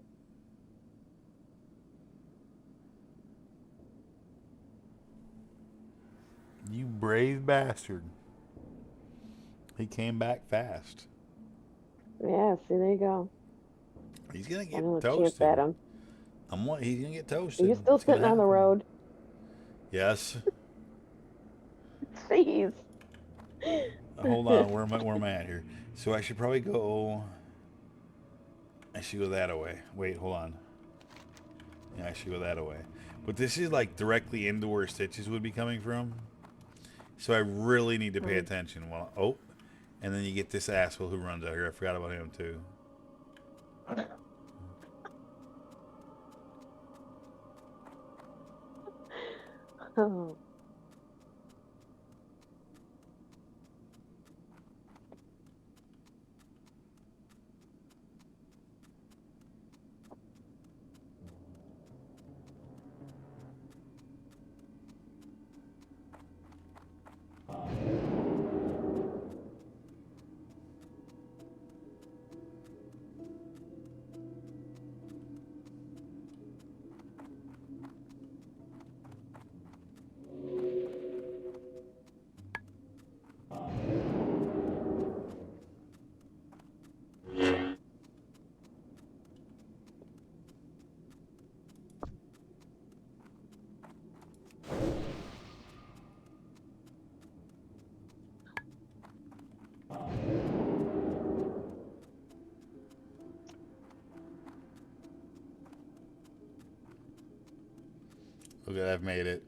You brave bastard. He came back fast. Yeah, see, there you go. He's gonna get Another chance toasted. at him. He's gonna get Are toasted. you still It's gonna sitting on the happen. road? Yes. Jeez. Hold on. Where am I at here? So I should probably go. I should go that way. Wait, hold on. Yeah, I should go that way. But this is like directly into where Stitches would be coming from. So I really need to pay attention. Well, oh, and then you get this asshole who runs out here. I forgot about him too. Oh. Okay, I've made it.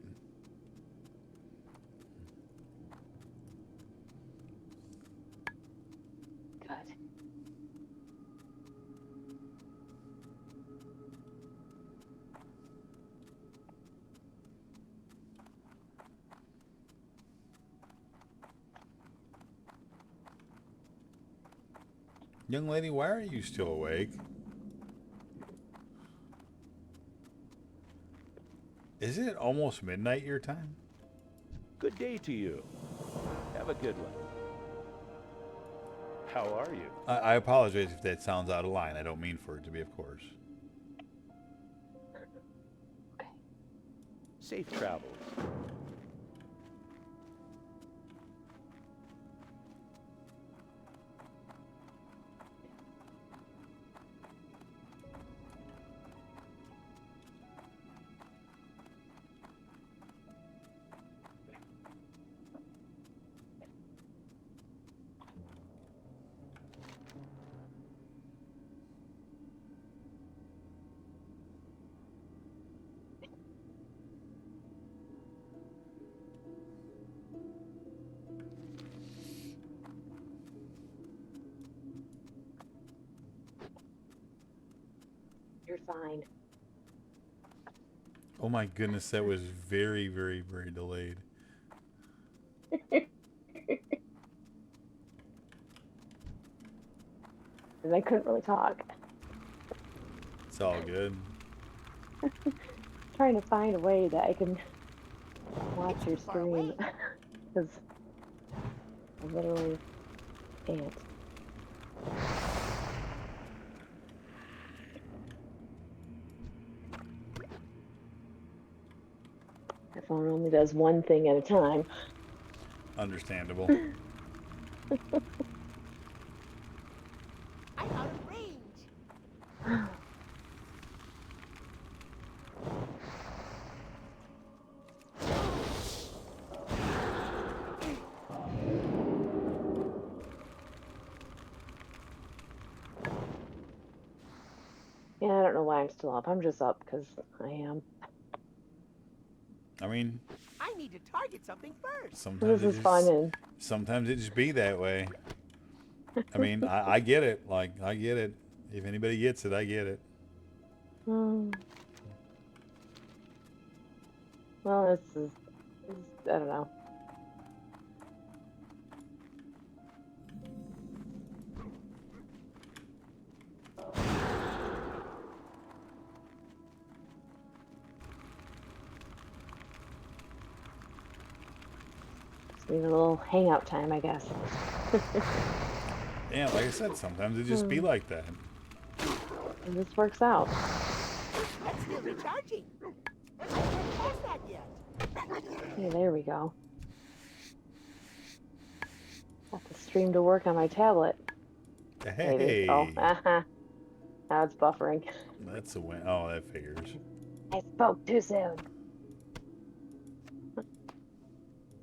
Good. Young lady, why are you still awake? Is it almost midnight your time? Good day to you. Have a good one. How are you? I apologize if that sounds out of line. I don't mean for it to be, of course. Safe travels. You're fine. Oh my goodness, that was very, very, very delayed. And I couldn't really talk. It's all good. Trying to find a way that I can watch your screen. Because I literally can't. My phone only does one thing at a time. Understandable. I'm out of range. Yeah, I don't know why I'm still up. I'm just up because I am. I mean, I need to target something first. sometimes This is fun and sometimes it just be that way. I mean, I get it. Like, I get it. If anybody gets it, I get it. well, this is I don't know. Just need a little hangout time, I guess. Yeah, like I said, sometimes it just be like that. And this works out. That's still recharging. I haven't passed that yet. Okay, there we go. Got the stream to work on my tablet. Maybe. Oh, Hey, now it's buffering. that's a win. Oh, that figures. I spoke too soon.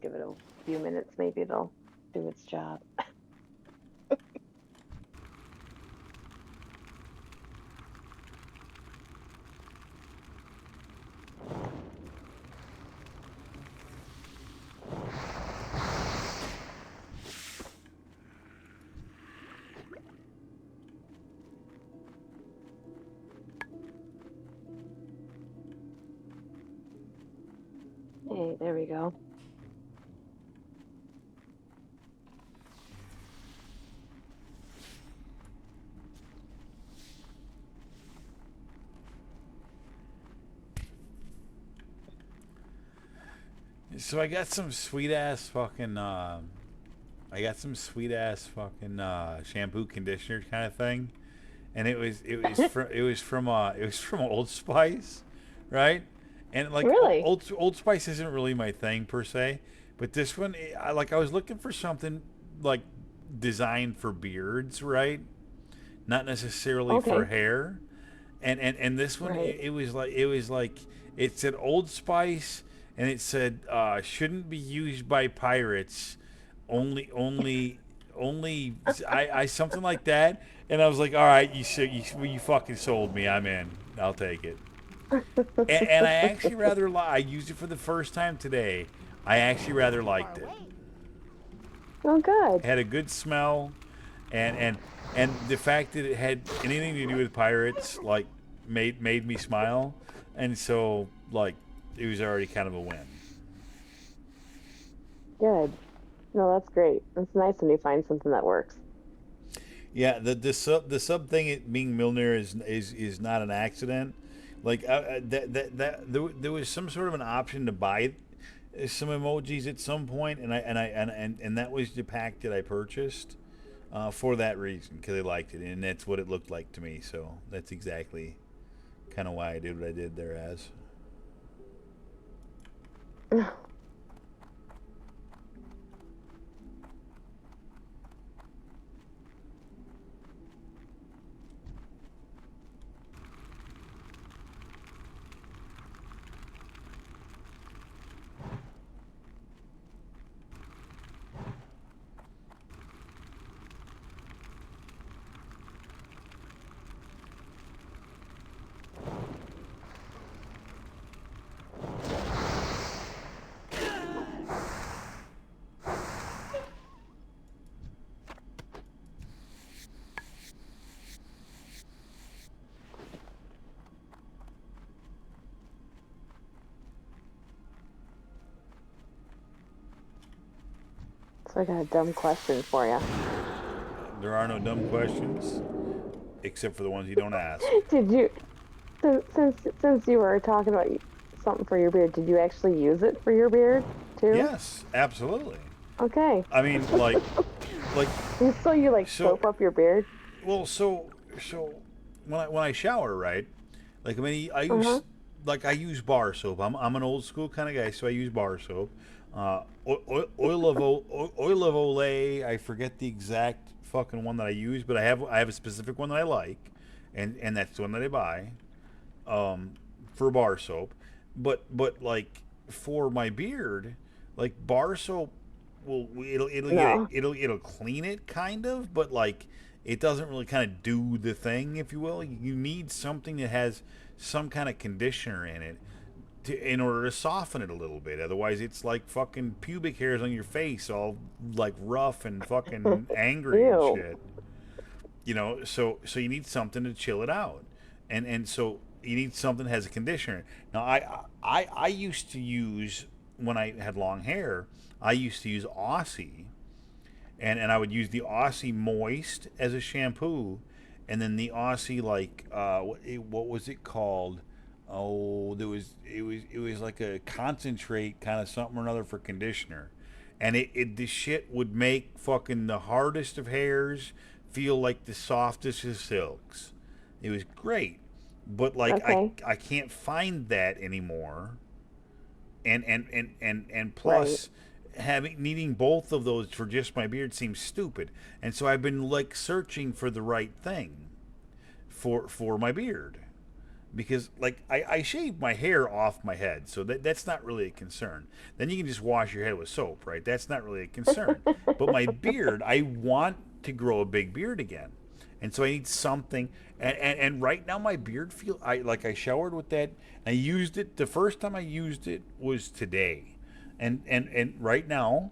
Give it a few minutes, maybe it'll do its job. Hey, there we go. So I got some sweet ass fucking. Shampoo conditioner kind of thing, and it was from Old Spice, right? And like Really? Old Spice isn't really my thing per se, but this one, I was looking for something like designed for beards, right? Not necessarily for Okay. hair. And this one, Right. it was like it said Old Spice, and it said shouldn't be used by pirates, only I something like that. And I was like, all right, you fucking sold me. I'm in. I'll take it. And I actually I used it for the first time today. I actually rather Too far liked it. away. Oh, good. It had a good smell, and and and the fact that it had anything to do with pirates like made me smile, and so like it was already kind of a win. Good. No, that's great. It's nice when you find something that works. Yeah, the sub thing it being Milner is not an accident. Like there was some sort of an option to buy some emojis at some point, and that was the pack that I purchased for that reason because I liked it, and that's what it looked like to me. So that's exactly kind of why I did what I did there as. So I got a dumb question for you. There are no dumb questions, except for the ones you don't ask. Did you, since you were talking about something for your beard, did you actually use it for your beard too? Yes, absolutely. Okay. I mean, like So you like so. soap up your beard? Well, so when I shower, right? Like I mean, Uh-huh. I use bar soap. I'm an old school kind of guy, so I use bar soap. Oil of Olay. I forget the exact fucking one that I use, but I have a specific one that I like, and that's the one that I buy for bar soap. But like for my beard, like bar soap will No. it'll clean it kind of, but like it doesn't really kind of do the thing, if you will. You need something that has some kind of conditioner in it in order to soften it a little bit. Otherwise, it's like fucking pubic hairs on your face, all like rough and fucking angry and Ew. shit. So you need something to chill it out, and so you need something that has a conditioner. Now I used to use, when I had long hair, I used to use Aussie, and I would use the Aussie Moist as a shampoo, and then the Aussie what was it called? Oh, it was like a concentrate kind of something or another for conditioner, and the shit would make fucking the hardest of hairs feel like the softest of silks. It was great, but like Okay. I can't find that anymore, and Right. plus needing both of those for just my beard seems stupid, and so I've been like searching for the right thing for my beard, because like I shave my hair off my head, so that's not really a concern. Then you can just wash your head with soap, right? That's not really a concern. But my beard, I want to grow a big beard again, and so I need something. And right now my beard I showered with that. I used it. The first time I used it was today, and right now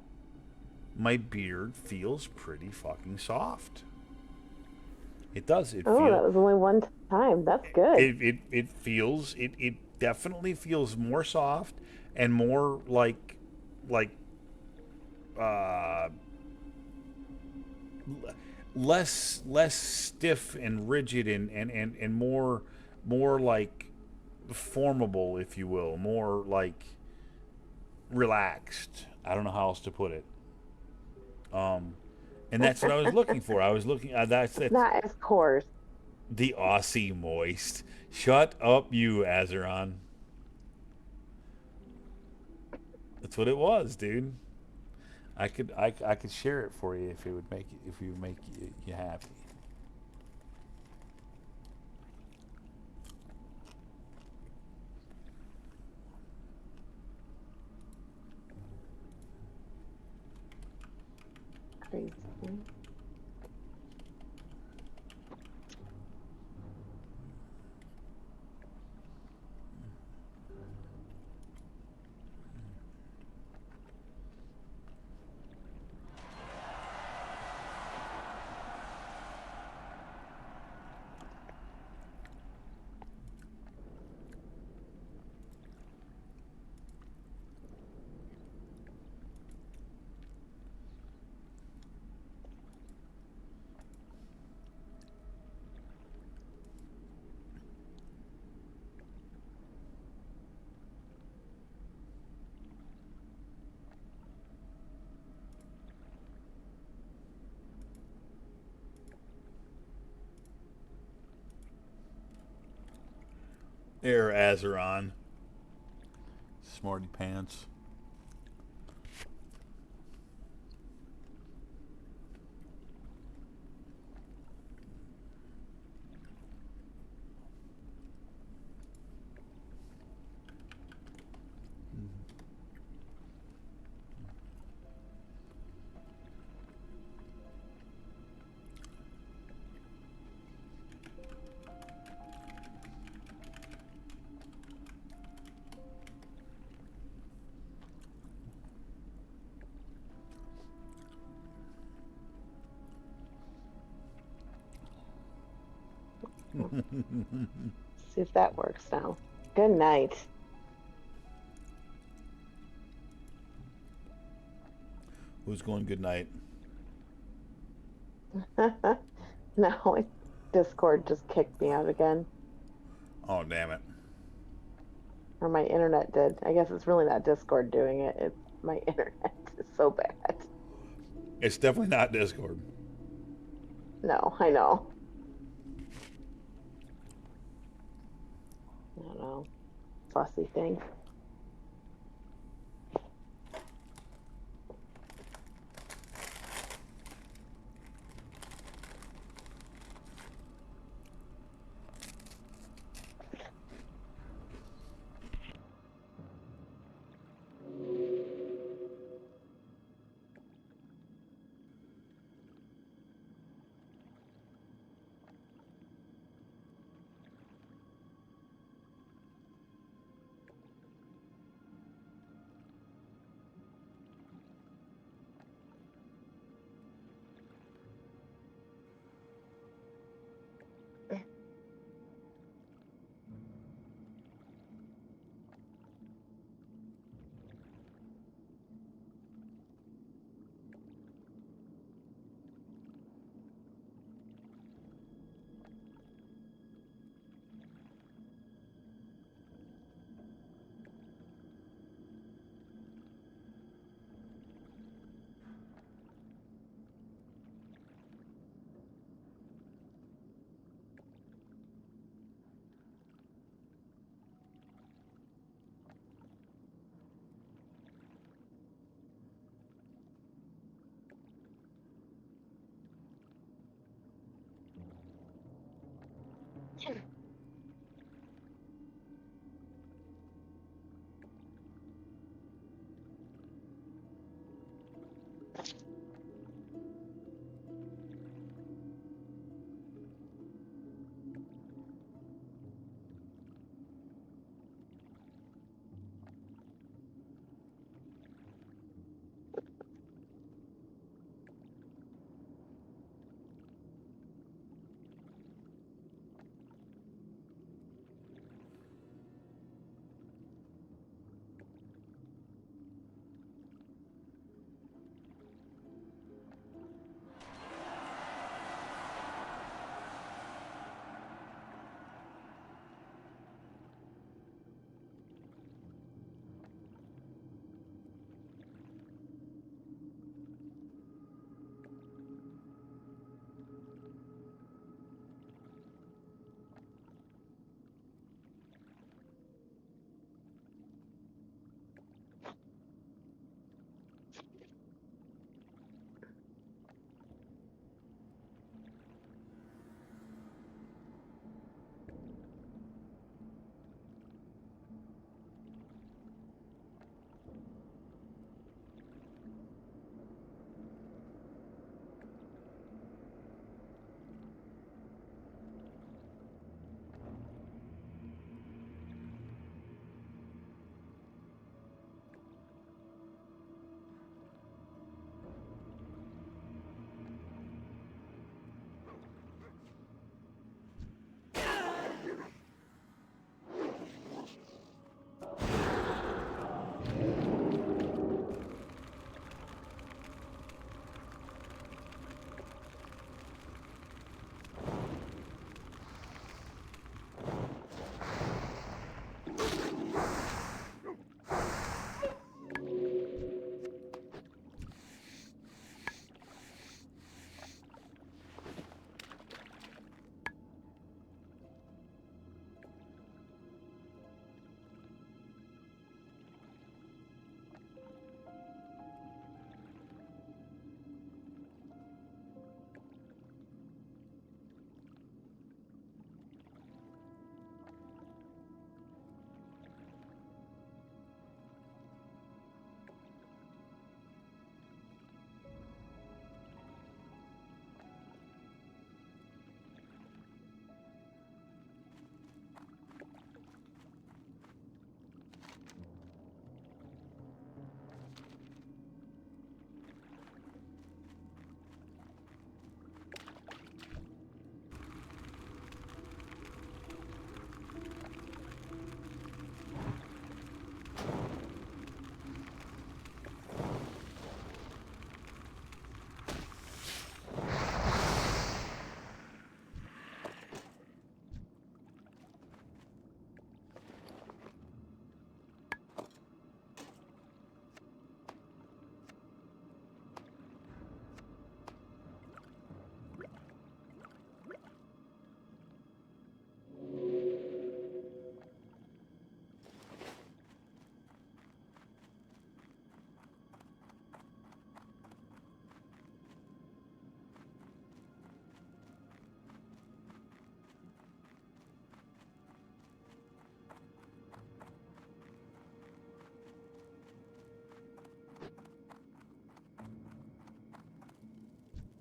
my beard feels pretty fucking soft. It does. It Oh, feels. that was only one time. That's good. It feels it definitely feels more soft and more like uh less stiff and rigid and more like formable, if you will, more like relaxed. I don't know how else to put it. And that's what I was looking for. I was looking. That's Not as coarse. the Aussie moist. Shut up, you Azeron. That's what it was, dude. I could share it for you if it would make you happy. Crazy. Air Azeron. Smarty pants. See if that works now. Good night. Who's going good night? No, Discord just kicked me out again. Oh, damn it. Or my internet did. I guess it's really not Discord doing it. It's my internet is so bad. It's definitely not Discord. No, I know. I don't know. Fussy thing.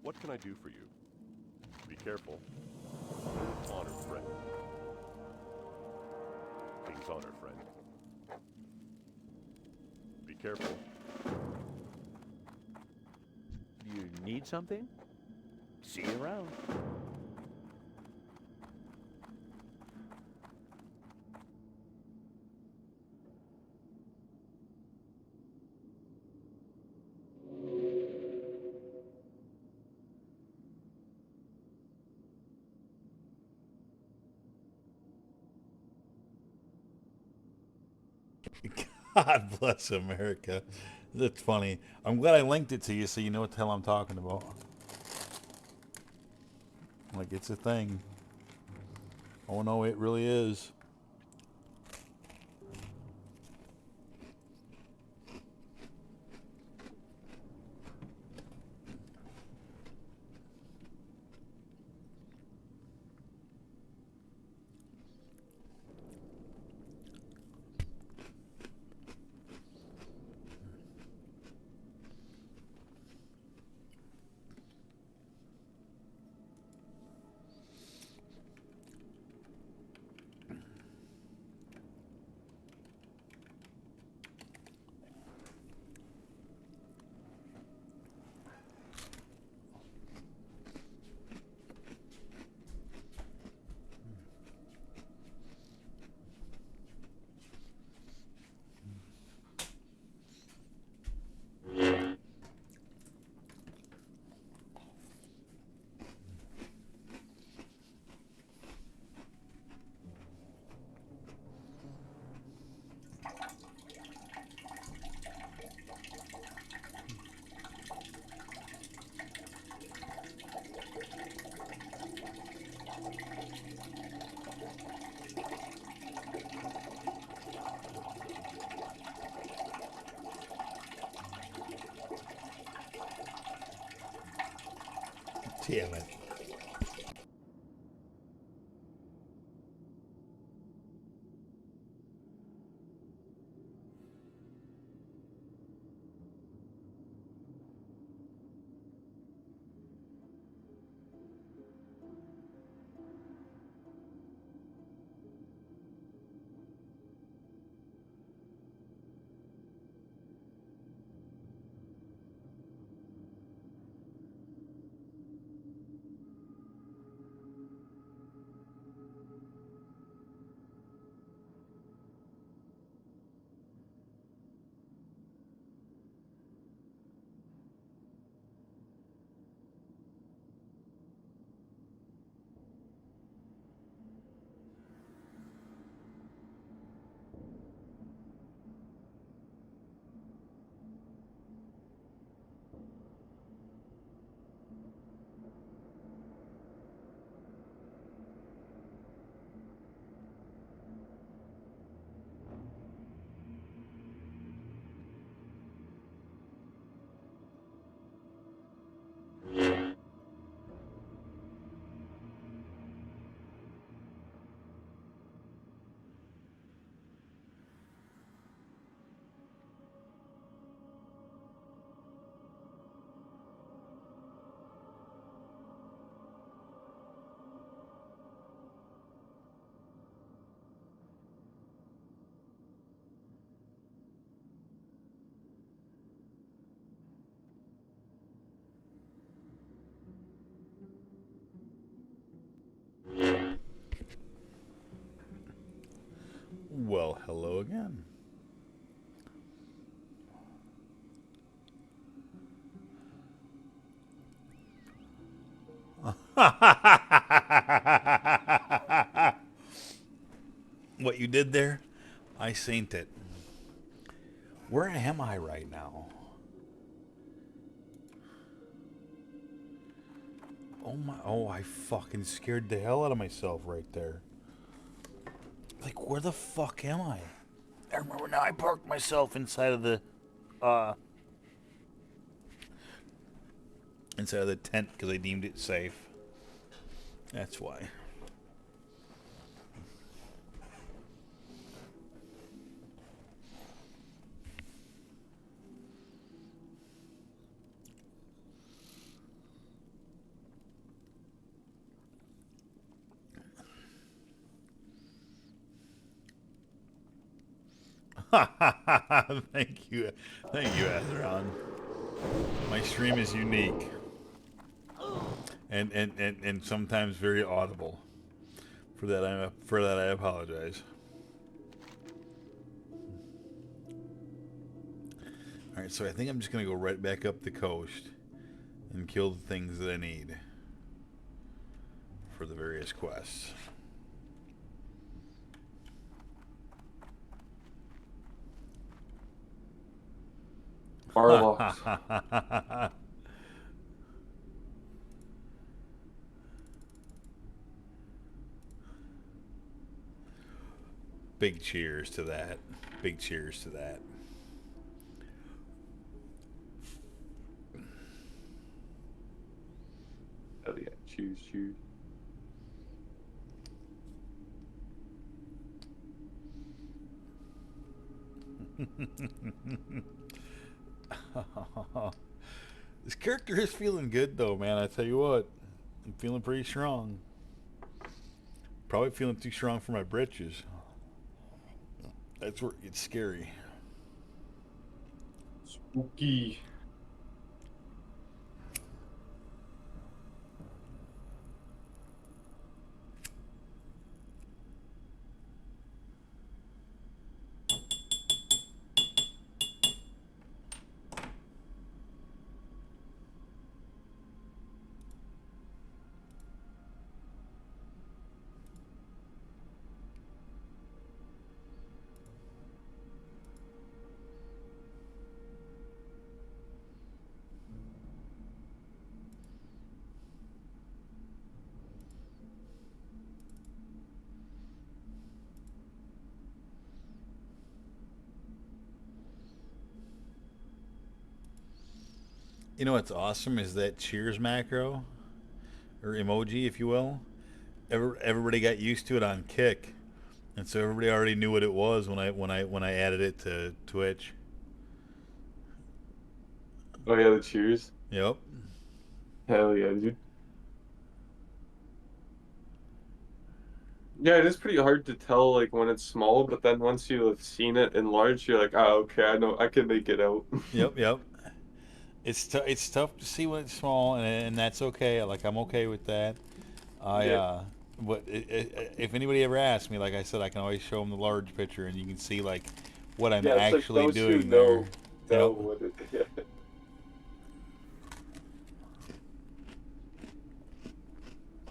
What can I do for you? Be careful. Honor, friend. King's honor, friend. Be careful. You need something? See you around. God bless America. That's funny. I'm glad I linked it to you so you know what the hell I'm talking about. Like, it's a thing. Oh no, it really is. Damn it. Well, hello again. What you did there, I saint it. Where am I right now? Oh my, oh, I fucking scared the hell out of myself right there. Like, where the fuck am I? I remember now I parked myself inside of the tent because I deemed it safe. That's why. Thank you, Azeron. My stream is unique, and sometimes very audible. For that I apologize. All right, so I think I'm just gonna go right back up the coast and kill the things that I need for the various quests. Warlocks. Big cheers to that. Big cheers to that. Oh yeah, choose. This character is feeling good though, man. I tell you what, I'm feeling pretty strong. Probably feeling too strong for my britches. That's where it gets scary. Spooky. You know what's awesome is that cheers macro. or emoji, if you will. Everybody got used to it on Kick, and so everybody already knew what it was when I added it to Twitch. Oh yeah, the cheers. Yep. Hell yeah, dude. Yeah, it is pretty hard to tell like when it's small, but then once you have seen it enlarged, you're like, oh, okay, I know I can make it out. Yep. It's tough to see when it's small, and that's okay. Like, I'm okay with that. Yeah. But if anybody ever asks me, like I said, I can always show them the large picture, and you can see like what I'm Yeah, it's like actually those who doing there. know Yep. what it. Yeah.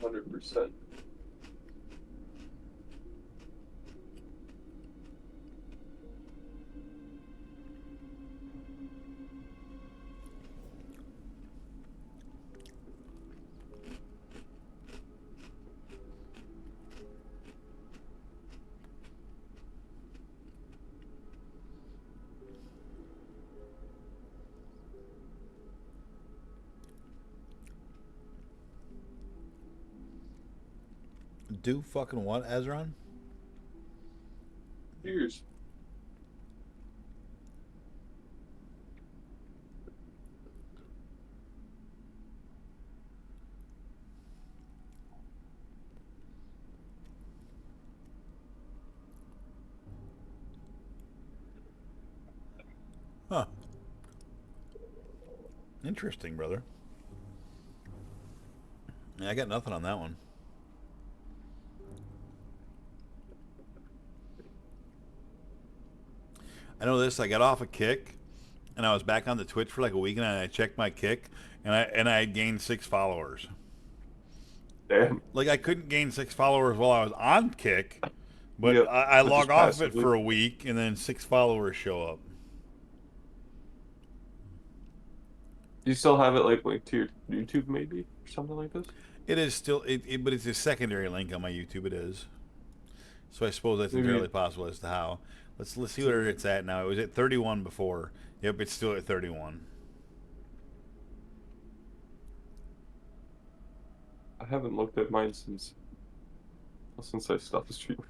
100%. Do fucking what, Ezron? Cheers. Huh. Interesting, brother. Yeah, I got nothing on that one. I know this. I got off a Kick, and I was back on the Twitch for like a week, and I checked my Kick, and I had gained 6 followers. Damn. Like, I couldn't gain 6 followers while I was on Kick, but Yep, I but log just off of it passively. for a week, and then 6 followers show up. Do you still have it like linked to your YouTube maybe or something like this? It is still, but it's a secondary link on my YouTube. It is. So I suppose that's Maybe- entirely possible as to how. Let's see where it's at now. It was at 31 before. Yep, it's still at 31. I haven't looked at mine since I stopped streaming.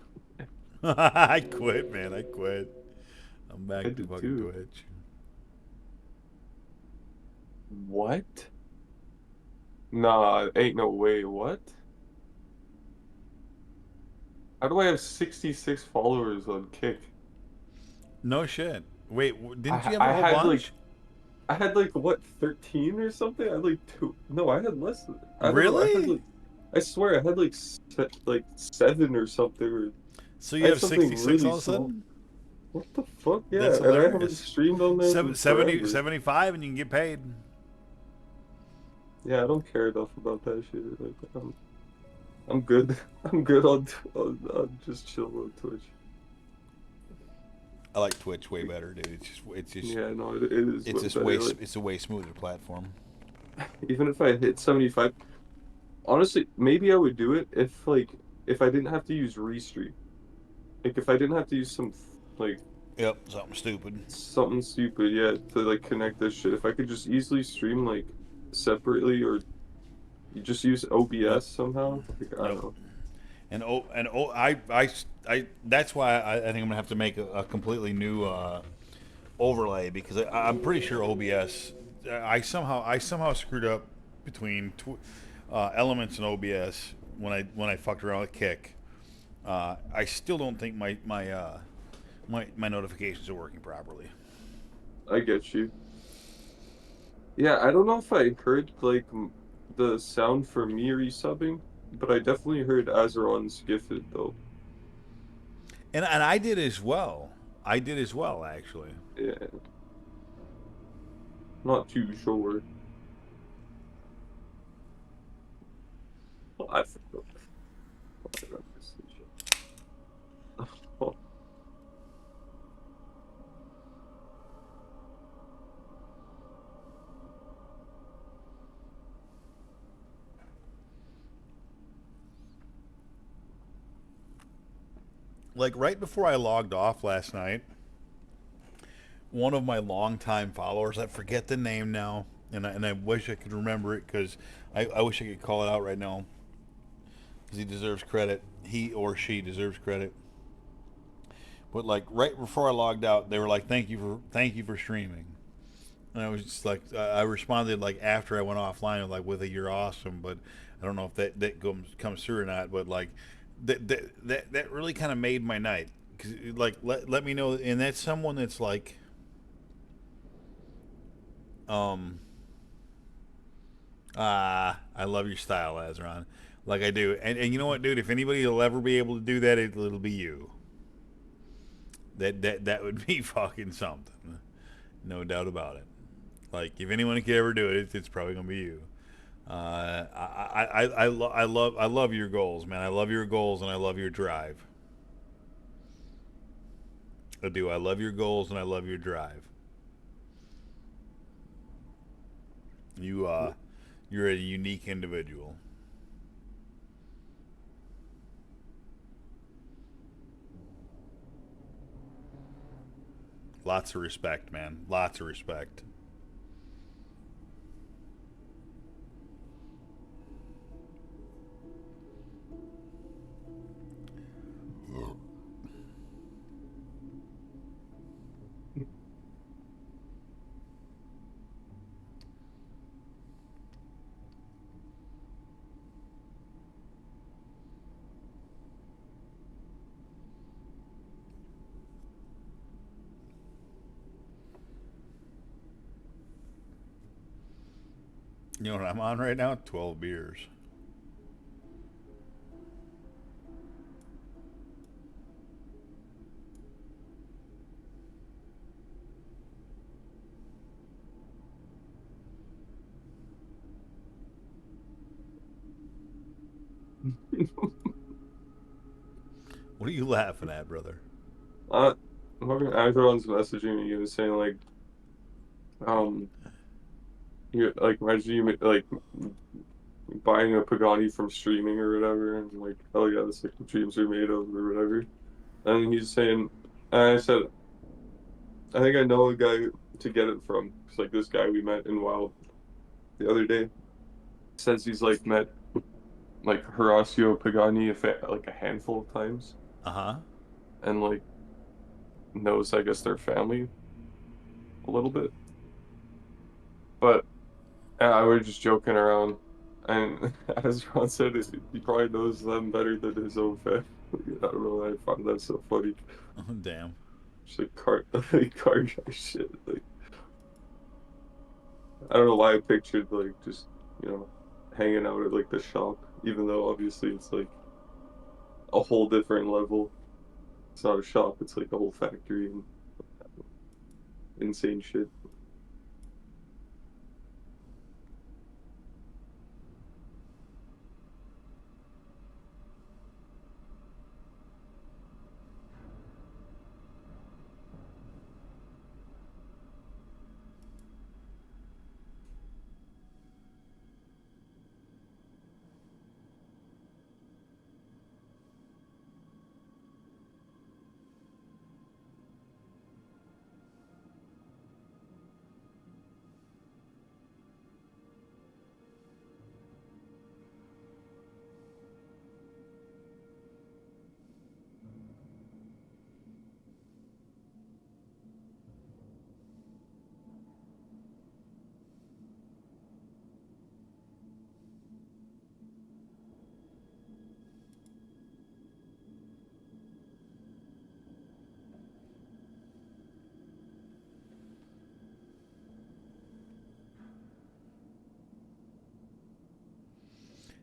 I quit, man. I quit. I'm back I to did fucking too. Twitch. What? Nah, ain't no way. What? How do I have 66 followers on Kick? No shit. Wait, didn't you have I a whole had, bunch? I had like what, 13 or something? I had like 2. No, I had less than that. I don't know, I had Really? like, I swear I had like 7 or something, or So I you had have something 66 really all of a small. sudden? What the fuck? Yeah, That's and I haven't hilarious. streamed on there in 70, forever. 75, and you can get paid. Yeah, I don't care enough about that shit. Like, I'm good. I'm good on just chill on Twitch. I like Twitch way better, dude. It's just Yeah, no, it is. it's way just better. way Like, it's a way smoother platform. even if I hit 75, honestly, maybe I would do it if if I didn't have to use Restream. Like if I didn't have to use some like Yep, something stupid. something stupid, yeah, to like connect this shit. If I could just easily stream like separately, or you just use OBS Yep. somehow. Like, I don't know. I that's why I think I'm gonna have to make a completely new overlay, because I'm pretty sure OBS. I somehow screwed up between Elements and OBS when I fucked around with Kick. I still don't think my notifications are working properly. I get you. Yeah, I don't know if I heard like the sound for me resubbing, but I definitely heard Azeron's gifted though. And I did as well. I did as well, actually. Yeah. Not too sure. I forgot. Like right before I logged off last night, one of my longtime followers, I forget the name now, and I wish I could remember it because I wish I could call it out right now because he deserves credit. He or she deserves credit. But like right before I logged out, they were like, thank you for streaming." And I was just like, I responded like after I went offline, like with a "you're awesome," but I don't know if that comes through or not. But like that really kind of made my night. 'Cause, like let me know, and that's someone that's like, um, I love your style, Azron. Like I do, and you know what, dude? If anybody will ever be able to do that, it'll be you. That would be fucking something, no doubt about it. Like if anyone could ever do it, it's probably gonna be you. I love your goals, man. I love your goals and I love your drive. I do. I love your goals and I love your drive. You're a unique individual. Lots of respect, man. Lots of respect. You know what I'm on right now? 12 beers. What are you laughing at, brother? Fucking Azeron's messaging me. He was saying like, um, you like imagine you like buying a Pagani from streaming or whatever, and like, oh yeah, that's like what dreams are made of or whatever. And he's saying, and I said, I think I know a guy to get it from. It's like this guy we met in Wild the other day says he's like met like Horacio Pagani like a handful of times, Uh huh. and like knows I guess their family a little bit, but I was just joking around. And as Ron said, he probably knows them better than his own family. I don't know. I find that so funny. Oh, damn. Just like car guy shit. Like I don't know why I pictured like just hanging out at like the shop, even though obviously it's like a whole different level. It's not a shop; it's like a whole factory and insane shit.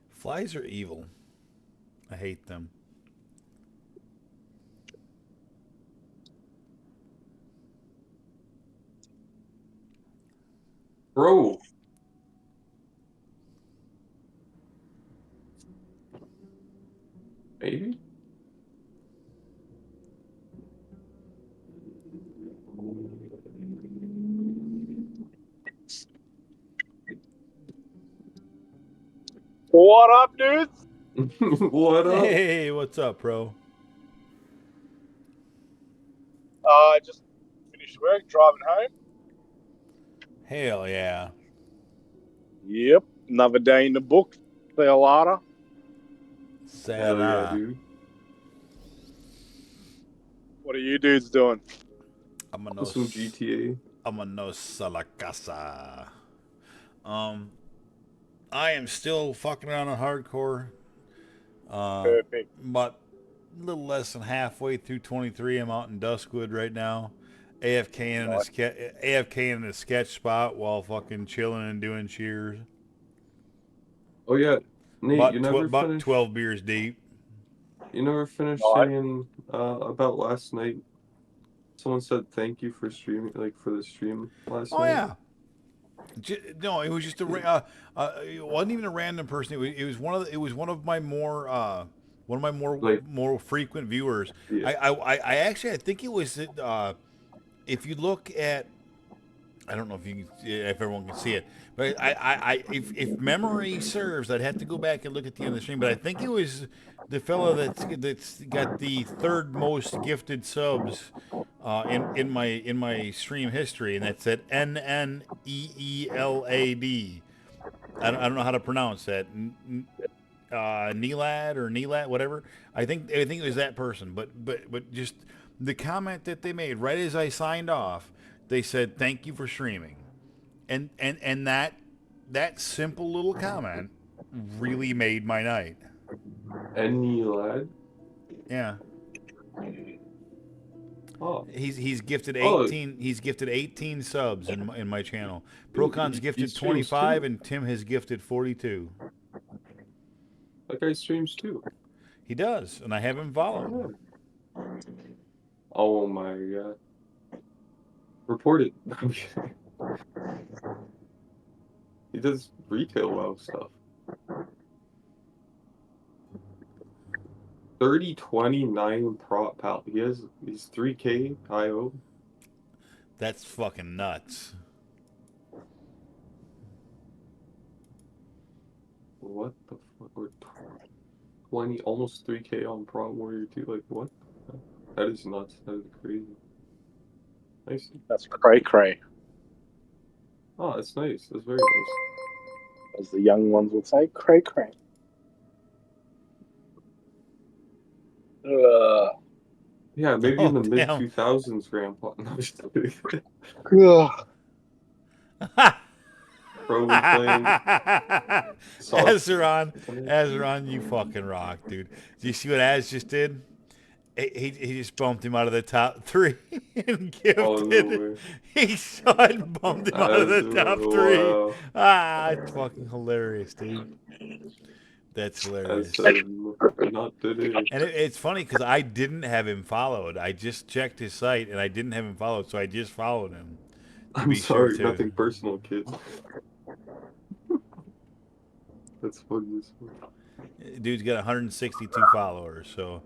Flies are evil. I hate them. Bro, maybe. What up, dudes? What up? Hey, what's up, bro? Just finished work, driving home. Hell yeah. Yep. Another day in the book. See you later. Hell yeah, Sayonara. dude. What are you dudes doing? Some GTA. Amanos a la casa. I am still fucking around on hardcore. Perfect. But a little less than halfway through 23. I'm out in Duskwood right now. AFK in a sketch spot while fucking chilling and doing cheers. Oh yeah, Nate, you never About finished. 12 beers deep. You never finished Nice. saying about last night. Someone said thank you for streaming, like for the stream last Oh night. yeah. No, it was just it wasn't even a random person. It was one of my more Like, more frequent viewers. yeah. I actually I think it was if you look at, I don't know if everyone can see it, but if memory serves, I'd have to go back and look at the end of the stream. But I think it was the fella that's got the third most gifted subs in my stream history, and that's at NNEELAD. I don't know how to pronounce that. Neelad or Neelat, whatever. I think it was that person. But just the comment that they made right as I signed off, they said thank you for streaming, and that simple little comment really made my night. Any lad? Yeah. Oh. He's gifted 18. He's gifted 18 subs in my channel. Procon's gifted 25, and Tim has gifted 42. That guy streams too. He does, and I have him followed. Oh my god. Report it. He does retail WoW stuff. 3029 prop pal. He's 3K IO. That's fucking nuts. What the fuck? We're 20, almost 3K on Prop Warrior 2. Like, what? That is nuts. That is crazy. Nice. That's cray. Oh, that's nice. That's very nice. As the young ones would say, cray. Yeah, maybe in the mid 2000s, Grandpa. No, I'm just kidding. Bro was playing. Azeron, you fucking rock, dude. Do you see what Az just did? He just bumped him out of the top 3 and gifted. Oh, no way. He saw it and bumped him out of the top 3. Wow. It's fucking hilarious, dude. That's hilarious. Not today. And it's funny because I didn't have him followed. I just checked his site and I didn't have him followed, so I just followed him. I'm sorry, nothing personal, kid. That's funny as fuck. Dude's got 162 followers, so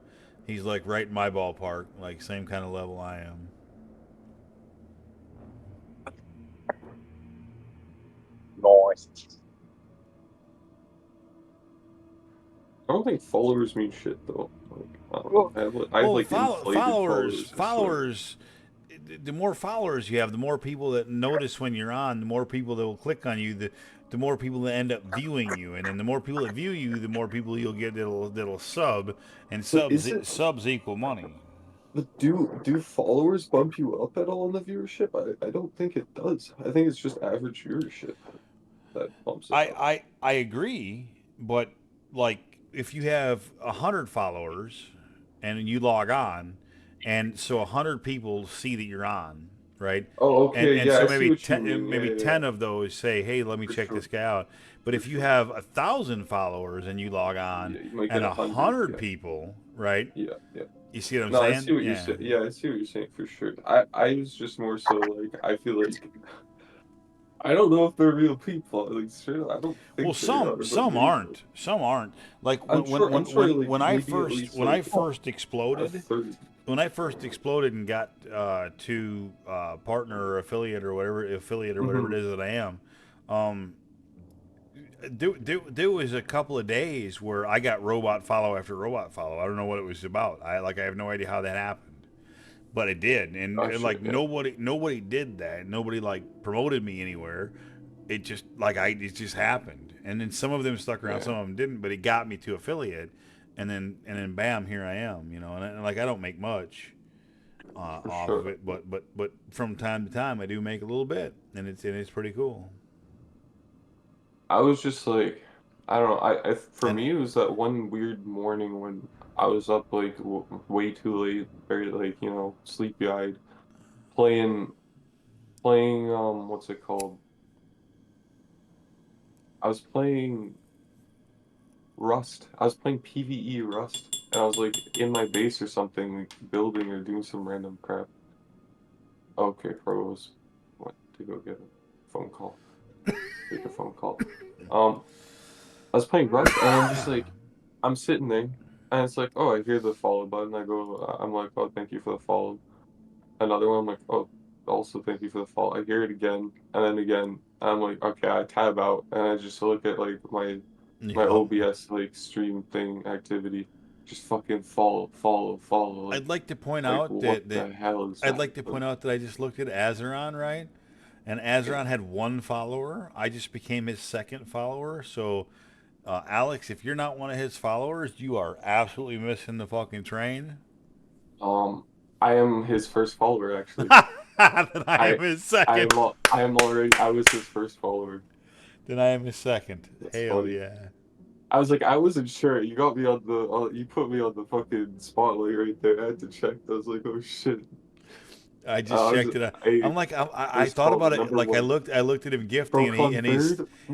he's like right in my ballpark, like same kind of level I am. Nice. I don't think followers mean shit though. Like, followers. The more followers you have, the more people that notice when you're on, the more people that will click on you, the more people that end up viewing you, and then the more people that view you, the more people you'll get that'll sub, and subs equal money. But do followers bump you up at all in the viewership? I don't think it does. I think it's just average viewership that bumps it up. I agree, but like if you have 100 followers and you log on, and so 100 people see that you're on, right? Oh, okay, and yeah. so I maybe see what you mean. maybe Yeah, 10 of those say, "Hey, let me check this guy out." But if you have 1,000 followers and you log on, and 100 people, right? Yeah. You see what I'm saying? I see what you're saying. Yeah, I see what you're saying for sure. I was just more so like I feel like I don't know if they're real people. Like, straight, I don't think. Well, some aren't. Some aren't. Like when I first exploded. When I first exploded and got to partner or affiliate or whatever it is that I am, there was a couple of days where I got robot follow after robot follow. I don't know what it was about. I have no idea how that happened, but it did. And nobody did that. Nobody like promoted me anywhere. it just like it just happened, and then some of them stuck around, some of them didn't, but it got me to affiliate, and then bam, here I am, and like I don't make much off of it, but from time to time I do make a little bit, and it's pretty cool. I was just like, I don't know. For And me, it was that one weird morning when I was up like way too late, very like sleepy eyed, playing what's it called? I was playing Rust. I was playing PvE Rust, and I was like in my base or something, like, building or doing some random crap. Okay, Froze went to go get a phone call. Take a phone call. Um, I was playing Rust, and I'm just like, I'm sitting there, and it's like, oh, I hear the follow button. I'm like, oh, thank you for the follow. Another one, I'm like, oh, also thank you for the follow. I hear it again, and then again. And I'm like, okay, I tab out, and I just look at like my yep. OBS like stream thing activity. Just fucking follow. I'd like to point Like out what that the hell is I'd that? like to point out that I just looked at Azeron, right? And Azeron had one follower. I just became his second follower. So, Alex, if you're not one of his followers, you are absolutely missing the fucking train. I am his first follower actually. Then I am his second. I am already. I was his first follower. Then I am his second. That's Hell funny. yeah. I was like, I wasn't sure. You got me on the. You put me on the fucking spotlight right there. I had to check. I was like, oh shit. I just checked it out. I'm like, I First thought about follower, it. number Like I one. looked at him gifting, Procon and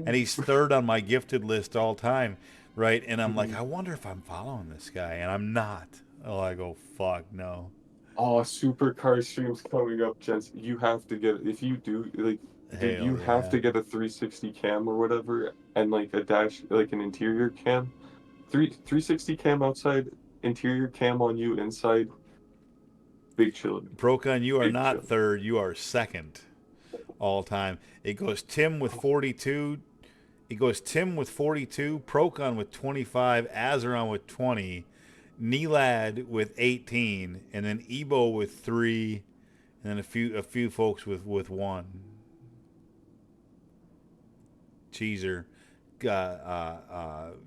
third. he's third on my gifted list all time, right? And I'm like, Mhm. I wonder if I'm following this guy, and I'm not. Oh, I go, fuck no. Oh, supercar streams coming up, gents. You have to get if you do like, dude, Hell you have yeah. to get a 360 cam or whatever, and like a dash, like an interior cam, 360 cam outside, interior cam on you inside. Big chillin'. Procon, you are Big not chill. third. You are second all time. It goes Tim with 42. It goes Tim with 42, Procon with 25, Azeron with 20, Nelad with 18, and then Ebo with 3, and then a few folks with 1. Cheezer,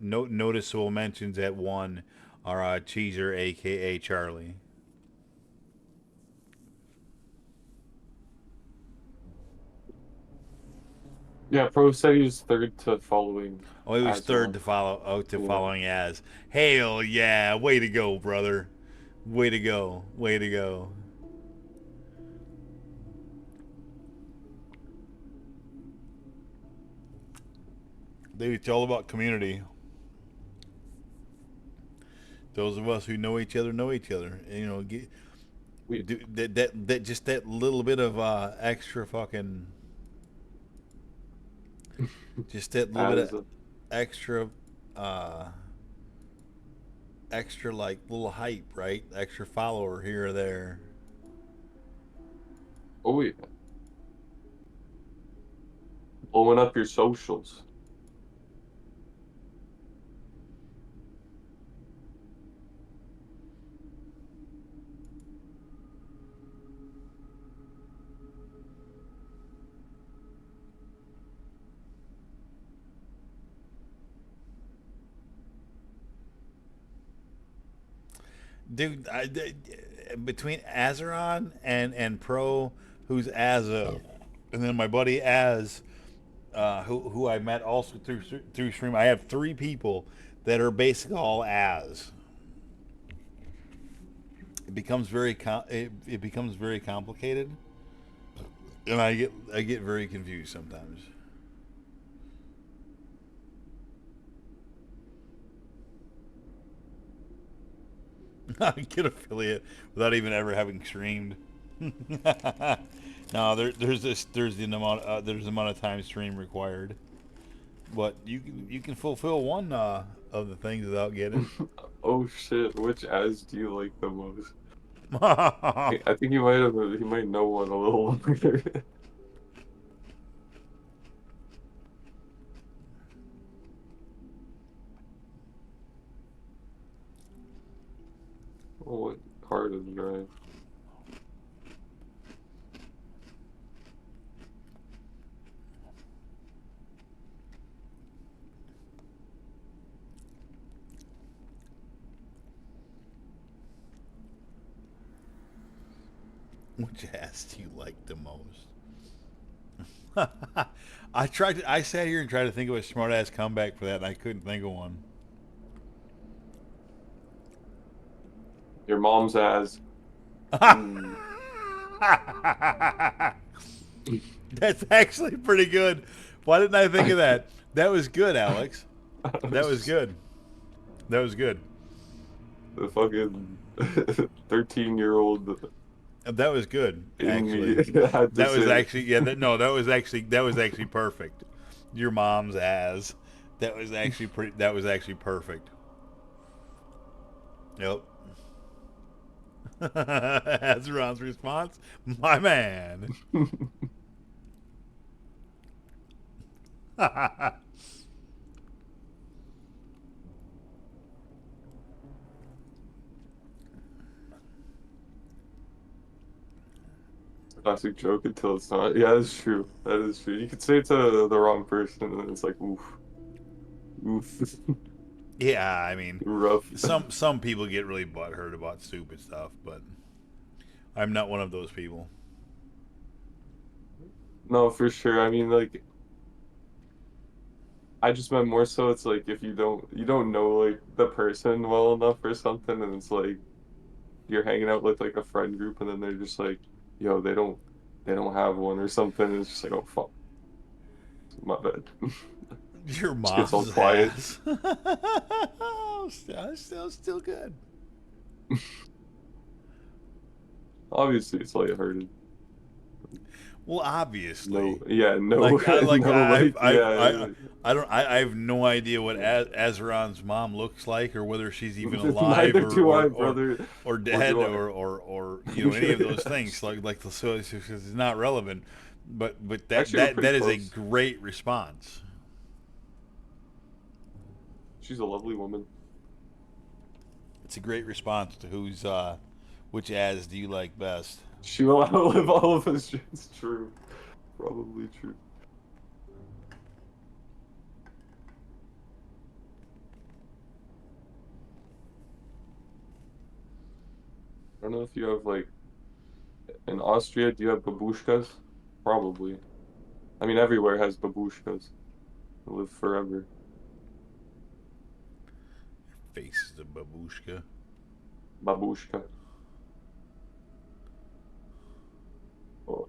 noticeable mentions at 1 are Cheezer, aka Charlie. Yeah, Pro said he was third to following. Oh, he was third Azeron. to follow. Oh, to Yeah. following as. Hell yeah! Way to go, brother. Way to go. Way to go. Dude, it's all about community. Those of us who know each other know each other. And, do that just that little bit of extra fucking, just that little bit of extra, uh, extra like little hype, right? Extra follower here or there. Oh yeah. Blowing up your socials. Dude, between Azeron and Pro, who's Azza, and then my buddy Az, who I met also through stream. I have 3 people that are basically all Az. It becomes it becomes very complicated, and I get very confused sometimes. Get affiliate without even ever having streamed. No, there's the amount of time stream required, but you can fulfill one of the things without getting. Oh shit, which as do you like the most? I think he might know one a little longer. Oh, what car does he drive? Which ass do you like the most? I sat here and tried to think of a smart ass comeback for that, and I couldn't think of one. Your mom's ass. Mm. That's actually pretty good. Why didn't I think of that? That was good, Alex. That was good. That was good. The fucking 13-year-old That was good. in me Actually, had to that was say it. actually no. That was actually perfect. Your mom's ass. That was actually pretty. That was actually perfect. Yep. That's Ron's response. My man. Classic joke until it's not. Yeah, that's true. That is true. You could say it to the wrong person, and then it's like, oof, oof, Yeah, I mean, rough. some people get really butthurt about stupid stuff, but I'm not one of those people. No, for sure. I mean, like, I just meant more so. It's like if you don't know like the person well enough or something, and it's like you're hanging out with like a friend group, and then they're just like, yo, they don't have one or something. And it's just like, oh fuck, my bad. Your Just gets all mom's quiet. ass. Still good. Obviously, it's lighthearted. Well, obviously. No, yeah, no, Like I like no, like, I yeah, don't I have no idea what Azeron's mom looks like, or whether she's even alive neither do I, brother. or Or dead do I? or you know any of those things. Like so it's not relevant. But Actually, we're pretty that is a close. great response. She's a lovely woman. It's a great response to which Az do you like best? She will outlive all of us. It's true. Probably true. I don't know if you have like in Austria, do you have babushkas? Probably. I mean, everywhere has babushkas. They live forever. Face is a babushka. Babushka. Oh.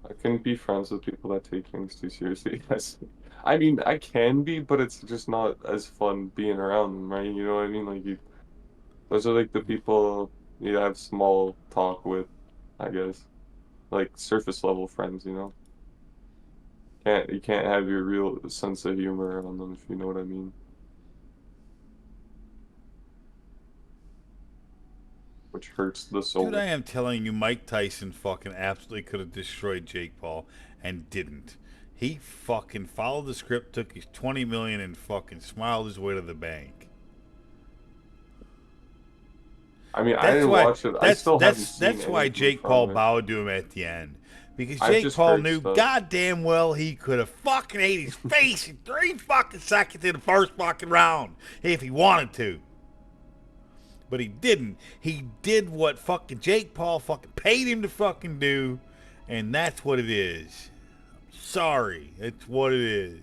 I couldn't be friends with people that take things too seriously. Yes. I mean, I can be, but it's just not as fun being around them, right? You know what I mean? Like those are like the people you have small talk with, I guess. Like surface level friends, you know? You can't have your real sense of humor around them, if you know what I mean. Which hurts the Dude, I soul. am telling you, Mike Tyson fucking absolutely could have destroyed Jake Paul and didn't. He fucking followed the script, took his 20 million, and fucking smiled his way to the bank. I mean, I That's didn't why watch it. I still haven't seen that's why anything Jake Paul from it. bowed to him at the end. Because I've Jake just Paul heard knew stuff. goddamn well he could have fucking ate his face in 3 fucking seconds in the first fucking round if he wanted to. But he didn't. He did what fucking Jake Paul fucking paid him to fucking do, and that's what it is. Sorry, it's what it is.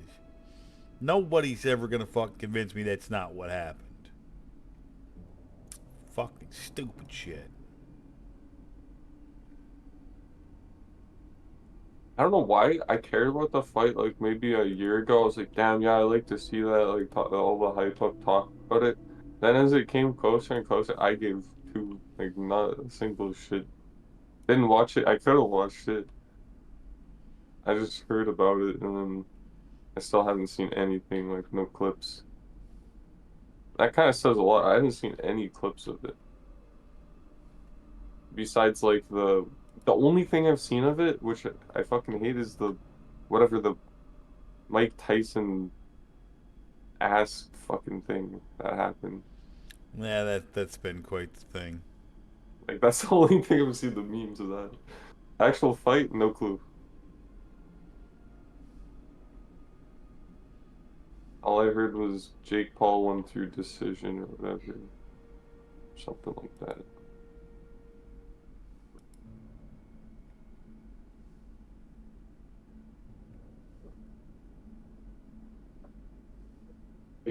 Nobody's ever gonna fucking convince me that's not what happened. Fucking stupid shit. I don't know why I cared about the fight like maybe a year ago. I was like, damn, yeah, I like to see that, like all the hype up talk about it. Then as it came closer and closer, I gave two, like not a single shit. Didn't watch it. I could have watched it. I just heard about it and then I still haven't seen anything, like no clips. That kind of says a lot. I haven't seen any clips of it. Besides like the only thing I've seen of it, which I fucking hate, is the whatever the Mike Tyson ass fucking thing that happened. Yeah, that's been quite the thing. Like that's the only thing I've seen the memes of that. Actual fight, no clue. All I heard was Jake Paul won through decision or whatever. Something like that.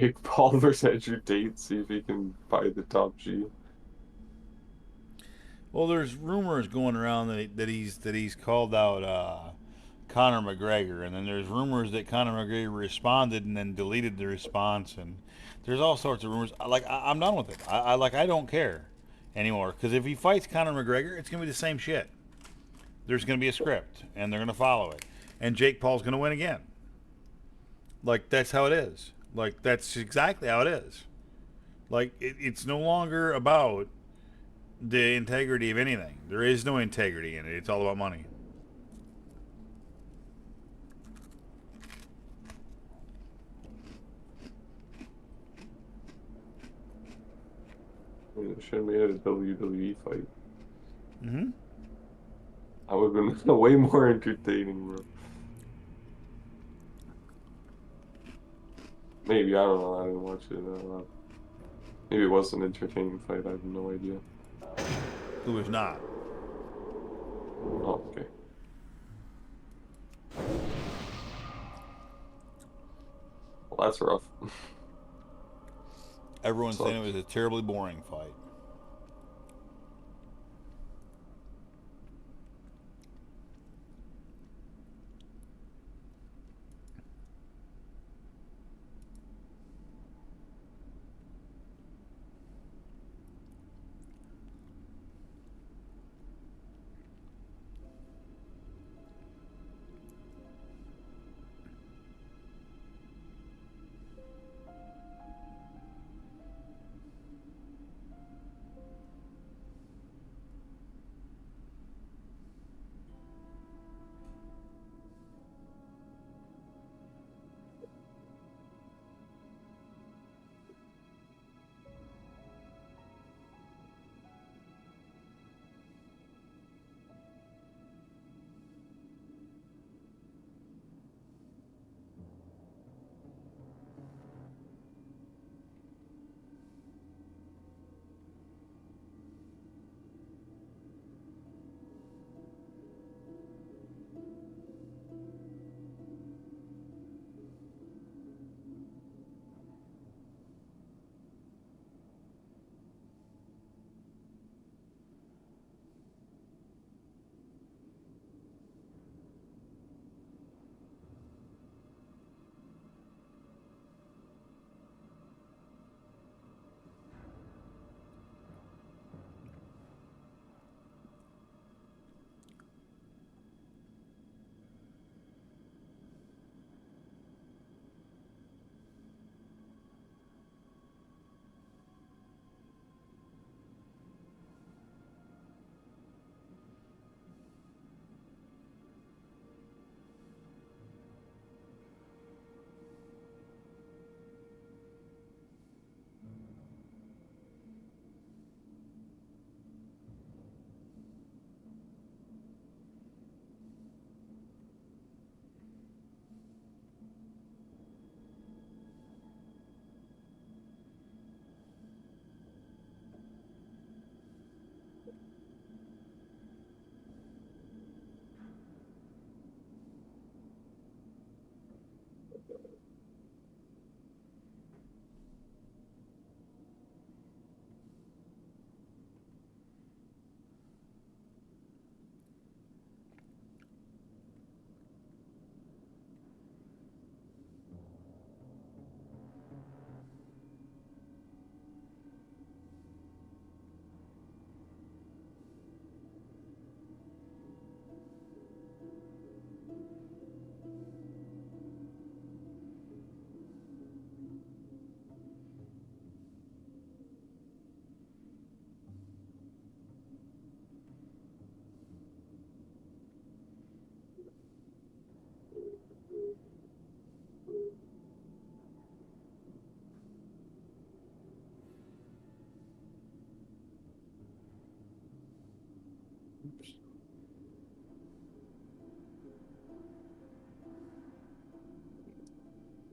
Jake Paul versus Andrew Tate, see if he can buy the top G. Well, there's rumors going around that he's called out Conor McGregor, and then there's rumors that Conor McGregor responded and then deleted the response, and there's all sorts of rumors. I'm done with it. I don't care anymore, because if he fights Conor McGregor, it's gonna be the same shit. There's gonna be a script, and they're gonna follow it, and Jake Paul's gonna win again. Like, that's how it is. Like, that's exactly how it is. Like, it's no longer about the integrity of anything. There is no integrity in it. It's all about money. I mean, it should have made it a WWE fight. Mm-hmm. That would have been way more entertaining, bro. Maybe, I don't know. I didn't watch it. Maybe it was an entertaining fight. I have no idea. Who is not? Oh, okay. Well, that's rough. Everyone's saying it was a terribly boring fight.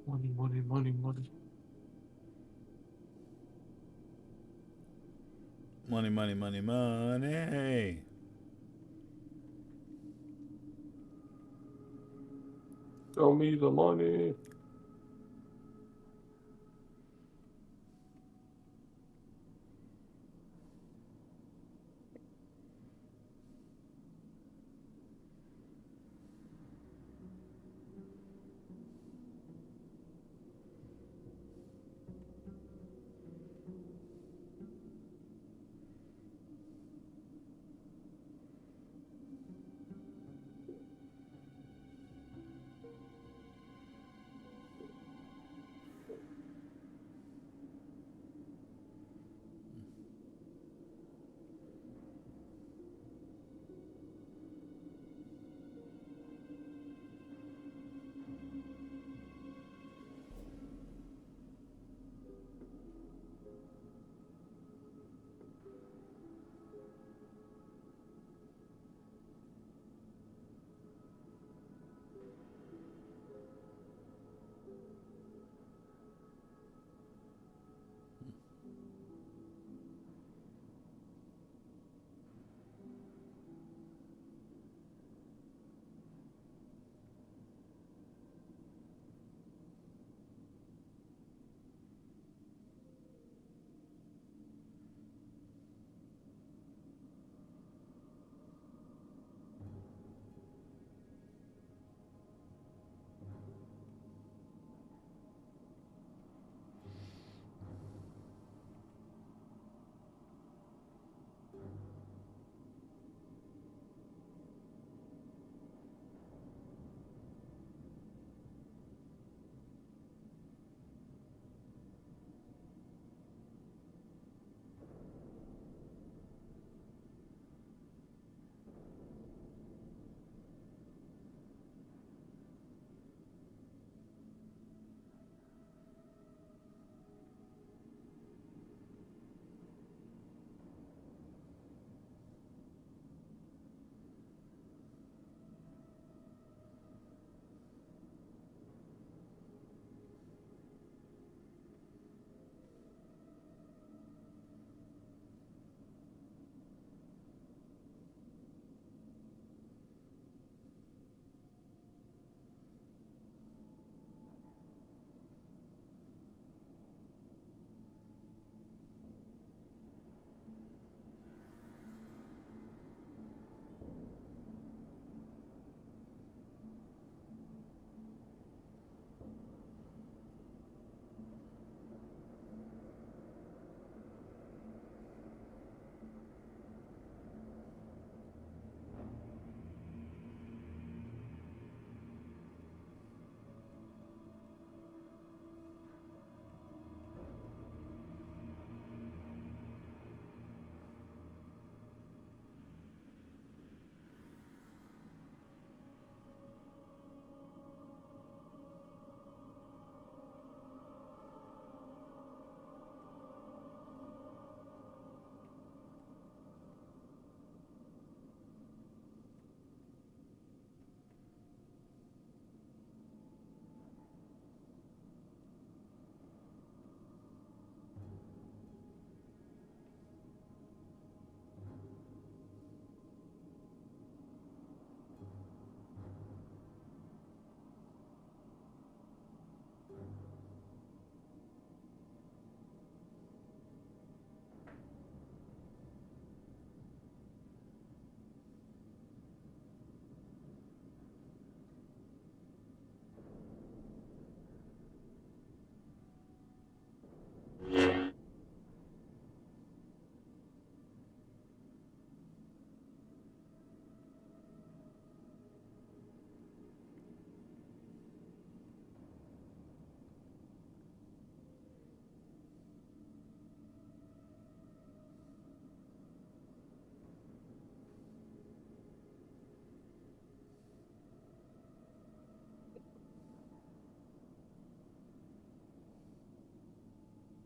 Money, money, money, money. Money, money, money, money. Show me the money.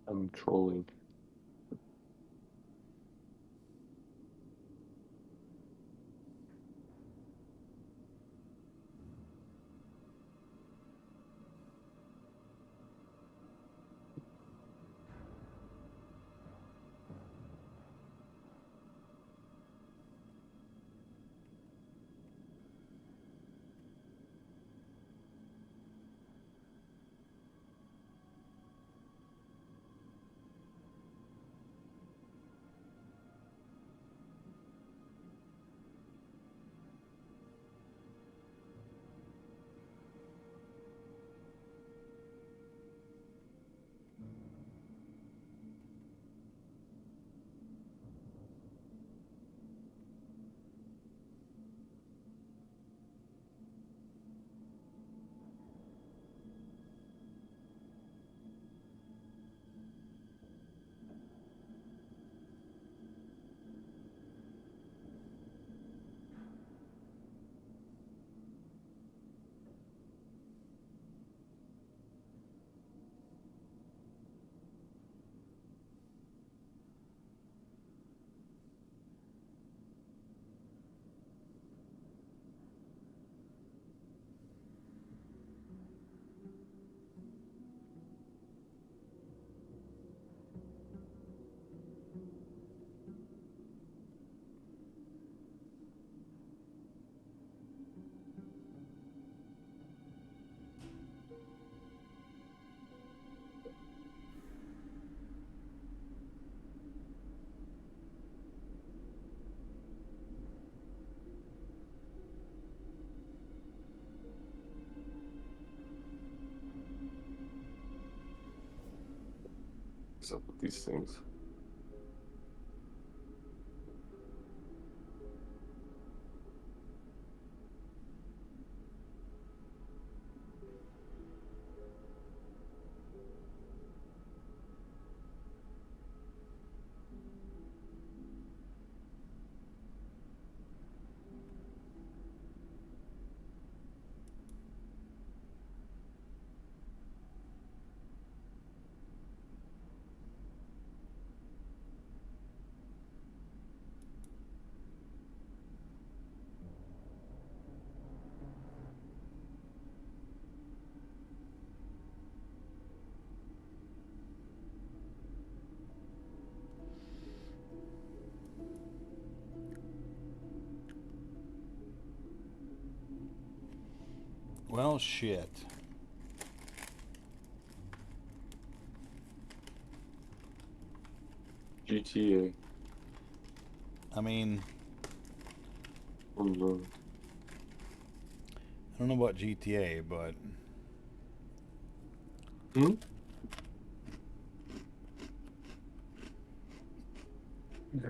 I'm trolling. What's up with these things? Well, shit. GTA. I mean, Oh no. I don't know about GTA, but Hmm?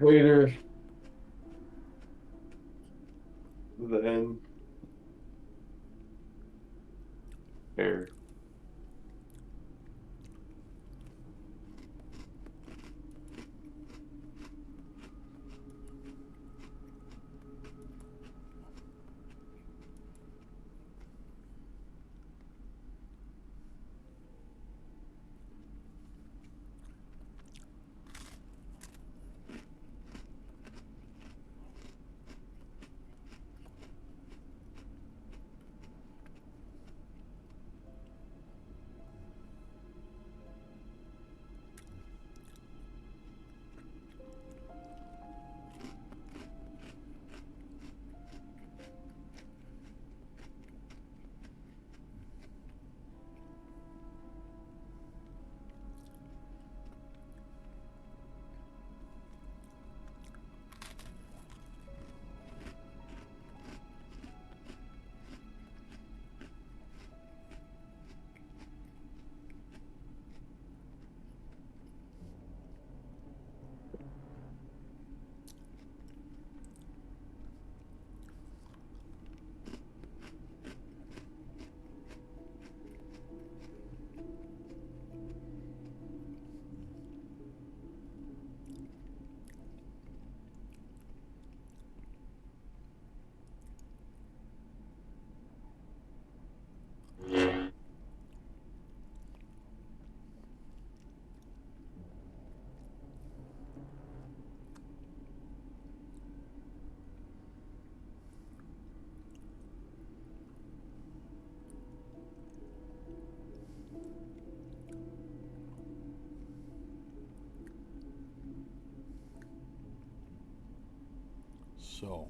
Later. Then. Air. So.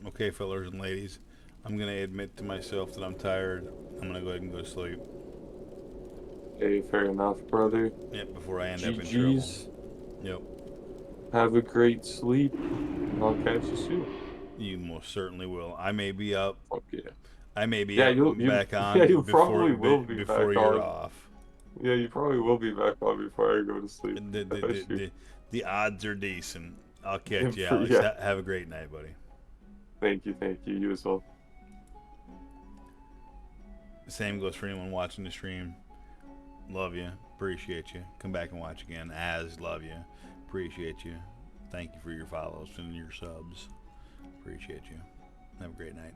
Okay, fellas and ladies, I'm gonna admit to myself that I'm tired. I'm gonna go ahead and go to sleep. Hey, fair enough, brother. Yep, before I end up in trouble. GG's. Yep. Have a great sleep, and I'll catch you soon. You most certainly will. I may be up. Fuck yeah. I may be Yeah, up you back yeah, on you before probably will be before back you're on. off. Yeah, you probably will be back on before I go to sleep. The the, the, Shoot. the odds are decent. I'll catch you, For- Alex. yeah. Have a great night, buddy. Thank you, you as well. Same goes for anyone watching the stream. Love you. Appreciate you. Come back and watch again. As love you. Appreciate you. Thank you for your follows and your subs. Appreciate you. Have a great night.